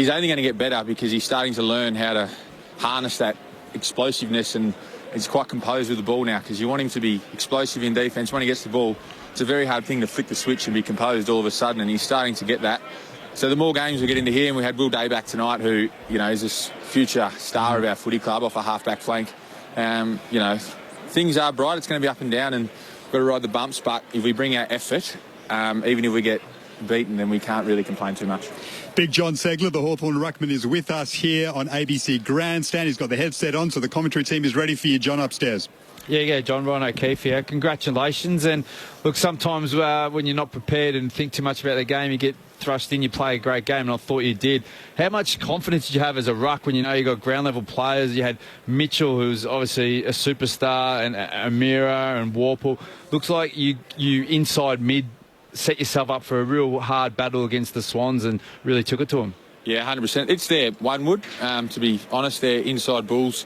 only going to get better because he's starting to learn how to harness that explosiveness, and he's quite composed with the ball now, because you want him to be explosive in defence. When he gets the ball, it's a very hard thing to flick the switch and be composed all of a sudden, and he's starting to get that. So the more games we get into here, and we had Will Day back tonight, who, you know, is this future star of our footy club off a half-back flank. You know, things are bright. It's going to be up and down, and we've got to ride the bumps, but if we bring our effort, even if we get beaten, then we can't really complain too much. Big John Segler, the Hawthorn ruckman, is with us here on ABC Grandstand. He's got the headset on, so the commentary team is ready for you, John, upstairs. Yeah, John, Ryan O'Keefe here. Congratulations. And look, sometimes when you're not prepared and think too much about the game, you get thrust in, you play a great game, and I thought you did. How much confidence did you have as a ruck when you know you got ground level players? You had Mitchell, who's obviously a superstar, and Amira and Warple. Looks like you inside mid set yourself up for a real hard battle against the Swans and really took it to them. Yeah, 100%. It's their one wood, to be honest. They're inside bulls,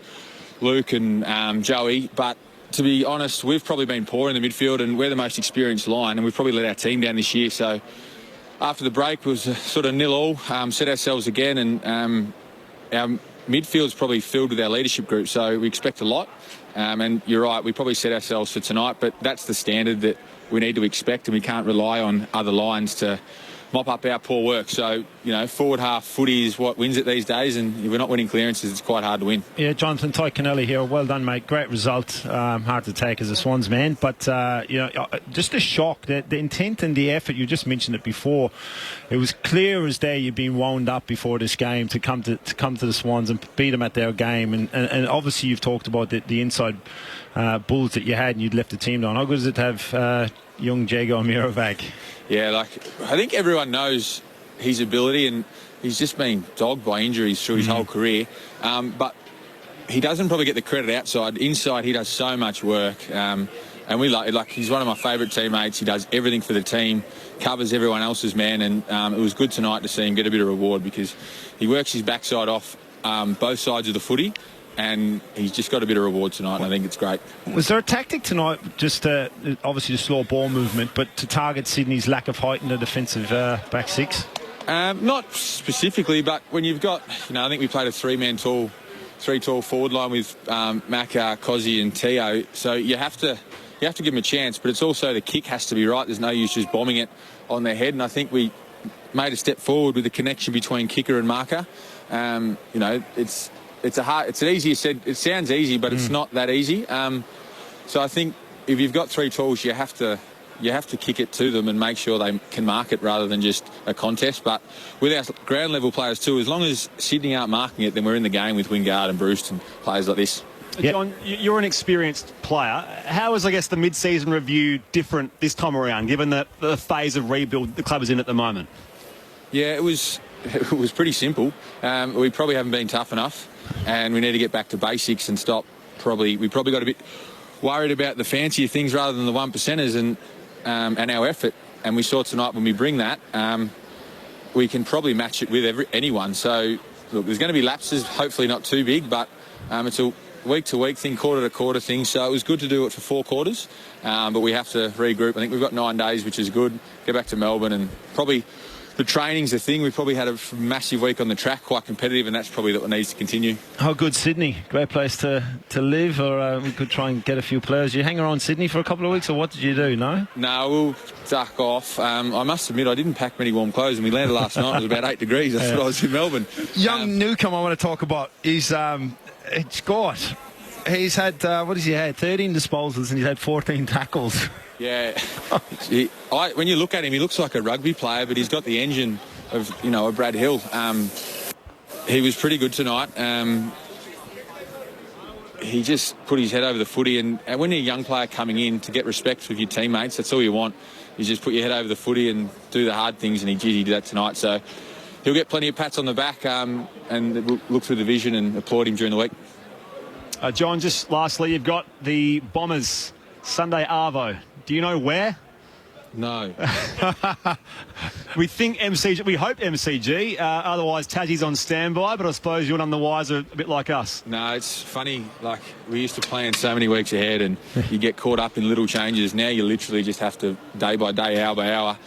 Luke and Joey, but to be honest, we've probably been poor in the midfield, and we're the most experienced line, and we've probably let our team down this year. So after the break, it was sort of 0-0, set ourselves again, and our midfield's probably filled with our leadership group, so we expect a lot. And you're right, we probably set ourselves for tonight, but that's the standard that we need to expect, and we can't rely on other lines to mop up our poor work. So, you know, forward half footy is what wins it these days, and if we're not winning clearances, it's quite hard to win. Yeah, Jonathan, Ty Kennelly here. Well done, mate. Great result. Hard to take as a Swans man, but you know, just a shock. The intent and the effort. You just mentioned it before. It was clear as day you've been wound up before this game to come to the Swans and beat them at their game, and obviously you've talked about the inside bulls that you had, and you'd left the team down. How good is it to have young Jago Mirovac? Yeah, like, I think everyone knows his ability, and he's just been dogged by injuries through his whole career. But he doesn't probably get the credit outside. Inside, he does so much work. And we like he's one of my favourite teammates. He does everything for the team, covers everyone else's man, and it was good tonight to see him get a bit of reward, because he works his backside off both sides of the footy, and he's just got a bit of reward tonight, and I think it's great. Was there a tactic tonight, just obviously the slow ball movement, but to target Sydney's lack of height in the defensive back six? Not specifically, but when you've got, you know, I think we played a three tall forward line with Macca, Cozzy and Teo, so you have to give them a chance, but it's also the kick has to be right. There's no use just bombing it on their head, and I think we made a step forward with the connection between kicker and marker. You know, it's easier said. It sounds easy, but it's not that easy. So I think if you've got three tools, you have to kick it to them and make sure they can mark it rather than just a contest. But with our ground level players too, as long as Sydney aren't marking it, then we're in the game with Wingard and Bruce and players like this. Yep. John, you're an experienced player. How is, I guess, the mid-season review different this time around, given the phase of rebuild the club is in at the moment? Yeah, it was pretty simple. We probably haven't been tough enough, and we need to get back to basics and stop. We probably got a bit worried about the fancier things rather than the 1%ers and our effort. And we saw tonight when we bring that, we can probably match it with anyone. So look, there's going to be lapses, hopefully not too big, but it's a week-to-week thing, quarter-to-quarter thing. So it was good to do it for 4 quarters, but we have to regroup. I think we've got 9 days, which is good. Get back to Melbourne, and probably the training's the thing. We probably had a massive week on the track, quite competitive, and that's probably what needs to continue. How good Sydney? Great place to live, or we could try and get a few players. You hang around Sydney for a couple of weeks, or what did you do, no? No, we'll duck off. I must admit, I didn't pack many warm clothes, and we landed last night. It was about 8 degrees. That's what I was in Melbourne. Young newcomer I want to talk about is Scott. He's had, what has he had? 13 disposals, and he's had 14 tackles. Yeah. When you look at him, he looks like a rugby player, but he's got the engine of, a Brad Hill. He was pretty good tonight. he just put his head over the footy. And when you're a young player coming in, to get respect with your teammates, that's all you want. You just put your head over the footy and do the hard things, and he did that tonight. So he'll get plenty of pats on the back, and we'll look through the vision and applaud him during the week. John, just lastly, you've got the Bombers Sunday Arvo. Do you know where? No. We think MCG. We hope MCG. Otherwise, Tassie's on standby. But I suppose you're none the wiser, a bit like us. No, it's funny. Like, we used to plan so many weeks ahead, and you get caught up in little changes. Now you literally just have to, day by day, hour by hour,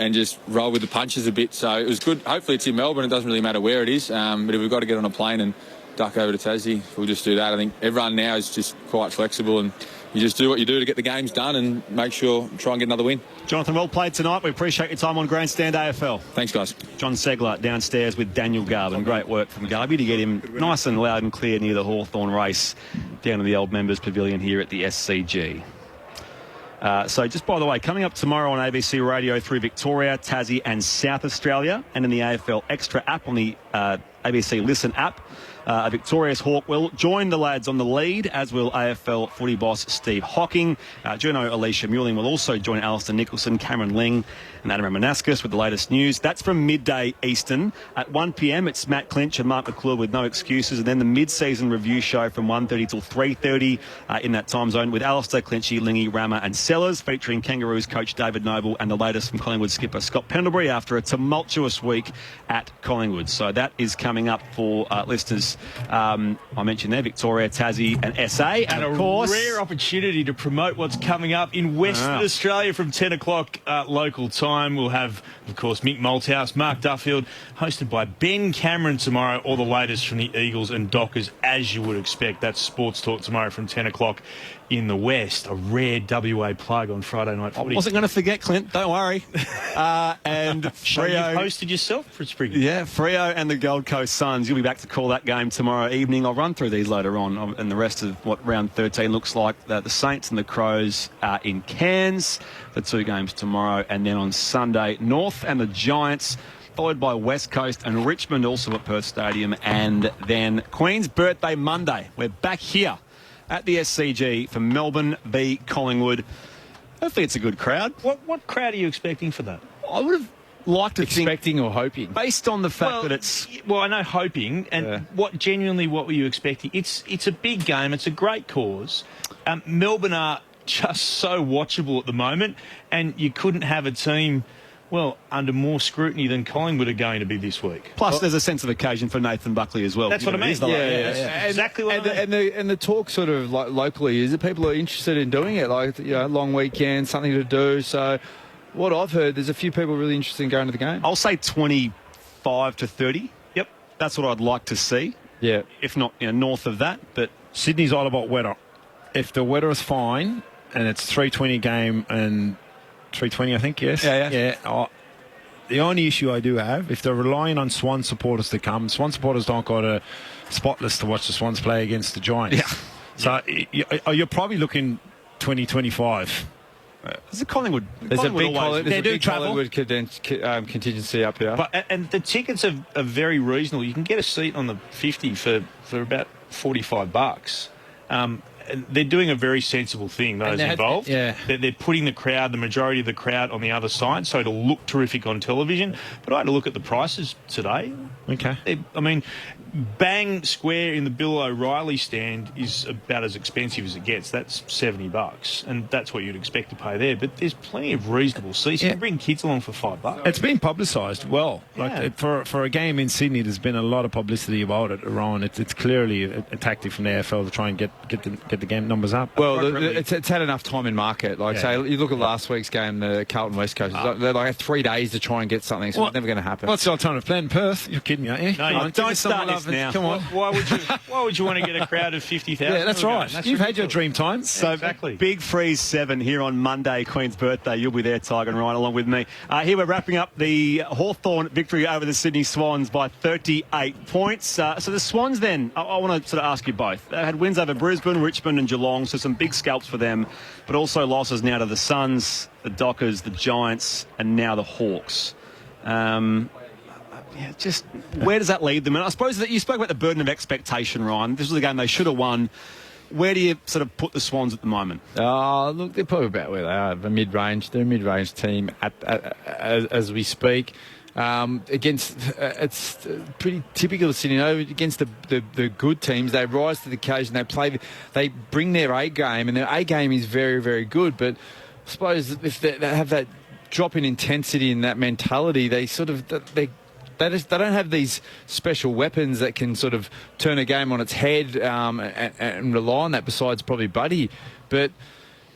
and just roll with the punches a bit. So it was good. Hopefully it's in Melbourne. It doesn't really matter where it is. But if we've got to get on a plane and duck over to Tassie, we'll just do that. I think everyone now is just quite flexible, and you just do what you do to get the games done and make sure, try and get another win. Jonathan, well played tonight. We appreciate your time on Grandstand AFL. Thanks, guys. John Segler downstairs with Daniel Garvin. Great work from Garby to get him nice and loud and clear near the Hawthorn race down in the old members pavilion here at the SCG. So just by the way, coming up tomorrow on ABC Radio through Victoria, Tassie and South Australia, and in the AFL Extra app on the ABC Listen app, a victorious Hawk will join the lads on the lead, as will AFL footy boss Steve Hocking. Juno Alicia Muling will also join Alistair Nicholson, Cameron Ling and Adam Ramanaskas with the latest news. That's from midday Eastern. At 1 p.m, it's Matt Clinch and Mark McClure with No Excuses, and then the mid-season review show from 1:30 till 3:30 in that time zone with Alistair, Clinchy, Lingy, Rama and Sellers, featuring Kangaroos coach David Noble and the latest from Collingwood skipper Scott Pendlebury after a tumultuous week at Collingwood. So that is coming up for listeners. I mentioned there Victoria, Tassie and SA, and of course a rare opportunity to promote what's coming up in Western Australia from 10 o'clock local time. We'll have, of course, Mick Malthouse, Mark Duffield, hosted by Ben Cameron tomorrow. All the latest from the Eagles and Dockers, as you would expect. That's Sports Talk tomorrow from 10 o'clock in the West. A rare WA plug on Friday night footy. I wasn't going to forget, Clint, don't worry. And Freo, you've hosted yourself for spring. Yeah, Freo and the Gold Coast Suns. You'll be back to call that game tomorrow evening. I'll run through these later on, and the rest of what round 13 looks like. The Saints and the Crows are in Cairns for 2 games tomorrow, and then on Sunday, North and the Giants, followed by West Coast and Richmond, also at Perth Stadium, and then Queen's Birthday Monday. We're back here at the SCG for Melbourne v Collingwood. Hopefully it's a good crowd. What crowd are you expecting for that? I would have liked to Expecting or hoping? based on the fact that it's... Well, I know hoping, and what were you expecting? It's a big game. It's a great cause. Melbourne are just so watchable at the moment, and you couldn't have a team, well, under more scrutiny than Collingwood are going to be this week. Plus, there's a sense of occasion for Nathan Buckley as well. That's what I mean. Yeah. Exactly what I mean. And the talk sort of like locally is that people are interested in doing it, like, you know, long weekend, something to do. So what I've heard, there's a few people really interested in going to the game. I'll say 25 to 30. Yep. That's what I'd like to see. Yeah. If not, north of that. But Sydney's all about weather. If the weather is fine and it's 3:20 game and 3:20, I think, yes. Yeah. The only issue I do have, if they're relying on Swan supporters to come, Swan supporters don't go to Spotless to watch the Swans play against the Giants. Yeah. So you're probably looking 2025. There's a Collingwood. There's a big travel. Collingwood contingency up here. And the tickets are very reasonable. You can get a seat on the 50 for about $45. And they're doing a very sensible thing, those involved. Yeah. They're putting the majority of the crowd on the other side, so it'll look terrific on television. But I had to look at the prices today. Okay. I mean, bang square in the Bill O'Reilly stand is about as expensive as it gets. That's $70, and that's what you'd expect to pay there. But there's plenty of reasonable seats. You can bring kids along for $5. It's been publicised well. Yeah. Like for a game in Sydney, there's been a lot of publicity about it around. It's clearly a tactic from the AFL to try and get the game numbers up. Well, it's had enough time in market. Like, say, you look at last week's game, the Carlton West Coast. They're like 3 days to try and get something, so it's never going to happen. What's the alternative plan? Perth? You're kidding me, aren't you? No, Don't start this now. Come on. Why would you want to get a crowd of 50,000? Yeah, that's right. You've had your dream time. So exactly. Big Freeze 7 here on Monday, Queen's Birthday. You'll be there, Tiger and Ryan, along with me. Here we're wrapping up the Hawthorn victory over the Sydney Swans by 38 points. So the Swans then, I want to sort of ask you both. They had wins over Brisbane, Richmond and Geelong, so some big scalps for them, but also losses now to the Suns, the Dockers, the Giants and now the Hawks. Just where does that lead them? And I suppose that you spoke about the burden of expectation, Ryan. This was a game they should have won. Where do you sort of put the Swans at the moment? Look, they're probably about where they are, the mid-range. They're a mid-range team as we speak. It's pretty typical of Sydney. Against the good teams, they rise to the occasion. They bring their A game, and their A game is very, very good. But I suppose if they have that drop in intensity and that mentality, they don't have these special weapons that can sort of turn a game on its head and rely on that. Besides probably Buddy, but.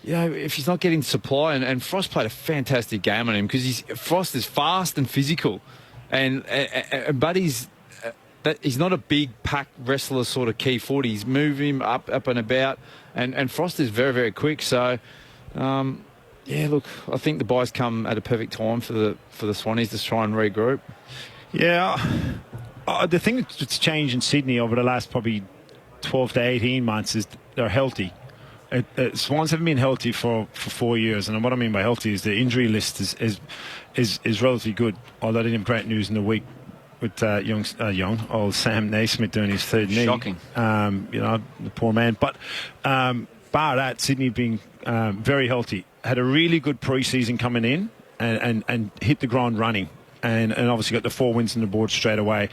If he's not getting supply, and Frost played a fantastic game on him because Frost is fast and physical, and Buddy's he's not a big pack wrestler sort of key forward. He's moving up and about, and Frost is very, very quick. So, look, I think the buys come at a perfect time for the Swannies to try and regroup. Yeah, the thing that's changed in Sydney over the last probably 12 to 18 months is they're healthy. Swans haven't been healthy for 4 years, and what I mean by healthy is the injury list is relatively good. Although they didn't have great news in the week with old Sam Naismith doing his third knee. Shocking. The poor man. But bar that, Sydney being very healthy, had a really good pre-season coming in and hit the ground running, and obviously got the 4 wins on the board straight away.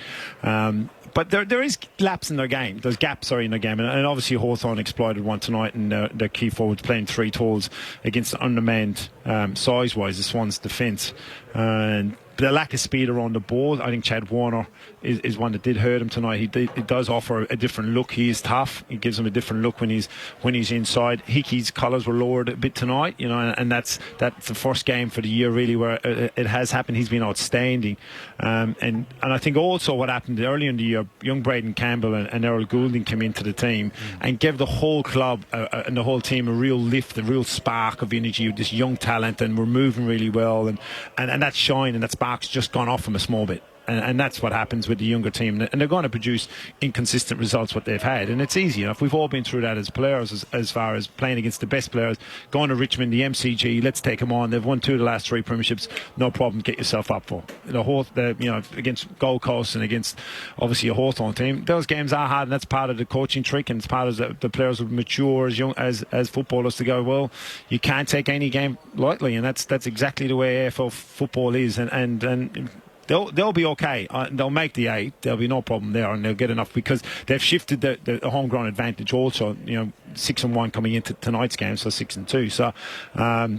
But there is gaps in their game. There's gaps, in their game. And obviously Hawthorn exploited one tonight, and their key forwards playing 3 tools against the undermanned size-wise, the Swans' defence. And the lack of speed around the ball, I think Chad Warner is one that did hurt him tonight. He does offer a different look. He is tough. He gives him a different look when he's inside. Hickey's colours were lowered a bit tonight, and that's the first game for the year really where it has happened. He's been outstanding, and I think also what happened early in the year, young Braden Campbell and Errol Goulding came into the team and gave the whole club and the whole team a real lift, a real spark of energy with this young talent, and we're moving really well, and that shine and that spark's just gone off them a small bit. And that's what happens with the younger team, and they're going to produce inconsistent results what they've had, and it's easy enough. We've all been through that as players, as far as playing against the best players, going to Richmond, the MCG, let's take them on. They've won 2 of the last 3 premierships, no problem, get yourself up for against Gold Coast and against obviously a Hawthorn team. Those games are hard, and that's part of the coaching trick, and it's part of the players will mature as young as footballers to go, well, you can't take any game lightly, and that's exactly the way AFL football is, and They'll be okay. They'll make the 8. There'll be no problem there, and they'll get enough because they've shifted the homegrown advantage also. 6-1 coming into tonight's game, so 6-2. So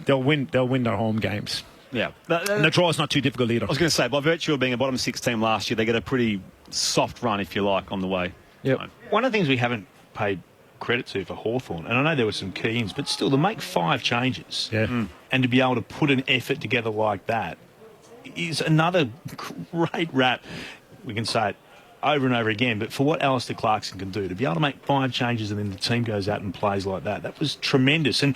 they'll win their home games. Yeah, and the draw is not too difficult either. I was going to say, by virtue of being a bottom 6 team last year, they get a pretty soft run, if you like, on the way. Yep. One of the things we haven't paid credit to for Hawthorn, and I know there were some key ins, but still to make 5 changes and to be able to put an effort together like that is another great rap. We can say it over and over again, but for what Alistair Clarkson can do, to be able to make 5 changes and then the team goes out and plays like that, that was tremendous. And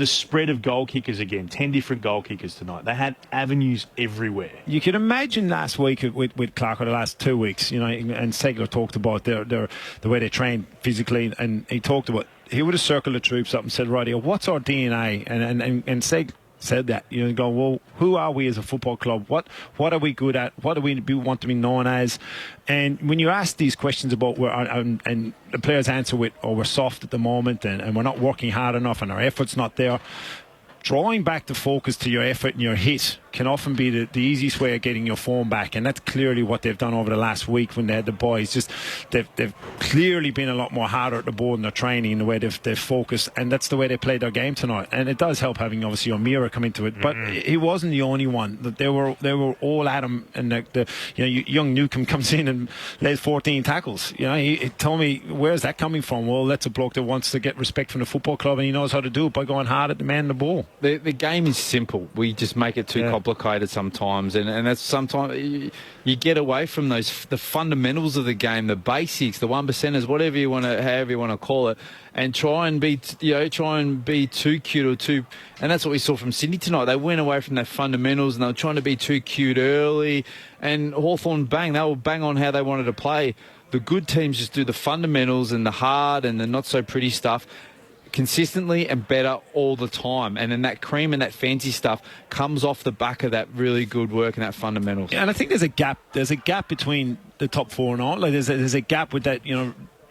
the spread of goal kickers again, 10 different goal kickers tonight. They had avenues everywhere. You can imagine last week with Clark, or the last 2 weeks, and Segler talked about the way they train physically, and he talked about, he would have circled the troops up and said, right here, what's our DNA? And Segler said that, go, well, who are we as a football club? What are we good at? What do we want to be known as? And when you ask these questions about and the players answer with, oh, we're soft at the moment and we're not working hard enough and our effort's not there, drawing back the focus to your effort and your hit can often be the easiest way of getting your form back, and that's clearly what they've done over the last week when they had the boys. Just they've clearly been a lot more harder at the board in their training in the way they've focused, and that's the way they played their game tonight. And it does help having obviously O'Meara come into it, but he wasn't the only one. They were all at him, and young Newcomb comes in and lays 14 tackles. He told me, where's that coming from? Well, that's a bloke that wants to get respect from the football club, and he knows how to do it by going hard at the man and the ball. The game is simple. We just make it too complicated sometimes, and that's sometimes you get away from the fundamentals of the game, the basics, the 1%ers, however you want to call it, and try and be too cute or too. And that's what we saw from Sydney tonight. They went away from their fundamentals and they were trying to be too cute early. And Hawthorn, they will bang on how they wanted to play. The good teams just do the fundamentals and the hard and the not so pretty stuff consistently and better all the time, and then that cream and that fancy stuff comes off the back of that really good work and that fundamentals. Yeah, and I think there's a gap between the top 4 and all. Like there's a gap with that.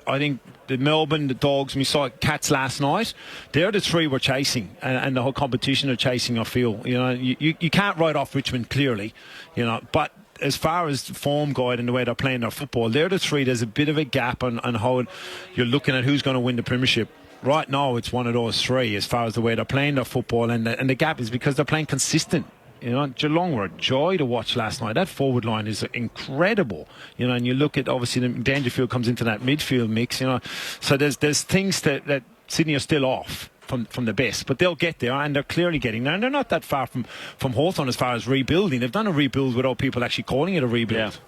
I think the Melbourne, the Dogs, and we saw Cats last night. They're the three we're chasing, and the whole competition are chasing, I feel. You know, you can't write off Richmond, clearly, you know, but as far as form guide and the way they're playing their football, they're the three. There's a bit of a gap on how you're looking at who's going to win the premiership. Right now, it's one of those three as far as the way they're playing their football, and the gap is because they're playing consistent. You know, Geelong were a joy to watch last night. That forward line is incredible. You know, and you look at, obviously, Dangerfield comes into that midfield mix, you know. So there's things that Sydney are still off from the best, but they'll get there, and they're clearly getting there. And they're not that far from Hawthorn as far as rebuilding. They've done a rebuild without people actually calling it a rebuild. Yeah.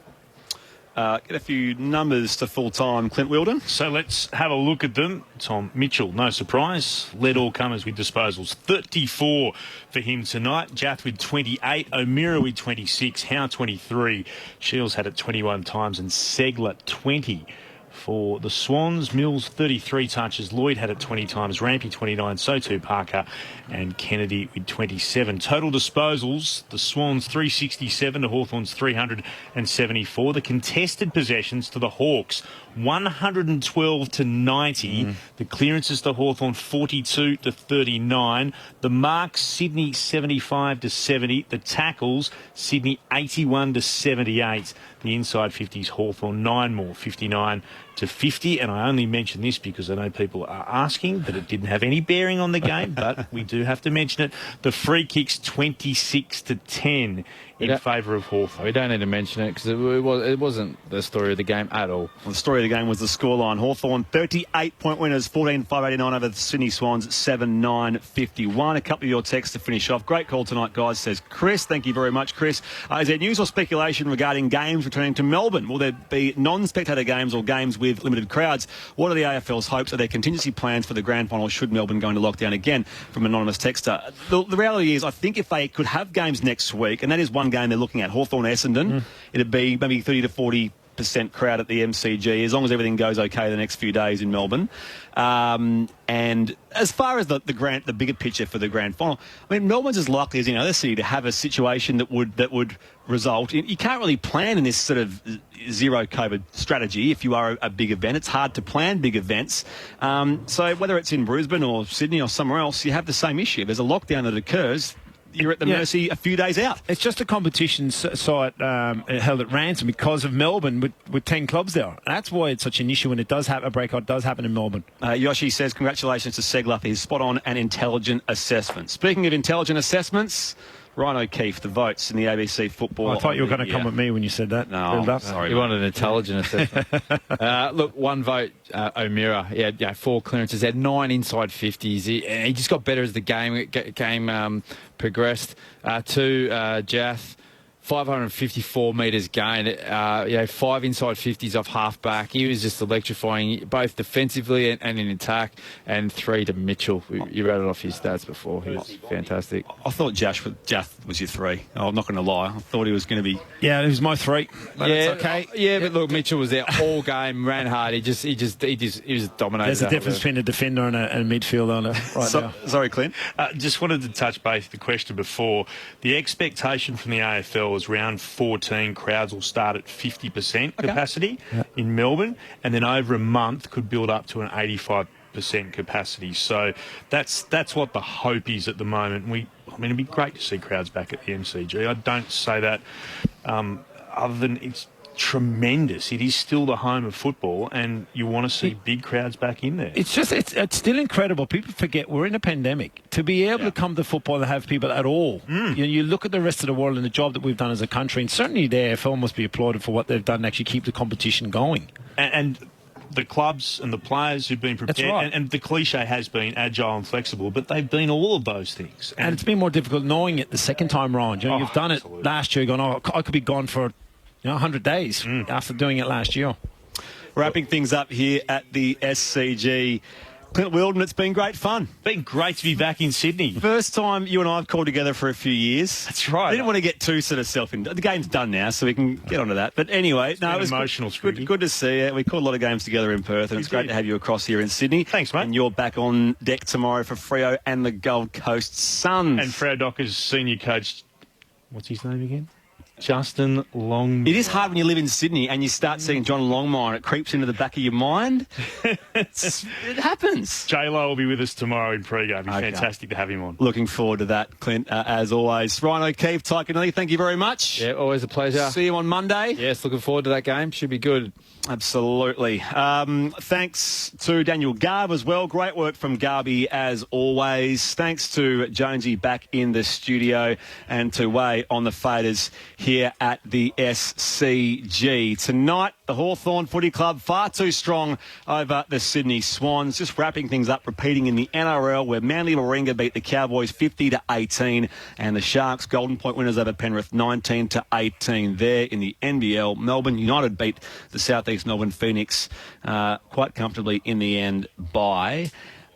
Get a few numbers to full time, Clint Wheeldon. So let's have a look at them. Tom Mitchell, no surprise, led all comers with disposals. 34 for him tonight. Jath with 28, O'Meara with 26, Howe 23. Shields had it 21 times, and Segler 20. For the Swans, Mills 33 touches, Lloyd had it 20 times, Rampy 29, so too Parker, and Kennedy with 27. Total disposals, the Swans 367 to Hawthorn's 374. The contested possessions to the Hawks 112 to 90. The clearances to Hawthorn 42 to 39. The marks, Sydney 75 to 70. The tackles, Sydney 81 to 78. The inside 50s, Hawthorn 9 more, 59 to 50. And I only mention this because I know people are asking, but it didn't have any bearing on the game, but we do have to mention it. The free kicks 26 to 10 in favour of Hawthorn. We don't need to mention it because it wasn't the story of the game at all. Well, the story of the game was the scoreline. Hawthorn 38-point winners, 14-5-89 over the Sydney Swans, 7-9-51. A couple of your texts to finish off. Great call tonight, guys, says Chris. Thank you very much, Chris. Is there news or speculation regarding games returning to Melbourne? Will there be non-spectator games or games with limited crowds? What are the AFL's hopes? Are there contingency plans for the grand final should Melbourne go into lockdown again? From anonymous texter. The reality is, I think if they could have games next week, and that is one game they're looking at, Hawthorn-Essendon, it'd be maybe 30 to 40% crowd at the MCG, as long as everything goes okay the next few days in Melbourne. And as far as the bigger picture for the grand final, I mean, Melbourne's as likely as any other city to have a situation that would result in, you can't really plan in this sort of zero COVID strategy if you are a big event. It's hard to plan big events. So whether it's in Brisbane or Sydney or somewhere else, you have the same issue. There's a lockdown that occurs. You're at the mercy a few days out. It's just a competition site held at ransom because of Melbourne with 10 clubs there. That's why it's such an issue when it does happen. A breakout does happen in Melbourne. Yoshi says, congratulations to Segler for his spot-on and intelligent assessment. Speaking of intelligent assessments, Ryan O'Keefe, the votes in the ABC football. I thought you were going to come at me when you said that. No, sorry. You wanted an intelligent assessment. Look, one vote, O'Meara. He had 4 clearances, had 9 inside 50s. He just got better as the game progressed. 2, Jath. 554 metres gain, 5 inside 50s off half-back. He was just electrifying, both defensively and in attack, and 3 to Mitchell. You read it off his stats before. He was fantastic. I thought Jath was your 3. I'm not going to lie. I thought he was going to be... Yeah, it was my 3. But it's okay. Yeah, but look, Mitchell was there all game, ran hard. He was dominated. There's a difference between a defender and a midfielder now. Sorry, Clint. Just wanted to touch base the question before. The expectation from the AFL was round 14, crowds will start at 50% capacity in Melbourne, and then over a month could build up to an 85% capacity. So that's what the hope is at the moment. It'd be great to see crowds back at the MCG. I don't say that other than it's tremendous. It is still the home of football, and you want to see big crowds back in there. It's it's still incredible. People forget we're in a pandemic. To be able to come to football and have people at all. You look at the rest of the world and the job that we've done as a country, and certainly the AFL must be applauded for what they've done to actually keep the competition going. And the clubs and the players who've been prepared. That's right. And the cliche has been agile and flexible, but they've been all of those things. And it's been more difficult knowing it the second time round. You've done it last year, going, I could be gone for 100 days after doing it last year. Wrapping things up here at the SCG. Clint Wheeldon, it's been great fun. Been great to be back in Sydney. First time you and I have called together for a few years. That's right. I didn't want to get too sort of the game's done now, so we can get onto that. But anyway, it was emotional. Good to see you. We called a lot of games together in Perth, and it's great to have you across here in Sydney. Thanks, mate. And you're back on deck tomorrow for Freo and the Gold Coast Suns. And Freo Docker's senior coach, what's his name again? Justin Longmire. It is hard when you live in Sydney and you start seeing John Longmire. It creeps into the back of your mind. It happens. J-Lo will be with us tomorrow in pre-game. It'll be fantastic to have him on. Looking forward to that, Clint, as always. Ryan O'Keefe, Ty Connelly, thank you very much. Yeah, always a pleasure. See you on Monday. Yes, looking forward to that game. Should be good. Absolutely. Thanks to Daniel Garb as well. Great work from Garby as always. Thanks to Jonesy back in the studio and to Way on the faders here at the SCG. Tonight, the Hawthorn Footy Club far too strong over the Sydney Swans. Just wrapping things up, repeating in the NRL where Manly Warringah beat the Cowboys 50-18 and the Sharks Golden Point winners over Penrith 19-18. There in the NBL, Melbourne United beat the South East Melbourne Phoenix quite comfortably in the end by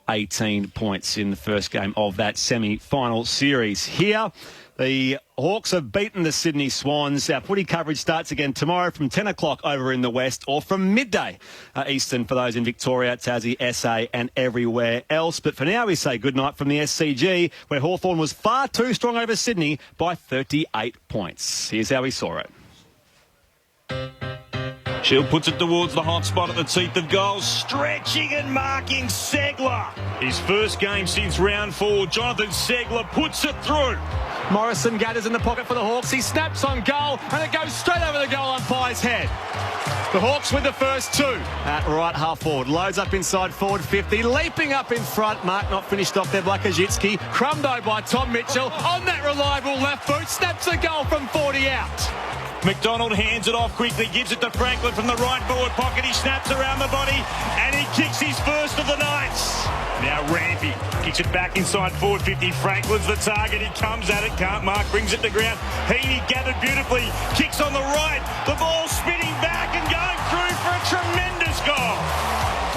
18 points in the first game of that semi-final series. Here, the Hawks have beaten the Sydney Swans. Our footy coverage starts again tomorrow from 10 o'clock over in the west or from midday Eastern for those in Victoria, Tassie, SA and everywhere else. But for now, we say goodnight from the SCG, where Hawthorn was far too strong over Sydney by 38 points. Here's how we saw it. Shield puts it towards the hot spot at the teeth of goal, stretching and marking Segler. His first game since round 4, Jonathan Segler puts it through. Morrison gathers in the pocket for the Hawks. He snaps on goal and it goes straight over the goal umpire's head. The Hawks with the first 2 at right half forward. Loads up inside forward 50. Leaping up in front. Mark not finished off there by Kajitsky. Crumbo by Tom Mitchell. On that reliable left boot. Snaps the goal from 40 out. McDonald hands it off quickly, gives it to Franklin from the right forward pocket. He snaps around the body and he kicks his first of the night. Now Rampy kicks it back inside forward 50. Franklin's the target. He comes at it. Can't mark. Brings it to ground. Heaney gathered beautifully. Kicks on the right. The ball spinning back and going through for a tremendous goal.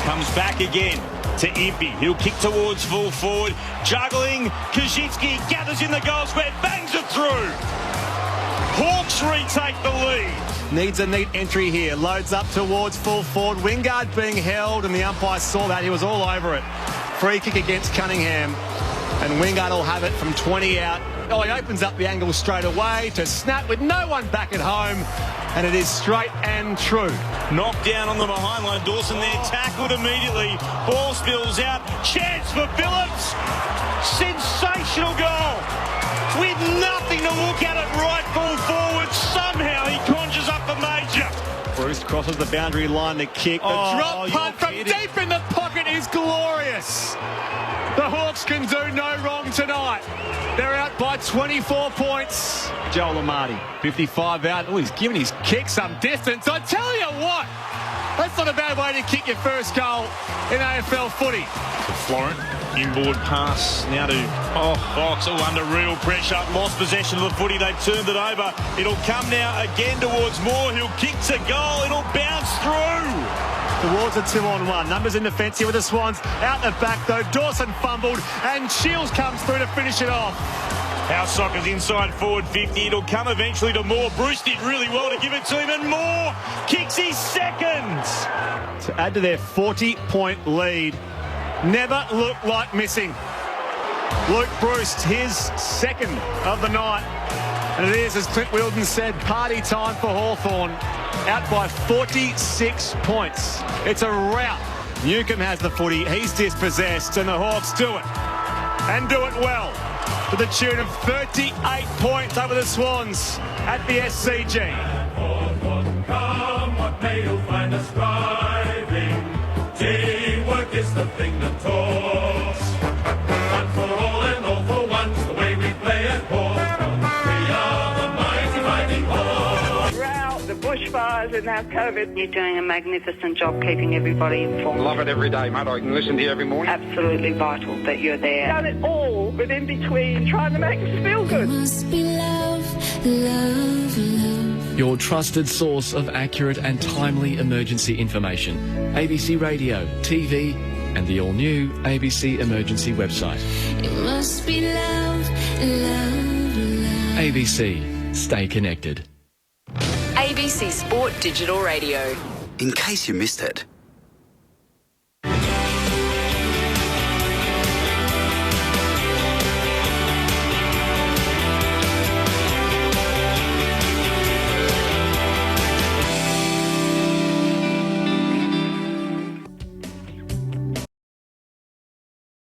Comes back again to Impey. He'll kick towards full forward. Juggling. Kajitsky gathers in the goal square. Bangs it through. Hawks retake the lead. Needs a neat entry here. Loads up towards full forward. Wingard being held and the umpire saw that. He was all over it. Free kick against Cunningham. And Wingard will have it from 20 out. Oh, he opens up the angle straight away to snap with no one back at home. And it is straight and true. Knocked down on the behind line. Dawson there tackled immediately. Ball spills out. Chance for Phillips. Sensational goal. With nothing to look at it right full forward, somehow he conjures up a major. Bruce crosses the boundary line to kick. The drop punt from deep in the pocket is glorious. The Hawks can do no wrong tonight. They're out by 24 points. Joel Amartey, 55 out. Oh, he's giving his kick some distance. I tell you what, that's not a bad way to kick your first goal in AFL footy. To Florent. Inboard pass now to Fox, all under real pressure. Lost possession of the footy. They've turned it over. It'll come now again towards Moore. He'll kick to goal. It'll bounce through. Towards a 2-on-1. Numbers in defence here with the Swans. Out the back though. Dawson fumbled and Shields comes through to finish it off. House Soccer's inside forward 50. It'll come eventually to Moore. Bruce did really well to give it to him, and Moore kicks his second. To add to their 40-point lead. Never looked like missing. Luke Bruce, his second of the night. And it is, as Clint Wilden said, party time for Hawthorn. Out by 46 points. It's a rout. Newcomb has the footy. He's dispossessed, and the Hawks do it. And do it well. To the tune of 38 points over the Swans at the SCG. Come, what may you find us striving? Teamwork is the thing that talks. One for all and all for once, the way we play at Hawthorn. We are the mighty, mighty Hawks. Drought, the bushfires and now COVID. You're doing a magnificent job keeping everybody informed. Love it every day, mate. I can listen to you every morning. Absolutely vital that you're there. Done it all, but in between trying to make us feel good. Must be love, love, love. Your trusted source of accurate and timely emergency information. ABC Radio, TV, and the all-new ABC Emergency website. It must be love, love, love. ABC. Stay connected. ABC Sport Digital Radio. In case you missed it,